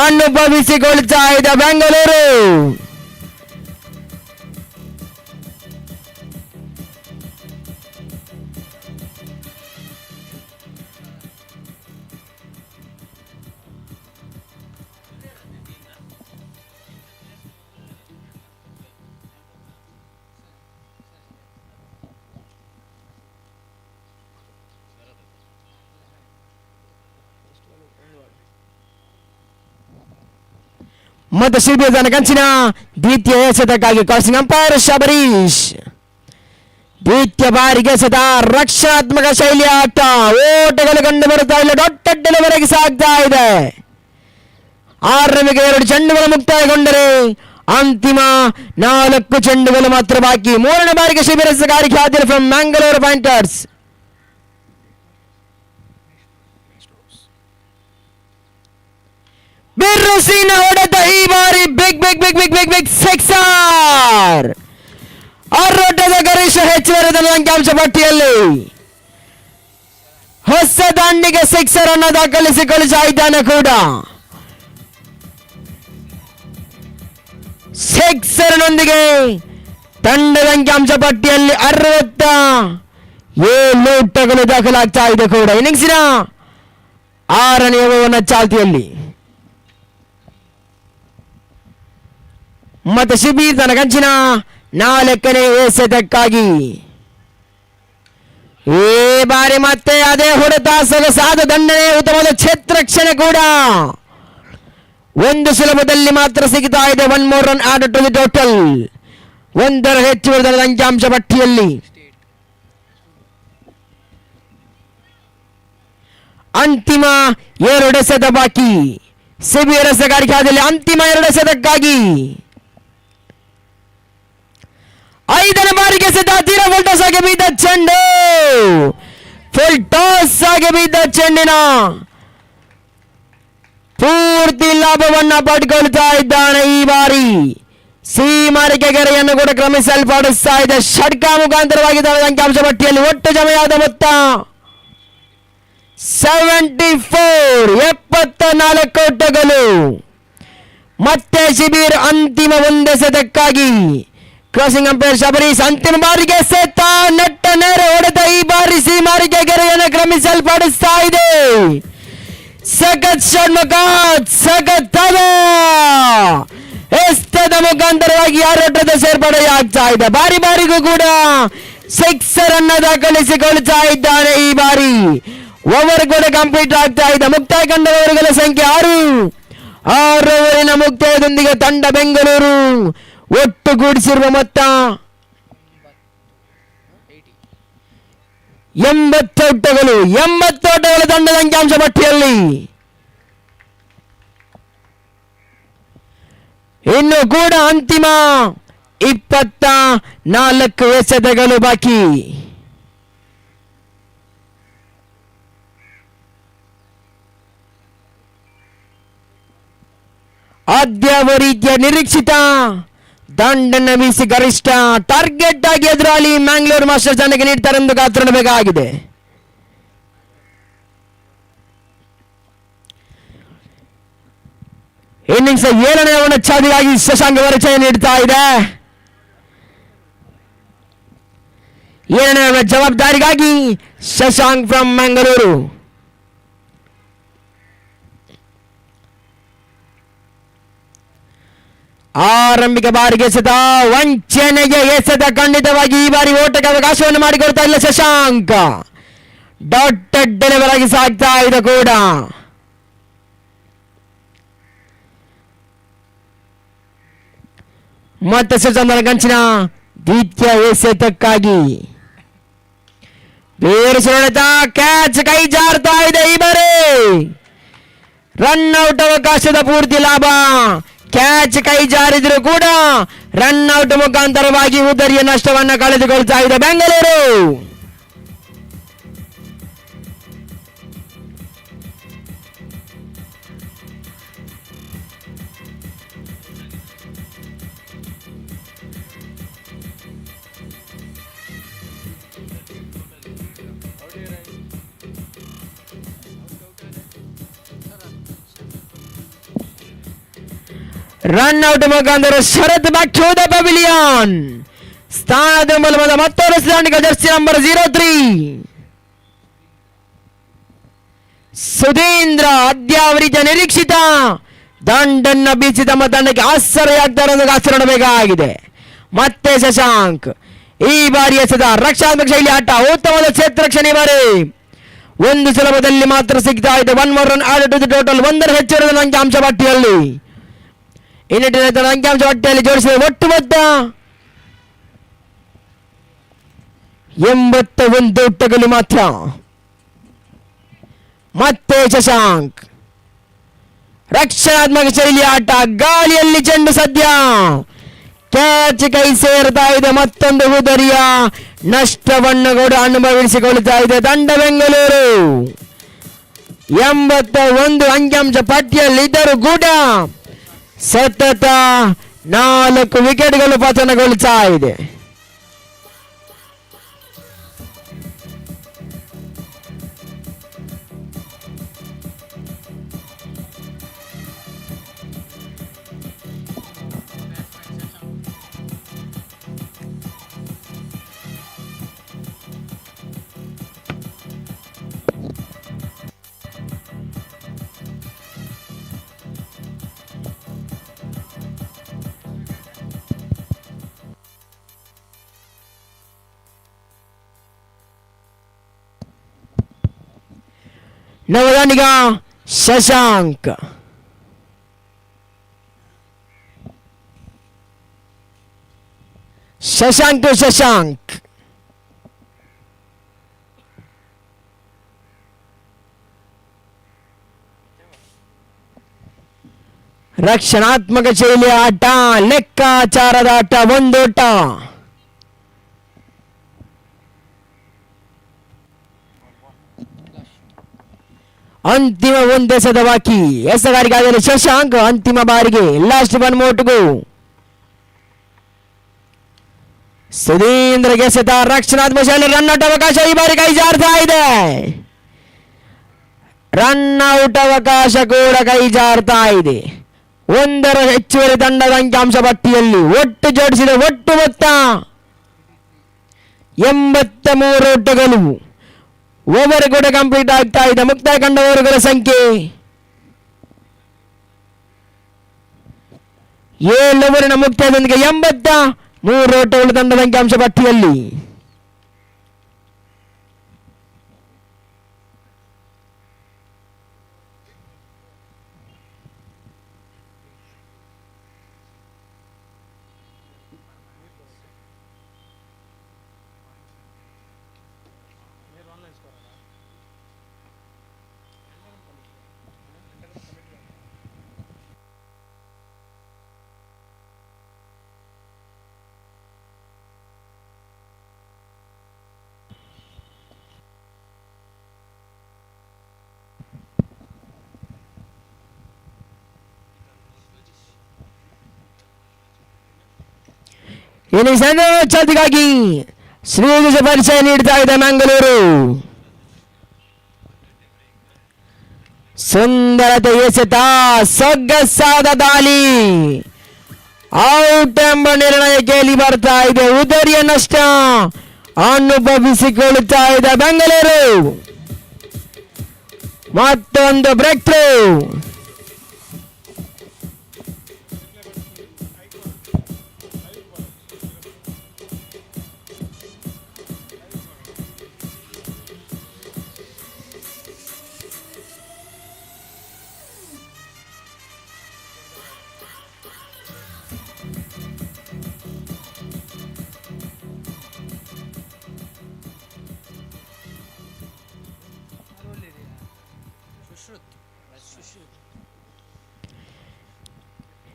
ಅನುಭವಿಸಿಕೊಳ್ತಾ ಇದೆ ಬೆಂಗಳೂರು. ಮತ್ತು ಶಿಬಿರದ ಕಂಚಿನ ದ್ವಿತೀಯ ಎಸೆತಕ್ಕಾಗಿ ಕಾಸ್ಟಿಂಗ್ ಅಂಪೈರ್ ಶಬರೀಶ್. ದ್ವಿತೀಯ ಬಾರಿಗೆ ಎಸೆತ ರಕ್ಷಣಾತ್ಮಕ ಶೈಲಿಯ ಆಟ. ಓಟಗಳು ಕಂಡು ಬರುತ್ತಾ ಇಲ್ಲ, ದೊಡ್ಡ ಡೆಲಿವರಿಗೆ ಸಾಗ್ತಾ ಇದೆ. ಆರಂಭಿಕ 2 ಚೆಂಡುಗಳು ಮುಕ್ತಾಯಗೊಂಡರೆ ಅಂತಿಮ 4 ಚೆಂಡುಗಳು ಮಾತ್ರ ಬಾಕಿ. 3ನೇ ಬಾರಿಗೆ ಶಿಬಿರ ಗಾರಿಗೆ ಹಾದಿಯಲ್ಲಿ ಫ್ರಮ್ ಮ್ಯಾಂಗ್ಳೂರ್ ಪಾಯಿಂಟರ್ಸ್. ಬಿರುಸಿನ ಹೊಡೆತ ಈ ಬಾರಿ big big big big big big sixer. ಆರೋಟದ ಗರಿಷ್ಠ ಹೆಚ್ಚುವರಿದ ಅಂಕಿಅಂಶ ಪಟ್ಟಿಯಲ್ಲಿ ಹೊಸ ದಾಂಡಿಗೆ ಸಿಕ್ಸರ್ ಅನ್ನು ದಾಖಲಿಸಿಕೊಳ್ಳುತ್ತಾ ಇದ್ದಾನೆ ಕೂಡ. ಸಿಕ್ಸರ್ನೊಂದಿಗೆ ತಂಡದ ಅಂಕಿಅಂಶ ಪಟ್ಟಿಯಲ್ಲಿ 67 ಓಟಗಳು ದಾಖಲಾಗ್ತಾ ಇದೆ ಕೂಡ. ಇನ್ನಿಂಗ್ಸಿನ 6ನೇ ಓವರ್ನ ಚಾಲ್ತಿಯಲ್ಲಿ ಮತ್ತೆ ಶಿಬಿರ್ ತನ್ನ ಕಂಚಿನ 4ನೇ ಎಸೆತಕ್ಕಾಗಿ ಈ ಬಾರಿ ಮತ್ತೆ ಅದೇ ಹೊಡೆತ, ಸೊಗಸಾದ ದಂಡನೆ, ಉತ್ತಮವಾದ ಕ್ಷೇತ್ರಕ್ಷಣೆ ಕೂಡ ಒಂದು ಸುಲಭದಲ್ಲಿ ಮಾತ್ರ ಸಿಗ್ತಾ ಇದೆ. 1 more run added to the total. ಒಂದರ ಹೆಚ್ಚುವರಿದ ಅಂಕಿಅಂಶ ಪಟ್ಟಿಯಲ್ಲಿ ಅಂತಿಮ 2 ಎಸೆತ ಬಾಕಿ. ಶಿಬಿರ ಎಸೆಗಾರಿಕೆಯಾದಲ್ಲಿ ಅಂತಿಮ 2 ಎಸೆತಕ್ಕಾಗಿ 5ನೇ ಬಾರಿಗೆ ಎಸೆತ ತೀರ ಫುಲ್ ಟಾಸ್ ಆಗಿ ಬಿದ್ದ ಚೆಂಡು, ಫುಲ್ ಟಾಸ್ ಆಗಿ ಬಿದ್ದ ಚೆಂಡಿನ ಪೂರ್ತಿ ಲಾಭವನ್ನ ಪಡ್ಕೊಳ್ತಾ ಇದ್ದಾನೆ. ಈ ಬಾರಿ ಸೀಮಾರಿಕೆ ಗೆರೆಯನ್ನು ಕೂಡ ಕ್ರಮಿಸಲ್ಪಡಿಸ್ತಾ ಇದೆ. ಷಡ್ಕ ಮುಖಾಂತರವಾಗಿ ಅಂಕಿಅಂಶ ಪಟ್ಟಿಯಲ್ಲಿ ಒಟ್ಟು ಜಮೆಯಾದ ಮೊತ್ತ 74 ಓಟಗಳು. ಮತ್ತೆ ಶಿಬಿರ್ ಅಂತಿಮ 1 ಎಸೆತಕ್ಕಾಗಿ ಕ್ರಾಸಿಂಗ್ ಅಂಪೈರ್ ಶಬರೀಶ್ ಅಂತಿಮ ಬಾರಿಗೆ ಎಸೆತ, ನೆಟ್ಟ ನೇರ ಹೊಡೆತ. ಈ ಬಾರಿ ಸೀಮಾರಿಕೆ ಗೆರೆಯನ್ನು ಕ್ರಮಿಸಲ್ಪಡಿಸ್ತಾ ಇದೆ. ಸಖತ್ ಷಣ್ಮುಖ, ಸಖತ್ ಎಸ್ತದ ಮುಖಾಂತರವಾಗಿ ಆರೋಟದ ಸೇರ್ಪಡೆಯಾಗ್ತಾ ಇದೆ. ಬಾರಿ ಬಾರಿಗೂ ಕೂಡ ಸಿಕ್ಸರ್ ಅನ್ನ ದಾಖಲಿಸಿಕೊಳ್ತಾ ಇದ್ದಾನೆ. ಈ ಬಾರಿ ಓವರ್ ಕೂಡ ಕಂಪ್ಲೀಟ್ ಆಗ್ತಾ ಇದೆ. ಮುಕ್ತಾಯ ಕಂಡ ಓವರ್ಗಳ ಸಂಖ್ಯೆ 6. 6 ಓವರಿನ ಮುಕ್ತಾಯದೊಂದಿಗೆ ತಂಡ ಬೆಂಗಳೂರು ಒಟ್ಟುಗೂಡಿಸಿರುವ ಮೊತ್ತ 80 ಓಟಗಳು. 80 ಓಟಗಳ ತಂಡದ ಅಂಕಿಅಂಶ ಪಟ್ಟಿಯಲ್ಲಿ ಇನ್ನು ಕೂಡ ಅಂತಿಮ 24 ಎಸೆತಗಳು ಬಾಕಿ. ಆದ್ಯಾವ ರೀತಿಯ ನಿರೀಕ್ಷಿತ ದಂಡನ್ನು ಬೀಸಿ ಗರಿಷ್ಠ ಟಾರ್ಗೆಟ್ ಆಗಿ ಎದುರಾಳಿ ಮ್ಯಾಂಗ್ಳೂರ್ ಮಾಸ್ಟರ್ಸ್ ತಂಡಕ್ಕೆ ನೀಡ್ತಾರೆ ಎಂದು ಕಾತರಬೇಕಾಗಿದೆ. ಇನ್ನಿಂಗ್ಸ್ 7ನೇ ಓವರ್ನ ಚಾದಿಗಾಗಿ ಶಶಾಂಕ್ ಪರಿಚಯ ನೀಡ್ತಾ ಇದೆ. 7ನೇ ಓವರ್ನ ಜವಾಬ್ದಾರಿಗಾಗಿ ಶಶಾಂಕ್ ಫ್ರಮ್ ಮ್ಯಾಂಗಳೂರು. ಆರಂಭಿಕ ಬಾರಿಗೆ ಎಸೆತ, ವಂಚನೆಗೆ ಎಸೆತ. ಖಂಡಿತವಾಗಿ ಈ ಬಾರಿ ಓಟಕ್ಕೆ ಅವಕಾಶವನ್ನು ಮಾಡಿಕೊಡ್ತಾ ಇಲ್ಲ ಶಶಾಂಕ್. ಡಾಟೆಡ್ ಡೆಲಿವರ್ ಆಗಿ ಸಾಗ್ತಾ ಇದೆ ಕೂಡ. ಮತ್ತೆ ಸುಚಂದನ ಕಂಚಿನ ದ್ವಿತೀಯ ಎಸೆತಕ್ಕಾಗಿ ಬೇರೆ ಸುರಳಿತ ಕ್ಯಾಚ್ ಕೈ ಜಾರ್ತಾ ಇದೆ. ಈ ಬಾರಿ ರನ್ ಔಟ್ ಅವಕಾಶದ ಪೂರ್ತಿ ಲಾಭ. ಕ್ಯಾಚ್ ಕೈ ಜಾರಿದ್ರು ಕೂಡ ರನ್ ಔಟ್ ಮುಖಾಂತರವಾಗಿ ಉದರಿಯ ನಷ್ಟವನ್ನು ಕಳೆದುಕೊಳ್ತಾ ಇದೆ ಬೆಂಗಳೂರು. ರನ್ ಔಟ್ ಮುಖಾಂತರ ಶರತ್ ಬ್ಯಾಕ್ ಟು ದ ಪವಿಲಿಯನ್. ಸ್ಥಾನದ ಮೂಲಕ ಮತ್ತೊಂದು ಸ್ಥಾನಿಕ ಜರ್ಸಿ ನಂಬರ್ 03 ಸುಧೀಂದ್ರ ಅದ್ಯಾವರಿತ ನಿರೀಕ್ಷಿತ ದಂಡನ್ನ ಬೀಸಿ ತಮ್ಮ ತಂಡಕ್ಕೆ ಆಶ್ಚರ್ಯಾಗ್ತಾರೆ ಎಂದು ಆಚರಣೆಬೇಕಾಗಿದೆ. ಮತ್ತೆ ಶಶಾಂಕ್ ಈ ಬಾರಿ ಎಸೆದ ರಕ್ಷಾತ್ಮಕ ಶೈಲಿ ಆಟ, ಉತ್ತಮವಾದ ಕ್ಷೇತ್ರಕ್ಷಣೆ. ಬಾರಿ ಒಂದು ಸುಲಭದಲ್ಲಿ ಮಾತ್ರ ಸಿಗ್ತಾ ಇದೆ. 1 more run added to the total. 1 ಹೆಚ್ಚಿನ ಅಂಕಿಅಂಶ ಪಟ್ಟಿಯಲ್ಲಿ ಇನ್ನಿಟ್ಟಿನ ಅಂಕಿಅಂಶ ಪಟ್ಟಿಯಲ್ಲಿ ಜೋಡಿಸಿದ ಒಟ್ಟು ಮೊತ್ತ 81 ಓಟಗಳು ಮಾತ್ರ. ಮತ್ತೆ ಶಶಾಂಕ್ ರಕ್ಷಣಾತ್ಮಕ ಶೈಲಿ ಆಟ, ಗಾಳಿಯಲ್ಲಿ ಚೆಂಡು ಸದ್ಯ ಕ್ಯಾಚ್ ಕೈ ಸೇರ್ತಾ ಇದೆ. ಮತ್ತೊಂದು ಉದರಿಯ ನಷ್ಟವನ್ನು ಕೂಡ ಅನುಭವಿಸಿಕೊಳ್ತಾ ಇದೆ ತಂಡ ಬೆಂಗಳೂರು. 81 ಅಂಕಿಅಂಶ ಪಟ್ಟಿಯಲ್ಲಿದ್ದರೂ ಕೂಡ ಸತತ 4 ವಿಕೆಟ್ಗಳು ಪತನಗೊಳ್ತಾ ಇದೆ. ನವದಾನಿಗ ಶಶಾಂಕ್. ಶಶಾಂಕ್ ರಕ್ಷಣಾತ್ಮಕ ಶೈಲಿಯ ಆಟ, ಲೆಕ್ಕಾಚಾರದ ಆಟ, ಒಂದೋಟ. ಅಂತಿಮ ಒಂದೆಸೆದ ಬಾಕಿ. ಎಸೆಗಾರಿಕೆಯಾದರೆ ಶಶಾಂಕ್ ಅಂತಿಮ ಬಾರಿಗೆ last one more to go. ಸುಧೀಂದ್ರಗೆ ಎಸೆತ ರಕ್ಷಣಾತ್ಮಕ ಶೈಲಿ. ರನ್ ಔಟ್ ಅವಕಾಶ ಈ ಬಾರಿ ಕೈ ಜಾರ್ತಾ ಇದೆ. ರನ್ ಔಟ್ ಅವಕಾಶ ಕೂಡ ಕೈ ಜಾರ್ತಾ ಇದೆ. ಒಂದರ ಹೆಚ್ಚುವರಿ ತಂಡದ ಅಂಕಿಅಂಶ ಪಟ್ಟಿಯಲ್ಲಿ ಒಟ್ಟು ಜೋಡಿಸಿದ ಒಟ್ಟು ಮೊತ್ತ 83 ಓಟಗಳು. ಓವರ್ ಕೂಡ ಕಂಪ್ಲೀಟ್ ಆಗ್ತಾ ಇದೆ. ಮುಕ್ತಾಯ ಕಂಡ ಓವರ್ಗಳ ಸಂಖ್ಯೆ 7 ಓವರಿನ ಮುಕ್ತಾಯದೊಂದಿಗೆ 83 ಓಟಗಳು ತಂಡದ ಅಂಕಿಅಂಶ ಪಟ್ಟಿಯಲ್ಲಿ. ಇನ್ನು ಸಂದರ್ಭಕ್ಕಾಗಿ ಶ್ರೀಗಿರಿ ಪರಿಚಯ ನೀಡ್ತಾ ಇದೆ ಮಂಗಳೂರು. ಸುಂದರತೆ ಎಸೆತ, ಸೊಗಸಾದ ದಾಳಿ, ಔಟ್ ಎಂಬ ನಿರ್ಣಯ ಕೇಳಿ ಬರ್ತಾ ಇದೆ. ಉದರಿಯ ನಷ್ಟ ಅನುಭವಿಸಿಕೊಳ್ಳುತ್ತಾ ಇದೆ ಬೆಂಗಳೂರು. ಮತ್ತೊಂದು ಬ್ರೇಕ್ ಥ್ರೂ.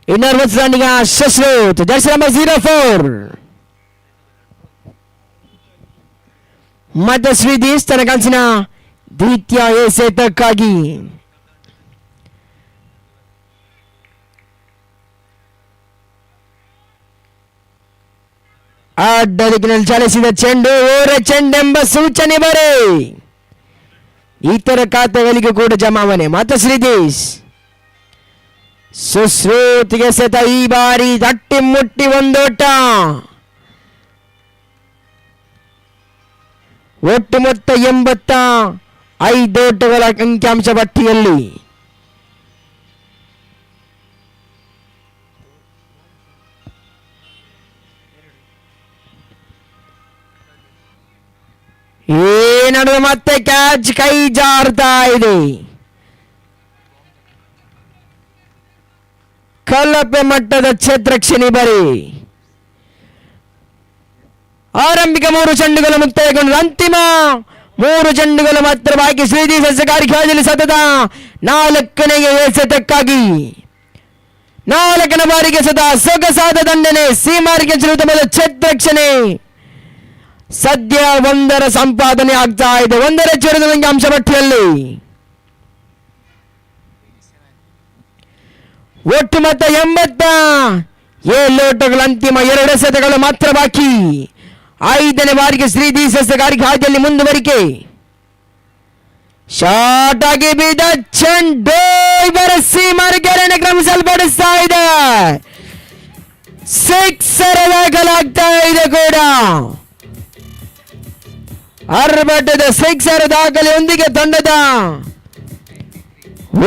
ಇನ್ನರ್ವತ್ ರನ್ನಿಂಗ್ ಶಶ್ರುತ್, ಜರ್ಸಿ ನಂಬರ್ 04. ಮತ್ತೆ ಶ್ರೀದೀಶ್ ತನ್ನ ಕನಸಿನ ದ್ವಿತೀಯ ಎಸೆತಕ್ಕಾಗಿ ಅಡ್ಡ ದಿಕ್ಕಿನಲ್ಲಿ ಚಲಿಸಿದ ಚೆಂಡು ಓರ ಚೆಂಡೆಂಬ ಸೂಚನೆ ಬರೆ. ಇತರ ಖಾತೆಗಳಿಗೆ ಕೂಡ ಜಮಾವಣೆ. ಮತ್ತೆ ಶ್ರೀದೀಶ್ ಸುಶ್ರುತಿಗೆ ಸೆತ ಈ ಬಾರಿ ತಟ್ಟಿ ಮುಟ್ಟಿ ಒಂದೋಟ. ಒಟ್ಟು ಮೊತ್ತ 85 ಓಟಗಳ ಅಂಕಿಅಂಶ ಪಟ್ಟಿಯಲ್ಲಿ. ಈ ನಡುವೆ ಮತ್ತೆ ಕ್ಯಾಚ್ ಕೈ ಜಾರ್ತಾ ಇದೆ. ಕಲಪೆ ಮಟ್ಟದ ಕ್ಷೇತ್ರಕ್ಷಣಿ ಬರಿ. ಆರಂಭಿಕ 3 ಚೆಂಡುಗಳು ಮುಕ್ತಾಯಗೊಂಡು ಅಂತಿಮ 3 ಚೆಂಡುಗಳು ಮಾತ್ರ ಬಾಕಿ. ಶ್ರೀದೀಶ್ ಎಸೆಗಾರಿಕೆಯಲ್ಲಿ ಸತತ 4ನೇ ಎಸೆತಕ್ಕಾಗಿ 4ನೇ ಬಾರಿಗೆ ಸದಾ ಸೊಗಸಾದ ದಂಡನೆ. ಸೀಮಾರಿಗೆ ಉತ್ತಮದ ಕ್ಷೇತ್ರಕ್ಷಣೆ. ಸದ್ಯ 1ರ ಸಂಪಾದನೆ ಆಗ್ತಾ ಇದೆ. 1ರ ಚೂರದ ಅಂಶ ಪಟ್ಟಿಯಲ್ಲಿ ಒಟ್ಟು ಮೊತ್ತ 87 ಓಟಗಳು. ಅಂತಿಮ 2 ಎಸೆತಗಳು ಮಾತ್ರ ಬಾಕಿ. 5ನೇ ಬಾರಿಗೆ ಶ್ರೀದೀಶ್ ಎಸೆಗಾರಿಕೆ ಹಾದಿಯಲ್ಲಿ ಮುಂದುವರಿಕೆ. ಶಾರ್ಟ್ ಆಗಿ ಬಿದ್ದ ಚೆಂಡು ಇವರ ಸೀಮಾರಿಕೆಯನ್ನು ಕ್ರಮಿಸಲ್ಪಡಿಸ್ತಾ ಇದೆ. ಸಿಕ್ಸರ್ ದಾಖಲಾಗ್ತಾ ಇದೆ ಕೂಡ. ಅರ್ಬಟದ ಸಿಕ್ಸರ್ ದಾಖಲೆಯೊಂದಿಗೆ ತಂಡದ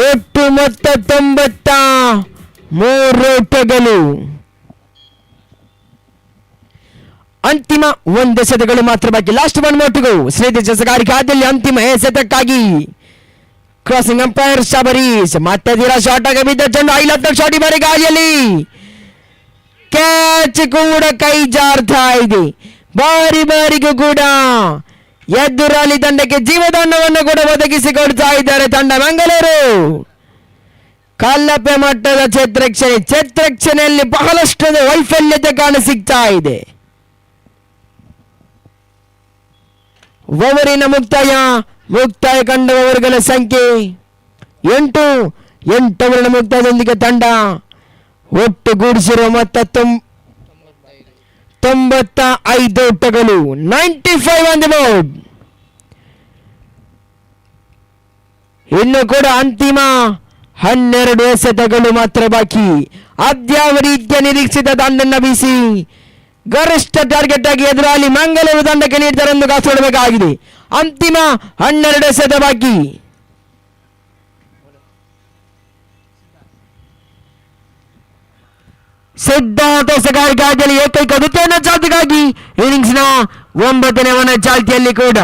ಒಟ್ಟು ಮೊತ್ತ 93 ಓಟಗಳು. ಅಂತಿಮ 1 ಎಸೆತಗಳು ಮಾತ್ರ ಬಾಕಿ. Last 1 more to go. ಶ್ರೀದೀಶ್ ಎಸೆಗಾರಿಕೆ ಆದಲ್ಲಿ ಅಂತಿಮ ಎಸೆತಕ್ಕಾಗಿ ಕ್ರಾಸಿಂಗ್ ಅಂಪೈರ್ ಶಬರೀಶ್ ಮತ್ತೆ ತೀರಾ ಶಾರ್ಟ್ ಆಗಿ ಬಿದ್ದ ಚೆಂಡು ಐಲತ್ತ ಶಾಟ್ ಈ ಬಾರಿ ಗಾಳಿಯಲ್ಲಿ ಕ್ಯಾಚ್ ಕೂಡ ಕೈ ಜಾರ್ತಾ ಇದೆ. ಬಾರಿಗೂ ಕೂಡ ಎದುರಾಳಿ ತಂಡಕ್ಕೆ ಜೀವದಾನವನ್ನು ಕೂಡ ಒದಗಿಸಿಕೊಡ್ತಾ ಇದ್ದಾರೆ ತಂಡ ಮಂಗಳೂರು. ಕಲ್ಲಪ್ಪೆ ಮಟ್ಟದ ಚಿತ್ರಕ್ಷಣೆಯಲ್ಲಿ ಬಹಳಷ್ಟು ವೈಫಲ್ಯತೆ ಕಾಣಸಿಗ್ತಾ ಇದೆ. ಓವರಿನ ಮುಕ್ತಾಯ ಕಂಡ ಓವರ್ಗಳ ಸಂಖ್ಯೆ 8. 8 ಓವರಿನ ಮುಕ್ತಾಯದೊಂದಿಗೆ ತಂಡ ಒಟ್ಟುಗೂಡಿಸಿರುವ ಮೊತ್ತ 95 ಓಟಗಳು, 95 ಆನ್ ದಿ ಬೋರ್ಡ್. ಇನ್ನು ಕೂಡ ಅಂತಿಮ 12 ಎಸೆತಗಳು ಮಾತ್ರ ಬಾಕಿ. ಅದ್ಯಾವ ರೀತಿಯ ನಿರೀಕ್ಷಿತ ದಂಡನ್ನ ಬೀಸಿ ಗರಿಷ್ಠ ಟಾರ್ಗೆಟ್ ಆಗಿ ಎದುರಾಳಿ ಮಂಗಳೂರು ತಂಡಕ್ಕೆ ನೀಡ್ತಾರೆ ಎಂದು ಕಾಸೊಡಬೇಕಾಗಿದೆ. ಅಂತಿಮ 12 ಎಸೆತ ಬಾಕಿ. ಸಿದ್ಧಾರ್ಥ ಸಗಾರಿಕೆಯಲ್ಲಿ ಏಕೈಕ ದ್ವಿತೀಯ ಚಾಲ್ತಿಗಾಗಿ ಇನ್ನಿಂಗ್ಸ್ನ 9ನೇ ಚಾಲ್ತಿಯಲ್ಲಿ ಕೂಡ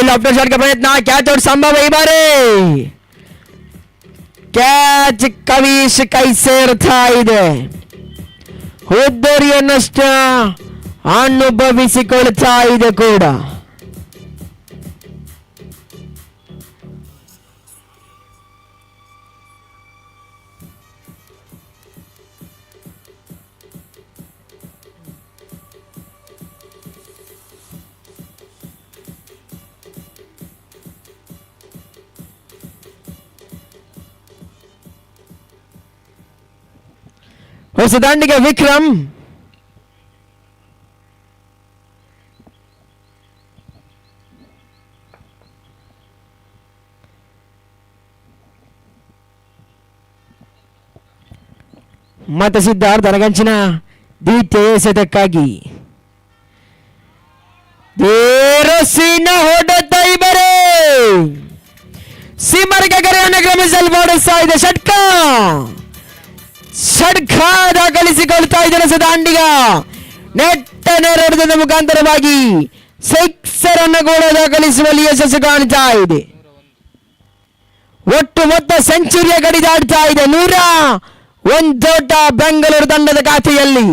ಲಾಫ್ಟರ್ ಶಾಟ್ ಗೆ ಪ್ರಯತ್ನ, ಕ್ಯಾಚ್ ಔಟ್ ಸಂಭವ ಈ ಬಾರಿ. ಕ್ಯಾಚ್ ಕವೀಶ್ ಕೈ ಸೇರ್ತಾ ಇದೆ. ಹುದ್ದರಿಯನ್ನಷ್ಟ ಅನುಭವಿಸಿಕೊಳ್ತಾ ಇದೆ ಕೂಡ. ಹೊಸ ದಾಂಡಿಗೆ ವಿಕ್ರಮ್, ಮತ್ತೆ ಸಿದ್ಧಾರ್ಥ ಅರಗಂಚಿನ ದ್ವಿತೀಯ ಎಸೆತಕ್ಕಾಗಿ ದೇರಸಿನ ಹೊಡೆತ ಇವರೇ ಸೀಮರ್ಗೆ ಕರೆಯನ್ನು ಕ್ರಮಿಸಲ್ಪಡಿಸ್ತಾ ಇದೆ. ಷಡ್ಕ ದಾಖಲಿಸಿಕೊಳ್ತಾ ಇದ್ದಾರೆ ಸದಾಂಡಿಗ. ನೆಟ್ಟನೆ ಹೊಡೆತದ ಮುಖಾಂತರವಾಗಿ ಸಿಕ್ಸರ್ ಅನ್ನು ಕೂಡ ದಾಖಲಿಸುವಲ್ಲಿ ಯಶಸ್ಸು ಕಾಣ್ತಾ ಇದೆ. ಒಟ್ಟು ಮೊತ್ತ ಸೆಂಚುರಿಯ ಗಡಿ ದಾಟ್ತಾ ಇದೆ. 101 ಓಟ ಬೆಂಗಳೂರು ತಂಡದ ಖಾತೆಯಲ್ಲಿ.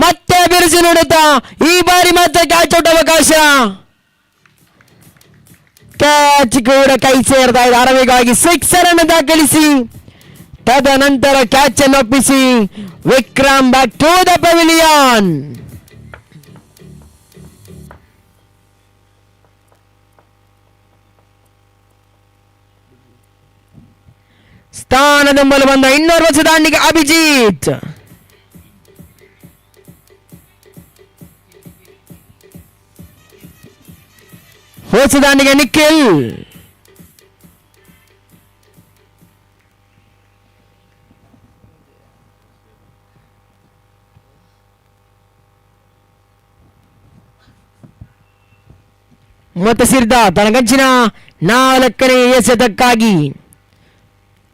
ಮತ್ತೆ ಬಿರುಸು ನೋಡುತ್ತಾ ಈ ಬಾರಿ ಮತ್ತೆ ಕ್ಯಾಚ್ ಔಟ್ ಅವಕಾಶ. ಕ್ಯಾಚ್ ಕೂಡ ಕೈ ಸೇರ್ತಾ ಇದೆ. ಆರವೇಗವಾಗಿ ಸಿಕ್ಸರ್ ಅನ್ನು ದಾಖಲಿಸಿ ತದನಂತರ ಕ್ಯಾಚ್ ಅನ್ನು ಒಪ್ಪಿಸಿ Vikram back to the pavilion. ಸ್ಥಾನದಿಂಬಲು ಬಂದ 200 ವರ್ಷದ ದಾಂಡಿಗೆ ಅಭಿಜಿತ್. ಹೊಸ ದಾಂಡಿಗೆ ನಿಖಿಲ್. ಮತ್ತೆ ಸಿದ್ಧಾರ್ಥ ತನಗಂಚಿನ 4ನೇ ಎಸೆತಕ್ಕಾಗಿ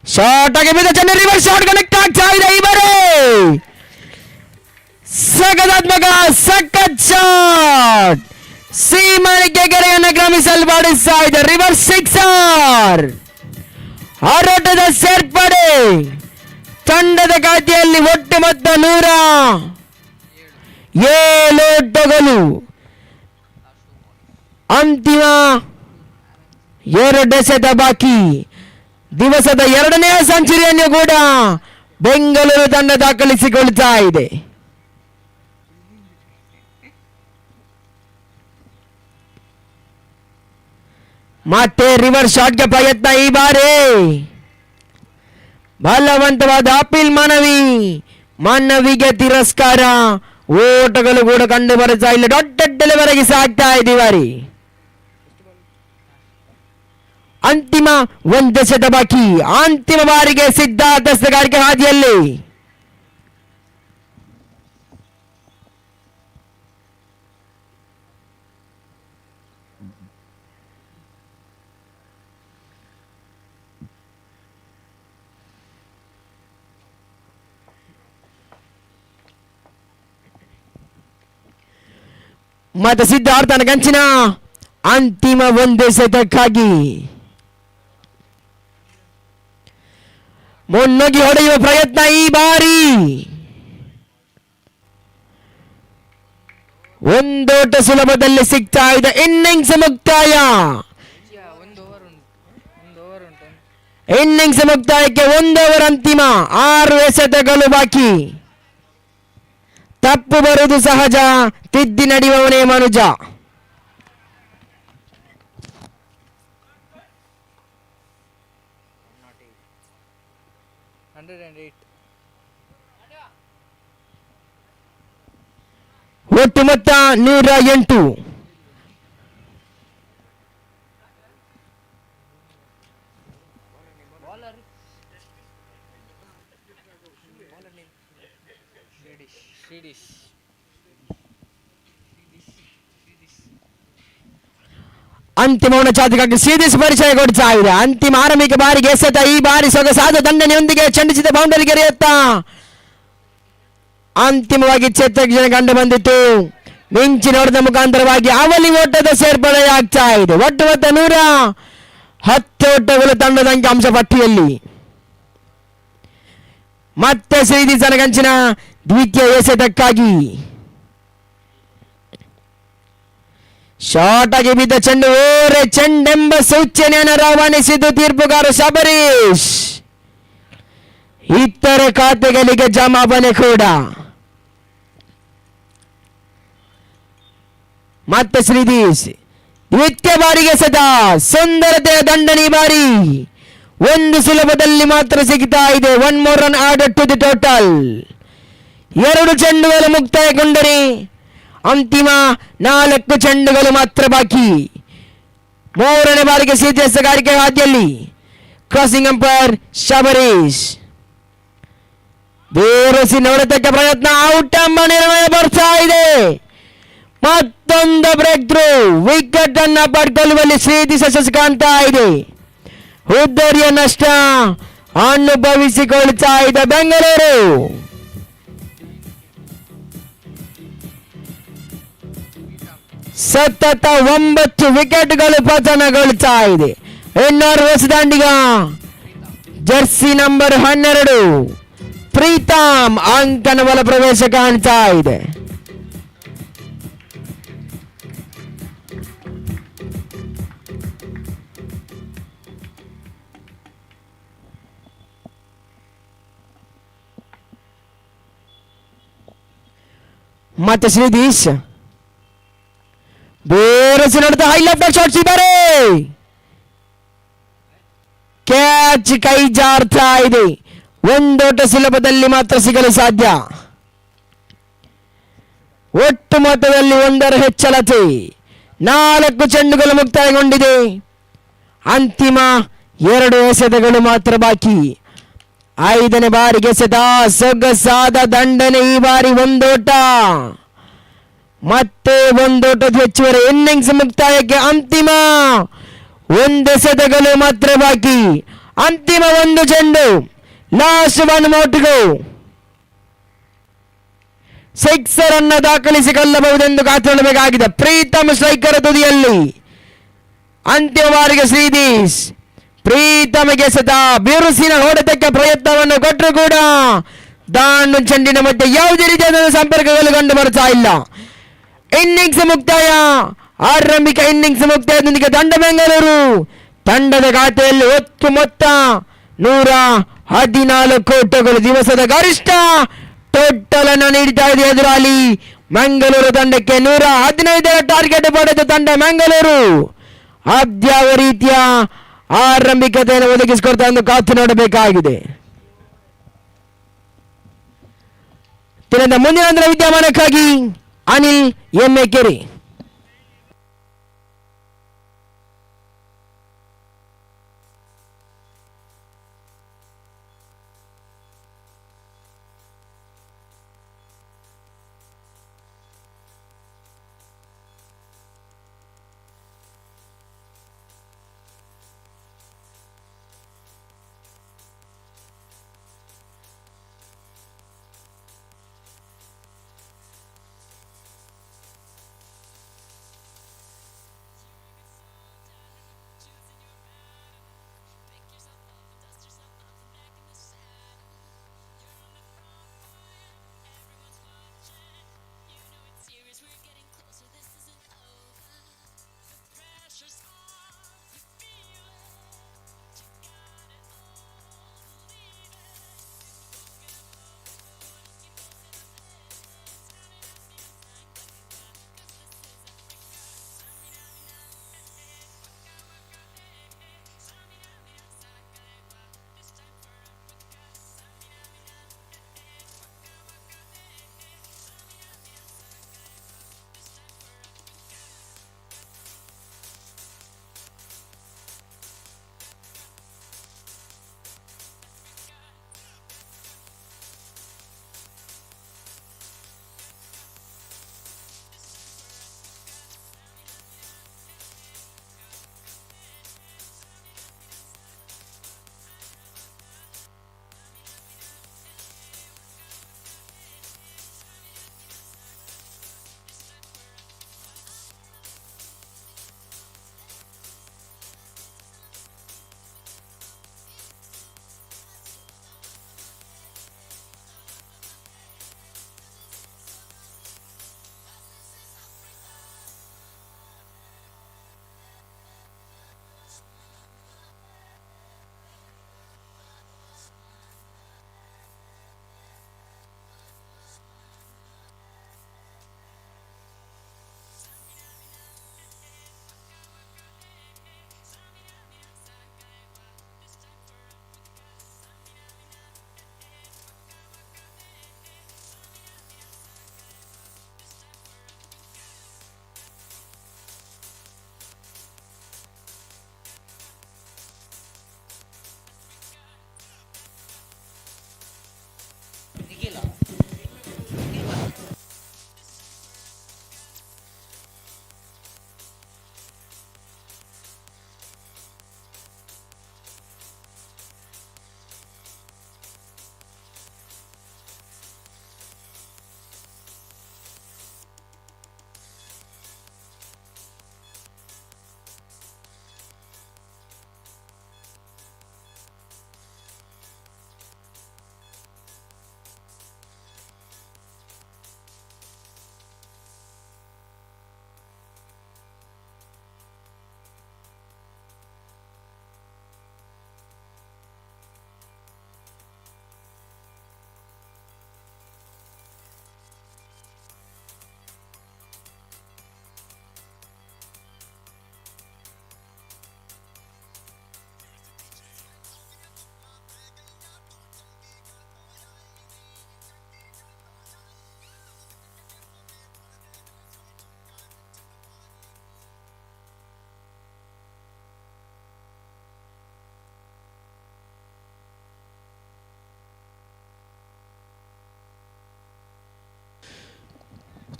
ಶಾರ್ಟ್ ಆಗಿ ಬಿದ್ದ ಚೆನ್ನ ರಿವರ್ಸ್ ಶಾಟ್ ಕನೆಕ್ಟ್ ಆಗ್ತಾ ಇದೆ. ಈ ಬಾರಿ ಸಖದಾತ್ಮಕ ಸಖತ್ ಶಾಟ್ ಸೀಮರಿಗೆ ಗೆರೆಯನ್ನು ಕ್ರಮಿಸಲ್ಪಡಿಸ್ತಾ ಇದೆ. Reverse sixer. ಆರೋಟದ ಸೇರ್ಪಡೆ ತಂಡದ ಖಾತೆಯಲ್ಲಿ ಒಟ್ಟು ಮೊತ್ತ 107 ಓಟಗಳು. ಅಂತಿಮ 2 ಎಸೆತ ಬಾಕಿ. ದಿವಸದ 2ನೇ ಸೆಂಚುರಿಯನ್ನು ಕೂಡ ಬೆಂಗಳೂರು ತಂಡ ದಾಖಲಿಸಿಕೊಳ್ತಾ ಇದೆ. ಮತ್ತೆ ರಿವರ್ಸ್ ಶಾಟ್ಗೆ ಪ್ರಯತ್ನ. ಈ ಬಾರಿ ಬಲವಂತವಾದ ಅಪೀಲ್ ಮನವಿಗೆ ತಿರಸ್ಕಾರ. ಓಟಗಳು ಕೂಡ ಕಂಡು ಬರ್ತಾ ಇಲ್ಲ. ಡಾಟೆಡ್ ಡೆಲಿವರಿಗೆ ಸಾಗ್ತಾ ಇದೆ ಈ ಬಾರಿ. ಅಂತಿಮ 1 ಎಸೆತ ಬಾಕಿ. ಅಂತಿಮ ಬಾರಿಗೆ ಸಿದ್ಧಾರ್ಥ ಸಗಾರಿಕೆ ಹಾದಿಯಲ್ಲಿ. ಮತ್ತು ಸಿದ್ಧಾರ್ಥನ ಕಂಚಿನ ಅಂತಿಮ ಒಂದು ಎಸೆತಕ್ಕಾಗಿ ಮುನ್ನುಗ್ಗಿ ಹೊಡೆಯುವ ಪ್ರಯತ್ನ ಈ ಬಾರಿ ಒಂದೋಟ ಸುಲಭದಲ್ಲಿ ಸಿಗ್ತಾ ಇದೆ. ಇನ್ನಿಂಗ್ಸ್ ಮುಕ್ತಾಯ. ಒಂದು ಓವರ್ ಉಂಟು. ಇನ್ನಿಂಗ್ಸ್ ಮುಕ್ತಾಯಕ್ಕೆ 1 ಓವರ್ ಅಂತಿಮ. 6 ಎಸೆತಗಳು ಬಾಕಿ. ತಪ್ಪು ಬರುವುದು ಸಹಜ, ತಿದ್ದಿ ನಡೆಯುವವನೇ ಮನುಜ. ಒಟ್ಟು ಮೊತ್ತ 108. ಅಂತಿಮವನ್ನು ಚಾತಿಗಾಗಿ ಸೀದಿಸ್ ಪರಿಚಯ ಕೊಡ್ತಾ ಇದೆ. ಅಂತಿಮ ಆರಂಭಿಕ ಬಾರಿಗೆ ಎಸೆತ. ಈ ಬಾರಿ ಸೊಗಸಾದ ದಂಡನೆಯೊಂದಿಗೆ ಚೆಂಡಿಸಿದ ಬೌಂಡರಿ ಗೆರೆಯತ್ತ ಅಂತಿಮವಾಗಿ ಕ್ಷೇತ್ರಕ್ಕೆ ಕಂಡು ಬಂದಿತ್ತು. ಮಿಂಚಿನ ಹೊಡೆದ ಮುಖಾಂತರವಾಗಿ ಅವಲಿ ಓಟದ ಸೇರ್ಪಡೆಯಾಗ್ತಾ ಇದೆ. ಒಟ್ಟು ಮೊತ್ತ 110 ಓಟಗಳು ತಂಡದ ಅಂಕಿಅಂಶ ಪಟ್ಟಿಯಲ್ಲಿ. ಮತ್ತೆ ಶ್ರೀಧೀಸನ ಕಂಚಿನ ದ್ವಿತೀಯ ಎಸೆತಕ್ಕಾಗಿ ಶಾರ್ಟ್ ಆಗಿ ಬಿದ್ದ ಚೆಂಡು ಓರೆ ಚೆಂಡೆಂಬ ಸೂಚನೆಯನ್ನು ರವಾನಿಸಿದ್ದು ತೀರ್ಪುಗಾರ ಶಬರೀಶ್. ಇತರ ಖಾತೆಗಳಿಗೆ ಜಮಾವಣೆ ಕೂಡ. ಮತ್ತೆ ಶ್ರೀಧೀಶ್ ದ್ವಿತೀಯ ಬಾರಿಗೆ ಸದಾ ಸುಂದರತೆಯ ದಂಡನೆ. ಬಾರಿ ಒಂದು ಸುಲಭದಲ್ಲಿ ಮಾತ್ರ ಸಿಗ್ತಾ ಇದೆ. 1 more run added to the total. 2 ಚೆಂಡುಗಳು ಮುಕ್ತಾಯಗೊಂಡರೆ ಅಂತಿಮ 4 ಚೆಂಡುಗಳು ಮಾತ್ರ ಬಾಕಿ. 3ನೇ ಬಾರಿಗೆ ಸೀತೆಸಗಾರಿಕೆ ಹಾದಿಯಲ್ಲಿ ಕ್ರಾಸಿಂಗ್ ಅಂಪೈರ್ ಶಬರೀಶ್. ಬೇರಸಿ ನೋಡತಕ್ಕ ಪ್ರಯತ್ನ, ಔಟ್ ಎಂಬ ನಿರ್ಣಯ ಬರ್ತಾ ಇದೆ. ಮತ್ತೊಂದು ಬ್ರೇಕ್ ಥ್ರೂ ವಿಕೆಟ್ ಅನ್ನ ಪಡ್ಕೊಳ್ಳುವಲ್ಲಿ ಶ್ರೀಧೀಶ ಯಶಸ್ಸು ಕಾಣ್ತಾ ಇದೆ. ಹುದ್ದರಿಯ ನಷ್ಟ ಅನುಭವಿಸಿಕೊಳ್ತಾ ಇದೆ ಬೆಂಗಳೂರು. ಸತತ 9 ವಿಕೆಟ್ಗಳು ಪತನಗೊಳ್ತಾ ಇದೆ. ಇನ್ನೋರ್ವ ಹೊಸದಾಂಡಿಗ ಜರ್ಸಿ ನಂಬರ್ 12 ಪ್ರೀತಮ್ ಅಂಕನ ಬಲ ಪ್ರವೇಶ ಕಾಣ್ತಾ ಇದೆ. ಮತ್ತೆ ಶ್ರೀಧೀಶ್ ಬೇರಸಿ ನೋಡ್ತಾ ಹೈ ಲೆಫ್ಟ್ ಶಾಟ್ ಸಿದರೆ ಕ್ಯಾಚ್ ಕೈ ಜಾರ್ತಾ ಇದೆ. ಒಂದೋಟ ಸುಲಭದಲ್ಲಿ ಮಾತ್ರ ಸಿಗಲು ಸಾಧ್ಯ. ಒಟ್ಟು ಮೊತ್ತದಲ್ಲಿ 1 ಹೆಚ್ಚಳತೆ. 4 ಚೆಂಡುಗಳು ಮುಕ್ತಾಯಗೊಂಡಿದೆ. ಅಂತಿಮ 2 ಎಸೆತಗಳು ಮಾತ್ರ ಬಾಕಿ. 5ನೇ ಬಾರಿಗೆ ಎಸೆತ ಸೊಗಸಾದ ದಂಡನೆ. ಈ ಬಾರಿ 1 ಓಟ, ಮತ್ತೆ 1 ಓಟದ ಹೆಚ್ಚುವರಿ. ಇನ್ನಿಂಗ್ಸ್ ಮುಕ್ತಾಯಕ್ಕೆ ಅಂತಿಮ 1 ಎಸೆತಗಳು ಮಾತ್ರ ಬಾಕಿ. ಅಂತಿಮ 1 ಚೆಂಡು, last 1 more to go. Sixer ಅನ್ನು ದಾಖಲಿಸಿಕೊಳ್ಳಬಹುದೆಂದು ಕಾತೊಳ್ಳಬೇಕಾಗಿದೆ. ಪ್ರೀತಮ್ ಸ್ಟ್ರೈಕರ್ ತುದಿಯಲ್ಲಿ. ಅಂತಿಮ ಬಾರಿಗೆ ಶ್ರೀಧೀಶ್ ಪ್ರೀತಮಗೆ ಸದಾ ಬಿರುಸಿನ ಹೊಡೆತಕ್ಕೆ ಪ್ರಯತ್ನವನ್ನು ಕೊಟ್ಟರು ಕೂಡ ದಾಂಡು ಚೆಂಡಿನ ಮಧ್ಯೆ ಯಾವುದೇ ರೀತಿಯಾದ ಸಂಪರ್ಕಗಳು ಕಂಡು ಬರ್ತಾ ಇಲ್ಲ. ಇನ್ನಿಂಗ್ಸ್ ಮುಕ್ತಾಯ. ಆರಂಭಿಕ ಇನ್ನಿಂಗ್ಸ್ ಮುಕ್ತಾಯದೊಂದಿಗೆ ತಂಡ ಬೆಂಗಳೂರು ತಂಡದ ಖಾತೆಯಲ್ಲಿ ಒಟ್ಟು ಮೊತ್ತ 114 ಓಟಗಳು. ದಿವಸದ ಗರಿಷ್ಠ ಟೋಟಲ್ ಅನ್ನು ನೀಡ್ತಾ ಇದೆ ಎದುರಾಳಿ ಮಂಗಳೂರು ತಂಡಕ್ಕೆ. 115 ಟಾರ್ಗೆಟ್ ಪಡೆದ ತಂಡ ಮಂಗಳೂರು ಅದ್ಯಾವ ರೀತಿಯ ಆರಂಭಿಕತೆಯನ್ನು ಒದಗಿಸಿಕೊಡ್ತಾ ಎಂದು ಕಾತು ನೋಡಬೇಕಾಗಿದೆ. ಮುಂದಿನ ವಿದ್ಯಮಾನಕ್ಕಾಗಿ Anil ಎಮ್ಮೆಕೆರೆ.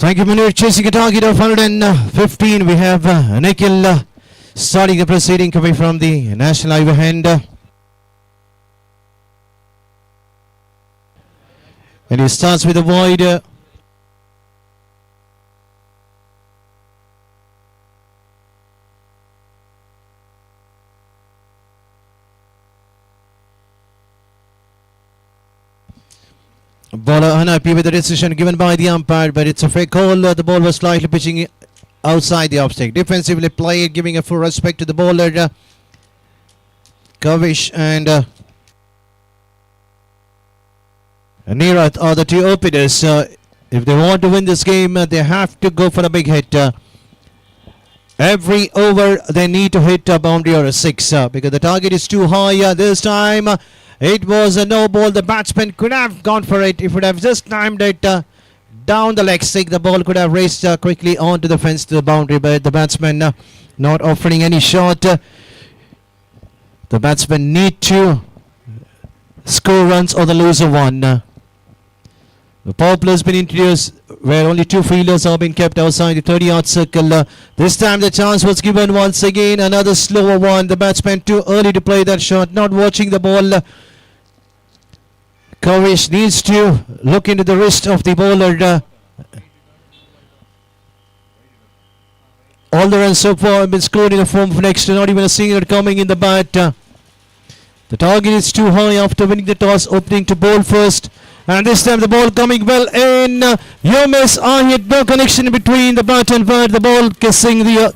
Thank you, Munir. Chasing a target of 115. We have Nikhil starting the proceeding coming from the national highway end. And he starts with a wide. Bowler unhappy with the decision given by the umpire, but it's a fair call. The ball was slightly pitching outside the off stick. Defensively played, giving a full respect to the bowler, Kavish and Neerath are the two openers. If they want to win this game, they have to go for a big hit. Every over they need to hit a boundary or a six because the target is too high. This time it was a no ball. The batsman could have gone for it. If it would have just timed it down the leg stick, the ball could have raced quickly onto the fence to the boundary, but the batsman not offering any shot. The batsmen need to score runs or the loser one. The power play has been introduced where only two fielders have been kept outside the 30-yard circle. This time the chance was given once again. Another slower one. The batsman too early to play that shot. Not watching the ball. Kavish needs to look into the wrist of the bowler. All the runs so far have been scored in the form of next to not even a single coming in the bat. The target is too high after winning the toss, opening to bowl first. And this time the ball coming well in. You miss hit, no connection between the bat and bat. The ball kissing the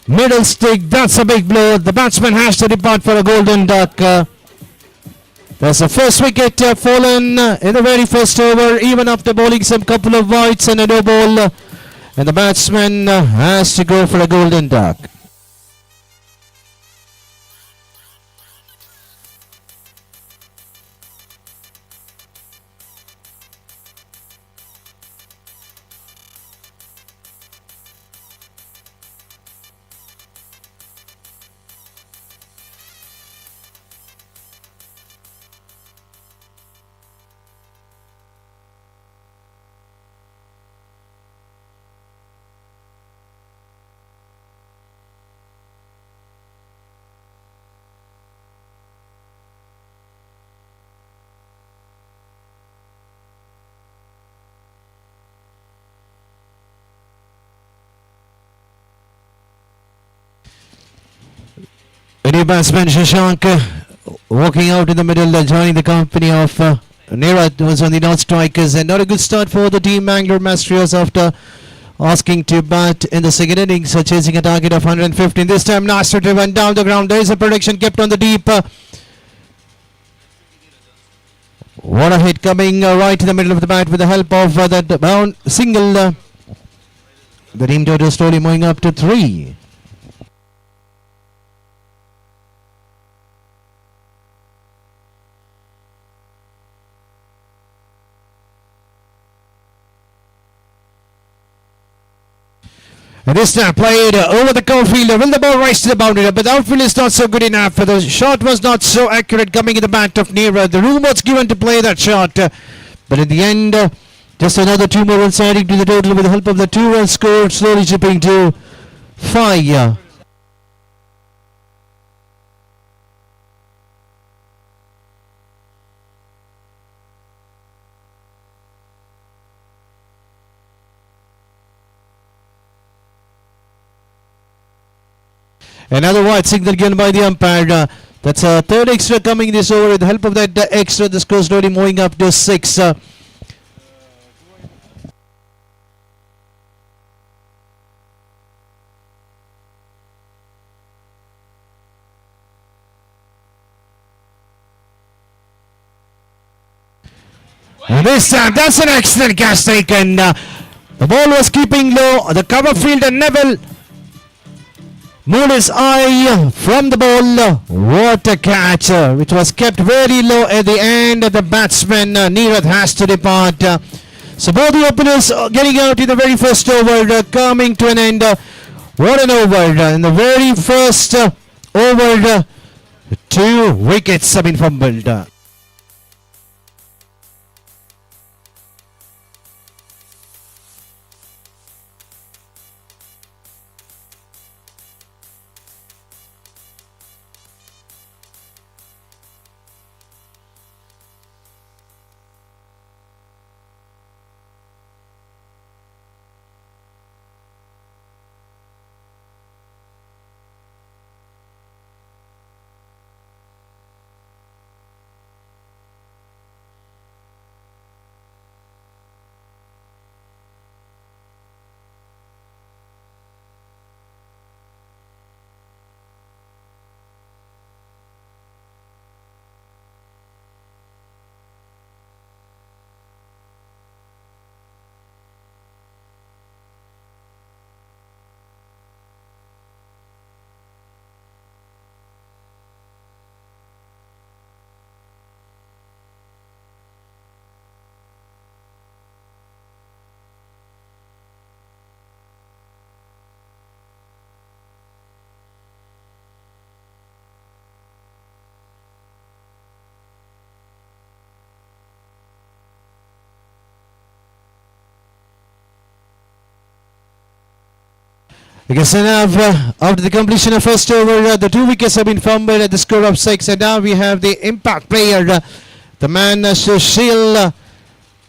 middle stick. That's a big blow. The batsman has to depart for a golden duck. That's the first wicket fallen in the very first over, even after bowling some couple of wides and a no ball. And the batsman has to go for a golden duck. A new batsman Shashank walking out in the middle, joining the company of Neerath, who was on the non-strikers, and not a good start for the team Mangalore Mastrios after asking to bat in the second innings, chasing a target of 115. This time Nasser driven down the ground. There is a protection kept on the deep. What a hit coming right in the middle of the bat with the help of that bound single. The team total slowly moving up to 3. And this time played over the cover fielder. Will the ball rise to the boundary? But the outfield is not so good enough. The shot was not so accurate coming in the bat of Neerath. The room was given to play that shot. But in the end, just another 2 more runs adding to the total with the help of the 2 runs scored, slowly chipping to 5. Another wide signal given by the umpire. That's a third extra coming this over. With the help of that extra, the score slowly moving up to 6. And this time, that's an excellent catch taken. The ball was keeping low. The cover fielder Neville moved his eye from the ball. What a catch, which was kept very low at the end. The batsman Neerath has to depart. So both the openers getting out in the very first over, coming to an end. What an over. In the very first over, 2 wickets have been fumbled. Because now, after the completion of first over, the 2 wickets have been fumbled at the score of 6, and now we have the impact player, the man Sushil,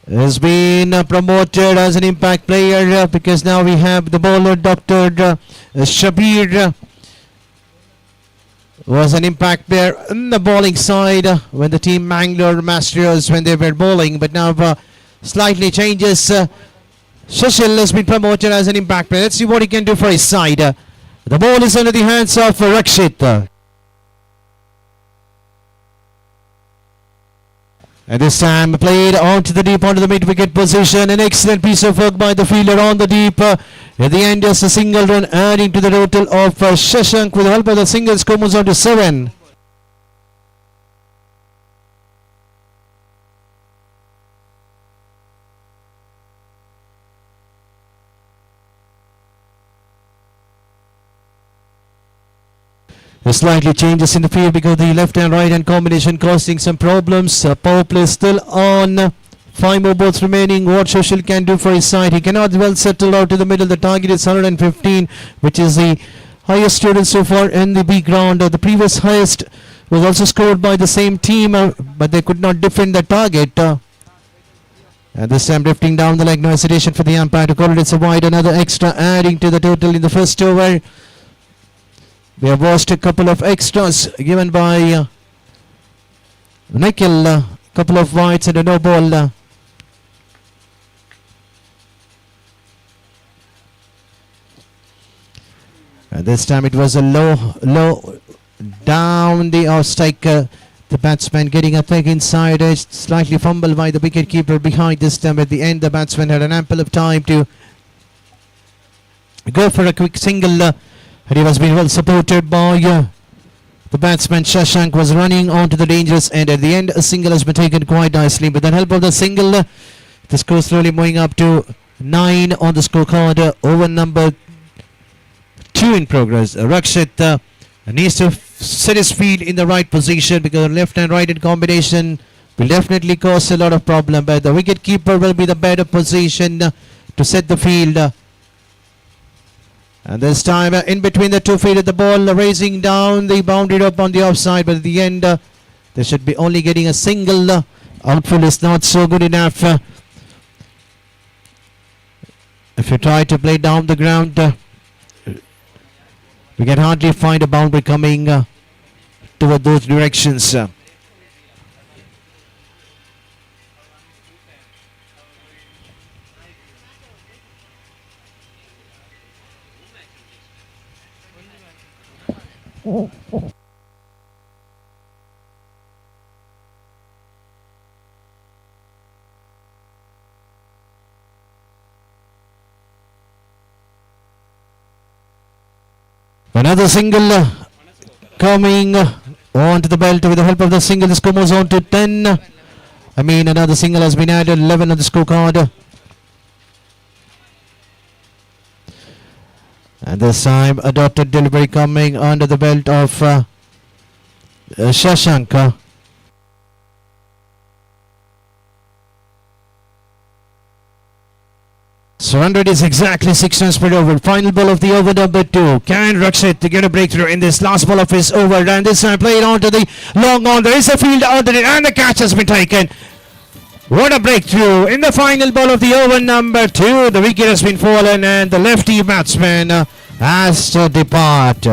has been promoted as an impact player because now we have the bowler Dr. Shabir was an impact player in the bowling side when the team Mangalore Masters when they were bowling, but now slightly changes. Sushil has been promoted as an impact player. Let's see what he can do for his side. The ball is under the hands of Rakshit. And this time played onto the deep, onto the mid-wicket position. An excellent piece of work by the fielder on the deep. At the end, just a single run adding to the total of Shashank. With the help of the single, score moves on to 7. Slightly changes in the field because the left and right hand combination causing some problems. Power play still on. 5 more balls remaining. What Sushil can do for his side. He cannot well settle out to the middle. The target is 115, which is the highest total so far in the B ground. The previous highest was also scored by the same team, but they could not defend the target. And this time drifting down the leg. No hesitation for the umpire to call it. It's a wide. Another extra adding to the total in the first over. We have watched a couple of extras given by Nikhil, a couple of wides and a no ball. And this time it was a low down the off strike. The batsman getting a peg inside, slightly fumbled by the wicket keeper behind this time. At the end, the batsman had an ample of time to go for a quick single. And he was being well supported by the batsman. Shashank was running onto the dangerous end. At the end, a single has been taken quite nicely. With the help of the single, the score slowly moving up to 9 on the scorecard. Over number 2 in progress. Rakshit needs to set his field in the right position because the left and right hand combination will definitely cause a lot of problem. But the wicket keeper will be the better position to set the field. And this time in between the 2 feet of the ball, raising down the boundary up on the offside, but at the end they should be only getting a single. Outfield is not so good enough. If you try to play down the ground, we can hardly find a boundary coming toward those directions. Another single coming onto the belt with the help of the single. The score moves on to 10. Another single has been added, 11 on the scorecard. And this time a dotted delivery coming under the belt of Shashank. Surrendered is exactly 6 runs per over. Final ball of the over number 2. Can Rakshit to get a breakthrough in this last ball of his over? And this time played onto the long on. There is a field under it and the catch has been taken. What a breakthrough in the final ball of the over number 2. The wicket has been fallen and the lefty batsman has to depart.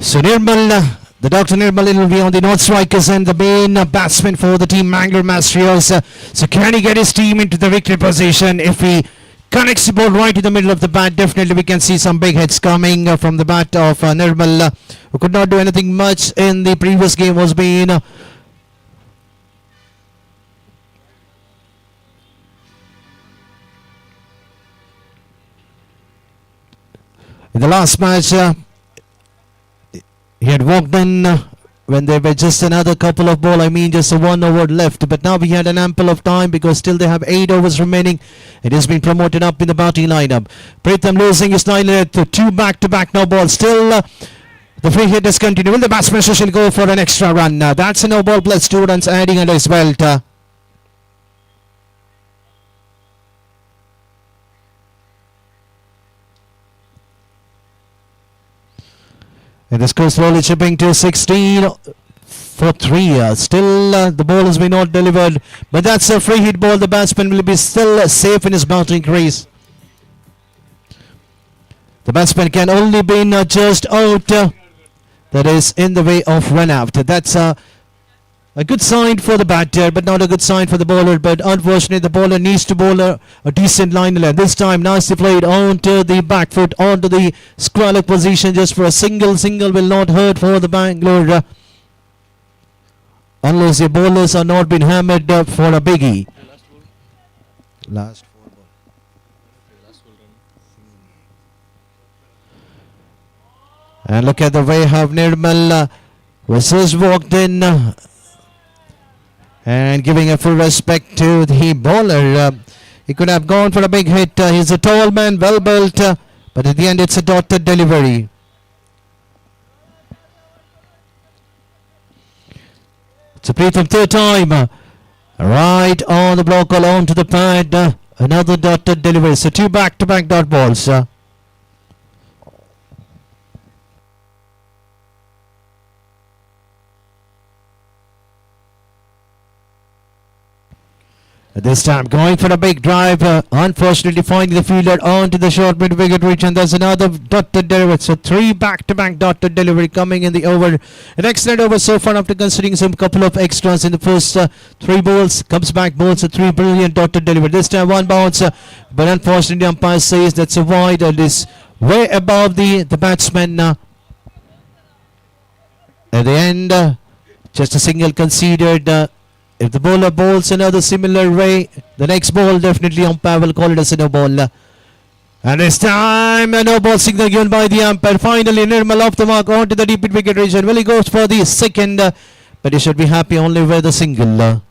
So Nirmal The Dr. Nirmal will be on the North Strikers and the main batsman for the team, Mangalore Mastrios. So can he get his team into the victory position? If he connects the ball right in the middle of the bat, definitely we can see some big hits coming from the bat of Nirmal, who could not do anything much in the previous game, was being in the last match. He had walked in when there were just another couple of ball, just a 1 over left. But now we had an ample of time because still they have 8 overs remaining. It has been promoted up in the batting lineup. Pritham losing his 9 to 2 back-to-back no ball. Still the free hit is continuing. Will the batsman shall go for an extra run? That's a no ball plus 2 runs adding under his belt. And the score slowly chipping to 16 for 3. Still the ball has been not delivered, but that's a free hit ball. The batsman will be still safe in his batting crease. The batsman can only be just out. That is in the way of run out. That's a good sign for the batter, but not a good sign for the bowler. But unfortunately, the bowler needs to bowl a decent line length. This time, nicely played onto the back foot, onto the square position, just for a single. Single will not hurt for the Bangalore, unless the bowlers are not been hammered for a biggie. Last 4 ball. And look at the way how Nirmal was just walked in. And giving a full respect to the bowler. He could have gone for a big hit. He's a tall man, well built, but at the end it's a dotted delivery. It's a Pritham third time. Right on the block, along to the pad. Another dotted delivery. So 2 back-to-back dot balls. This time going for a big drive, unfortunately finding the fielder onto the short mid-wicket reach, and there's another dotted delivery. So 3 back-to-back dotted delivery coming in the over. An excellent over so far after considering some couple of extras in the first 3 balls. Comes back, bowls a 3 brilliant dotted delivery. This time 1 bounce, but unfortunately umpire says that's a wide and is way above the batsman. At the end, just a single conceded. If the bowler bowls another similar way, the next ball definitely umpire will call it as a no ball. And this time a no ball signal given by the umpire. Finally Nirmal off the mark onto the deep wicket region. Well, he goes for the second, but he should be happy only with the single.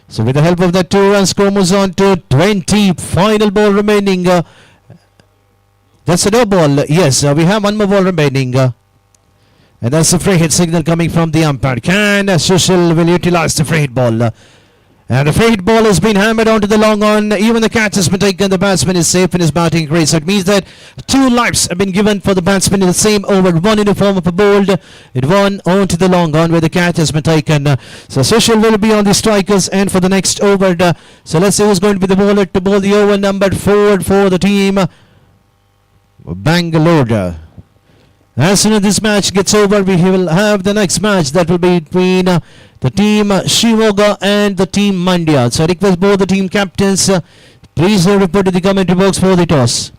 So with the help of that 2 runs, score moves on to 20. Final ball remaining. That's a no ball. Yes, we have 1 more ball remaining. And that's the free hit signal coming from the umpire. Can Sushil will utilize the free hit ball. And the free hit ball has been hammered onto the long on. Even the catch has been taken. The batsman is safe in his batting crease. So it means that 2 lives have been given for the batsman in the same over. 1 in the form of a bowled, and 1 onto the long on where the catch has been taken. So Sushil will be on the strikers and for the next over. So let's see who's going to be the bowler to bowl the over number 4 for the team Bangalore. As soon as this match gets over, we will have the next match that will be between the team Shivamoga and the team Mandya. So I request both the team captains, please report to the commentary box for the toss.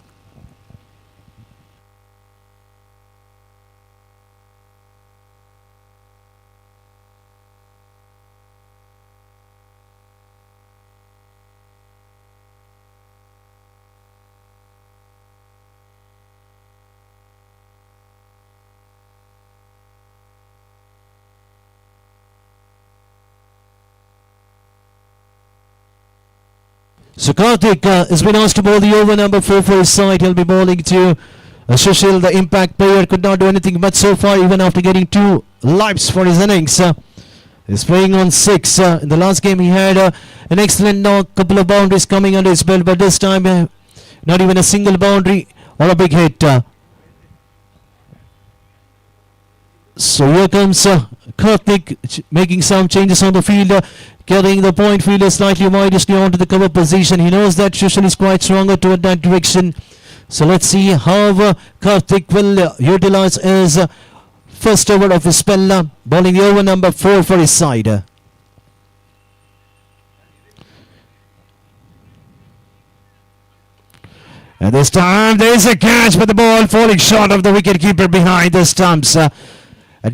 So Karthik has been asked to bowl the over number 4 for his side. He'll be bowling to Sushil, the impact player. Could not do anything much so far, even after getting 2 lives for his innings. He's playing on 6. In the last game he had an excellent knock, couple of boundaries coming under his belt, but this time not even a single boundary or a big hit. So here comes Karthik making some changes on the field, carrying the point fielder slightly widely onto the cover position. He knows that Sushil is quite stronger toward that direction. So let's see how Karthik will utilize his first over of his spell, bowling the over number 4 for his side. And this time there is a catch, but the ball falling short of the wicketkeeper behind the stumps. A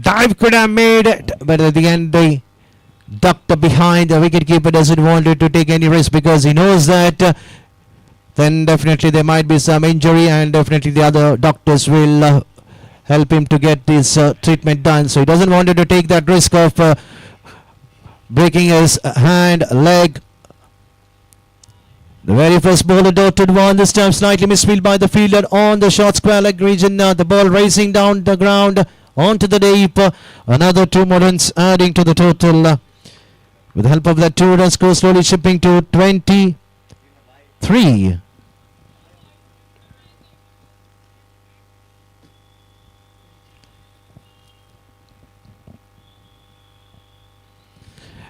dive could have made it, but at the end they ducked behind. The wicketkeeper doesn't want to take any risk because he knows that then definitely there might be some injury, and definitely the other doctors will help him to get this treatment done. So he doesn't want to take that risk of breaking his hand, leg. The very first ball dotted one, this time slightly misfield by the fielder on the short square leg region. The ball racing down the ground onto the deep. Another 2 more runs adding to the total. With the help of that 2 runs, score slowly shipping to 23.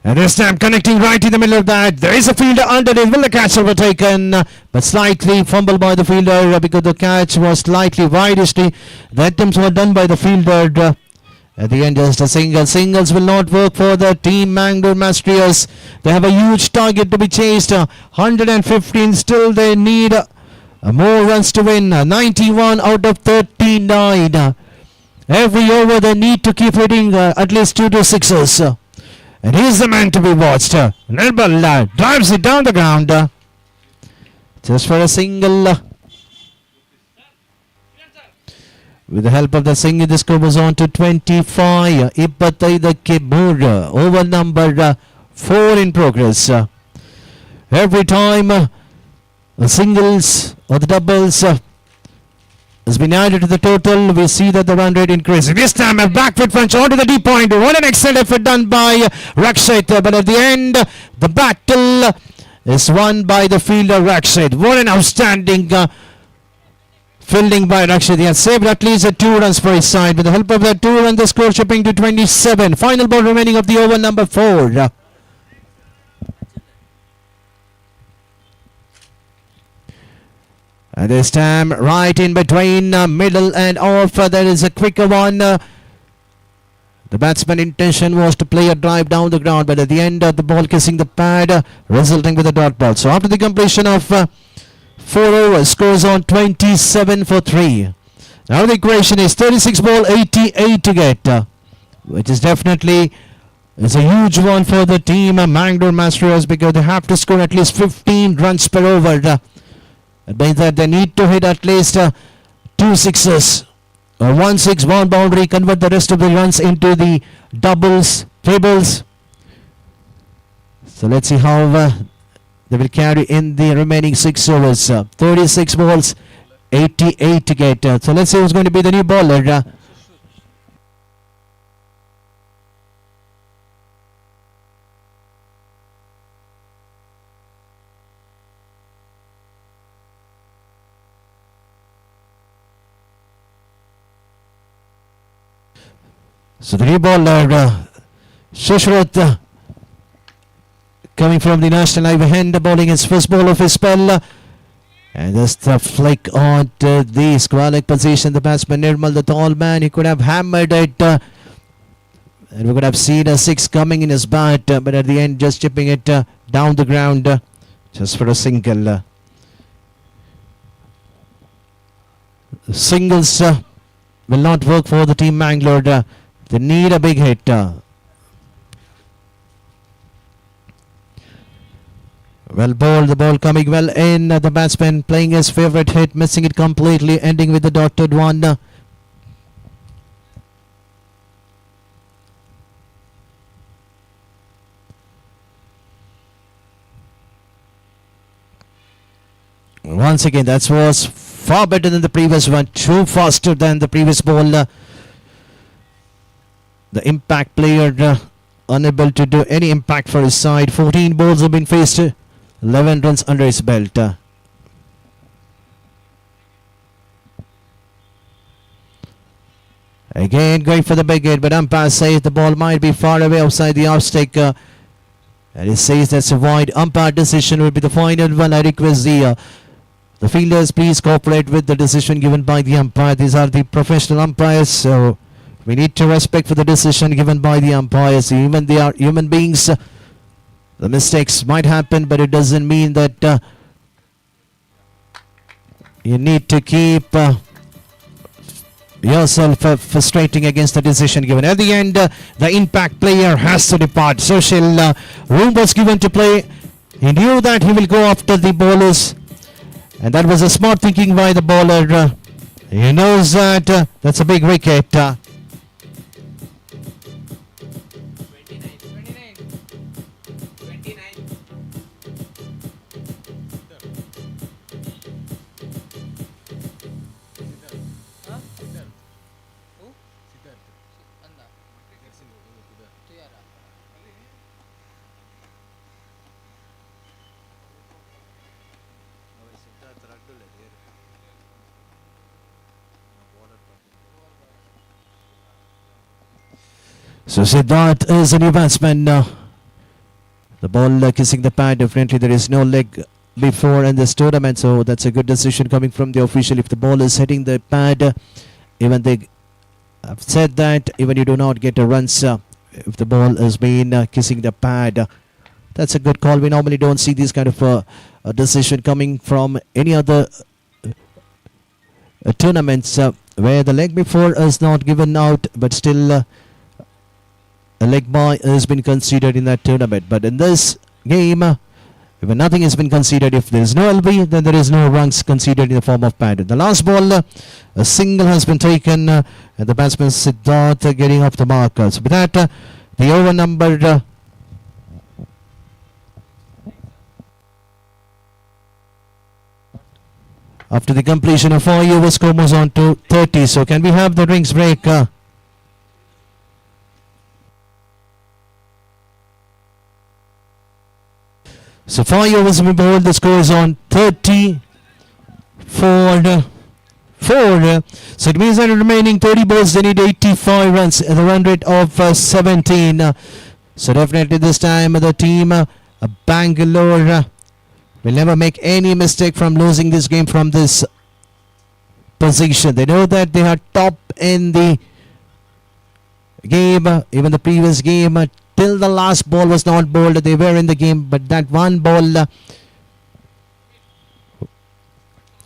And this time connecting right in the middle of that. There is a fielder underneath. Will the catch overtaken? But slightly fumbled by the fielder because the catch was slightly widishly. The attempts were done by the fielder. At the end, just a single. Singles will not work for the team Mangalore Mastrios. They have a huge target to be chased. 115. Still they need more runs to win. 91 out of 39. Every over they need to keep hitting at least 2 to 6s. And he's the man to be watched. Nirbal drives it down the ground. Just for a single. With the help of the single, the score was on to 25. Ippataidakke Moore. Over number 4 in progress. Every time the singles or the doubles has been added to the total, we see that the run rate increases. This time a back foot punch onto the deep point. What an excellent effort done by Rakshit. But at the end, the battle is won by the fielder Rakshit. What an outstanding fielding by Rakshit. He has saved at least 2 runs for his side. With the help of that 2 runs, the score shipping to 27. Final ball remaining of the over number 4. And this time right in between middle and off, there is a quicker one. The batsman's intention was to play a drive down the ground, but at the end the ball kissing the pad, resulting with a dot ball. So after the completion of 4 overs, scores on 27 for 3. Now the equation is 36 ball 88 to get, which is definitely a huge one for the team Mangalore Mastrios, because they have to score at least 15 runs per over. It means that they need to hit at least 2 6s. 1 6 1 boundary, convert the rest of the runs into the doubles, triples. So let's see how they will carry in the remaining 6 overs. 36 balls, 88 to get. So let's see who's going to be the new bowler. So the new bowler, Shashrat, coming from the National Highway Hand, bowling his first ball of his spell. And just a flick on to the square leg position. The batsman Nirmal, the tall man, he could have hammered it. And we could have seen a 6 coming in his bat. But at the end, just chipping it down the ground just for a single. Singles will not work for the team Mangalore. They need a big hit. Well bowled, the ball coming well in. The batsman playing his favourite hit, missing it completely, ending with the dotted one. Once again, that was far better than the previous one, too faster than the previous ball. The impact player unable to do any impact for his side. 14 balls have been faced, 11 runs under his belt. Again going for the big hit, but umpire says the ball might be far away outside the off stick. And he says that's a wide. Umpire decision will be the final one. I request the the fielders, please cooperate with the decision given by the umpire. These are the professional umpires, so we need to respect for the decision given by the umpires. Even they are human beings. The mistakes might happen, but it doesn't mean that you need to keep yourself frustrating against the decision given. At the end, the impact player has to depart. Social room was given to play. He knew that he will go after the bowlers, and that was a smart thinking by the bowler. He knows that that's a big wicket. 29. So Siddharth is a new batsman. The ball kissing the pad. Definitely there is no leg before in this tournament, so that's a good decision coming from the official. If the ball is hitting the pad, even they have said that even you do not get a runs if the ball is being kissing the pad. That's a good call. We normally don't see this kind of a decision coming from any other tournaments where the leg before is not given out, but still a leg by has been considered in that tournament. But in this game, if nothing has been considered, if there is no LB, then there is no runs considered in the form of pad. The last ball, a single has been taken, and the batsman Siddharth getting off the marker. So with that, the over numbered after the completion of 4 overs, score moves on to 30. So can we have the drinks break? So 5 overs have been bowled. The score is on 30 for 4. So it means that remaining 30 balls, they need 85 runs at the run rate of 17. So definitely this time the team Bangalore will never make any mistake from losing this game from this position. They know that they are top in the game, even the previous game. Till the last ball was not bowled, they were in the game, but that one ball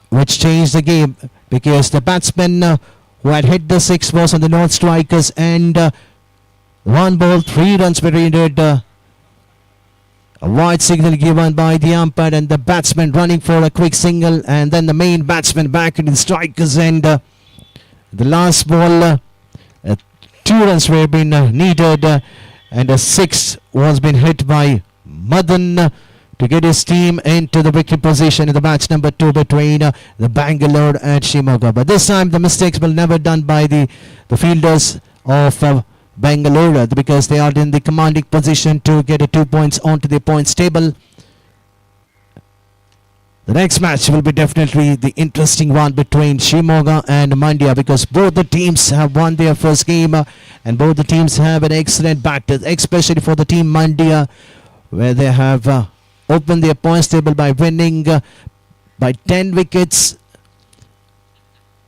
which changed the game, because the batsman who had hit the 6 was on the non-strikers, and one ball, 3 runs were needed. A wide signal given by the umpire, and the batsman running for a quick single, and then the main batsman back in the strikers, and the last ball, 2 runs were being needed. And a 6 was been hit by Madan to get his team into the wicket position in the match number 2 between the Bangalore and Shimoga. But this time the mistakes were never done by the fielders of Bangalore, because they are in the commanding position to get 2 points onto the points table. The next match will be definitely the interesting one between Shimoga and Mandya, because both the teams have won their first game and both the teams have an excellent batter, especially for the team Mandya, where they have opened their points table by winning by 10 wickets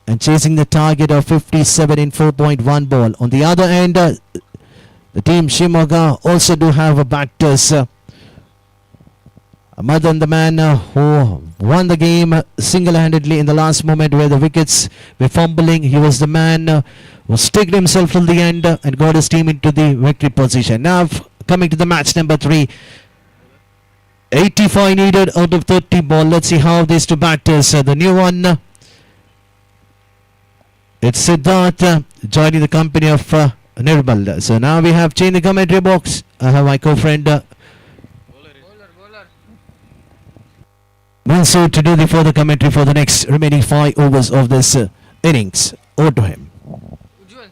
and chasing the target of 57 in 4.1 ball. On the other end, the team Shimoga also do have batters. Madan, the man who won the game single-handedly in the last moment where the wickets were fumbling. He was the man who sticked himself till the end and got his team into the victory position. Now coming to the match number 3. 85 needed out of 30 ball. Let's see how these 2 batters, the new one, it's Siddharth joining the company of Nirmal. So now we have changed the commentary box. I have my co-friend Bowler. Mansoor to do the further commentary for the next remaining 5 overs of this innings. Over to him. Ujjwal.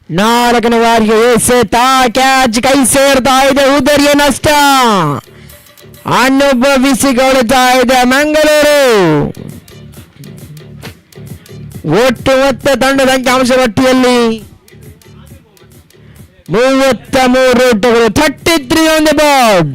4ನೇ ಬಾರಿಗೆ ಎಸೆತ catch ಕೈ ಸೇರ್ತಾ ಇದೆ. ಉದರಿಯ ನಷ್ಟ ಅನುಭವಿಸಿಕೊಳ್ತಾ ಇದೆ ಮಂಗಳೂರು. ಒಟ್ಟು ಮೊತ್ತ ತಂಡದ ಅಂಕಿಅಂಶ ಪಟ್ಟಿಯಲ್ಲಿ 33 ಓಟಗಳು, 33 ಆನ್ ದ ಬೋರ್ಡ್.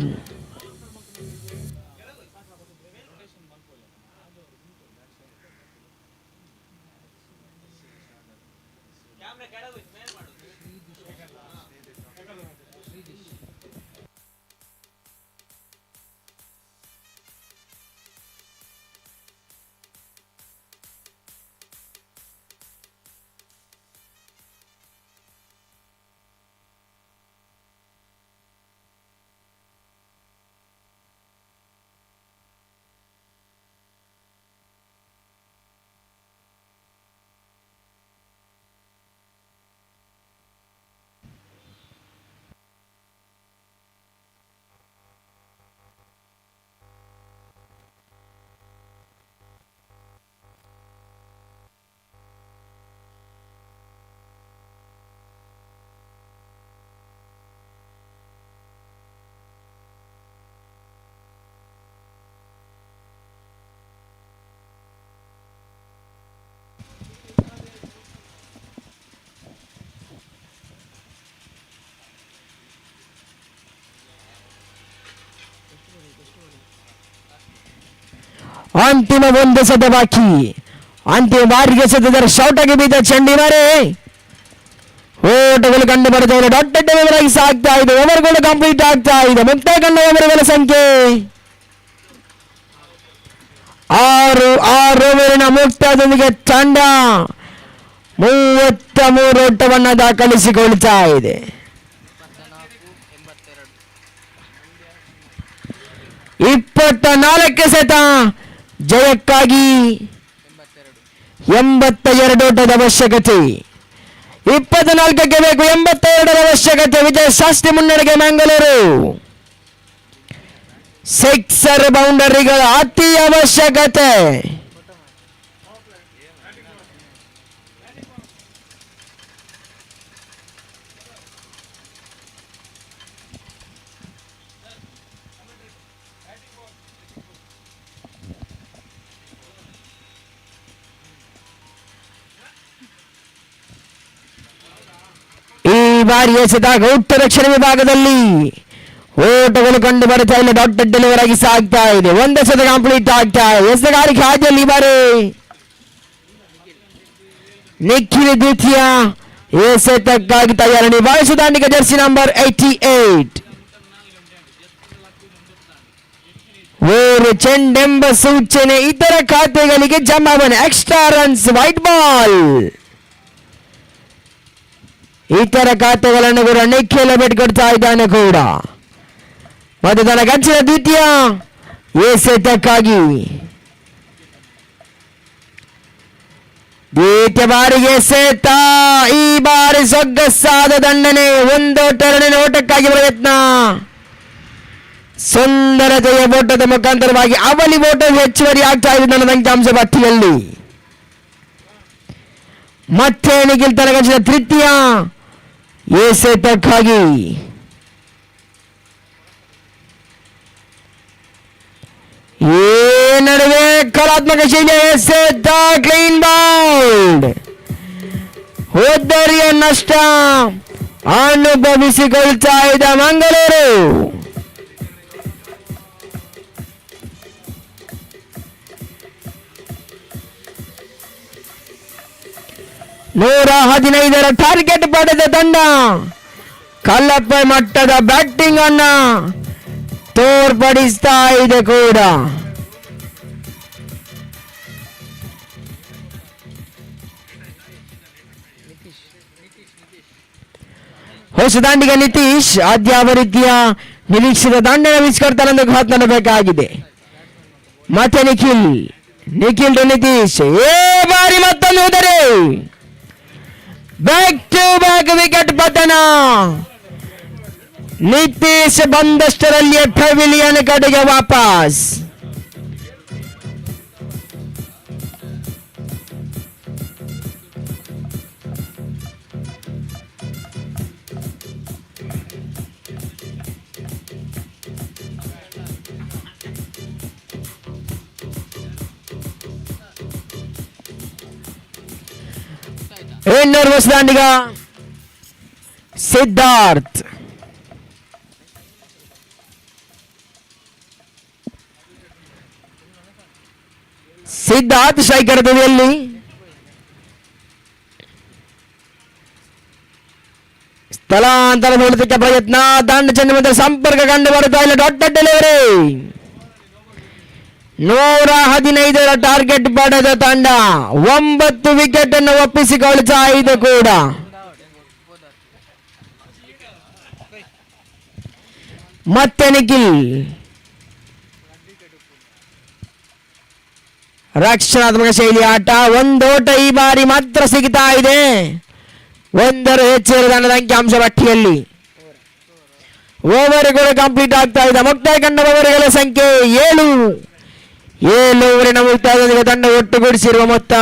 ಅಂತಿಮ ಒಂದು ಸದ ಬಾಕಿ. ಅಂತಿಮ ಬಾರಿಗೆ ಸದರ ಶಾರ್ಟ್ ಆಗಿ ಬಿದ್ದ ಚಂಡಿಮಾರೆ ಓಟಗಳು ಕಂಡು ಬರುತ್ತವೆ. ಡಾಟ್ ಸಾಗ್ತಾ ಇದೆ. ಓವರ್ಗಳು ಕಂಪ್ಲೀಟ್ ಆಗ್ತಾ ಇದೆ. ಮುಕ್ತಾಯ ಕಂಡ ಓವರ್ಗಳ ಸಂಖ್ಯೆ 6. 6 ಓವರಿನ ಮುಕ್ತಾಯದೊಂದಿಗೆ ತಂಡ 33 ಓಟವನ್ನು ದಾಖಲಿಸಿಕೊಳ್ತಾ ಇದೆ. 24 ಸತ ಜಯಕ್ಕಾಗಿ 82 ಓಟದ ಅವಶ್ಯಕತೆ. 24ಕ್ಕೆ ಬೇಕು 82ರ ಅವಶ್ಯಕತೆ. ವಿಜಯ ಶಾಸ್ತ್ರಿ ಮುನ್ನಡೆಗೆ ಮಂಗಳೂರು. ಸಿಕ್ಸರ್ ಬೌಂಡರಿಗಳ ಅತಿ ಅವಶ್ಯಕತೆ. ಈ ಬಾರಿ ಎಸೆದಾಗ ಉತ್ತರ ದಕ್ಷಿಣ ವಿಭಾಗದಲ್ಲಿ ಓಟಗಳು ಕಂಡು ಬರ್ತಾ ಇಲ್ಲ. ಡಾಟ್ ಡೆಲಿವರ್ ಆಗಿ ಸಾಗ್ತಾ ಇದೆ. ಒಂದು ಸತ ಕಂಪ್ಲೀಟ್ ಆಗ್ತಾ ಇದೆ. ಎಸೆಗಾರಿಕೆ ಹಾದಿಯಲ್ಲಿ ಈ ಬಾರಿ ನಿಖಿಲ್ ದ್ವಿತೀಯ ಎಸೆತಕ್ಕಾಗಿ ತಯಾರಿ. ನಿಭಾಯಿಸುದಾಂಡಿಗ ಜರ್ಸಿ ನಂಬರ್ 88 ಓವರ್ ಚೆಂಡೆಂಬ ಸೂಚನೆ ಇತರ ಖಾತೆಗಳಿಗೆ ಜಮಾವಣೆ. ಎಕ್ಸ್ಟ್ರಾ ರನ್ಸ್, ವೈಟ್ ಬಾಲ್ ಇತರ ಖಾತೆಗಳನ್ನು ಕೂಡ ನಿಖಿಲ್ ಬಿಟ್ಕೊಡ್ತಾ ಇದ್ದಾನೆ ಕೂಡ. ಮತ್ತು ತನ್ನ ಗಂಚಿನ ದ್ವಿತೀಯ ಎಸೆತಕ್ಕಾಗಿ ದ್ವಿತೀಯ ಬಾರಿಗೆ ಎಸೆತ. ಈ ಬಾರಿ ಸೊಗಸಾದ ದಂಡನೆ. ಒಂದು ಟರ್ನಿನ ಓಟಕ್ಕಾಗಿ ಪ್ರಯತ್ನ. ಸುಂದರತೆಯ ಓಟದ ಮುಖಾಂತರವಾಗಿ ಅವಲಿ ಓಟ ಹೆಚ್ಚುವರಿ ಆಗ್ತಾ ಇದೆ ನನ್ನ ಅಂಕಿಅಂಶ ಪಟ್ಟಿಯಲ್ಲಿ. ಮತ್ತೆ ನಿಖಿಲ್ ತನ್ನ ಗಂಚಿನ ತೃತೀಯ ಎಸೆತಕ್ಕಾಗಿ ಈ ನಡುವೆ ಕಲಾತ್ಮಕ ಶೈಲಿಯ ಎಸೆತ. Clean bowled. ಉದ್ದರಿಯ ನಷ್ಟ ಅನುಭವಿಸಿಕೊಳ್ತಾ ಇದೆ ಮಂಗಳೂರು. ನೂರ 15ರ ಟಾರ್ಗೆಟ್ ಪಡೆದ ತಂಡ ಕಲ್ಲಪ್ಪ ಮಟ್ಟದ ಬ್ಯಾಟಿಂಗ್ ಅನ್ನ ತೋರ್ಪಡಿಸ್ತಾ ಇದೆ ಕೂಡ. ಹೊಸದಾಂಡಿಗ ನಿತೀಶ್ ಆದ್ಯಾವ ರೀತಿಯ ನಿರೀಕ್ಷಿತ ದಾಂಡನ ವಿಸ್ಕರ್ತಾನೆಂದು ಮಾತನಾಡಬೇಕಾಗಿದೆ. ಮತ್ತೆ ನಿಖಿಲ್ ಟು ನಿತೀಶ್. ಏ ಬಾರಿ ಮತ್ತೊಂದು ಉದರೆ. ಬ್ಯಾಕ್ ಟು ಬ್ಯಾಕ್ ವಿಕೆಟ್ ಪತನ. ನಿತೀಶ್ ಬಂದಷ್ಟರಲ್ಲಿ ಪೆವಿಲಿಯನ್ ಕಡೆಗೆ ವಾಪಸ್. ಇನ್ನೂರು ವರ್ಷ ದಾಂಡಿಗ ಸಿದ್ಧಾರ್ಥ್. ಸಿದ್ಧಾರ್ಥ್ ಸ್ಟ್ರೈಕರ್ ತುದಿಯಲ್ಲಿ, ಸ್ಥಳಾಂತರ ಮಾಡುವುದಕ್ಕೆ ಪ್ರಯತ್ನ, ದಂಡ ಚೆಂಡು ಮಧ್ಯೆ ಸಂಪರ್ಕ ಕಂಡು ಬರುತ್ತಾ ಇಲ್ಲ. ದೊಡ್ಡ ಡೆಲಿವರಿ, 115 ಟಾರ್ಗೆಟ್ ಪಡೆದ ತಂಡ 9 ವಿಕೆಟ್ ಅನ್ನು ಒಪ್ಪಿಸಿಕೊಳ್ತಾ ಇದೆ ಕೂಡ. ಮತ್ತೆ ನಿಖಿಲ್ ರಕ್ಷಣಾತ್ಮಕ ಶೈಲಿ ಆಟ. ಒಂದು ಓಟ ಈ ಬಾರಿ ಮಾತ್ರ ಸಿಗ್ತಾ ಇದೆ. 1 ಹೆಚ್ಚಿನ ತಂಡದ ಅಂಕಿಅಂಶ ಪಟ್ಟಿಯಲ್ಲಿ. ಓವರ್ ಕೂಡ ಕಂಪ್ಲೀಟ್ ಆಗ್ತಾ ಇದೆ. ಮುಕ್ತಾಯ ಕಂಡ ಓವರ್ಗಳ ಸಂಖ್ಯೆ 7. 7 ಓವರಿನ ಮುಕ್ತಾಯದೊಂದಿಗೆ ತಂಡ ಒಟ್ಟುಗೂಡಿಸಿರುವ ಮೊತ್ತ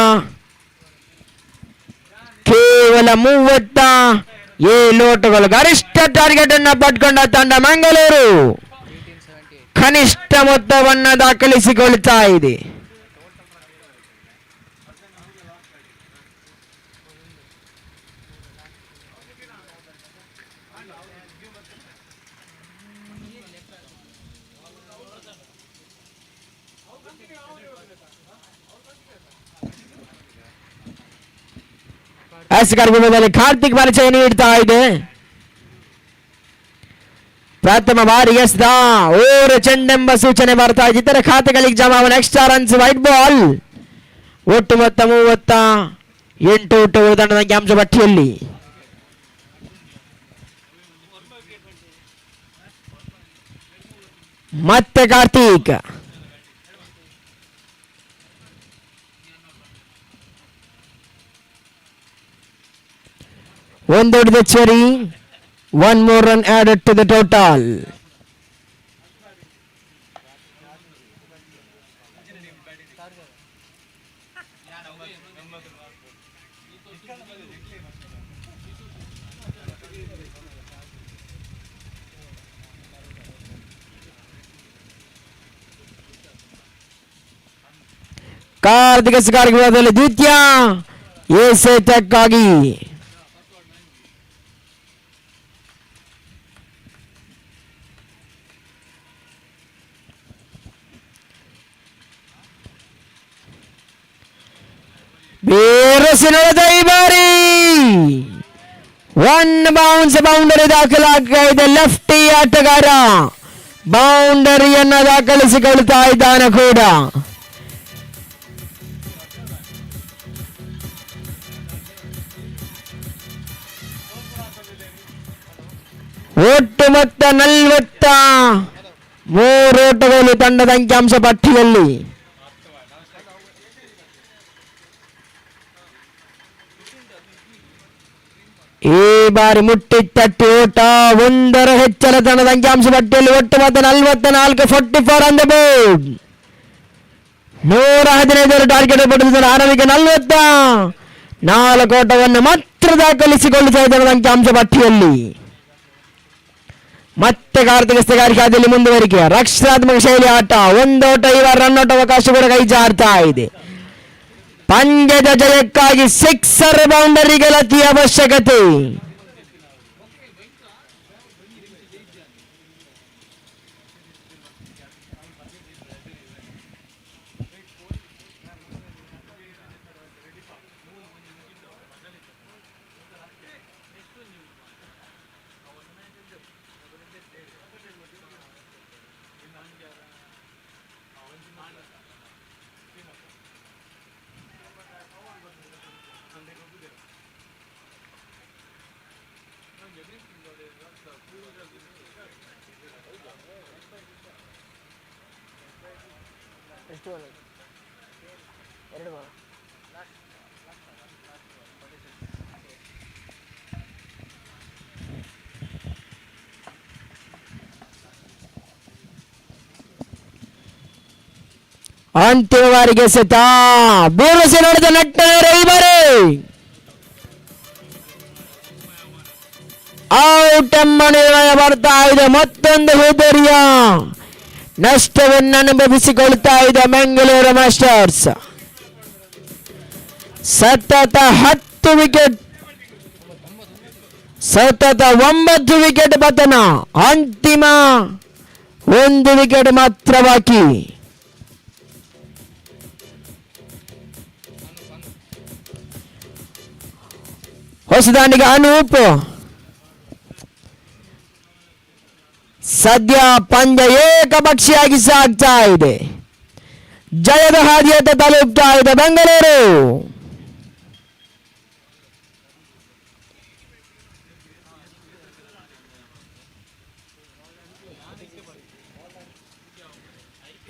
ಕೇವಲ 37 ಓಟಗಳು. ಗರಿಷ್ಠ ಟಾರ್ಗೆಟ್ ಅನ್ನು ಪಡ್ಕೊಂಡ ತಂಡ ಮಂಗಳೂರು ಕನಿಷ್ಠ ಮೊತ್ತವನ್ನು ದಾಖಲಿಸಿಕೊಳ್ತಾ ಇದೆ. ವಿಭಾಗದಲ್ಲಿ ಕಾರ್ತಿಕ್ ಪರಿಚಯ ನೀಡ್ತಾ ಇದೆ. ಪ್ರಥಮ ಬಾರಿಗೆ ಓವರ್ ಚೆಂಡೆಂಬ ಸೂಚನೆ ಬರ್ತಾ ಇದೆ. ಇತರ ಖಾತೆಗಳಿಗೆ ಜಮಾವಣೆ. Extra runs, white ball. ಒಟ್ಟು ಮೊತ್ತ 38 ಓಟಗಳು ತಂಡದ ಅಂಕಿಅಂಶ ಪಟ್ಟಿಯಲ್ಲಿ. ಮತ್ತೆ ಕಾರ್ತಿಕ್ ಒಂದು ಹೊಡೆದ ಚೆರಿ. 1 more run added to the total. Karthik ಶಿಕಾರಿಗಳಲ್ಲಿ ದ್ವಿತೀಯ ಎಸೆತಕ್ಕಾಗಿ ಬೇರಸಿನೊಳದ ಈ ಬಾರಿ 1 ಬೌನ್ಸ್ ಬೌಂಡರಿ ದಾಖಲಾಗ್ತಾ ಇದೆ. ಲೆಫ್ಟಿ ಆಟಗಾರ ಬೌಂಡರಿಯನ್ನು ದಾಖಲಿಸಿಕೊಳ್ತಾ ಇದ್ದಾನೆ ಕೂಡ. ಒಟ್ಟು ಮೊತ್ತ 43 ಓಟಗಳು ತಂಡದ ಅಂಕಿಅಂಶ ಪಟ್ಟಿಯಲ್ಲಿ. ಈ ಬಾರಿ ಮುಟ್ಟಿ ತಟ್ಟಿ ಓಟ 1 ಹೆಚ್ಚಳ ತಂಡದ ಅಂಕಿಅಂಶ ಪಟ್ಟಿಯಲ್ಲಿ. ಒಟ್ಟು ಮೊತ್ತ 44. 44 ಆನ್ ದ ಬೋರ್ಡ್. 115 ಟಾರ್ಗೆಟ್ ಪಡೆದ ಆರಂಭಿಕ 44 ಓಟವನ್ನು ಮಾತ್ರ ದಾಖಲಿಸಿಕೊಳ್ಳುತ್ತಾ ಇದ್ದಾರೆ ಅಂಕಿಅಂಶ ಪಟ್ಟಿಯಲ್ಲಿ. ಮತ್ತೆ ಕಾರ್ತಿಕ ಸ್ಥಗಾರಿಕೆಯಲ್ಲಿ ಮುಂದುವರಿಕೆ. ರಕ್ಷಣಾತ್ಮಕ ಶೈಲಿ ಆಟ. 1 ಓಟ ಈ ಬಾರಿ ರನ್ ಔಟ್ ಅವಕಾಶ ಕೂಡ ಕೈ ಜಾರ್ತಾ ಇದೆ. ಪಂದ್ಯದ ಜಯಕ್ಕಾಗಿ 6 ಬೌಂಡರಿಗಳ ಅತಿ ಅವಶ್ಯಕತೆ. ಎಷ್ಟು ಬಾಲ್? 2 ಬಾಲ್. ಅಂತಿಮ ಬಾರಿಗೆ ಎಸೆತ. ಬೇರಸಿ ನೋಡಿದ ನಟ್ಟರೆ ಈ ಬಾರಿ ಔಟ್ ಎಂಬ ನಿರ್ಣಯ ಬರ್ತಾ ಇದೆ. ಮತ್ತೊಂದು ಹೆದರಿಯ ನಷ್ಟವನ್ನು ಅನುಭವಿಸಿಕೊಳ್ತಾ ಇದೆ ಬೆಂಗಳೂರು ಮಾಸ್ಟರ್ಸ್. ಸತತ 10 9 ವಿಕೆಟ್, ಸತತ 9 ವಿಕೆಟ್ ಪತನ. ಅಂತಿಮ 1 ವಿಕೆಟ್ ಮಾತ್ರ ಬಾಕಿ. ಹೊಸದಾಂಡಿಗ ಅನೂಪ್. ಸದ್ಯ ಪಂದ್ಯ ಏಕಪಕ್ಷಿಯಾಗಿ ಸಾಗ್ತಾ ಇದೆ. ಜಯದ ಹಾದಿಯತ್ತ ತಲುಪ್ತಾ ಇದೆ ಬೆಂಗಳೂರು.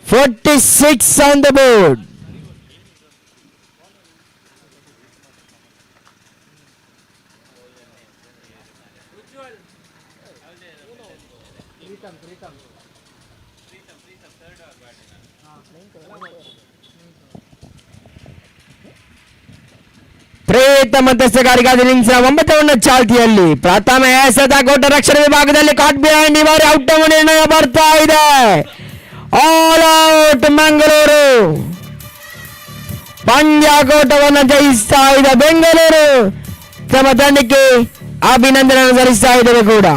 "46 on the board. ಪ್ರೇತ ಮಧ್ಯಸ್ಥಗಾರಿಗಾದ ಇನ್ನಿಂಗ್ಸ್ನ 9ನೇ ಚಾಲ್ತಿಯಲ್ಲಿ ಪ್ರಥಮ ಎಸೆತಗೋಟ ರಕ್ಷಣಾ ವಿಭಾಗದಲ್ಲಿ ಕಾಟ್ ಬಿಹೈಂಡ್ ಇವರು ಔಟ್ ನಿರ್ಣಯ ಬರ್ತಾ ಇದೆ. All out Mangaluru. ಪಂದ್ಯಾಕೋಟವನ್ನು ಜಯಿಸ್ತಾ ಇದೆ ಬೆಂಗಳೂರು. ತಮ್ಮ ತಂಡಕ್ಕೆ ಅಭಿನಂದನೆ ಸಲ್ಲಿಸ್ತಾ ಇದ್ದಾರೆ ಕೂಡ.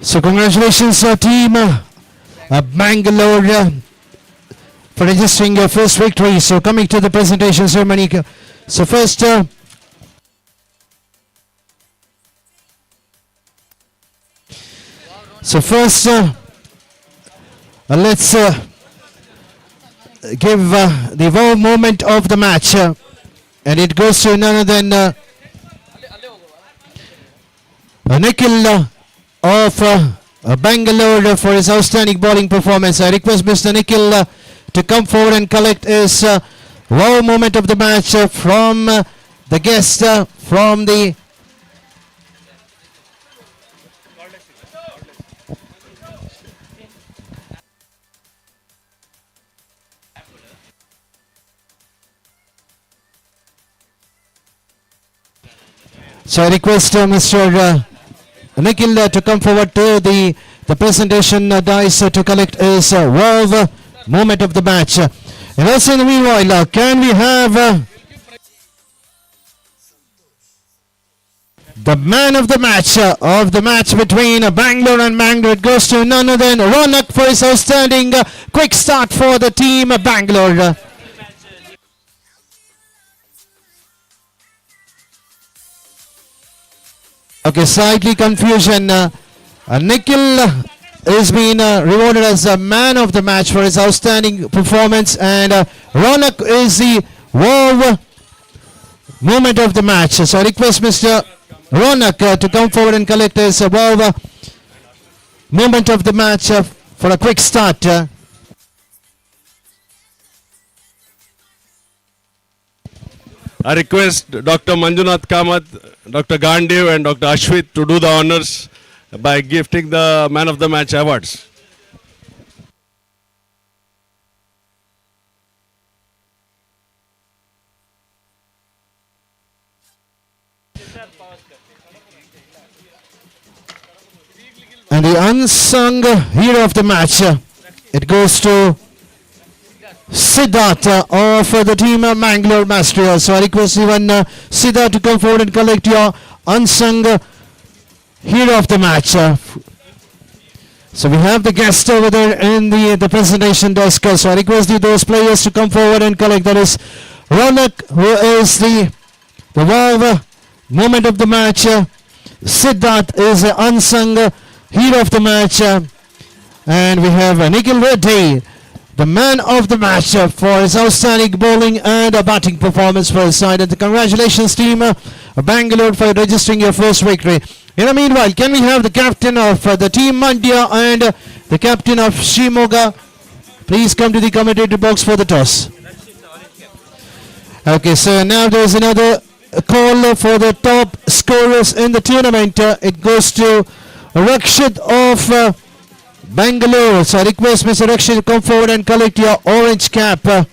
So congratulations team Bangalore for registering your first victory. So coming to the presentation ceremony. So first let's give the wow moment of the match and it goes to none other than Nikhil of Bangalore for his outstanding bowling performance. I request Mr. Nikhil to come forward and collect his wow moment of the match from the guest from the So I request Mr. Nikhil to come forward to the presentation dais to collect his wow moment of the match. And also in the meanwhile, can we have the man of the match between Bangalore and Mangalore? It goes to none other than Ronak for his outstanding quick start for the team Bangalore. Okay, slightly confusion. Nikhil is being rewarded as a man of the match for his outstanding performance, and Ronak is the wow moment of the match. So I request Mr. Ronak to come forward and collect his wow moment of the match for a quick start. I request Dr. Manjunath Kamath, Dr. Gandhi and Dr. Ashwit to do the honors by gifting the Man of the Match awards. And the unsung hero of the match, it goes to Siddharth of the team Mangalore Mastery. So I request even Siddharth to come forward and collect your unsung hero of the match. So we have the guest over there in the presentation desk. So I request you those players to come forward and collect. That is Ronak, who is the wow moment of the match. Siddharth is the unsung hero of the match. And we have Nikhil Reddy, the man of the match for his outstanding bowling and batting performance for his side. And congratulations team Bangalore for registering your first victory. In the meanwhile, can we have the captain of the team Mandya and the captain of Shimoga please come to the commentator box for the toss. Okay, so now there's another call for the top scorers in the tournament. It goes to Rakshit of Bangalore. So I request Mr. Rakshit to come forward and collect your orange cap. The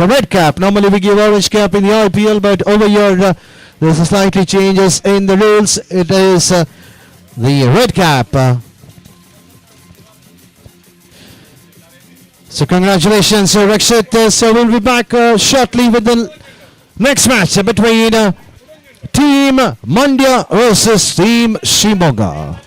red cap. Normally we give orange cap in the IPL, but over here there's a slightly changes in the rules. It is the red cap. So congratulations, Rakshit. So we'll be back shortly with the next match between Team Mandya versus Team Shimoga.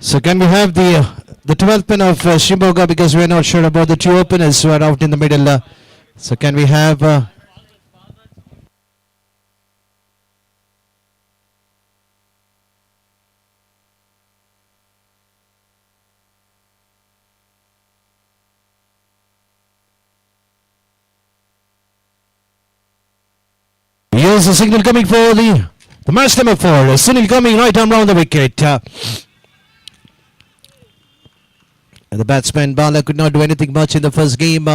So can we have the 12th pin of Shimoga, because we are not sure about the two openers who are out in the middle. So can we have here's the signal coming for the match number 4. Sunil coming right arm round the wicket. And the batsman Bala could not do anything much in the first game.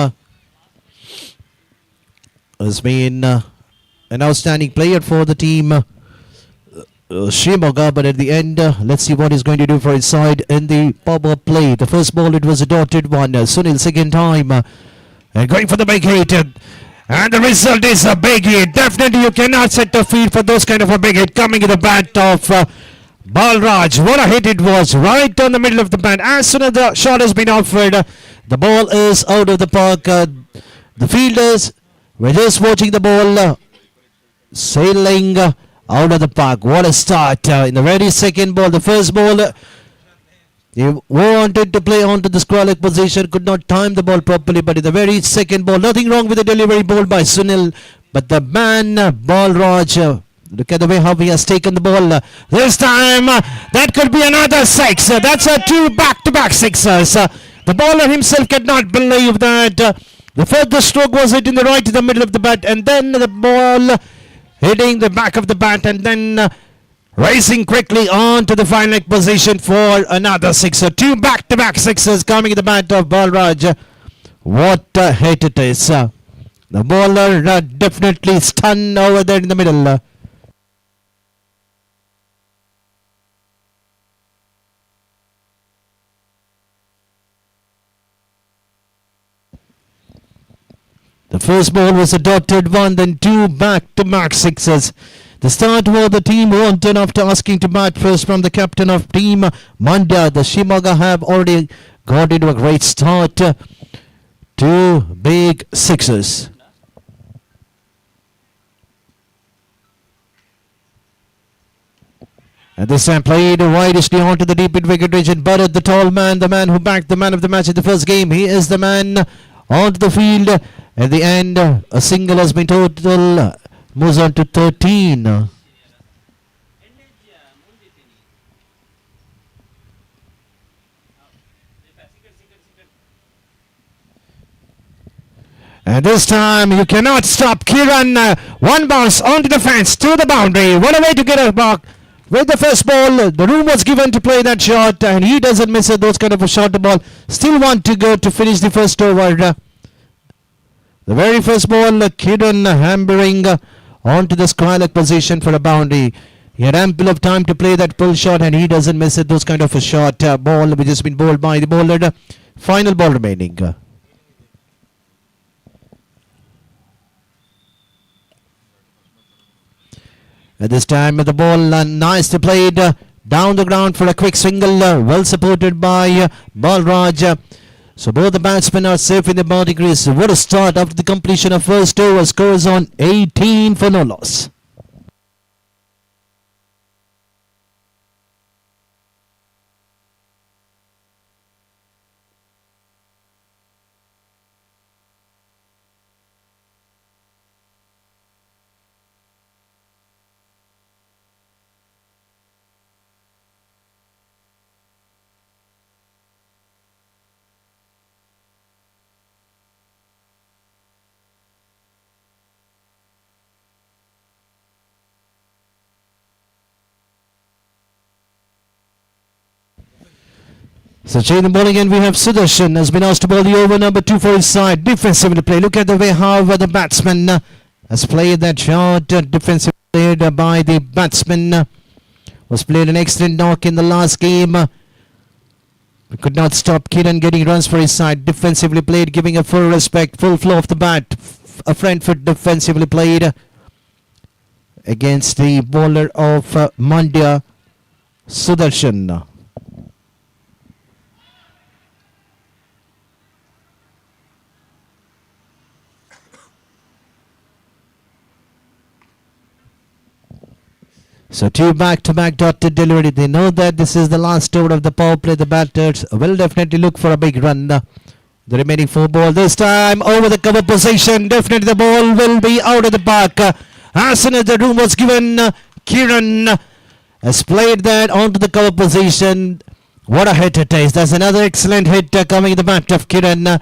Has been an outstanding player for the team, Shimoga, but at the end, let's see what he's going to do for his side in the power play. The first ball, it was a dotted one. Sunil second time, and going for the big hit. And the result is a big hit. Definitely you cannot set a field for those kind of a big hit coming in the bat of Balraj. What a hit it was, right on the middle of the bat. As soon as the shot has been offered, the ball is out of the park. The fielders were just watching the ball sailing out of the park. What a start in the very second ball. The first ball, he wanted to play onto the square-leg position, could not time the ball properly, but in the very second ball, nothing wrong with the delivery ball by Sunil, but the man, Balraj, look at the way how he has taken the ball. This time, that could be another six. That's a 2 back-to-back sixers. The bowler himself cannot believe that. The furthest stroke was hit in the right to the middle of the bat, and then the ball hitting the back of the bat, and then racing quickly on to the fine leg position for another sixer. 2 back-to-back sixers coming in the bat of Balraj. What a hit it is. The bowler definitely stunned over there in the middle. The first ball was a dotted one, then 2 back-to-back sixers. The start was the team wanted after asking to bat first from the captain of team Mandya. The Shimoga have already got into a great start. 2 big sixers. And this time played widely onto the deep mid-wicket region. Bharat, the tall man, the man who backed the man of the match in the first game. He is the man onto the field. At the end, a single has been total. Moves on to 13. And this time you cannot stop Kiran. One bounce onto the fence to the boundary. What a way to get a mark. With the first ball, the room was given to play that shot, and he doesn't miss it. Those kind of a shot ball. Still want to go to finish the first over. The very first ball, Kiran hammering onto the square leg position for a boundary. He had ample of time to play that pull shot, and he doesn't miss it. Those kind of a shot ball which has been bowled by the bowler. Final ball remaining. At this time the ball nicely played down the ground for a quick single, well supported by Balraj. So both the batsmen are safe in the boundary crease. What a start after the completion of first over. Scores on 18 for no loss. So changing the ball again, we have Sudarshan has been asked to bowl the over number 2 for his side. Defensively play. Look at the way how the batsman has played that shot. Defensively played by the batsman. Was played an excellent knock in the last game. We could not stop Kiran getting runs for his side. Defensively played, giving a full respect, full flow of the bat. A front foot defensively played against the bowler of Mandya, Sudarshan. So 2 back-to-back dotted delivery. They know that this is the last over of the power play. The batters will definitely look for a big run. The remaining 4 ball this time over the cover position. Definitely the ball will be out of the park. As soon as the room was given, Kiran has played that onto the cover position. What a hit it is. That's another excellent hit coming in the bat of Kiran.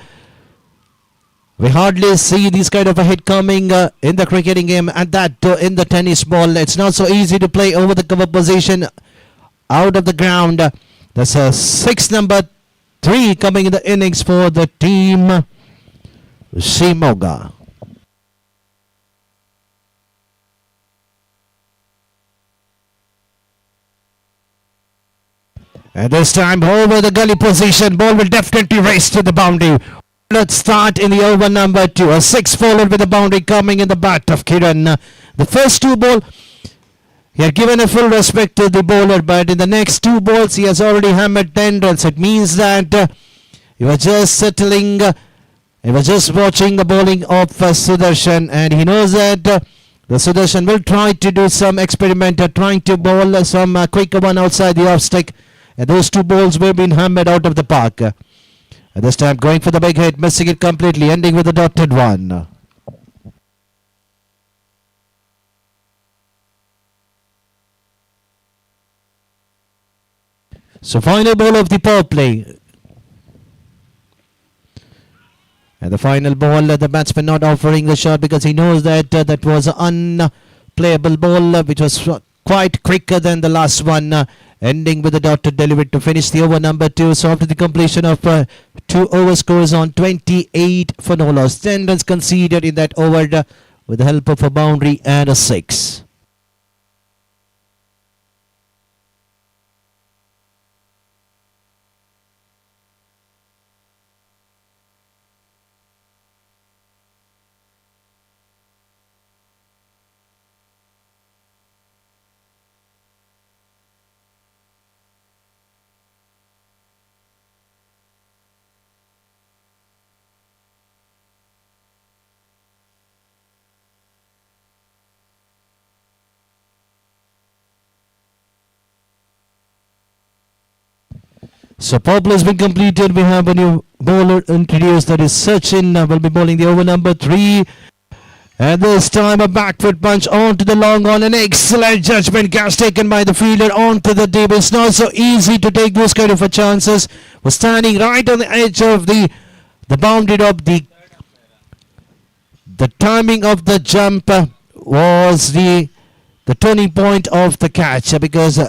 We hardly see this kind of a hit coming in the cricketing game, and that in the tennis ball. It's not so easy to play over the cover position out of the ground. That's a 6 number 3 coming in the innings for the team Shimoga. And this time over the gully position, ball will definitely race to the boundary. Let's start in the over number 2. A 6 followed with the boundary coming in the bat of Kiran. The first 2 ball, he had given a full respect to the bowler, but in the next 2 balls, he has already hammered 10 runs. It means that he was just settling, he was just watching the bowling of Sudarshan, and he knows that the Sudarshan will try to do some experiment, trying to bowl some quicker one outside the off stick, and those 2 balls will be hammered out of the park. And this time going for the big hit, missing it completely, ending with a dotted one. So final ball of the power play. And the final ball, the batsman not offering the shot because he knows that that was an unplayable ball, which was quite quicker than the last one. Ending with a dotted delivery to finish the over number 2. So after the completion of 2 over scores on 28 for no loss. 10 runs conceded in that over with the help of a boundary and a 6. So Purple has been completed. We have a new bowler introduced, that is Sachin. Will be bowling the over number 3. And this time a back foot punch onto the long on. An excellent judgment catch taken by the fielder onto the deep. It's not so easy to take those kind of a chances. Was standing right on the edge of the boundary of the timing of the jump was the turning point of the catch, because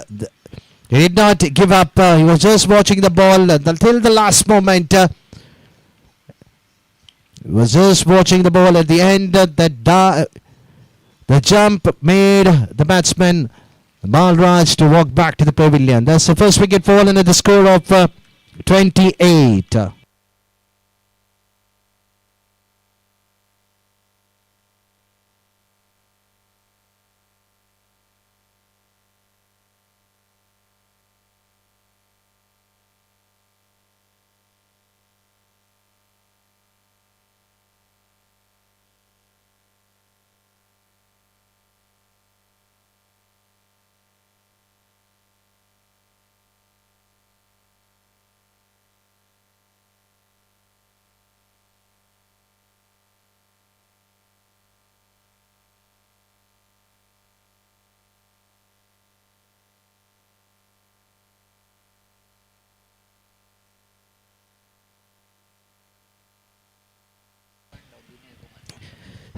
he did not give up. He was just watching the ball until the last moment. He was just watching the ball at the end. The jump made the batsman Balraj to walk back to the pavilion. That's the first wicket fallen at the score of 28.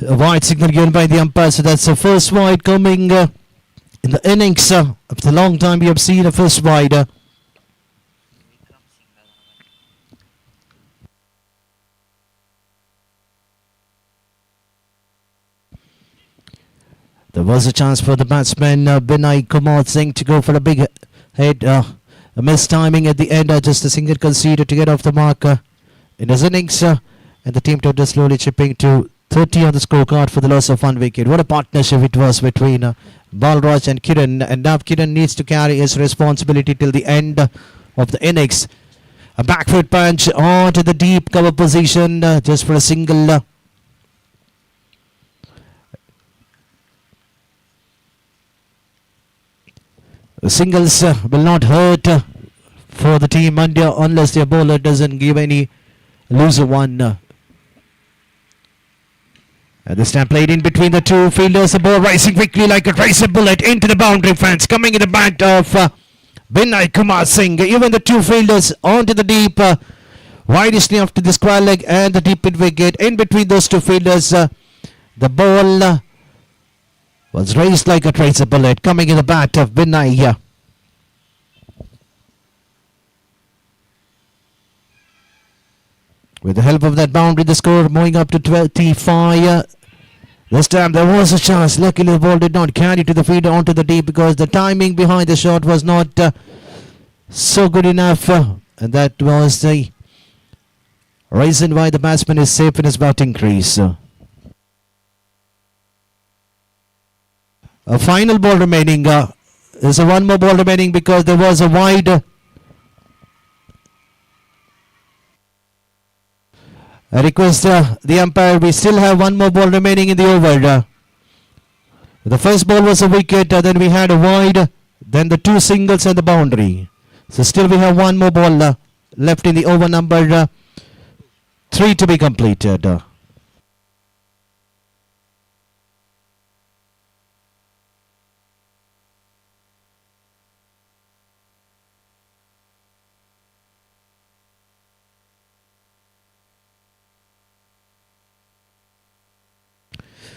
A wide signal given by the umpire, so that's the first wide coming in the innings. After a long time we have seen a first wide. There was a chance for the batsman Binay Kumar Singh to go for a big hit. A missed timing at the end, just a single conceded to get off the mark in his innings. And the team total slowly chipping to 30 on the scorecard for the loss of 1 wicket. What a partnership it was between Balraj and Kiran. And now Kiran needs to carry his responsibility till the end of the innings. A back foot punch onto the deep cover position just for a single. Singles will not hurt for the team India unless their bowler doesn't give any loser one. And this time played in between the two fielders. The ball rising quickly like a racer bullet into the boundary fence. Coming in the bat of Vinay Kumar Singh. Even the two fielders onto the deep. Widely after the square leg and the deep mid wicket. In between those two fielders, the ball was raised like a tracer bullet. Coming in the bat of Vinay. With the help of that boundary, the score moving up to 25. This time there was a chance. Luckily, the ball did not carry to the fielder onto the deep because the timing behind the shot was not so good enough. And that was the reason why the batsman is safe in his batting crease. A final ball remaining. There's a one more ball remaining because there was a wide. I request the umpire, we still have one more ball remaining in the over. The first ball was a wicket, then we had a wide, then the two singles and the boundary. So still we have one more ball left in the over number 3 to be completed.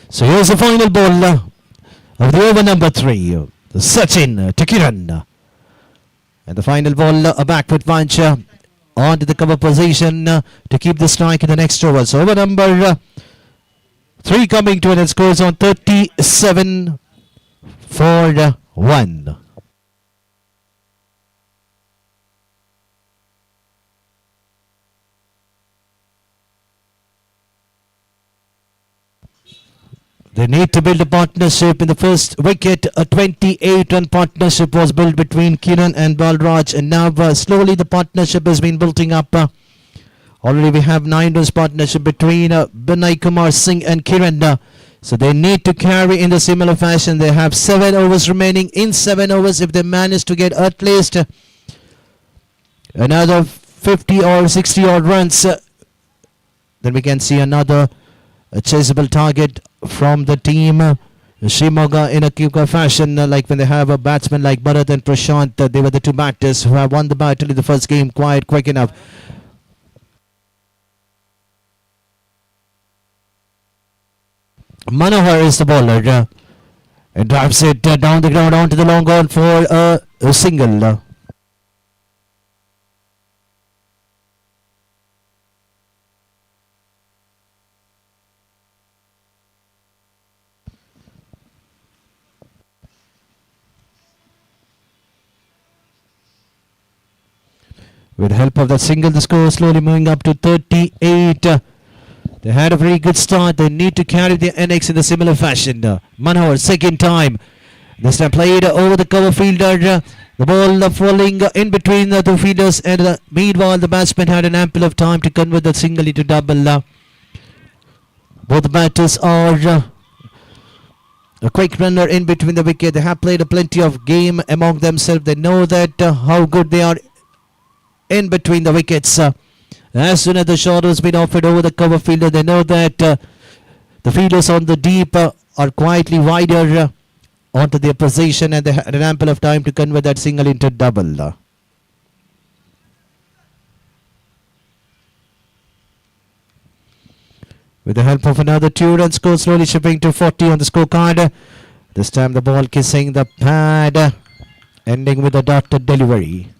So here's the final ball of the over number 3. Sachin to Kiran. And the final ball, a backward punch onto the cover position to keep the strike in the next over. So over number 3 coming to an end, scores on 37 for 1. They need to build a partnership. In the first wicket, a 28-run partnership was built between Kiran and Balraj, and now slowly the partnership has been building up. Already we have 9 runs partnership between Vinay Kumar Singh and Kiran. So they need to carry in the similar fashion. They have 7 overs remaining. In 7 overs, if they manage to get at least another 50 or 60 odd runs, then we can see another chaseable target from the team Shimoga in a quicker fashion, like when they have a batsman like Bharat and Prashant. They were the two batters who have won the battle in the first game quite quick enough. Manohar is the bowler and drives it down the ground onto the long on for a single. With the help of that single, the score slowly moving up to 38. They had a very good start. They need to carry their innings in the similar fashion. Manohar, second time. This time played over the cover fielder. The ball falling in between the two fielders. And meanwhile, the batsman had an ample of time to convert the single into double. Both the batters are a quick runner in between the wicket. They have played a plenty of game among themselves. They know that how good they are in between the wickets. As soon as the shot has been offered over the cover fielder, they know that the fielders on the deep are quietly wider onto their position, and they had an ample of time to convert that single into double. With the help of another 2 runs, score slowly shipping to 40 on the scorecard. This time the ball kissing the pad, ending with a dotted delivery.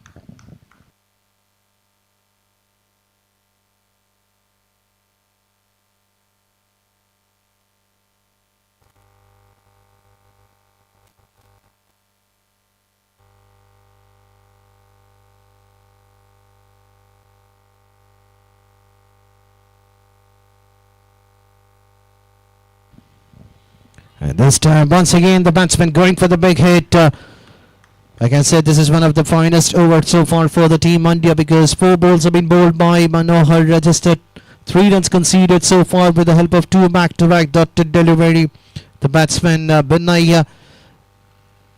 And this time, once again, the batsman going for the big hit. Like I said, this is one of the finest overs so far for the team India, because 4 balls have been bowled by Manohar, registered 3 runs conceded so far with the help of 2 back-to-back dotted delivery. The batsman Vinay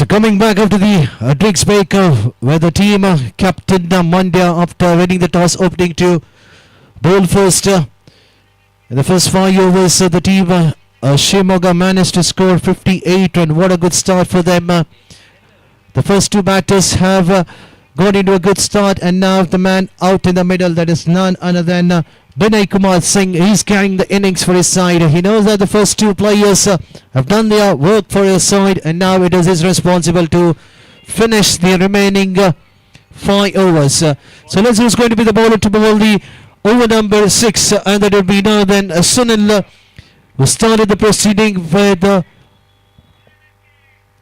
So coming back after the drinks break, where the team captain Mandya, after winning the toss, opening to bowl first. In the first 5 overs, the team Shimoga managed to score 58 and what a good start for them. The first two batters have gone into a good start, and now the man out in the middle, that is none other than Binay Kumar Singh. He's carrying the innings for his side. He knows that the first two players have done their work for his side, and now it is his responsible to finish the remaining 5 overs. So let's see who's going to be the bowler to bowl the over number 6, and that will be none other than Sunil, who started the proceeding with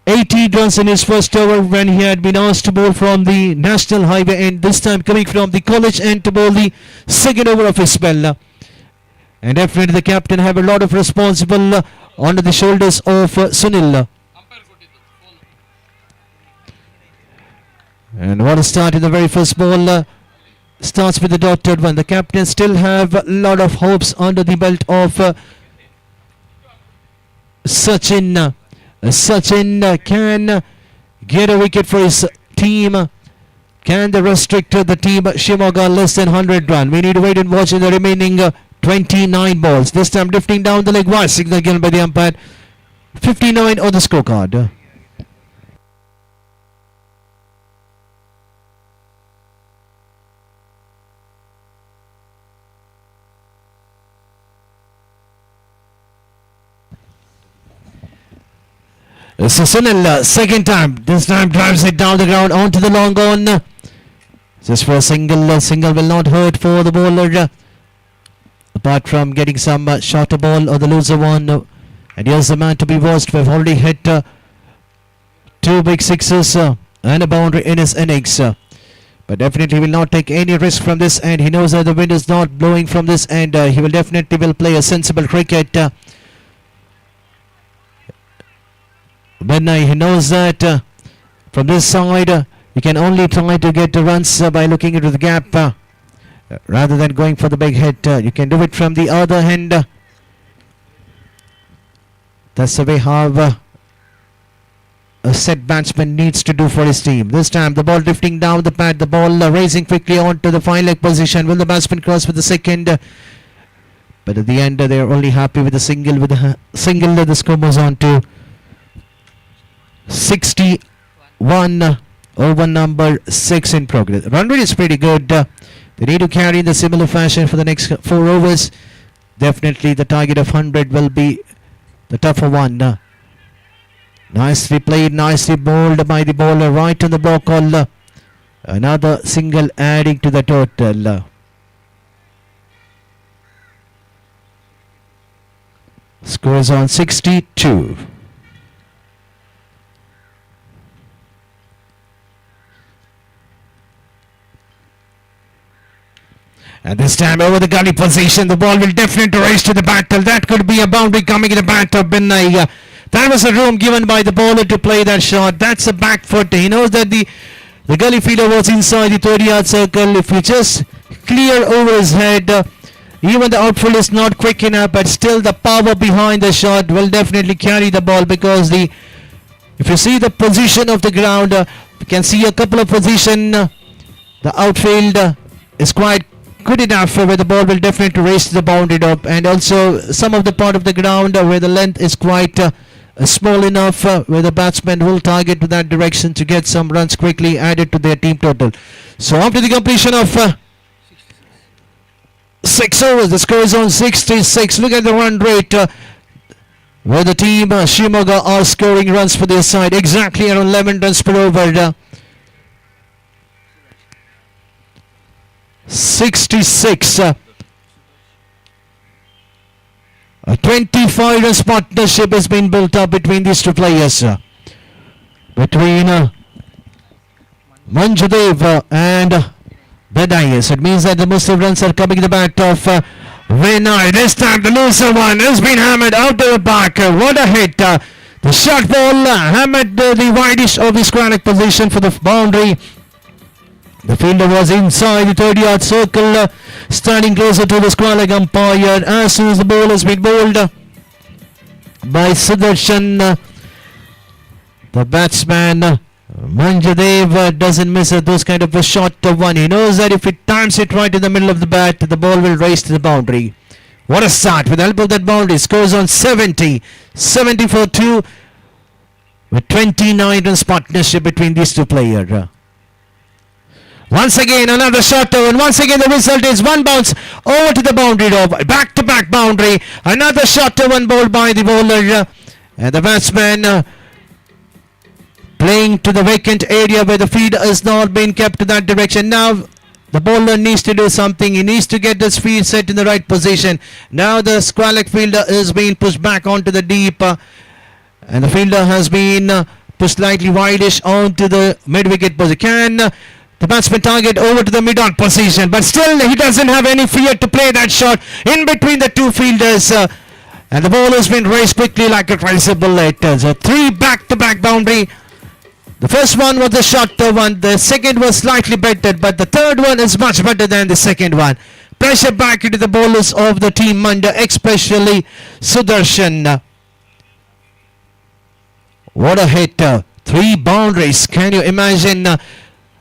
18 runs in his first over when he had been asked to bowl from the National Highway end, this time coming from the college end to bowl the second over of his spell. And definitely the captain have a lot of responsible under the shoulders of Sunil. And what a start in the very first ball. Starts with the dotted one. The captain still have a lot of hopes under the belt of Sachin. Sachin can get a wicket for his team. Can they restrict the team Shimoga less than 100 run? We need to wait and watch in the remaining 29 balls. This time drifting down the leg wide, signal given by the umpire. 59 on the scorecard. So Sunil, second time, this time drives it down the ground onto the long on. Just for a single, single will not hurt for the bowler. Apart from getting some shorter ball or the loser one. And here's the man to be watched. We've already hit 2 big sixes and a boundary in his innings. But definitely will not take any risk from this end. He knows that the wind is not blowing from this end. He will definitely play a sensible cricket. He knows that from this side he can only try to get the runs by looking into the gap rather than going for the big hit. You can do it from the other end. That's the way how a set batsman needs to do for his team. This time the ball drifting down the pad, the ball raising quickly onto the fine leg position. Will the batsman cross with the second? But at the end they are only happy with the single. With the single, the score moves on to 61 over number 6 in progress. Run rate is pretty good. They need to carry in the similar fashion for the next 4 overs. Definitely the target of 100 will be the tougher one. Nicely played, nicely bowled by the bowler right on the block call. Another single adding to the total. Scores on 62. And this time over the gully position, the ball will definitely race to the battle. That could be a boundary coming in the bat of Binay. That was a room given by the bowler to play that shot. That's a back foot. He knows that the gully fielder was inside the 30-yard circle. If he just clear over his head, even the outfield is not quick enough, but still the power behind the shot will definitely carry the ball, because if you see the position of the ground, you can see a couple of position. The outfield is quite good enough where the ball will definitely race to the boundary top, and also some of the part of the ground where the length is quite small enough where the batsman will target to that direction to get some runs quickly added to their team total. So after the completion of 6 overs, the score is on 66. Look at the run rate where the team Shimoga are scoring runs for their side, exactly around 11 runs per over. 66. A 25 runs partnership has been built up between these two players. Between Manjudev and Bedayas. It means that the most of runs are coming in the bat of Vinay. This time the loser one has been hammered out of the back. What a hit. The short ball hammered the wideish of the square position for the boundary. The fielder was inside the 30-yard circle, standing closer to the square leg umpire. As soon as the ball has been bowled by Sudarshan, The batsman Manjadev doesn't miss those kind of a shot one. He knows that if he times it right in the middle of the bat, the ball will race to the boundary. What a start with the help of that boundary. Scores on 70 for 2 with 29 runs partnership between these two players. Once again another shot and once again the result is one bounce over to the boundary row. Back to back boundary. Another shot one bowled by the bowler and the batsman playing to the vacant area where the field has not been kept to that direction. Now the bowler needs to do something. He needs to get this field set in the right position. Now the squalid fielder is being pushed back onto the deep and the fielder has been pushed slightly wideish onto the mid-wicket position. Can the batsman target over to the mid-on position, but still he doesn't have any fear to play that shot in between the two fielders and the ball has been raised quickly like a tricycle bullet. So 3 back-to-back boundary. The first one was the short one, the second was slightly better, but the third one is much better than the second one. Pressure back into the bowlers of the team under, especially Sudarshan. What a hit, 3 boundaries. Can you imagine?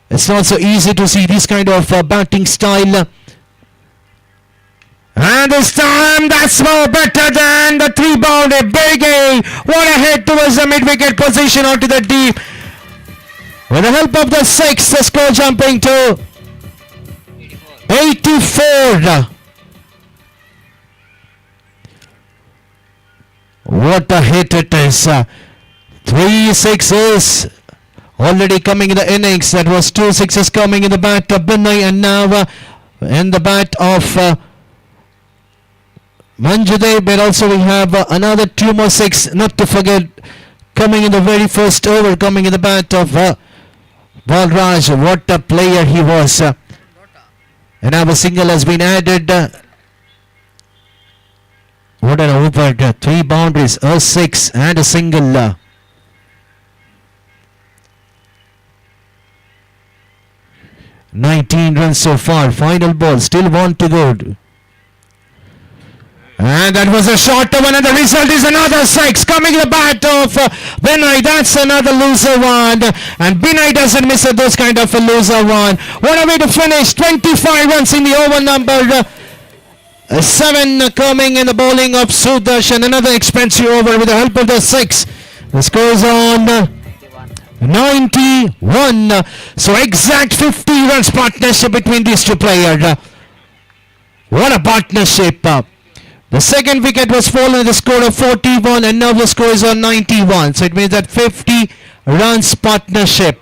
It's not so easy to see this kind of batting style. And this time that's more better than the 3 boundary. Biggie, what a hit towards the mid-wicket position onto the deep. With the help of the 6, the score jumping to 84. What a hit it is. 3 sixes already coming in the innings. That was 2 sixes coming in the bat of Binay and now in the bat of Manjudev. But also we have another 2 more 6, not to forget, coming in the very first over, coming in the bat of Balraj. What a player he was. And now a single has been added. What an over. 3 boundaries, a 6 and a single. "19 runs so far. Final ball. Still 1 to go. And that was a short one and the result is another 6 coming in the bat of Binay. That's another loser one. And Binay doesn't miss those kind of a loser one. What a way to finish. 25 runs in the over number 7 coming in the bowling of Sudarshan. Another expensive over with the help of the 6. The score's on 91. So exact 50 runs partnership between these two players. What a partnership. The second wicket was fallen with a score of 41 and now the score is on 91. So it means that 50 runs partnership.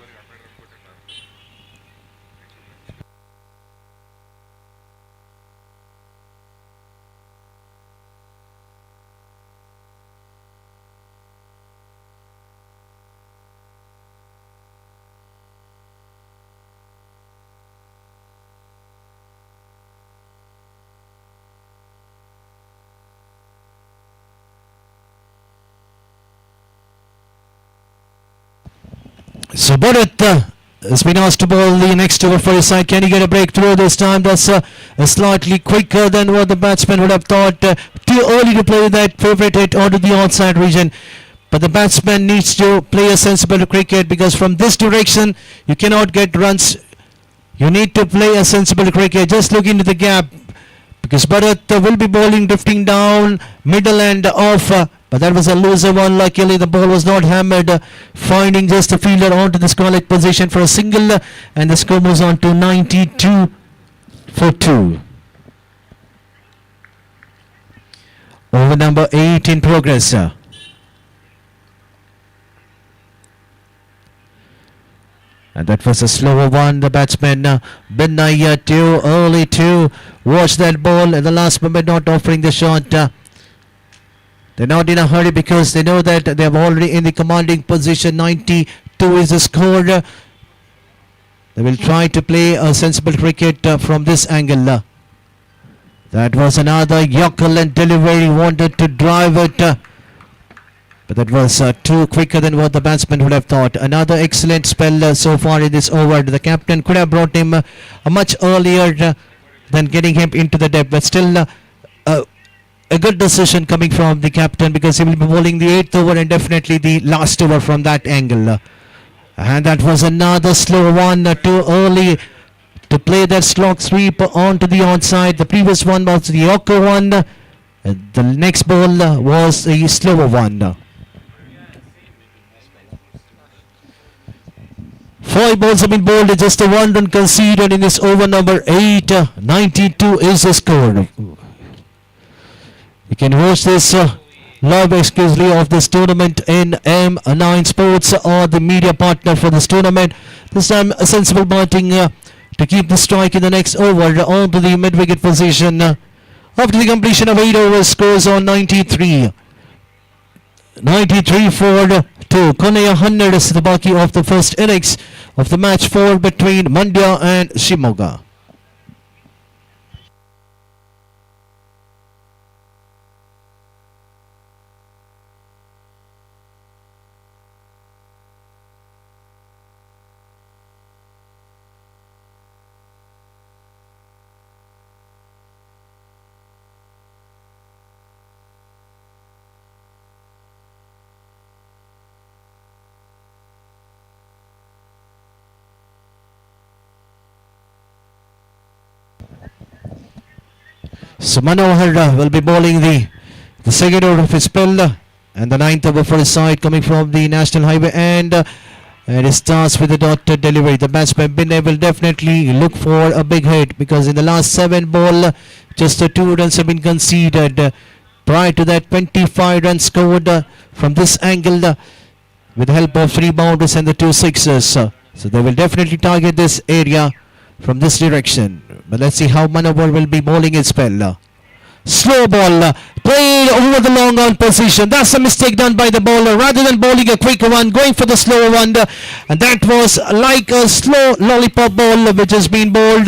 So Bharat has been asked to bowl the next over for his side. Can he get a breakthrough this time? That's slightly quicker than what the batsman would have thought. Too early to play that favourite hit onto the outside region. But the batsman needs to play a sensible cricket because from this direction you cannot get runs. You need to play a sensible cricket. Just look into the gap because Bharat will be bowling drifting down middle and off. But that was a loser one. Luckily the ball was not hammered, finding just the fielder onto the squalid position for a single and the score moves on to 92 for 2. Over number 8 in progress. And that was a slower one. The batsman Binay too early to watch that ball at the last moment, not offering the shot. They're not in a hurry because they know that they're already in the commanding position. 92 is the score. They will try to play a sensible cricket from this angle. That was another Yorker and delivery. Wanted to drive it. But that was too quicker than what the batsman would have thought. Another excellent spell so far in this over. The captain could have brought him much earlier than getting him into the depth. But still a good decision coming from the captain because he will be bowling the 8th over and definitely the last over from that angle. And that was another slow one, too early to play that slog sweep onto the onside. The previous one was the Yorker one. The next ball was a slower one. 5 balls have been bowled, just a 1 run conceded in this over number 8. 92 is the score. You can watch this live exclusively of this tournament in M9 Sports or the media partner for this tournament. This time a sensible batting to keep the strike in the next over onto the mid-wicket position. After the completion of 8 overs, scores on 93. 93 for 2. Konaya 100 is the baki of the first innings of the match 4 between Mandya and Shimoga. So Manohar will be bowling the second over of his spell and the 9th over for his side coming from the National Highway and it starts with the dotted delivery. The batsman Binay will definitely look for a big hit because in the last 7 ball just 2 runs have been conceded. Prior to that 25 runs scored from this angle with the help of 3 boundaries and the 2 sixes. So they will definitely target this area from this direction. But let's see how Manohar will be bowling his spell. Slow ball played over the long on position. That's a mistake done by the bowler. Rather than bowling a quicker one, going for the slower one. And that was like a slow lollipop ball which has been bowled.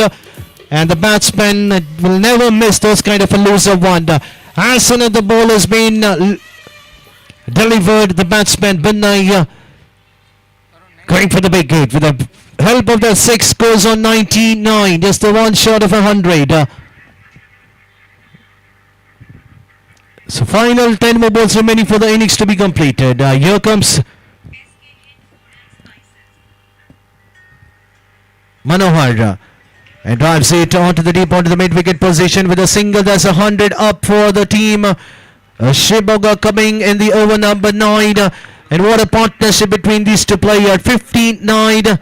And the batsman will never miss those kind of a loser one. As soon as the ball has been delivered, the batsman Binay going for the big hit with the help of the 6 scores on 99. Just the 1 short of 100. So final 10 more balls remaining for the innings to be completed. Here comes Manohar and drives it onto the deep onto the mid-wicket position with a single. That's 100 up for the team. Shimoga coming in the over number 9. And what a partnership between these two players. 59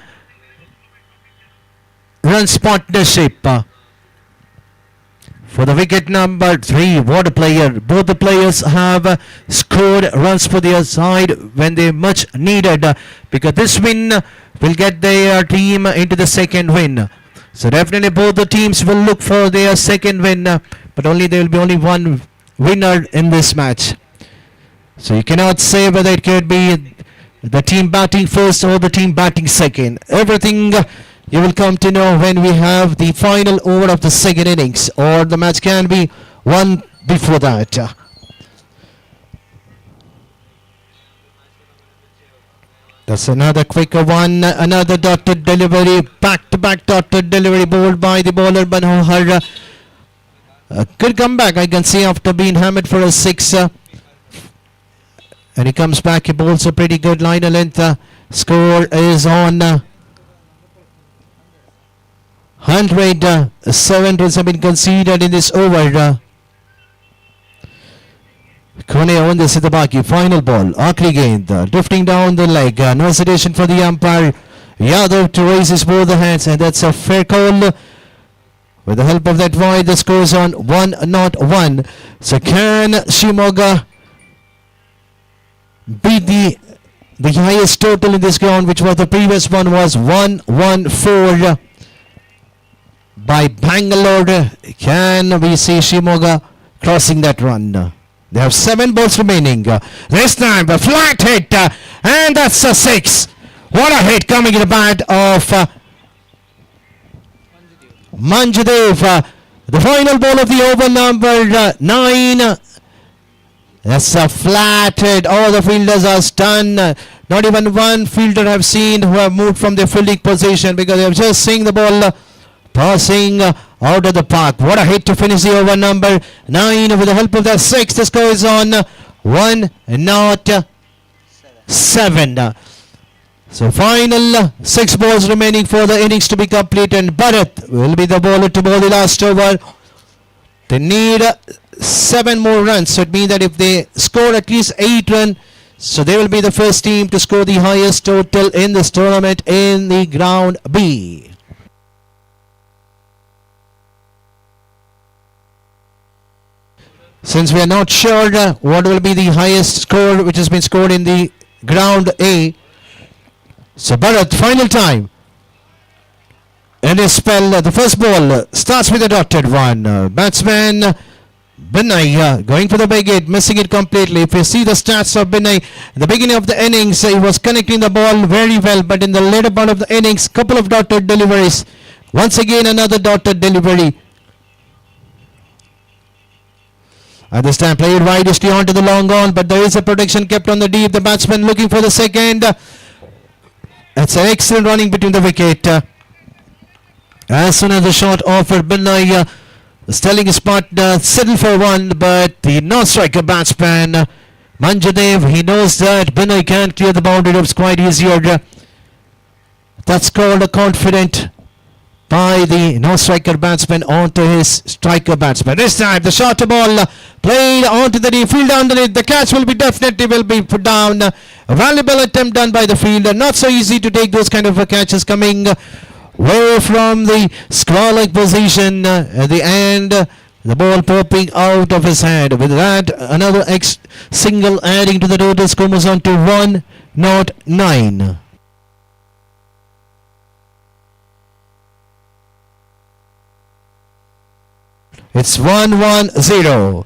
runs partnership. For the wicket number 3, what a player. Both the players have scored runs for their side when they much needed. Because this win will get their team into the second win. So definitely both the teams will look for their second win. But there will be only one winner in this match. So you cannot say whether it could be the team batting first or the team batting second. Everything you will come to know when we have the final over of the second innings, or the match can be won before that. That's another quicker one, another dotted delivery, back-to-back dotted delivery bowled by the bowler Manohar. Good comeback, I can see, after being hammered for a 6. And he comes back, he bowls a pretty good liner length. Score is on 100. 7 runs have been conceded in this over. Konaya on this is the baki. Final ball. Akri Gend drifting down the leg. No hesitation for the umpire. Yadav to raise his both the hands, and that's a fair call. With the help of that void, the score is on 1-1. So can Shimoga beat the highest total in this ground, which was the previous one was 114 by Bangalore? Can we see Shimoga crossing that run? They have 7 balls remaining. This time a flat hit, and that's a 6. What a hit coming in the bat of Manjudev. The final ball of the over number 9. That's a flat hit. All the fielders are stunned. Not even one fielder have seen who have moved from their fielding position because they have just seen the ball passing out of the park. What a hit to finish the over. Number 9 with the help of that 6. The score is on 1-7. So final 6 balls remaining for the innings to be complete, and Bharat will be the bowler to bowl the last over. They need 7 more runs, so it means that if they score at least 8 runs, so they will be the first team to score the highest total in this tournament in the Ground B. Since we are not sure what will be the highest score which has been scored in the Ground A, so Bharat, final time. In his spell, the first ball starts with a dotted one. Batsman Binay going for the big hit, missing it completely. If you see the stats of Binay, in the beginning of the innings, he was connecting the ball very well, but in the later part of the innings, couple of dotted deliveries. Once again, another dotted delivery. At this time, played widely onto the long on, but there is a protection kept on the deep. The batsman looking for the second. It's an excellent running between the wicket. As soon as the shot offered, Binay was telling his partner settle for one, but the non-striker batsman Manjudev, he knows that Binay can't clear the boundary ropes quite easier. That's called a confident by the non-striker batsman onto his striker batsman. This time the short ball played onto the deep field underneath. The catch will be definitely put down. A valuable attempt done by the fielder. Not so easy to take those kind of catches coming way from the scroll-like position. At the end, the ball popping out of his hand. With that, another single adding to the total score moves on to 109. It's 1-1-0.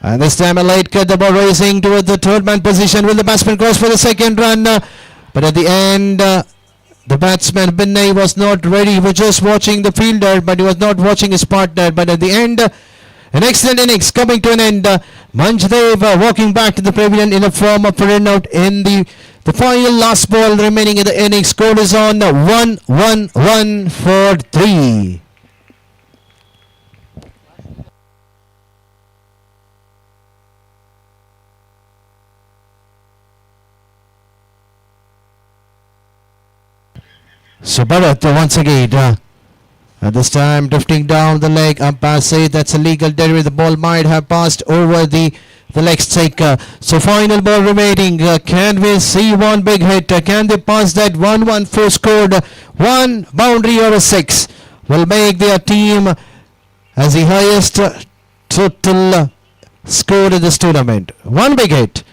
And this time a late cut, the ball racing towards the third man position. Will the batsman cross for the second run? But at the end, the batsman Binay was not ready. He was just watching the fielder, but he was not watching his partner. But at the end, an excellent innings coming to an end. Manjudev walking back to the pavilion in a form of a run out in the final last ball remaining in the innings. Score is on 1-1-1 for 3. So Bharat once again, at this time drifting down the leg. Umpire say that's a legal delivery. The ball might have passed over the leg striker. So final ball remaining. Can we see one big hit? Can they pass that 1-1-4 scored? One boundary or a 6 will make their team as the highest total scored in this tournament. One big hit.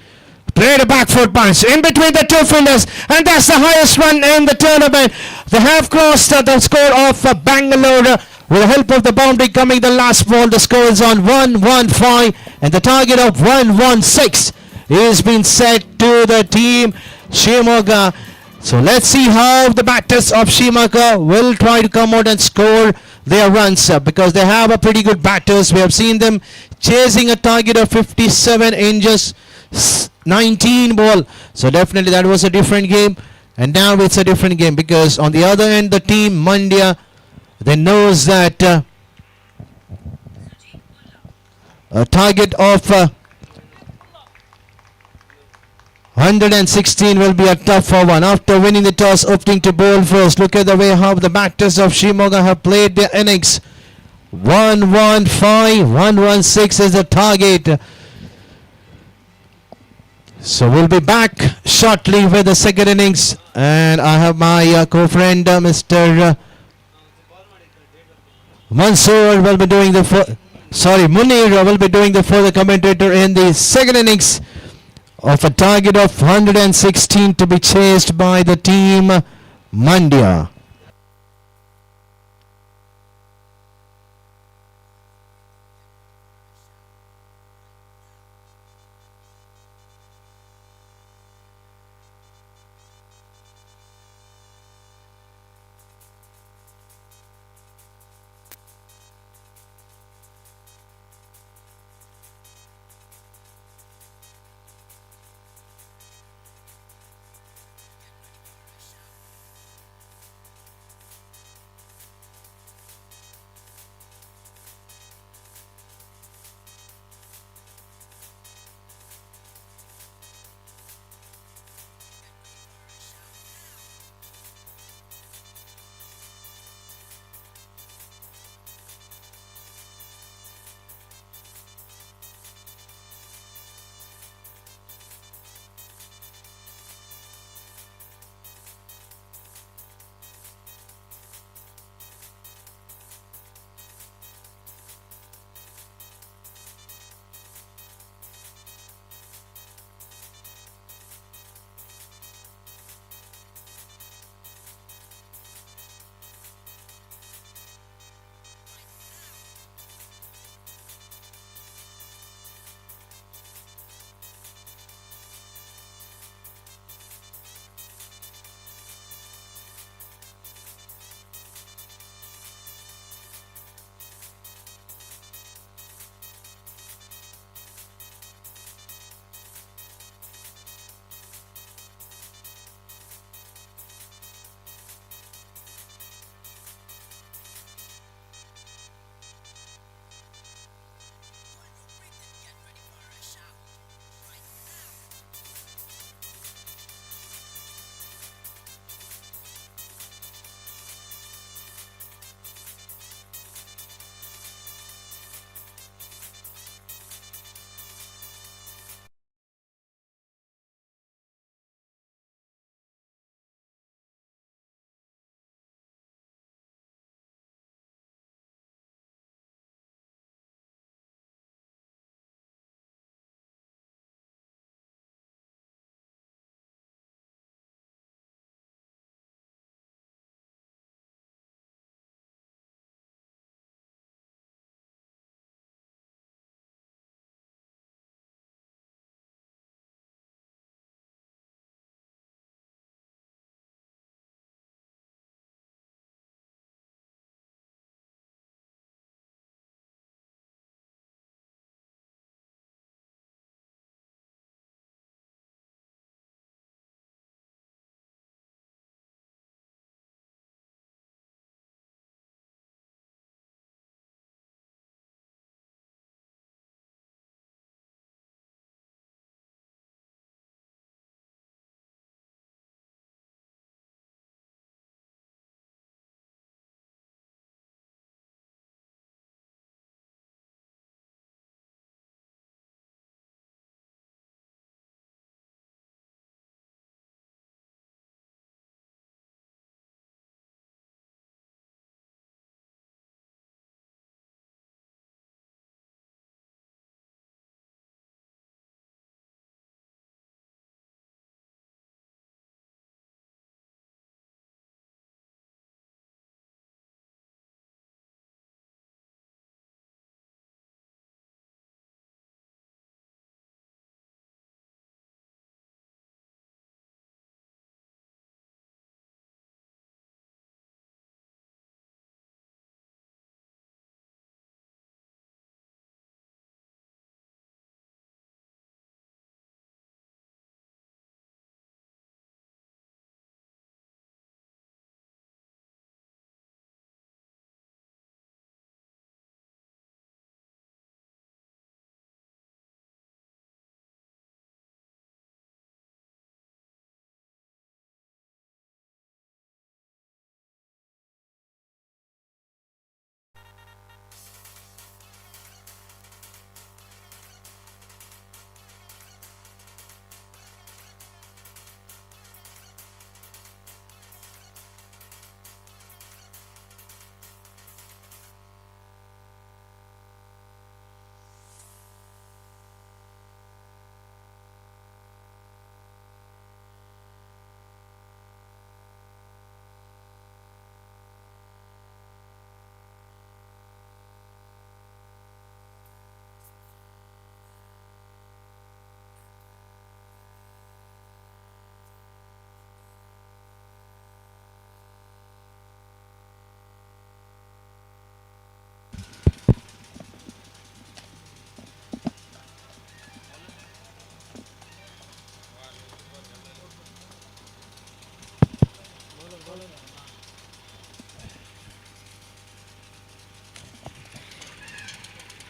Played a back foot punch in between the two fielders, and that's the highest run in the tournament. They have crossed the score of Bangalore with the help of the boundary coming the last ball. The score is on 1-1-5, and the target of 1-1-6 is being set to the team Shimoga. So let's see how the batters of Shimoga will try to come out and score their runs, because they have a pretty good batters. We have seen them chasing a target of 57 inches. 19 ball. So definitely that was a different game, and now it's a different game, because on the other end the team Mandya, they knows that a target of 116 will be a tougher one. After winning the toss, opting to bowl first. Look at the way how the batters of Shimoga have played their innings. 1-1-5, 1-1-6 is the target. So we'll be back shortly with the second innings, and I have my co-friend Mr. Mansoor will be doing the Munir will be doing the further commentator in the second innings of a target of 116 to be chased by the team Mandya.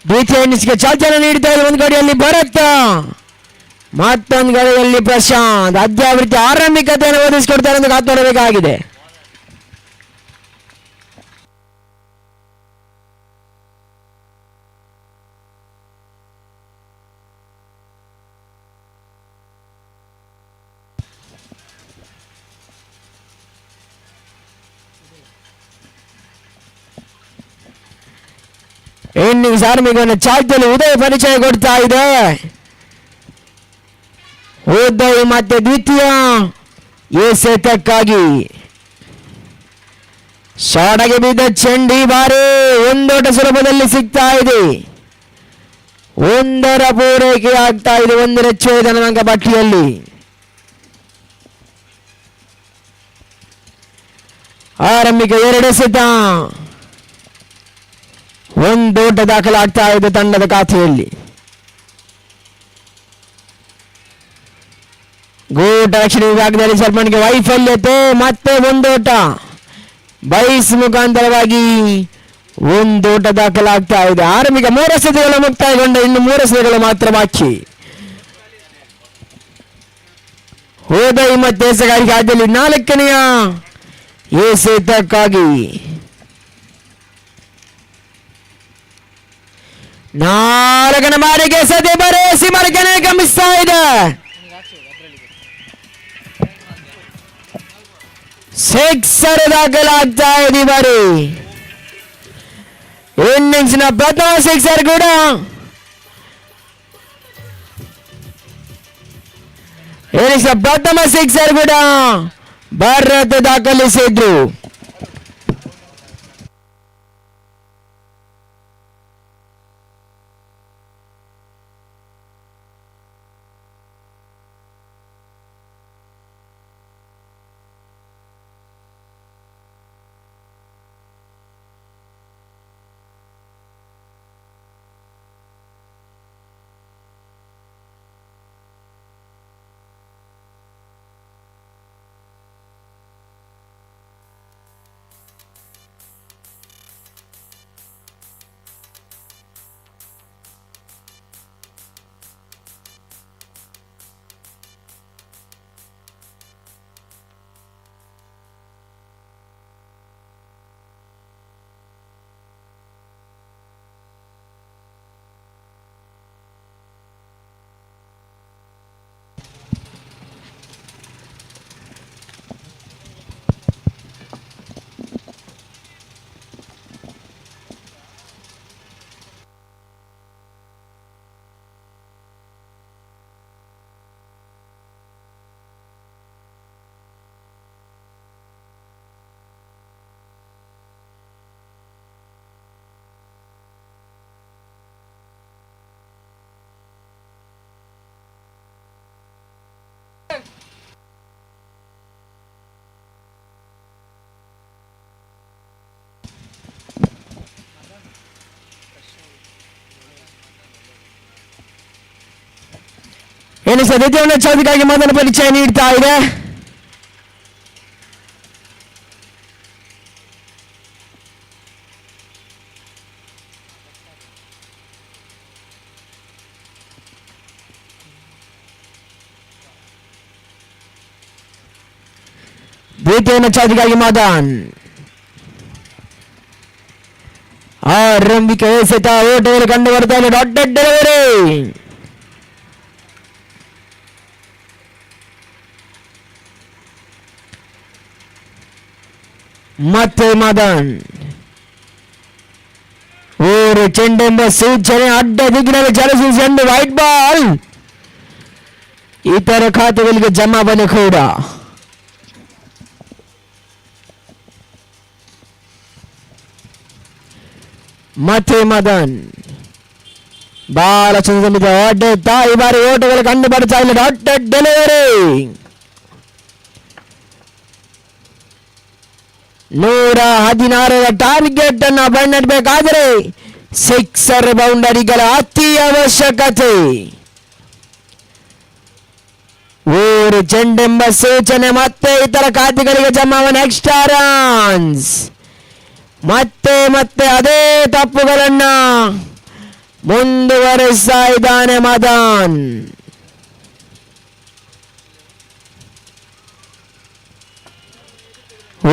ದ್ವಿತೀಯ ಇನ್ನಿಂಗ್ಸ್ಗೆ ಚಾಲನೆ ನೀಡ್ತಾ ಇದೆ. ಒಂದು ಗಡಿಯಲ್ಲಿ ಭರತ್, ಮತ್ತೊಂದು ಗಡಿಯಲ್ಲಿ ಪ್ರಶಾಂತ್. ಅದ್ಯಾವೃತ್ತಿ ಆರಂಭಿಕತೆಯನ್ನು ಒದಗಿಸಿಕೊಡ್ತಾರೆ ಎಂದು ಕಾದು ನೋಡಬೇಕಾಗಿದೆ. ಇನ್ನಿಂಗ್ಸ್ ಆರಂಭಿಕವನ್ನು ಚಾಲ್ತಿಯಲ್ಲಿ ಉದಯ ಪರಿಚಯ ಕೊಡ್ತಾ ಇದೆ. ಉದಯ್ ಮತ್ತೆ ದ್ವಿತೀಯ ಎಸೆತಕ್ಕಾಗಿ ಶಾಡಗೆ ಬಿದ್ದ ಚೆಂಡಿ ಬಾರಿ ಒಂದೋಟ ಸುಲಭದಲ್ಲಿ ಸಿಗ್ತಾ ಇದೆ. ಒಂದರ ಪೂರೈಕೆ ಆಗ್ತಾ ಇದೆ. ಒಂದರ ಛೇದನಾಂಕ ಪಟ್ಟಿಯಲ್ಲಿ ಆರಂಭಿಕ 2 ಎಸೆತ, ಒಂದೋಟ ದಾಖಲಾಗ್ತಾ ಇದೆ ತಂಡದ ಖಾತೆಯಲ್ಲಿ. ಗೋಟ ರಕ್ಷಣೆ ವಿಭಾಗದಲ್ಲಿ ಸರ್ಪಣಿಗೆ ವೈಫಲ್ಯತೆ. ಮತ್ತೆ ಒಂದೋಟ ಬೈಸ್ ಮುಖಾಂತರವಾಗಿ ಒಂದೋಟ ದಾಖಲಾಗ್ತಾ ಇದೆ. ಆರಂಭಿಕ 3 ಎಸೆತಗಳು ಮುಕ್ತಾಯಗೊಂಡ, ಇನ್ನು 3 ಎಸೆತಗಳು ಮಾತ್ರ ಬಾಕಿ. ಉದಯ್ ಮತ್ತೆ ಎಸೆಗಾರಿಕೆ ಆದಲ್ಲಿ 4ನೆಯ ಎಸೆತಕ್ಕಾಗಿ 4ನೇ ಬಾರಿಗೆ ಸದೆ ಬರೆಸಿ ಮರಕನೆ ಗಮಿಸ್ತಾ ಇದೆ. ಸಿಕ್ಸರ್ ದಾಖಲಾಗ್ತಾ ಇದೆ. ಬಾರಿ ಇನ್ನಿಂಗ್ಸ್ನ ಪ್ರಥಮ ಸಿಕ್ಸರ್ ಕೂಡ ಭಾರತ ದಾಖಲಿಸಿದ್ರು. ಏನು ದ್ವಿತೀಯ ಚಾದಿಗಾಗಿ ಮೊದಲ ಪರಿಚಯ ನೀಡ್ತಾ ಇದೆ. ದ್ವಿತೀಯ ಚಾದಿಗಾಗಿ ಮದನ್ ಆರಂಭಿಕ ಎಸೆತ ಓಟದಲ್ಲಿ ಕಂಡು ಬರ್ತಾ ಇದೆ. ಡಾಟೆಡ್ ಡೆಲಿವರಿ ಮತ್ತೆ ಮದನ್ ಓರು ಚೆಂಡೆಂಬ ಸೂಚನೆ ಅಡ್ಡ ದಿಗ್ಗಿನಲ್ಲಿ ಚಲಿಸಿ ಚೆಂಡು ವೈಟ್ ಬಾಲ್ ಇತರ ಖಾತೆಗಳಿಗೆ ಜಮಾವಣೆ ಕೂಡ. ಮತ್ತೆ ಮದನ್ ಬಹಳ ಚಂದ ಹೊಡೆತ. ಈ ಬಾರಿ ಓಟಗಳು ಕಂಡು ಬರ್ತಾ ಇಲ್ಲ. ಡಾಟೆಡ್ ಡೆಲಿವರಿ 116ರ ಟಾರ್ಗೆಟ್ ಅನ್ನ ಬಣ್ಣಬೇಕಾದರೆ ಸಿಕ್ಸರ್ ಬೌಂಡರಿಗಳ ಅತಿ ಅವಶ್ಯಕತೆ. ಓರು ಚೆಂಡೆಂಬ ಸೂಚನೆ ಮತ್ತೆ ಇತರ ಖಾತೆಗಳಿಗೆ ಜಮಾವಣೆ. ಎಕ್ಸ್ಟ್ರಾ ರನ್ಸ್ ಮತ್ತೆ ಮತ್ತೆ ಅದೇ ತಪ್ಪುಗಳನ್ನ ಮುಂದುವರಿಸ್ತಾ ಇದ್ದಾನೆ ಮದನ್.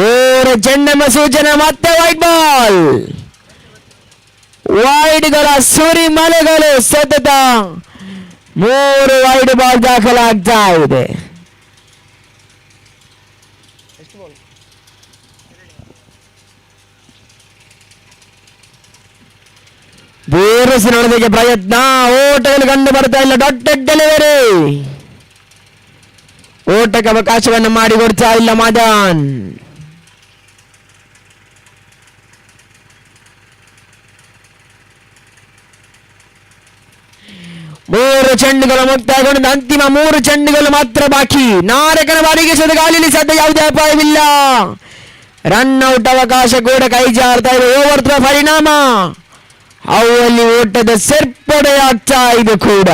ಓರ ಚೆಂಡೆಂಬ ಸೂಚನೆ, ಮತ್ತೆ ವೈಡ್ ಬಾಲ್. ವೈಡ್ಗಳ ಸುರಿಮಲೆಗಳು, ಸತತ 3 ವೈಡ್ ಬಾಲ್ ದಾಖಲಾಗ್ತಾ ಇದೆ. ಎಷ್ಟು ಬಾಲ್? ಬೀರಸಿನೊಳಗೆ ಪ್ರಯತ್ನ, ಓಟಗಳು ಕಂಡು ಬರ್ತಾ ಇಲ್ಲ. ಡಾಟೆಡ್ ಡೆಲಿವರಿ, ಓಟಕ್ಕೆ ಅವಕಾಶವನ್ನು ಮಾಡಿಕೊಡ್ತಾ ಇಲ್ಲ ಮದನ್. 3 ಚೆಂಡುಗಳು ಮುಕ್ತಾಯಗೊಂಡ ಅಂತಿಮ 3 ಚೆಂಡುಗಳು ಮಾತ್ರ ಬಾಕಿ. ನಾಯಕನ ಬಾರಿಗೆ ಗಾಳಿಲಿ ಸದ್ಯ ಯಾವುದೇ ಅಪಾಯವಿಲ್ಲ. ರನ್ ಔಟ್ ಅವಕಾಶ ಕೂಡ ಕೈ ಜಾರ್ತಾ ಇದೆ. ಓವರ್ ಥ್ರೋ ಪರಿಣಾಮ ಅವಲ್ಲಿ ಓಟದ ಸೇರ್ಪಡೆಯಾಗ್ತಾ ಇದೆ ಕೂಡ.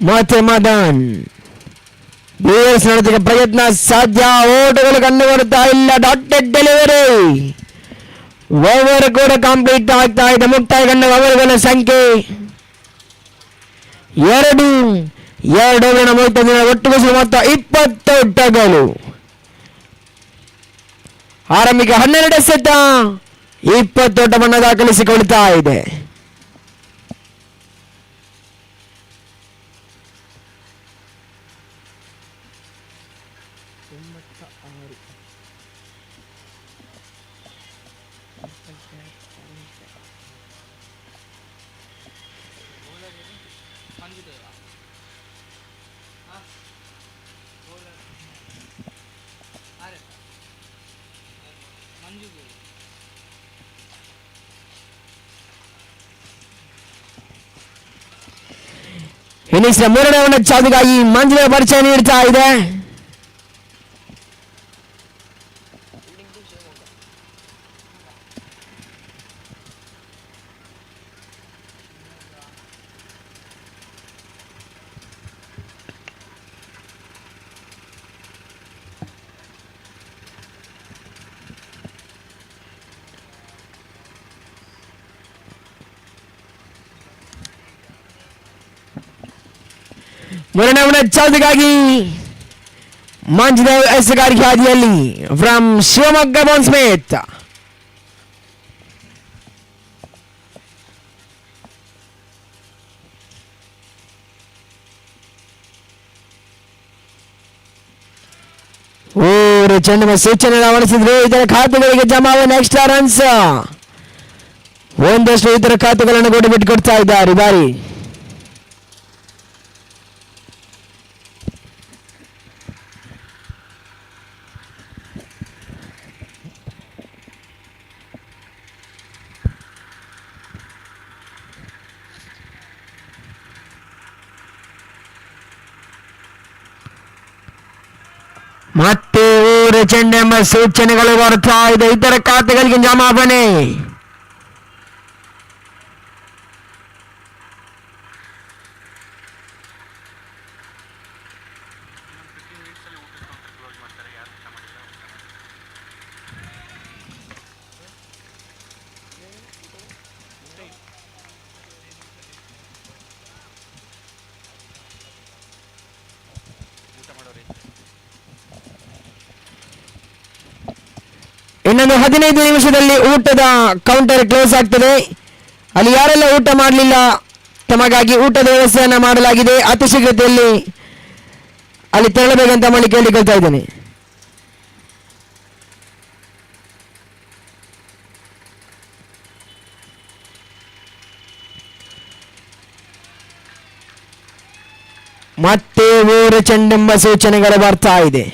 ಮತ್ತೆ ಮದನ್ ಬೇಸ್ ನಡೆದ ಪ್ರಯತ್ನ ಸಾಧ್ಯ, ಓಟಗಳು ಕಂಡು ಬರ್ತಾ ಇಲ್ಲ. ಡಾಟೆಡ್ ಡೆಲಿವರಿ, ಓವರ್ ಕೂಡ ಕಂಪ್ಲೀಟ್ ಆಗ್ತಾ ಇದೆ. ಮುಕ್ತಾಯಗೊಂಡ ಓವರ್ಗಳ ಸಂಖ್ಯೆ 2. 2 ಓವರಿನ ಮೊತ್ತ ಒಟ್ಟು ಮೊತ್ತ 20 ಓಟಗಳು. ಆರಂಭಿಕ 12 ಎಸೆತ 20 ಓಟವನ್ನು ದಾಖಲಿಸಿಕೊಳ್ತಾ ಇದೆ. ಇನ್ನಿಂಗ್ಸ್ 3ನೇ ಓವರ್ ಚಾಲುಗಾಗಿ ಮಂಜುಳ ಪರಿಚಯ ನೀಡ್ತಾ ಇದೆ. ಮೂರನೇ ಚಾಲುಗಾಗಿ ಮಂಜುದೇವ್ ಎಸಗಾರಿಕೆ ಹಾದಿಯಲ್ಲಿ ಫ್ರಮ್ ಶಿವಮೊಗ್ಗ ಬಾನ್ ಸ್ಮಿತ್. ಓರು ಚೆಂಡಿನ ಸೂಚನೆ ಅಳವಡಿಸಿದ್ರು. ಇದರ ಖಾತೆಗಳಿಗೆ ಜಮಾವಣೆ ಎಕ್ಸ್ಟ್ರಾ ರನ್ಸ್. ಒಂದಷ್ಟು ಇತರ ಖಾತೆಗಳನ್ನು ಕೂಡ ಬಿಟ್ಟುಕೊಡ್ತಾ ಇದ್ದಾರೆ ಬಾರಿ. ಮತ್ತೆ ಊರು ಚೆಂಡೆಂಬ ಸೂಚನೆಗಳು ಬರ್ತಾ ಇದೆ. ಇತರ ಖಾತೆಗಳಿಗೆ ಜಮಾವಣೆ. ಇನ್ನೊಂದು 15 ನಿಮಿಷದಲ್ಲಿ ಊಟದ ಕೌಂಟರ್ ಕ್ಲೋಸ್ ಆಗ್ತದೆ. ಅಲ್ಲಿ ಯಾರೆಲ್ಲ ಊಟ ಮಾಡಲಿಲ್ಲ ತಮಗಾಗಿ ಊಟದ ವ್ಯವಸ್ಥೆಯನ್ನು ಮಾಡಲಾಗಿದೆ. ಅತಿ ಶೀಘ್ರತೆಯಲ್ಲಿ ಅಲ್ಲಿ ತೆರಳಬೇಕಂತ ಮಾಡಿ ಕೇಳಿಕೊಳ್ತಾ ಇದ್ದೇನೆ. ಮತ್ತೆ ಊರು ಚೆಂಡೆಂಬ ಸೂಚನೆಗಳು ಬರ್ತಾ ಇದೆ.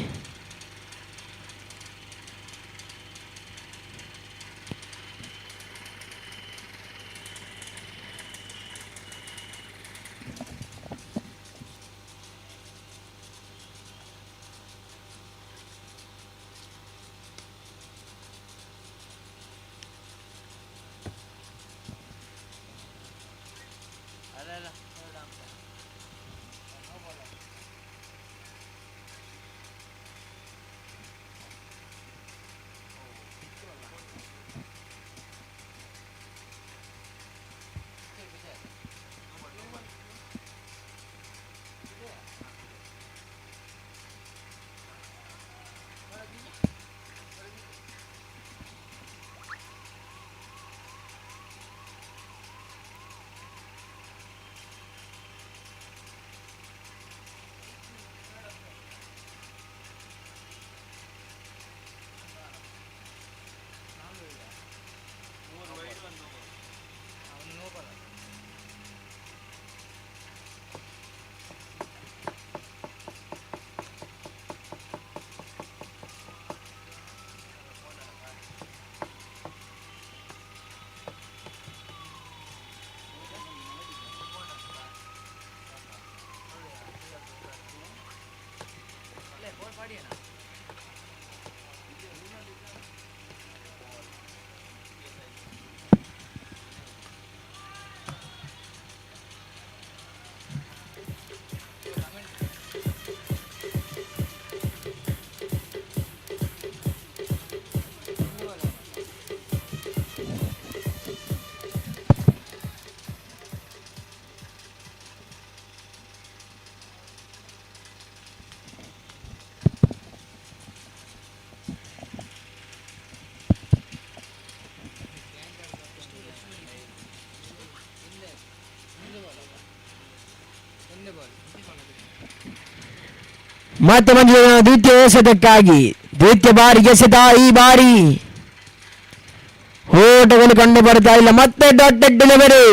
ಮತ್ತೆ ಬಂದಿದೆ ದ್ವಿತೀಯ ಎಸೆತಕ್ಕಾಗಿ ದ್ವಿತೀಯ ಬಾರಿಗೆ ಎಸೆತ. ಈ ಬಾರಿ ಓಟಗಳು ಕಂಡು ಬರ್ತಾ ಇಲ್ಲ. ಮತ್ತೆ ಡಾಟೆಡ್ ಡೆಲಿವರಿ.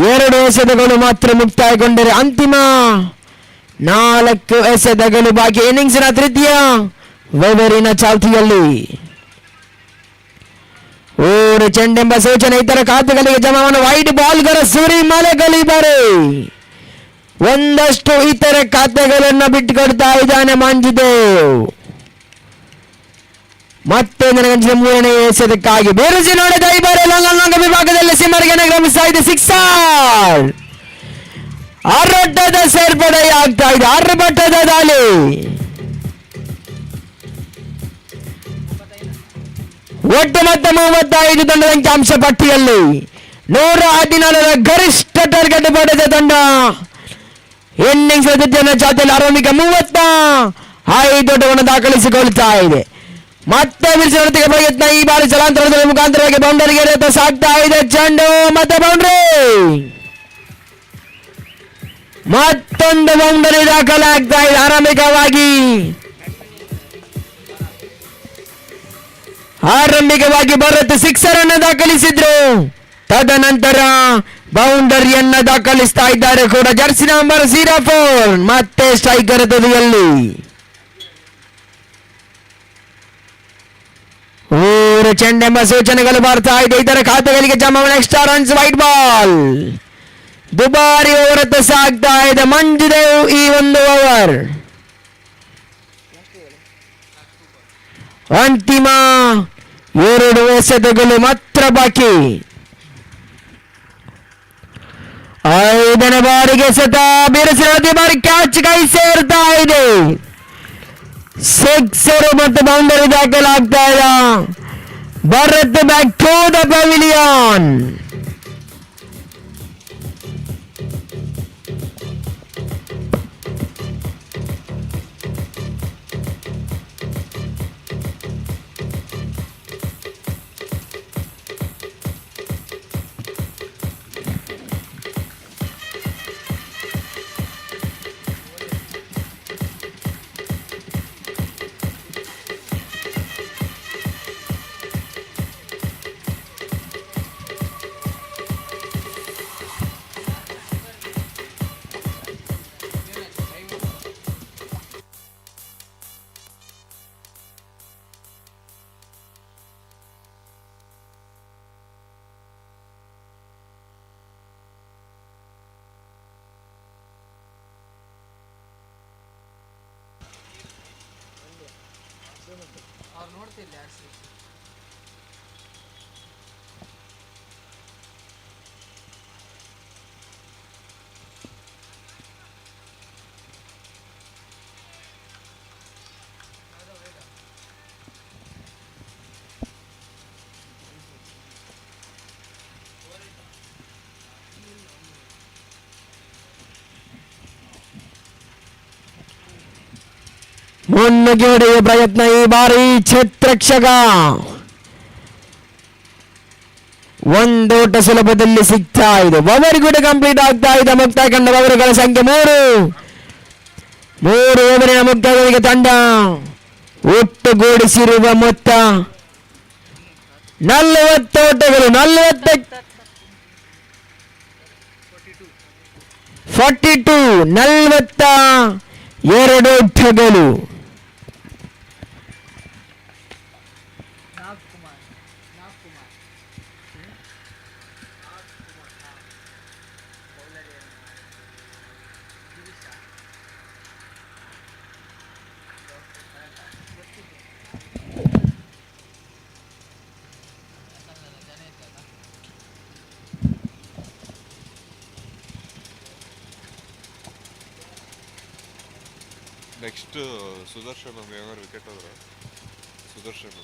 2 ಎಸೆತಗಳು ಮಾತ್ರ ಮುಕ್ತಾಯಗೊಂಡರೆ ಅಂತಿಮ 4 ಎಸೆತಗಳು ಬಾಕಿ. ಇನ್ನಿಂಗ್ಸಿನ ತೃತೀಯ ವೆವರಿನ ಚಾಲ್ತಿಯಲ್ಲಿ ಓರೆ ಚೆಂಡೆಂಬ ಸೂಚನೆ ಇತರ ಖಾತೆಗಳಿಗೆ ಜಮಾವಣೆ. ವೈಡ್ ಬಾಲ್ಗಳ ಸುರಿಮಳೆಗಳಿದ್ದಾರೆ. ಒಂದಷ್ಟು ಇತರ ಖಾತೆಗಳನ್ನು ಬಿಟ್ಟುಕೊಡ್ತಾ ಇದ್ದಾನೆ ಮಂಜುದೇವ್. ಮತ್ತೆ ನನಗಂಚಿನ 3ನೇ ಎಸೆತಕ್ಕಾಗಿ ಬೇರುಸಿ ನೋಡಿದ ಈ ಬಾರಿ ಲಾಂಗ ವಿಭಾಗದಲ್ಲಿ ಸಿಮರ್ಗೆ ಗಮನಿಸ್ತಾ ಇದೆ. ಸಿಕ್ಸರ್. ಆರ್ಭಟದ ಸೇರ್ಪಡೆಯಾಗ್ತಾ ಇದೆ. ಆರ್ಭಟದ ದಾಳಿ. ಒಟ್ಟು ಮತ್ತೆ 35 ತಂಡದ ಅಂಕಿಅಂಶ ಪಟ್ಟಿಯಲ್ಲಿ 114 ಗರಿಷ್ಠ ಟಾರ್ಗೆಟ್ ಪಡೆದ ತಂಡ ಇನ್ನಿಂಗ್ಸ್ ದ್ವಿತೀಯ ಚಾತಿಯಲ್ಲಿ ಆರಂಭಿಕ 35 ಓಟವನ್ನು ದಾಖಲಿಸಿಕೊಳ್ತಾ ಇದೆ. ಮತ್ತೆ ಬಿಡಿಸುವ ಪ್ರಯತ್ನ. ಈ ಬಾರಿ ಜಲಾಂತರದ ಮುಖಾಂತರವಾಗಿ ಬೌಂಡರಿಗೆ ಸಾಗ್ತಾ ಇದೆ ಚೆಂಡು. ಮತ್ತೆ ಬೌಂಡ್ರಿ. ಮತ್ತೊಂದು ಬೌಂಡರಿ ದಾಖಲಾಗ್ತಾ ಇದೆ. ಆರಂಭಿಕವಾಗಿ ಭರತ್ ಸಿಕ್ಸರ್ ಅನ್ನು ದಾಖಲಿಸಿದ್ರು. ತದನಂತರ ಬೌಂಡರಿಯನ್ನ ದಾಖಲಿಸ್ತಾ ಇದ್ದಾರೆ ಕೂಡ ಜರ್ಸಿ ನಂಬರ್ 04. ಮತ್ತೆ ಸ್ಟ್ರೈಕರ್ ತುದಿಯಲ್ಲಿ ಊರು ಚೆಂಡೆಂಬ ಸೂಚನೆಗಳು ಬರ್ತಾ ಇದೆ. ಇದರ ಖಾತೆಗಳಿಗೆ ಜಮಾವಣೆ. Extra runs. White ball. ದುಬಾರಿ ಓವರ್ ಸಾಗ್ತಾ ಇದೆ ಮಂಜುದೇವ್ ಈ ಒಂದು ಓವರ್. ಅಂತಿಮ 2 ಎಸೆತಗಳು ಮಾತ್ರ ಬಾಕಿ. 5ನೇ ಬಾರಿಗೆ ಎಸೆತ. ಬೀರಸಿನ ಬಾರಿ ಕ್ಯಾಚ್ ಕೈ ಸೇರ್ತಾ ಇದೆ. ಸಿಕ್ಸರ್ ಮತ್ತು ಬೌಂಡರಿ ದಾಖಲಾಗ್ತಾ ಇದೆ. Bharath back to the pavilion. ಅವ್ರು ನೋಡ್ತಿಲ್ಲ ಆರ್ಸಿ. ಮುನ್ನುಗ್ಗಿ ಹೊಡೆಯುವ ಪ್ರಯತ್ನ. ಈ ಬಾರಿ ಛತ್ರಕ್ಷಕ. ಒಂದೋಟ ಸುಲಭದಲ್ಲಿ ಸಿಗ್ತಾ ಇದೆ. ಓವರ್ ಕೂಡ ಕಂಪ್ಲೀಟ್ ಆಗ್ತಾ ಇದೆ. ಮುಕ್ತಾಯ ಕಂಡ ಓವರ್ಗಳ ಸಂಖ್ಯೆ 3. 3 ಓವರಿನ ಮುಕ್ತಾಯಗಳಿಗೆ ತಂಡ ಒಟ್ಟುಗೂಡಿಸಿರುವ ಮೊತ್ತ 40 ಓಟಗಳು. 42 42 ಓಟಗಳು. ನೆಕ್ಸ್ಟ್ ಸುದರ್ಶನ್ ಏನಾದ್ರು ವಿಕೆಟ್ ಹೋದ್ರೆ ಸುದರ್ಶನ್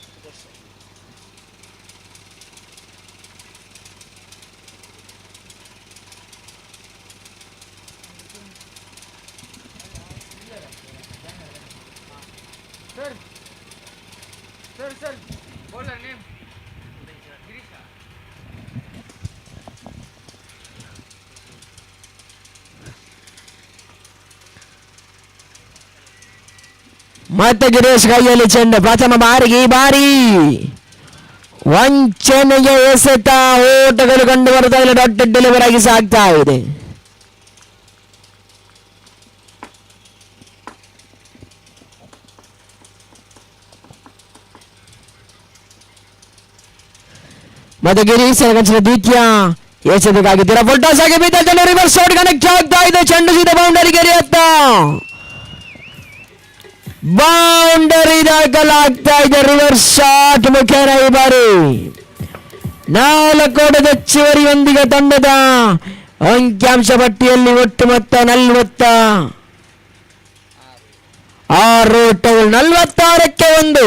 ಸರ್ ಬೌಲರ್ ನೇಮ್ ಗಿರೀಶ. ಮತ್ತೆ ಗಿರೀಶ್ ಕೈಯಲ್ಲಿ ಚೆಂಡು ಪ್ರಥಮ ಬಾರಿಗೆ ಈ ಬಾರಿ ವಂಚನೆಗೆ ಎಸೆತ ಓಟಗಳು ಕಂಡು ಬರ್ತಾ ಇಲ್ಲ. ಡಾಟ್ ಡೆಲಿವರಿ ಆಗಿ ಸಾಗ್ತಾ ಇದೆ. ಮತ್ತೆ ಗಿರೀಶ್ ಗಂಚಿನ ದ್ವಿತೀಯ ಎಸೆತಕ್ಕಾಗಿದ್ದೀರಾ ಫುಲ್ಟಾಸ್ ಆಗಿ ಬಿದ್ದ ಚೆಂಡು ರಿವರ್ಸ್ ಶಾಟ್ ಕನೆಕ್ಟ್ ಆಗ್ತಾ ಇದೆ. ಚೆಂಡು ಸೀದಾ ಬೌಂಡರಿ ಗೆರೆಯತ್ತ ಬೌಂಡರಿ ದಾಖಲಾಗ್ತಾ ಇದೆ. ರಿವರ್ಸ್ ಶಾಟ್ ಮುಖೇನ ಈ ಬಾರಿ 4 ಓಟದ ಹೆಚ್ಚುವರಿಯೊಂದಿಗೆ ತಂಡದ ಅಂಕಿಅಂಶ ಪಟ್ಟಿಯಲ್ಲಿ ಒಟ್ಟು ಮೊತ್ತ 46 ಓಟಗಳು 46ಕ್ಕೆ 1.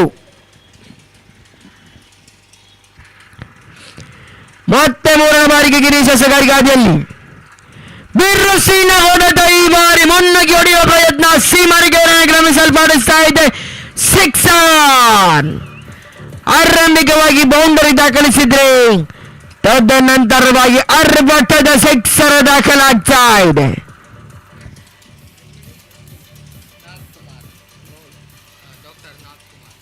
ಮತ್ತೆ 3ನೇ ಬಾರಿಗೆ ಗಿರೀಶ್ ಸಗಾರಿಗಾದಿಯಲ್ಲಿ ಬಿರುಸಿನ ಹೊಡೆತ ಈ ಬಾರಿ ಮುನ್ನುಗ್ಗಿ ಹೊಡೆಯುವ ಪ್ರಯತ್ನ ಸೀಮರಿಗೆ ಕ್ರಮಿಸಲ್ಪಡಿಸ್ತಾ ಇದೆ. ಸಿಕ್ಸರ್ ಆರಂಭಿಕವಾಗಿ ಬೌಂಡರಿ ದಾಖಲಿಸಿದ್ರೆ ತದನಂತರವಾಗಿ ಅರ್ಭಟದ ಸಿಕ್ಸರ್ ದಾಖಲಾಗ್ತಾ ಇದೆ. ಡಾಕ್ಟರ್ ನಾಥ್ ಕುಮಾರ್.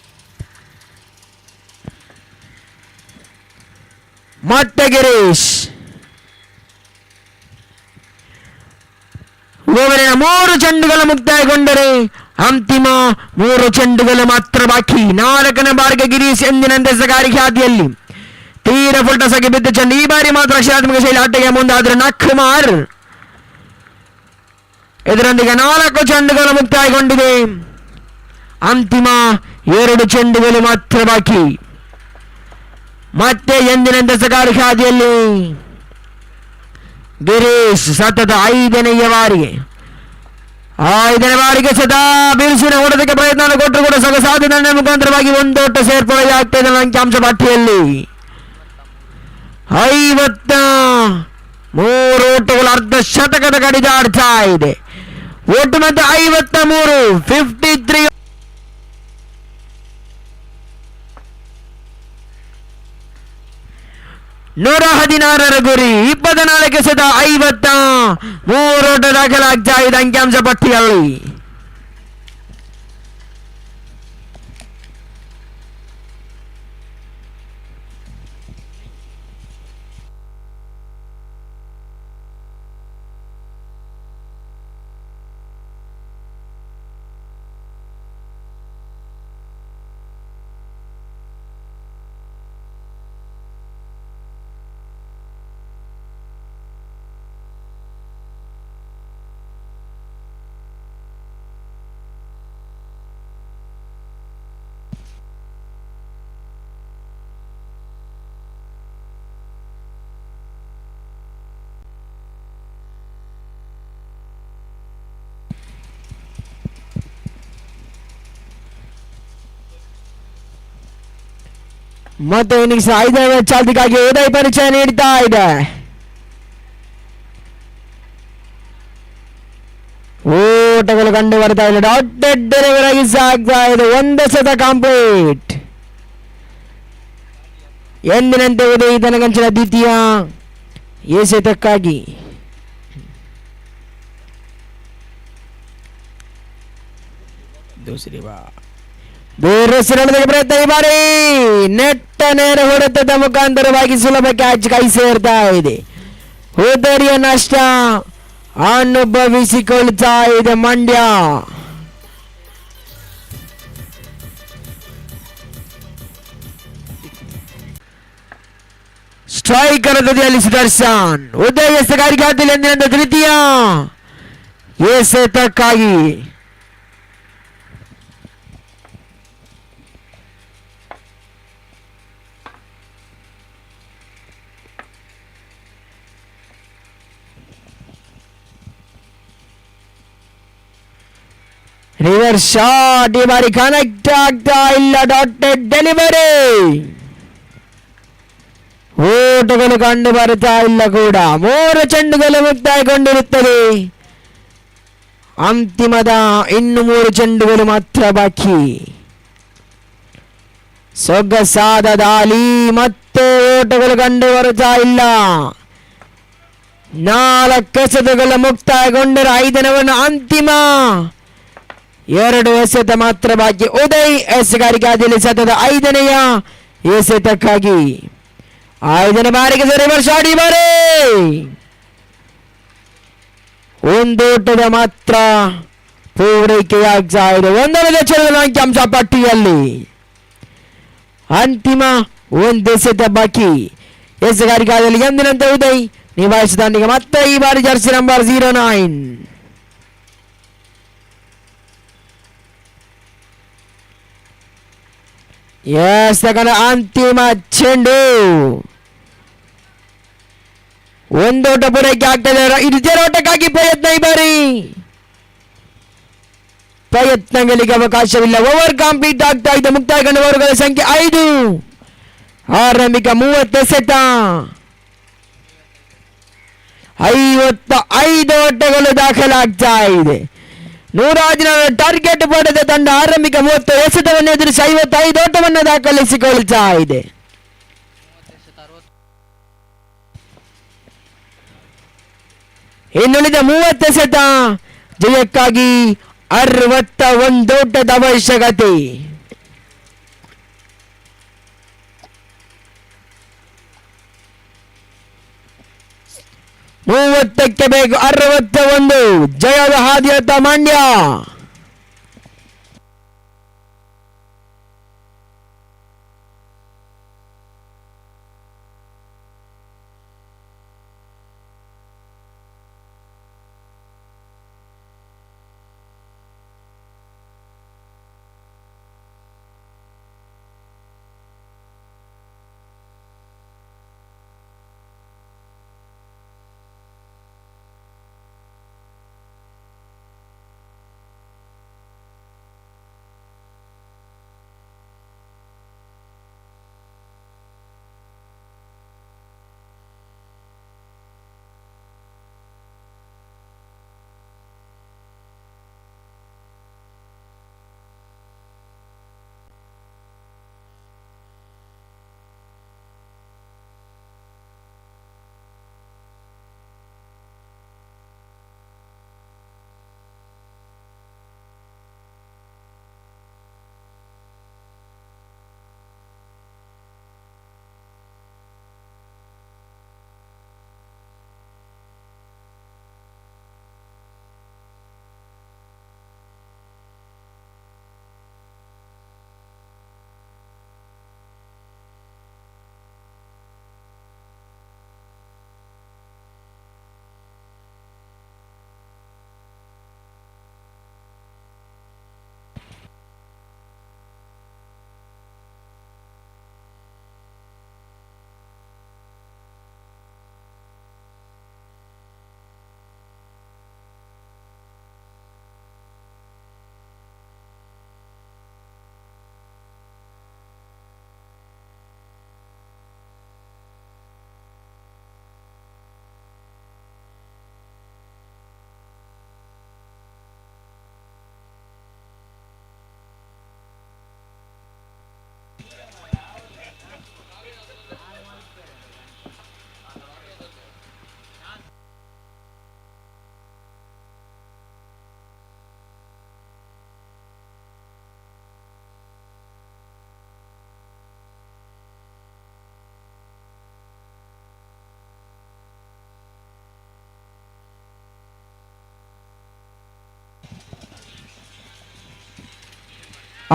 ಮತ್ತೆ ಗಿರೀಶ್ ಓವರಿನ 3 ಚೆಂಡುಗಳು ಮುಕ್ತಾಯಗೊಂಡರೆ ಅಂತಿಮ 3 ಚೆಂಡುಗಳು ಮಾತ್ರ ಬಾಕಿ. 4ನೇ ಬಾರಿಗೆ ಗಿರೀಶ್ ಎಂದಿನಂತೆ ಸಗಾರಿಕೆ ಹಾದಿಯಲ್ಲಿ ತೀರ ಫುಲ್ಟಸಾಗಿ ಬಿದ್ದ ಚೆಂಡು. ಈ ಬಾರಿ ಮಾತ್ರ ರಕ್ಷಣಾತ್ಮಕ ಶೈಲಿ ಆಟಕ್ಕೆ ಮುಂದಾದ್ರೆ ನಕ್ಮಾರ್ ಇದರೊಂದಿಗೆ 4 ಚೆಂಡುಗಳು ಮುಕ್ತಾಯಗೊಂಡಿದೆ. ಅಂತಿಮ 2 ಚೆಂಡುಗಳು ಮಾತ್ರ ಬಾಕಿ. ಮತ್ತೆ ಎಂದಿನಂತೆ ಸಗಾರಿಕೆ ಹಾದಿಯಲ್ಲಿ ಗಿರೀಶ್ ಸತತ 5ನೇ ಬಾರಿಗೆ ಸದಾ ಬಿರುಸಿನ ಹೊಡೆದಕ್ಕೆ ಪ್ರಯತ್ನ ಕೊಟ್ಟರು ಕೂಡ ಸೊಗಸಾದ ದಂಡ ಮುಖಾಂತರವಾಗಿ 1 ಓಟ ಸೇರ್ಪಡೆಯಾಗ್ತಾ ಇದೆ ಅಂಕಿಅಂಶ ಪಟ್ಟಿಯಲ್ಲಿ. 53 ಓಟಗಳು ಅರ್ಧ ಶತಕದ ಕಡಿದಾಡ್ತಾ ಇದೆ. ಒಟ್ಟು ಮತ್ತೆ 53 53 116 ಗುರಿ 24ಕ್ಕೆ ಸದಾ 53 ಓಟ ದಾಖಲಾಗ್ತಾ ಇದೆ ಅಂಕಿಅಂಶ ಪಟ್ಟಿಯಲ್ಲಿ. ಮತ್ತೆ ಇನ್ನಿಂಗ್ಸ್ 5ನೇ ಚಾಲ್ತಿಗಾಗಿ ಉದಯ್ ಪರಿಚಯ ನೀಡ್ತಾ ಇದೆ. ಓಟಗಳು ಕಂಡು ಬರ್ತಾ ಇಲ್ಲ. ಡಾಟೆಡ್ ಡೆಲಿವರಿ ಸಾಗ್ತಾ ಇದೆ. 1 ಶತ ಕಂಪ್ಲೀಟ್. ಎಂದಿನಂತೆ ಉದಯ್ ತನಗಂಚಿನ ದ್ವಿತೀಯ ಎಸೆತಕ್ಕಾಗಿ ದೂರಕ್ಕೆ ಪ್ರಯತ್ನ. ಈ ಬಾರಿ ನೆಟ್ಟ ನೇರ ಹೊಡೆತದ ಮುಖಾಂತರವಾಗಿ ಸುಲಭ ಕ್ಯಾಚ್ ಕೈ ಸೇರ್ತಾ ಇದೆ. ಉದರಿಯ ನಷ್ಟ ಅನುಭವಿಸಿಕೊಳ್ತಾ ಇದೆ ಮಂಡ್ಯ. ಸ್ಟ್ರೈಕರ್ ತುದಿಯಲ್ಲಿ ಸುದರ್ಶನ್. ಉದಯ ಸಗಾರಿಕೆ ಹಾದಿಯಲ್ಲಿ ಎಂದಿನಂತೆ ತೃತೀಯ ಎಸೆತಕ್ಕಾಗಿ ರಿವರ್ಸ್ ಶಾಟ್ ಈ ಬಾರಿ ಕನೆಕ್ಟ್ ಆಗ್ತಾ ಇಲ್ಲ. Dotted delivery. ಓಟಗಳು ಕಂಡು ಬರ್ತಾ ಇಲ್ಲ ಕೂಡ. 3 ಚೆಂಡುಗಳು ಮುಕ್ತಾಯಗೊಂಡಿರುತ್ತದೆ. ಅಂತಿಮದ ಇನ್ನು 3 ಚೆಂಡುಗಳು ಮಾತ್ರ ಬಾಕಿ. ಸೊಗಸಾದ ದಾಳಿ. ಮತ್ತೆ ಓಟಗಳು ಕಂಡು ಬರ್ತಾ ಇಲ್ಲ. 4 ಎಸೆತಗಳು ಮುಕ್ತಾಯಗೊಂಡರೆ 5ನೇ ಅಂತಿಮ 2 ಎಸೆತ ಮಾತ್ರ ಬಾಕಿ. ಉದಯ್ ಎಸೆಗಾರಿಕೆಯಾದಲ್ಲಿ ಸತತ 5ನೇ ಎಸೆತಕ್ಕಾಗಿ 5ನೇ ಬಾರಿಗೆ ರಿವರ್ಸ್ ಶಾಟ್. ಈ ಬಾರಿ ಒಂದೋಟದ ಮಾತ್ರ ಪೂರೈಕೆಯಾಗ್ತಾ ಇದೆ. 1 ಚೆಂಡಿನ ಅಂಕಿಅಂಶ ಪಟ್ಟಿಯಲ್ಲಿ ಅಂತಿಮ 1 ಎಸೆತ ಬಾಕಿ. ಎಸೆಗಾರಿಕೆಯಾದಲ್ಲಿ ಎಂದಿನಂತೆ ಉದಯ್ ನಿಭಾಯಿಸಿದಾನಿಗೆ ಮತ್ತೆ ಈ ಬಾರಿ ಜರ್ಸಿ ನಂಬರ್ 09. ಅಂತಿಮ ಚೆಂಡು. 1 ಓಟ ಪೂರೈಕೆ ಆಗ್ತದೆ. ಇದು ಓಟಕ್ಕಾಗಿ ಪ್ರಯತ್ನ. ಈ ಬಾರಿ ಪ್ರಯತ್ನಗಳಿಗೆ ಅವಕಾಶವಿಲ್ಲ. ಓವರ್ ಕಂಪ್ಲೀಟ್ ಆಗ್ತಾ ಇದೆ. ಮುಕ್ತಾಯಗೊಂಡ ಓವರ್ಗಳ ಸಂಖ್ಯೆ 5. ಆರಂಭಿಕ 30 ಎಸೆತ 55 ಓಟಗಳು ದಾಖಲಾಗ್ತಾ ಇದೆ. 116 ಟಾರ್ಗೆಟ್ ಪಡೆದ ತಂಡ ಆರಂಭಿಕ 30 ಎಸೆತವನ್ನು ಎದುರಿಸಿ 55 ಓಟವನ್ನು ದಾಖಲಿಸಿಕೊಳ್ತಾ ಇದೆ. ಇನ್ನುಳಿದ 30 ಎಸೆತ ಜಯಕ್ಕಾಗಿ 61 ಓಟದ ಅವಶ್ಯಕತೆ. ಮೂವತ್ತಕ್ಕೆ ಬೇಕು 61. ಜಯದ ಹಾದಿಯತ್ತ ಮಂಡ್ಯ.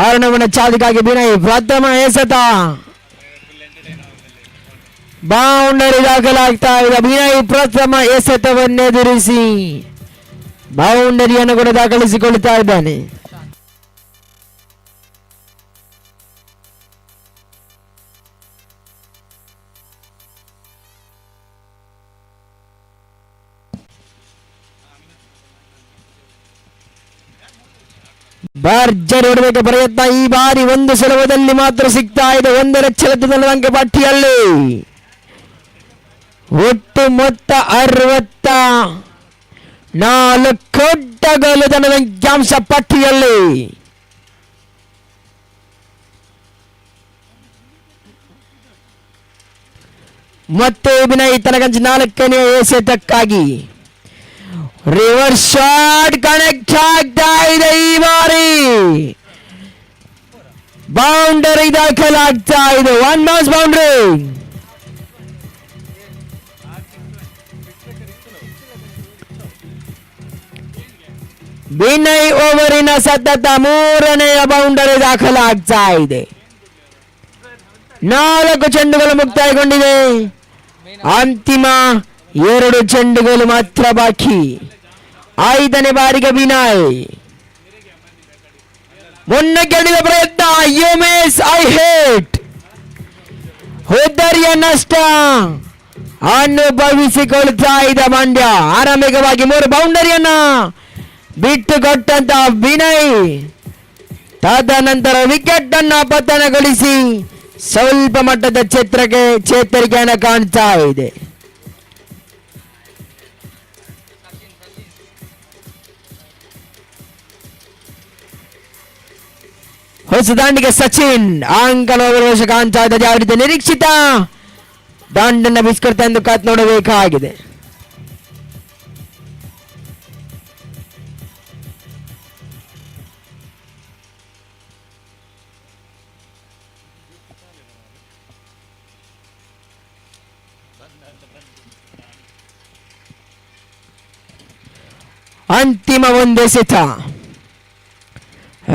ಆರಣವನ ಚಾದಿಗಾಗಿ ವಿನಯ್ ಪ್ರಥಮ ಎಸೆತ ಬೌಂಡರಿ ದಾಖಲಾಗ್ತಾ ಇದೆ. ವಿನಯ್ ಪ್ರಥಮ ಎಸೆತವನ್ನೆದುರಿಸಿ ಬೌಂಡರಿಯನ್ನು ಕೂಡ ದಾಖಲಿಸಿಕೊಳ್ತಾ ಇದ್ದಾನೆ. ಭರ್ಜರಿ ಹೊಡೆದಕ್ಕೆ ಪ್ರಯತ್ನ. ಈ ಬಾರಿ ಒಂದು ಸುಲಭದಲ್ಲಿ ಮಾತ್ರ ಸಿಗ್ತಾ ಇದೆ. 1 ಲಕ್ಷದ ಅಂಕ ಪಟ್ಟಿಯಲ್ಲಿ ಒಟ್ಟು ಮೊತ್ತ 64 ಓಟಗಳು ತಂಡದ ಅಂಕಿಅಂಶ ಪಟ್ಟಿಯಲ್ಲಿ. ಮತ್ತೆ ವಿನಯ್ ತನಗಂಚ 4ನೇ ಎಸೆತಕ್ಕಾಗಿ ರಿವರ್ಸ್ ಶಾಟ್ ಕನೆಕ್ಟ್ ಆಗ್ತಾ ಇದೆ. ಈ ಬಾರಿ ಬೌಂಡರಿ ದಾಖಲಾಗ್ತಾ ಇದೆ. 1 ಬೌನ್ಸ್ ಬೌಂಡ್ರಿ. ವಿನಯ್ ಓವರಿನ ಸತತ 3ನೇ ಬೌಂಡರಿ ದಾಖಲಾಗ್ತಾ ಇದೆ. 4 ಚೆಂಡುಗಳು ಮುಕ್ತಾಯಗೊಂಡಿವೆ. ಅಂತಿಮ 2 ಚೆಂಡುಗಳು ಮಾತ್ರ ಬಾಕಿ. 5ನೇ ಬಾರಿಗೆ ವಿನಯ್ ಮೊನ್ನೆ ಗೆಲ್ಲಿದ ಪ್ರಯತ್ನ. ಯುಮೇಶ್ ಐ ಹೇಟ್ ಹೋದರಿಯ ನಷ್ಟ ಅನುಭವಿಸಿಕೊಳ್ತಾ ಇದ್ದ ಮಂಡ್ಯ. ಆರಂಭಿಕವಾಗಿ 3 ಬೌಂಡರಿಯನ್ನ ಬಿಟ್ಟುಕೊಟ್ಟಂತ ವಿನಯ್ ತದನಂತರ ವಿಕೆಟ್ ಅನ್ನ ಪತನಗೊಳಿಸಿ ಸ್ವಲ್ಪ ಮಟ್ಟದ ಚೇತರಿಕೆಯನ್ನು ಕಾಣ್ತಾ ಇದೆ. ಹೊಸ ದಾಂಡಿಗೆ ಸಚಿನ್ ಅಂಕನ ವರ್ಷ ಕಾಣ್ತಾ ಇದ್ದ. ಯಾವ ರೀತಿ ನಿರೀಕ್ಷಿತ ದಾಂಡನ್ನ ಬಿಸ್ಕೊಡ್ತಾ ಎಂದು ಕಾತ್ ನೋಡಬೇಕಾಗಿದೆ. ಅಂತಿಮ 1 ಎಸೆತ.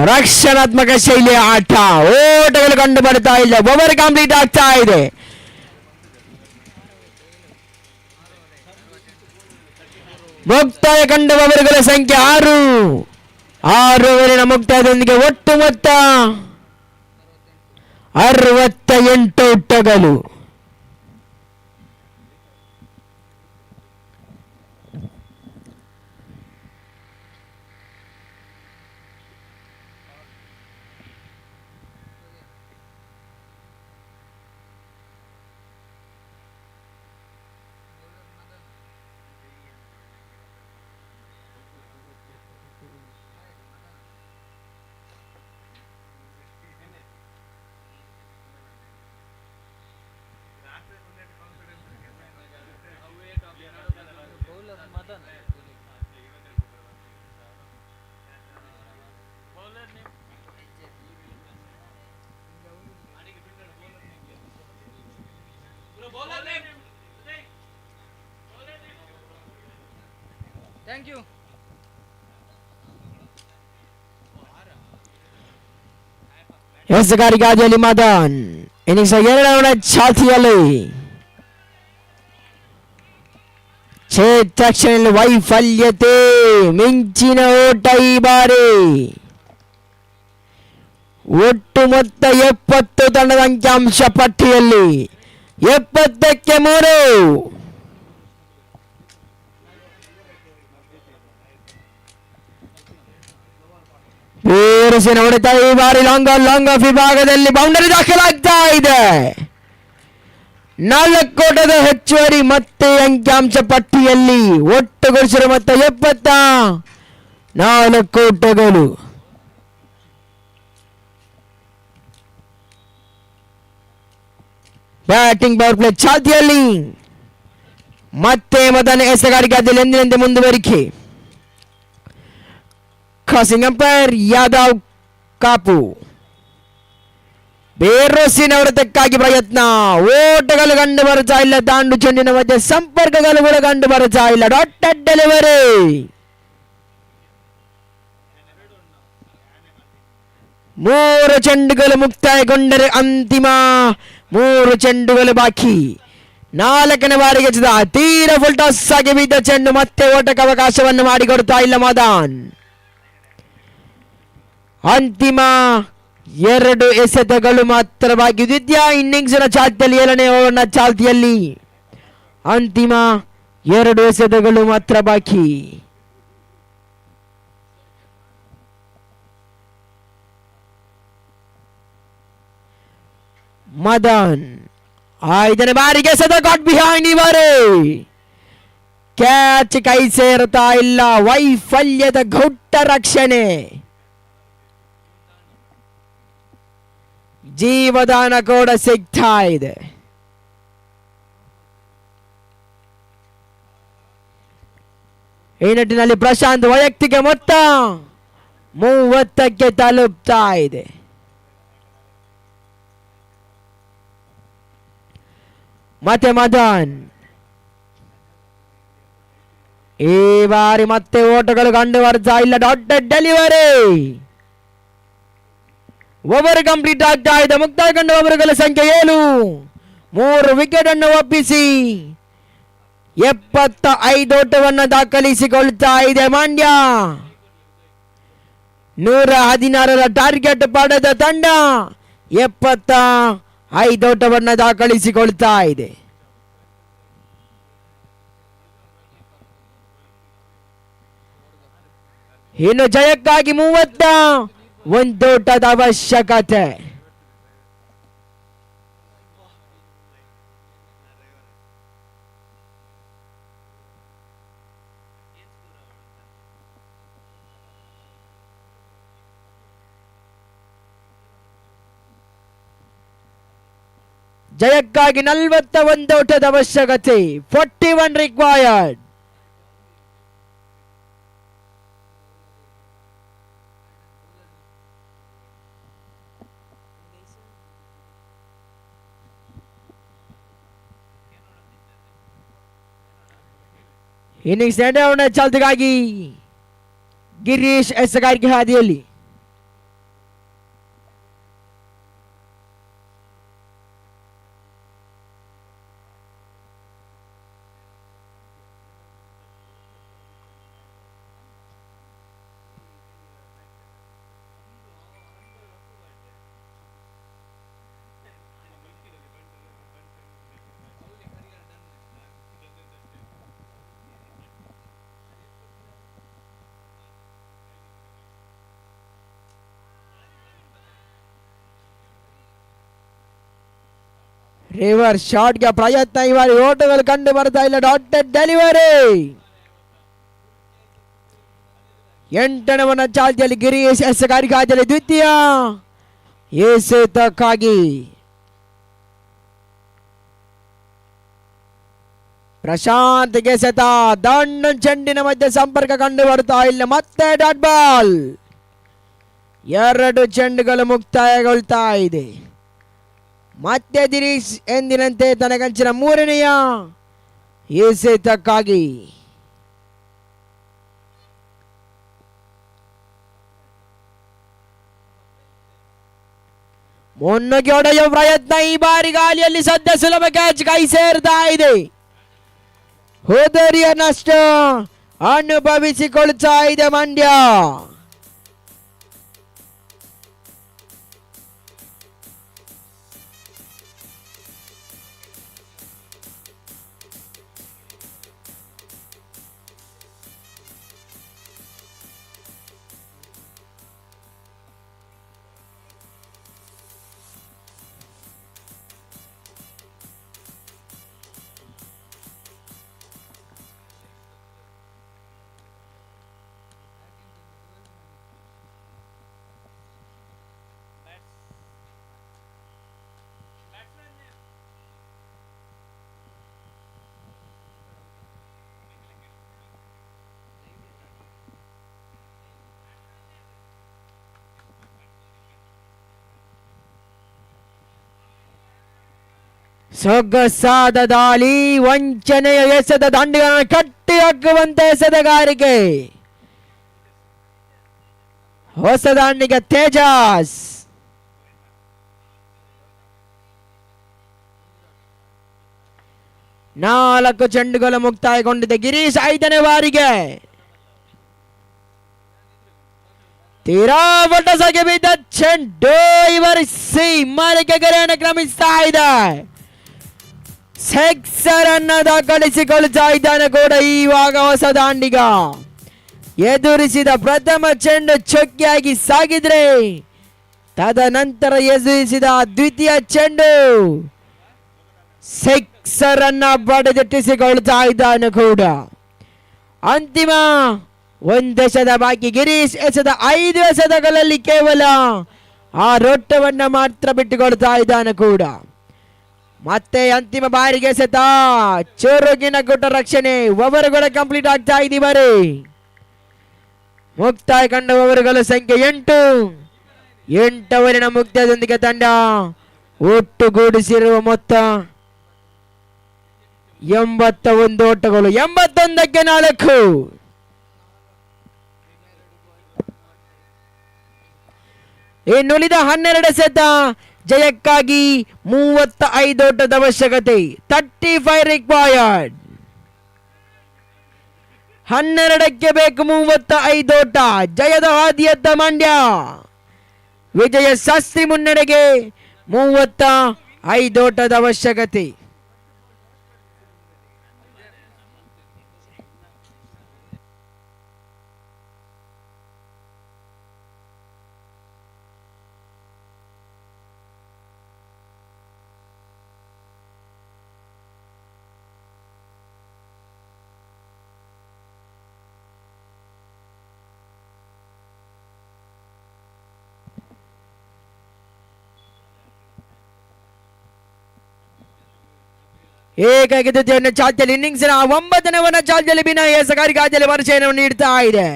ರಕ್ಷಣಾತ್ಮಕ ಶೈಲಿಯ ಆಟ. ಓಟಗಳು ಕಂಡು ಬರ್ತಾ ಇಲ್ಲ. ಓವರ್ ಕಂಪ್ಲೀಟ್ ಆಗ್ತಾ ಇದೆ. ಮುಕ್ತಾಯ ಕಂಡ ಓವರ್ಗಳ ಸಂಖ್ಯೆ 6. 6 ಓವರಿನ ಮುಕ್ತಾಯದೊಂದಿಗೆ ಒಟ್ಟು ಮೊತ್ತ 68 ಓಟಗಳು. Thank you. ಎಸಗಾರಿಗಾದಿಯಲ್ಲಿ ಮದನ್ ಇನ್ನಿಂಗ್ಸ್ 2ನೇ ಛಾತಿಯಲ್ಲಿ ತಕ್ಷಣ ವೈಫಲ್ಯತೆ. ಮಿಂಚಿನ ಓಟ ಈ ಬಾರಿ. ಒಟ್ಟು ಮೊತ್ತ 70 ತಂಡದ ಅಂಕಿಅಂಶ ಪಟ್ಟಿಯಲ್ಲಿ 70ಕ್ಕೆ 3. ಬೇರಸಿನ ಹೊಡೆತ ಈ ಬಾರಿ ಲಾಂಗ್ ಆಫ್ ವಿಭಾಗದಲ್ಲಿ ಬೌಂಡರಿ ದಾಖಲಾಗ್ತಾ ಇದೆ. 4 ಓಟದ ಹೆಚ್ಚುವರಿ ಮತ್ತೆ ಅಂಕಿಅಂಶ ಪಟ್ಟಿಯಲ್ಲಿ ಒಟ್ಟು ಗಳಿಸಿರುವ ಮೊತ್ತ 74 ಓಟಗಳು. ಬ್ಯಾಟಿಂಗ್ ಪವರ್ ಪ್ಲೇ ಚಾಲ್ತಿಯಲ್ಲಿ ಮತ್ತೆ ಮದನ್ ಎಸಗಾರಿಕೆಯಲ್ಲಿ ಎಂದಿನಂತೆ ಮುಂದುವರಿಕೆ. ಕ್ರಾಸಿಂಗ್ ಅಂಪೈರ್ ಯಾದವ್ ಕಾಪು. ಬೇರೋಸಿನ ಹೊಡೆತಕ್ಕಾಗಿ ಪ್ರಯತ್ನ. ಓಟಗಳು ಕಂಡು ಬರ್ತಾ ಇಲ್ಲ. ದಾಂಡು ಚೆಂಡಿನ ಮಧ್ಯೆ ಸಂಪರ್ಕಗಳು ಕೂಡ ಕಂಡು ಬರ್ತಾ ಇಲ್ಲ. Dotted delivery. ಮೂರು ಚೆಂಡುಗಳು ಮುಕ್ತಾಯಗೊಂಡರೆ ಅಂತಿಮ 3 ಚೆಂಡುಗಳು ಬಾಕಿ. 4ನೇ ಬಾರಿಗೆ ತೀರ ಫುಲ್ ಟಾಸ್ ಆಗಿ ಬಿದ್ದ ಚೆಂಡು ಮತ್ತೆ ಓಟಕ್ಕೆ ಅವಕಾಶವನ್ನು ಮಾಡಿಕೊಡ್ತಾ ಇಲ್ಲ ಮದನ್. ಅಂತಿಮ 2 ಎಸೆತಗಳು ಮಾತ್ರ ಬಾಕಿ. ದ್ವಿತೀಯ ಇನ್ನಿಂಗ್ಸ್ನ ಚಾಲ್ತಿಯಲ್ಲಿ 7ನೇ ಓವರ್ನ ಚಾಲ್ತಿಯಲ್ಲಿ ಅಂತಿಮ 2 ಎಸೆತಗಳು ಮಾತ್ರ ಬಾಕಿ. ಮದನ್ 5ನೇ ಬಾರಿಗೆ ಸದ ಗಾಟ್ ಬಿಹೈಂಡ್ ಇವರೇ ಕ್ಯಾಚ್ ಕೈ ಸೇರುತ್ತಾ ಇಲ್ಲ. ವೈಫಲ್ಯದ ಗೌಟ್ಟ ರಕ್ಷಣೆ. ಜೀವದಾನ ಕೂಡ ಸಿಗ್ತಾ ಇದೆ. ಈ ನಿಟ್ಟಿನಲ್ಲಿ ಪ್ರಶಾಂತ್ ವೈಯಕ್ತಿಕ ಮೊತ್ತ 30ಕ್ಕೆ ತಲುಪ್ತಾ ಇದೆ. ಮತ್ತೆ ಮದನ್ ಈ ಬಾರಿ ಮತ್ತೆ ಓಟಗಳು ಕಂಡು ಬರ್ತಾ ಇಲ್ಲ. Dotted delivery. ಓವರ್ ಕಂಪ್ಲೀಟ್ ಆಗ್ತಾ ಇದೆ. ಮುಕ್ತಾಯಗೊಂಡ ಓವರ್ಗಳ ಸಂಖ್ಯೆ 7. 3 ವಿಕೆಟ್ ಅನ್ನು ಒಪ್ಪಿಸಿ 75 ಓಟವನ್ನು ದಾಖಲಿಸಿಕೊಳ್ತಾ ಇದೆ ಮಂಡ್ಯ. 116ರ ಟಾರ್ಗೆಟ್ ಪಡೆದ ತಂಡ 75 ಓಟವನ್ನು ದಾಖಲಿಸಿಕೊಳ್ತಾ ಇದೆ. ಇನ್ನು ಜಯಕ್ಕಾಗಿ 31 ಓಟದ ಅವಶ್ಯಕತೆ. ಜಯಕ್ಕಾಗಿ 41 ಓಟದ ಅವಶ್ಯಕತೆ. 41 ರಿಕ್ವೈರ್ಡ್. ಇನ್ನಿಂಗ್ಸ್ ನಡೆಯೋಣ ಚಾಲ್ತಿಗಾಗಿ ಗಿರೀಶ್ ಎಸಗಾರಿಕೆ ಹಾದಿಯಲ್ಲಿ. ರಿವರ್ ಶಾಟ್ಗೆ ಪ್ರಯತ್ನ. ಇವರು ಓಟಗಳು ಕಂಡು ಬರ್ತಾ ಇಲ್ಲ. Dotted delivery. 8ನೇ ಚಾಲ್ತಿಯಲ್ಲಿ ಗಿರೀಶ್ ಎಸಗಾರಿಕೆ ದ್ವಿತೀಯ ಎಸೆತಕ್ಕಾಗಿ ಪ್ರಶಾಂತ್ ಎಸೆತ. ದಂಡು ಚೆಂಡಿನ ಮಧ್ಯೆ ಸಂಪರ್ಕ ಕಂಡು ಬರ್ತಾ ಇಲ್ಲ. ಮತ್ತೆ ಡಾಟ್ ಬಾಲ್. 2 ಚೆಂಡುಗಳು ಮುಕ್ತಾಯಗೊಳ್ತಾ ಇದೆ. ಮತ್ತೆ ದಿರೀಶ್ ಎಂದಿನಂತೆ ತನಗಂಚಿನ 3ನೆಯ ಎಸೆತಕ್ಕಾಗಿ ಮುನ್ನುಗ್ಗಿ ಹೊಡೆಯುವ ಪ್ರಯತ್ನ. ಈ ಬಾರಿ ಗಾಳಿಯಲ್ಲಿ ಸದ್ಯ ಸುಲಭ ಕ್ಯಾಚ್ ಕೈ ಸೇರ್ತಾ ಇದೆ. ಹೋದರಿಯ ನಷ್ಟ ಅನುಭವಿಸಿಕೊಳ್ತಾ ಇದೆ ಮಂಡ್ಯ. ಸೊಗಸಾದ ದಾಳಿ. ವಂಚನೆಯ ಎಸೆದ ದಂಡಿಗಳನ್ನು ಕಟ್ಟಿ ಹಾಕುವಂತೆ ಎಸೆದಗಾರಿಕೆ. ಹೊಸ ದಾಂಡಿಗೆ ತೇಜಸ್. ನಾಲ್ಕು ಚೆಂಡುಗಳು ಮುಕ್ತಾಯಗೊಂಡಿದೆ. ಗಿರೀಶ್ 5ನೇ ಬಾರಿಗೆ ತೀರಾ ಬೊಟ್ಟಸಗೆ ಬಿದ್ದ ಚೆಂಡು ಇವರ ಸೀಮಾರೆಗೆ ಗೆರೆಯನ್ನು ಕ್ರಮಿಸ್ತಾ ಇದೆ. ಸಿಕ್ಸರ್ ಅನ್ನು ದಾಖಲಿಸಿಕೊಳ್ತಾ ಇದ್ದಾನೆ ಕೂಡ ಇವಾಗ ಹೊಸ ದಾಂಡಿಗ. ಎದುರಿಸಿದ ಪ್ರಥಮ ಚೆಂಡು ಚೊಕ್ಕಿಯಾಗಿ ಸಾಗಿದ್ರೆ ತದನಂತರ ಎಸೆಯಿಸಿದ ದ್ವಿತೀಯ ಚೆಂಡು ಸಿಕ್ಸರ್ ಅನ್ನ ಬಡಿದಿಟ್ಟಿಸಿಕೊಳ್ತಾ ಇದ್ದಾನೆ ಕೂಡ. ಅಂತಿಮ ಒಂದೆಸೆದ ಬಾಕಿ. ಗಿರೀಶ್ ಎಸೆದ 5 ಎಸೆತಗಳಲ್ಲಿ ಕೇವಲ ಆ ರೊಟ್ಟವನ್ನ ಮಾತ್ರ ಬಿಟ್ಟುಕೊಳ್ತಾ ಇದ್ದಾನೆ ಕೂಡ. ಮತ್ತೆ ಅಂತಿಮ ಬಾರಿಗೆ ಎಸೆತ ಚುರುಗಿನ ಗುಟ್ಟ ರಕ್ಷಣೆ. ಓವರ್ಗಳು ಕಂಪ್ಲೀಟ್ ಆಗ್ತಾ ಇದೀವರೆ. ಮುಕ್ತಾಯ ಕಂಡ ಓವರ್ಗಳ ಸಂಖ್ಯೆ 8. 8 ಓವರಿನ ಮುಕ್ತಾಯದೊಂದಿಗೆ ತಂಡ ಒಟ್ಟುಗೂಡಿಸಿರುವ ಮೊತ್ತ 81 ಓಟಗಳು. 81ಕ್ಕೆ 4. ಇನ್ನುಳಿದ 12 ಎಸೆತ ಜಯಕ್ಕಾಗಿ 35 ಓಟದ ಅವಶ್ಯಕತೆ. 35 ರಿಕ್ವೈರ್ಡ್. 12ಕ್ಕೆ ಬೇಕು 35 ಓಟ. ಜಯದ ಹಾದಿಯತ್ತ ಮಂಡ್ಯ. ವಿಜಯ ಶಾಸ್ತ್ರಿ ಮುನ್ನಡೆಗೆ 35 ಓಟದ ಅವಶ್ಯಕತೆ. ಏಕಾಗಿ ದ್ವಿತೀಯ ಚಾಲ್ತಿಯಲ್ಲಿ ಇನ್ನಿಂಗ್ಸ್ನ 9ನೇ ಚಾಲ್ತಿಯಲ್ಲಿ ಬಿನಯ್ ಸಕಾರಿಕಾಜಲ್ಲಿ ಪರಿಚಯವನ್ನು ನೀಡ್ತಾ ಇದೆ.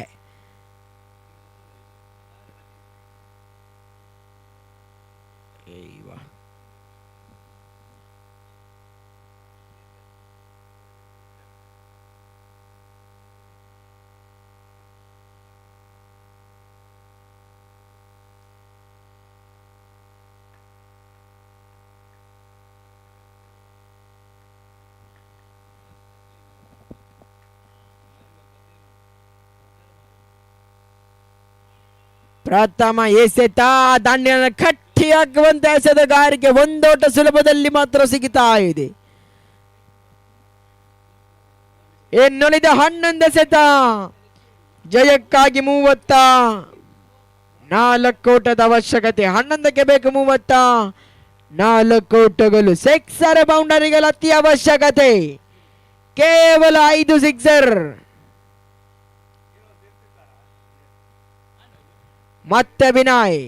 ಪ್ರಥಮ ಎಸೆತ ದಾಂಡಿನ ಕಟ್ಟಿ ಹಾಕುವಂತ ಎಸೆತಗಾರಿಕೆ. 1 ಓಟ ಸುಲಭದಲ್ಲಿ ಮಾತ್ರ ಸಿಗುತ್ತಾ ಇದೆ. ಇನ್ನುಳಿದ 11 ಎಸೆತ ಜಯಕ್ಕಾಗಿ 34 ಓಟದ ಅವಶ್ಯಕತೆ. 11ಕ್ಕೆ ಬೇಕು 34 ಓಟಗಳು. ಸಿಕ್ಸರ್ ಬೌಂಡರಿಗಳ ಅತಿ ಅವಶ್ಯಕತೆ. ಕೇವಲ 5 ಸಿಕ್ಸರ್. ಮತ್ತೆ ವಿನಯ್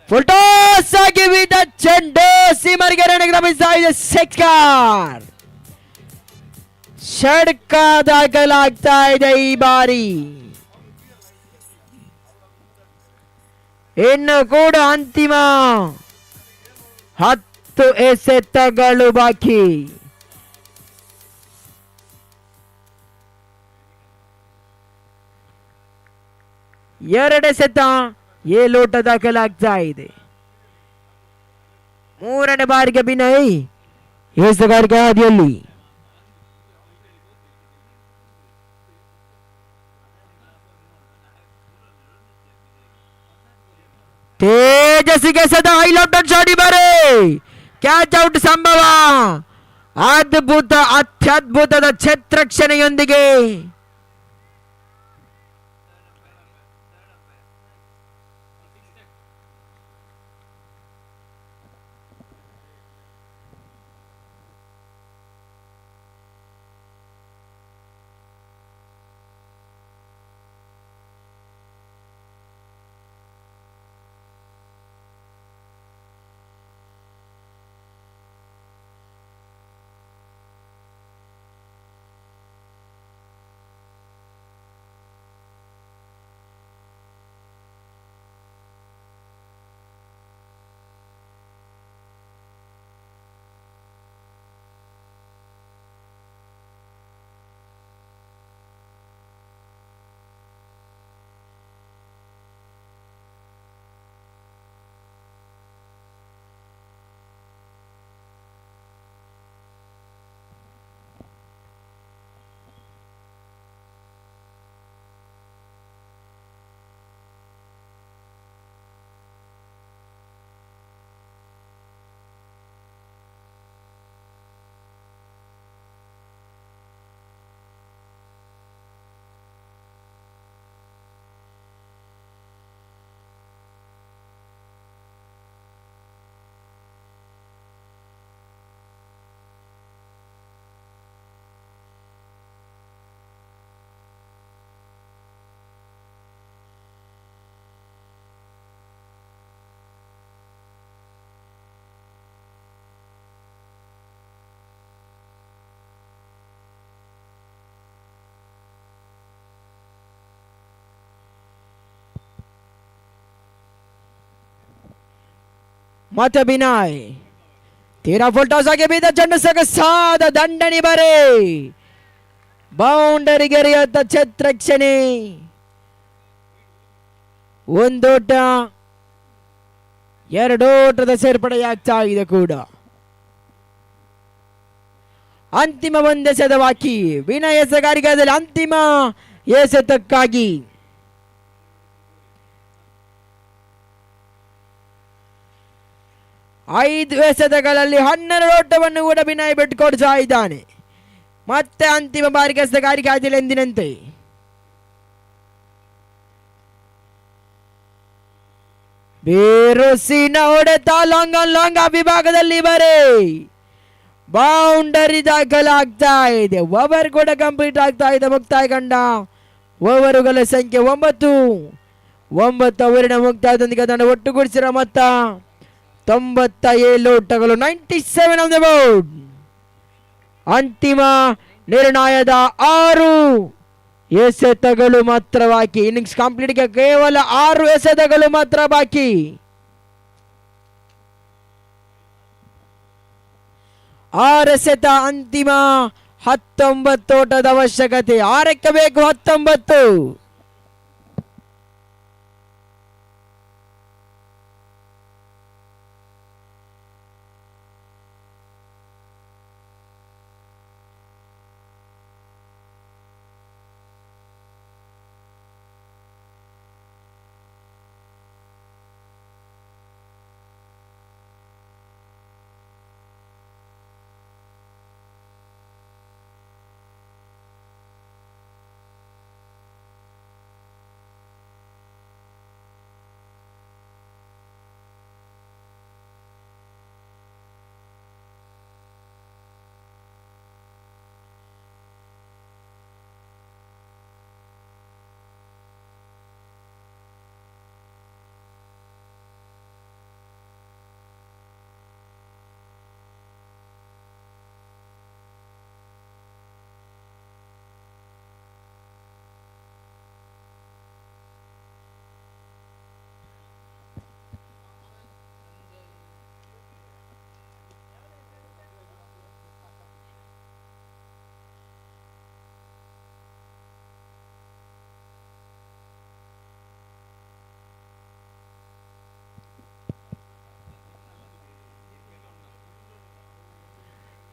ಫುಲ್ಟಾಸ್ ಆಗಿ ವಿದ ಚೆಂಡು ಸೀಮರಿಗೆ ರಮಿಸ್ತಾ ಇದೆ. ಸಿಕ್ಸರ್. ಷಡ್ಕ ದಾಖಲಾಗ್ತಾ ಇದೆ ಈ ಬಾರಿ. ಇನ್ನು ಕೂಡ ಅಂತಿಮ 10 ಎಸೆತಗಳು ಬಾಕಿ. ಎರಡು ಎಸೆತ 7 ಓಟ ದಾಖಲಾಗ್ತಾ ಇದೆ. 3ನೇ ಬಾರಿಗೆ ಬಿನಯ್ ಎಸೆಗಾರಿಕೆ ಹಾದಿಯಲ್ಲಿ. ತೇಜಸ್ವಿಗೆ ಎಸೆದ ಹೈಲೈಟ್ ಶಾಟ್ ಬಾರಿ. ಕ್ಯಾಚ್ ಔಟ್ ಸಂಭವ. ಅತ್ಯದ್ಭುತದ ಛತ್ರಕ್ಷಣೆಯೊಂದಿಗೆ ಮತ್ತೆ ಬಿನಾಯ್ ತೀರಾ ಫುಲ್ ಟಾಸ್ ಆಗಿ ಬಿದ್ದ ಚೆಂಡು ಸೊಗಸಾದ ದಂಡನೆ ಬರೆ ಬೌಂಡರಿ ಗೆರೆಯತ್ತ ಛತ್ರಕ್ಷಣೆ. ಒಂದೋಟ ಎರಡೋಟದ ಸೇರ್ಪಡೆಯಾಗ್ತಾ ಇದೆ ಕೂಡ. ಅಂತಿಮ ಒಂದೆಸೆದ ಬಾಕಿ ವಿನಯ ಎಸೆಗಾರಿಕೆಯಲ್ಲಿ ಅಂತಿಮ ಎಸೆತಕ್ಕಾಗಿ. ಐದು ಎಸೆತಗಳಲ್ಲಿ 12 ಓಟವನ್ನು ಕೂಡ ವಿನಯ್ ಬಿಟ್ಟುಕೊಡ್ತಾ ಇದ್ದಾನೆ. ಮತ್ತೆ ಅಂತಿಮ ಬಾರಿಗೆ ಎಸೆಗಾರಿಕೆ ಆದಿಲ್ಲ ಎಂದಿನಂತೆ. ಬೇರುಸಿನ ಹೊಡೆತ ಲಾಂಗ ವಿಭಾಗದಲ್ಲಿ ಬರೆ ಬೌಂಡರಿ ದಾಖಲಾಗ್ತಾ ಇದೆ. ಓವರ್ ಕೂಡ ಕಂಪ್ಲೀಟ್ ಆಗ್ತಾ ಇದೆ. ಮುಕ್ತಾಯ ಕಂಡ ಓವರುಗಳ ಸಂಖ್ಯೆ 9. 9 ಓವರಿನ ಮುಕ್ತಾಯದೊಂದಿಗೆ ತಂಡ ಒಟ್ಟುಗೂಡಿಸಿರೋ ಮೊತ್ತ 97 ಓಟಗಳು. 97 ಆನ್ ದ ಬೋರ್ಡ್. ಅಂತಿಮ ನಿರ್ಣಯದ 6 ಎಸೆತಗಳು ಮಾತ್ರ ಬಾಕಿ. ಇನ್ನಿಂಗ್ಸ್ ಕಂಪ್ಲೀಟ್ಗೆ ಕೇವಲ 6 ಎಸೆತಗಳು ಮಾತ್ರ ಬಾಕಿ. 6 ಎಸೆತ ಅಂತಿಮ 19 ಓಟದ ಅವಶ್ಯಕತೆ. 6ಕ್ಕೆ ಬೇಕು 19.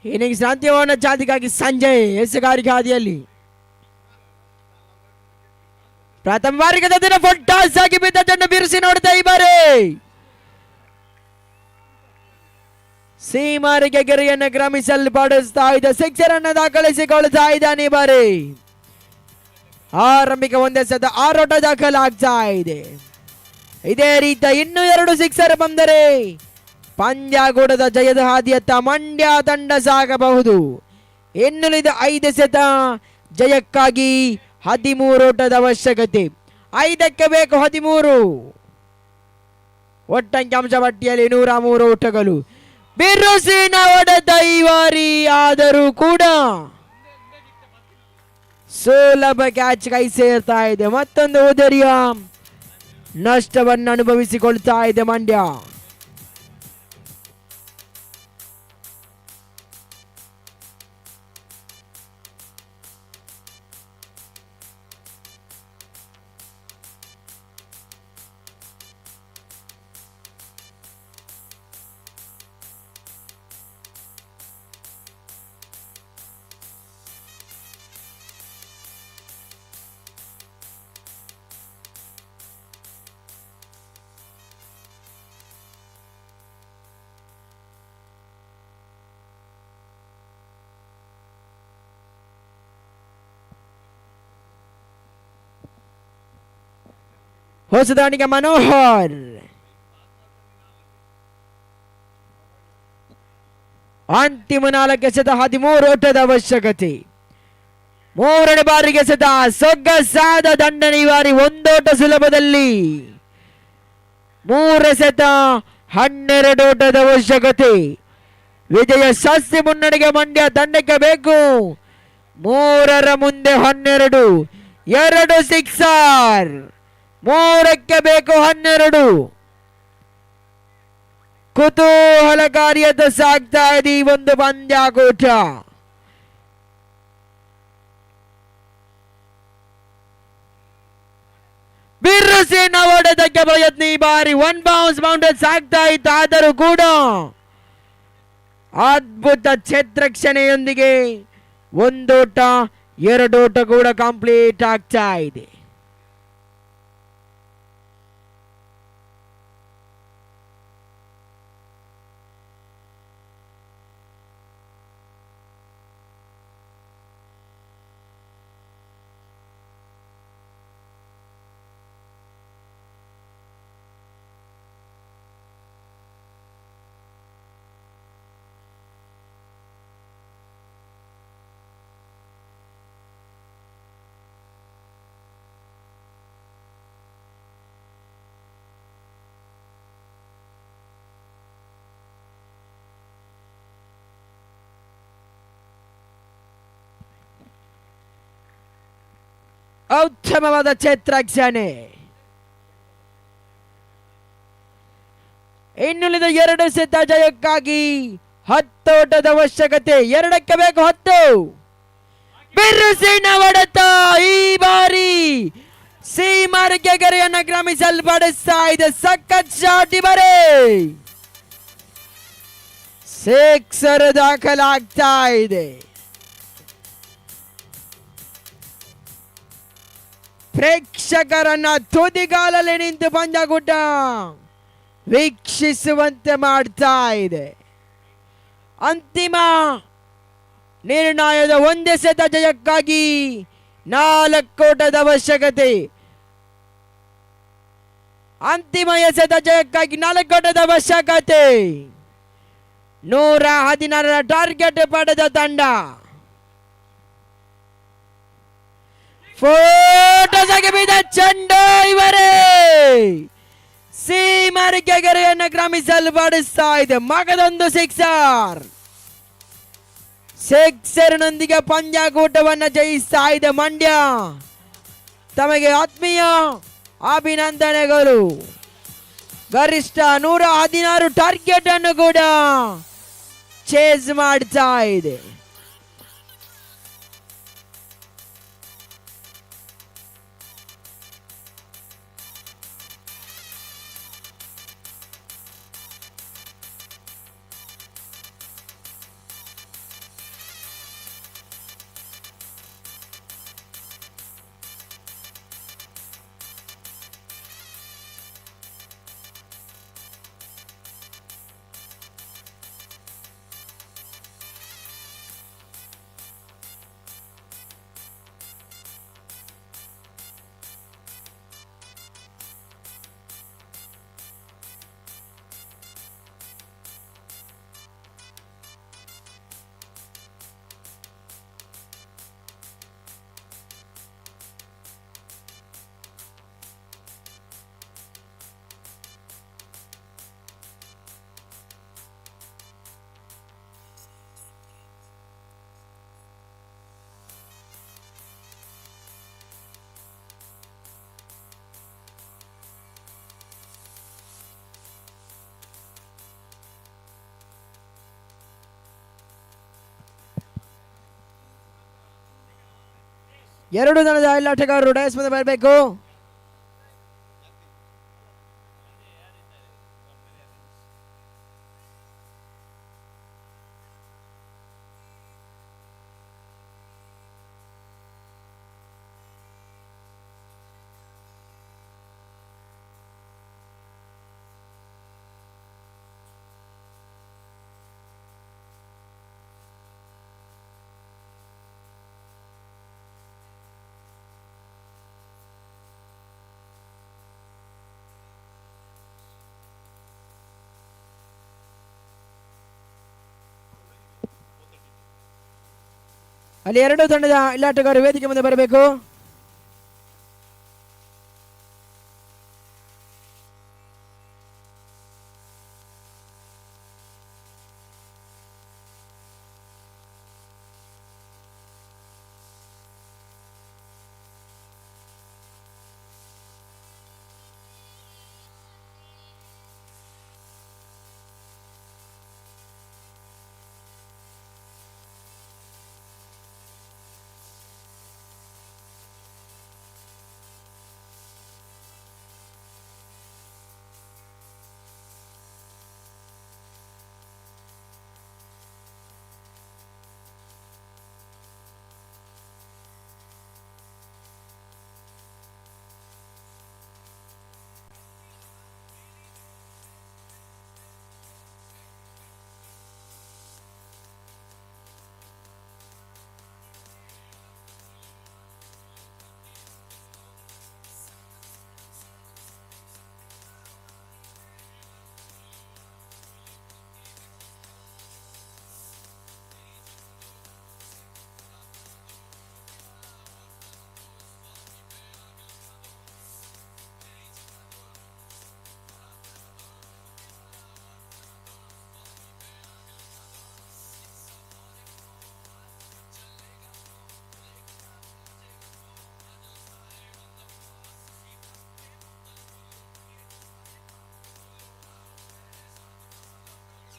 ಇನ್ನಿಂಗ್ಸ್ ಅಂತ್ಯವನ್ನು ಚಾತಿಗಾಗಿ ಸಂಜಯ್ ಎಸೆಗಾರಿಕೆ ಹಾದಿಯಲ್ಲಿ ಪ್ರಥಮ ಬಾರಿಗೆ ದಿನ ಫುಲ್ ಆಗಿ ಬಿದ್ದ ಚೆಂಡು ಬಿರುಸಿ ನೋಡ್ತಾ ಈ ಬಾರಿ ಸೀಮಾರಿಗೆ ಗೆರೆಯನ್ನು ಕ್ರಮಿಸಲ್ಪಡಿಸ್ತಾ ಇದೆ. ಸಿಕ್ಸರ್ ಅನ್ನು ದಾಖಲಿಸಿಕೊಳ್ತಾ ಇದ್ದಾನೆ ಈ ಬಾರಿ. ಆರಂಭಿಕ ಒಂದೆಸೆತ 6 ಓಟ ದಾಖಲಾಗ್ತಾ ಇದೆ. ಇದೇ ರೀತಿ ಇನ್ನೂ 2 ಸಿಕ್ಸರ್ ಬಂದರೆ ಪಂದ್ಯಾಗೂಡದ ಜಯದ ಹಾದಿಯತ್ತ ಮಂಡ್ಯ ತಂಡ ಸಾಗಬಹುದು. ಇನ್ನುಳಿದ 5 ಎಸೆತ ಜಯಕ್ಕಾಗಿ 13 ಓಟದ ಅವಶ್ಯಕತೆ. 5ಕ್ಕೆ ಬೇಕು 13. ಒಟ್ಟಂಕಿಅಂಶ ಪಟ್ಟಿಯಲ್ಲಿ 103 ಓಟಗಳು. ಬಿರುಸಿನ ಹೊಡೆತ ಈ ಬಾರಿ ಆದರೂ ಕೂಡ ಸುಲಭ ಕ್ಯಾಚ್ ಕೈ ಸೇರ್ತಾ ಇದೆ. ಮತ್ತೊಂದು ಉದರಿಯ ನಷ್ಟವನ್ನು ಅನುಭವಿಸಿಕೊಳ್ತಾ ಇದೆ ಮಂಡ್ಯ. ಹೊಸದಾಣಿಗೆ ಮನೋಹರ್ ಅಂತಿಮ 4 ಎಸೆತ 13 ಓಟದ ಅವಶ್ಯಕತೆ. 3ನೇ ಬಾರಿಗೆ ಎಸೆತ ಸೊಗಸಾದ ದಂಡನೆ ಈ ಬಾರಿ 1 ಓಟ ಸುಲಭದಲ್ಲಿ. 3 ಎಸೆತ 12 ಓಟದ ಅವಶ್ಯಕತೆ. ವಿಜಯ ಶಾಸ್ತ್ರಿ ಮುನ್ನಡೆಗೆ ಮಂಡ್ಯ ತಂಡಕ್ಕೆ ಬೇಕು 3ರ ಮುಂದೆ 12. 2 ಸಿಕ್ಸರ್. 3ಕ್ಕೆ ಬೇಕು 12. ಕುತೂಹಲಕಾರಿಯತ್ತ ಸಾಗ್ತಾ ಇದೆ ಈ ಒಂದು ಪಂದ್ಯಾಕೂಟ. ಬಿರುಸಿನ ಹೊಡೆತಕ್ಕೆ ಪ್ರಯತ್ನ ಈ ಬಾರಿ 1 ಬೌನ್ಸ್ ಬೌಂಡರಿ ಸಾಗ್ತಾ ಇತ್ತು. ಆದರೂ ಕೂಡ ಅದ್ಭುತ ಕ್ಷೇತ್ರಕ್ಷಣೆಯೊಂದಿಗೆ 1 ಓಟ 2 ಓಟ ಕೂಡ ಕಂಪ್ಲೀಟ್ ಆಗ್ತಾ ಇದೆ. ಉತ್ತಮವಾದ ಕ್ಷೇತ್ರಕ್ಷಣೆ. ಇನ್ನುಳಿದ 2 ಸೆಟ್ ಜಯಕ್ಕಾಗಿ 10 ಓಟದ ಅವಶ್ಯಕತೆ. 2ಕ್ಕೆ ಬೇಕು 10. ಬಿರುಸಿನ ಹೊಡೆತ ಈ ಬಾರಿ ಸೀಮಾರಿಗೆ ಗೆರೆಯನ್ನು ಕ್ರಮಿಸಲ್ಪಡಿಸ್ತಾ ಇದೆ. ಸಖತ್ ಶಾಟ್ ಇವರೇ. ಸಿಕ್ಸರ್ ದಾಖಲಾಗ್ತಾ ಇದೆ. ಪ್ರೇಕ್ಷಕರನ್ನ ತುದಿಗಾಲಲ್ಲಿ ನಿಂತು ಪಂದ್ಯಕೂಟ ವೀಕ್ಷಿಸುವಂತೆ ಮಾಡ್ತಾ ಇದೆ. ಅಂತಿಮ ನಿರ್ಣಯದ 1 ಸೆಟ್ ಜಯಕ್ಕಾಗಿ 4 ಓಟದ ಅವಶ್ಯಕತೆ. ಅಂತಿಮ ಎಸೆತ ಜಯಕ್ಕಾಗಿ 4 ಓಟದ ಅವಶ್ಯಕತೆ. 116 ಟಾರ್ಗೆಟ್ ಪಡೆದ ತಂಡ. ಫೋಟೋಸಾಗಿ ಬಿದ್ದ ಚೆಂಡು ಇವರೇ ಸೀಮಾರಿಗೆ ಗೆರೆಯನ್ನು ಕ್ರಮಿಸಲ್ಪಡಿಸ್ತಾ ಇದೆ. ಮಗದೊಂದು ಸಿಕ್ಸರ್ನೊಂದಿಗೆ ಪಂದ್ಯಾಕೂಟವನ್ನು ಜಯಿಸ್ತಾ ಇದೆ ಮಂಡ್ಯ. ತಮಗೆ ಆತ್ಮೀಯ ಅಭಿನಂದನೆಗಳು. ಗರಿಷ್ಠ 116 ಟಾರ್ಗೆಟ್ ಅನ್ನು ಕೂಡ ಚೇಸ್ ಮಾಡ್ತಾ ಇದೆ. ಎರಡು ದಳದ ಎಲ್ಲ ಆಟಗಾರರು ಡಯಸ್ ಮುಂದೆ ಬರಬೇಕು. ಅಲ್ಲಿ ಎರಡು ತಂಡದ ಎಲ್ಲ ಆಟಗಾರರು ವೇದಿಕೆ ಮುಂದೆ ಬರಬೇಕು.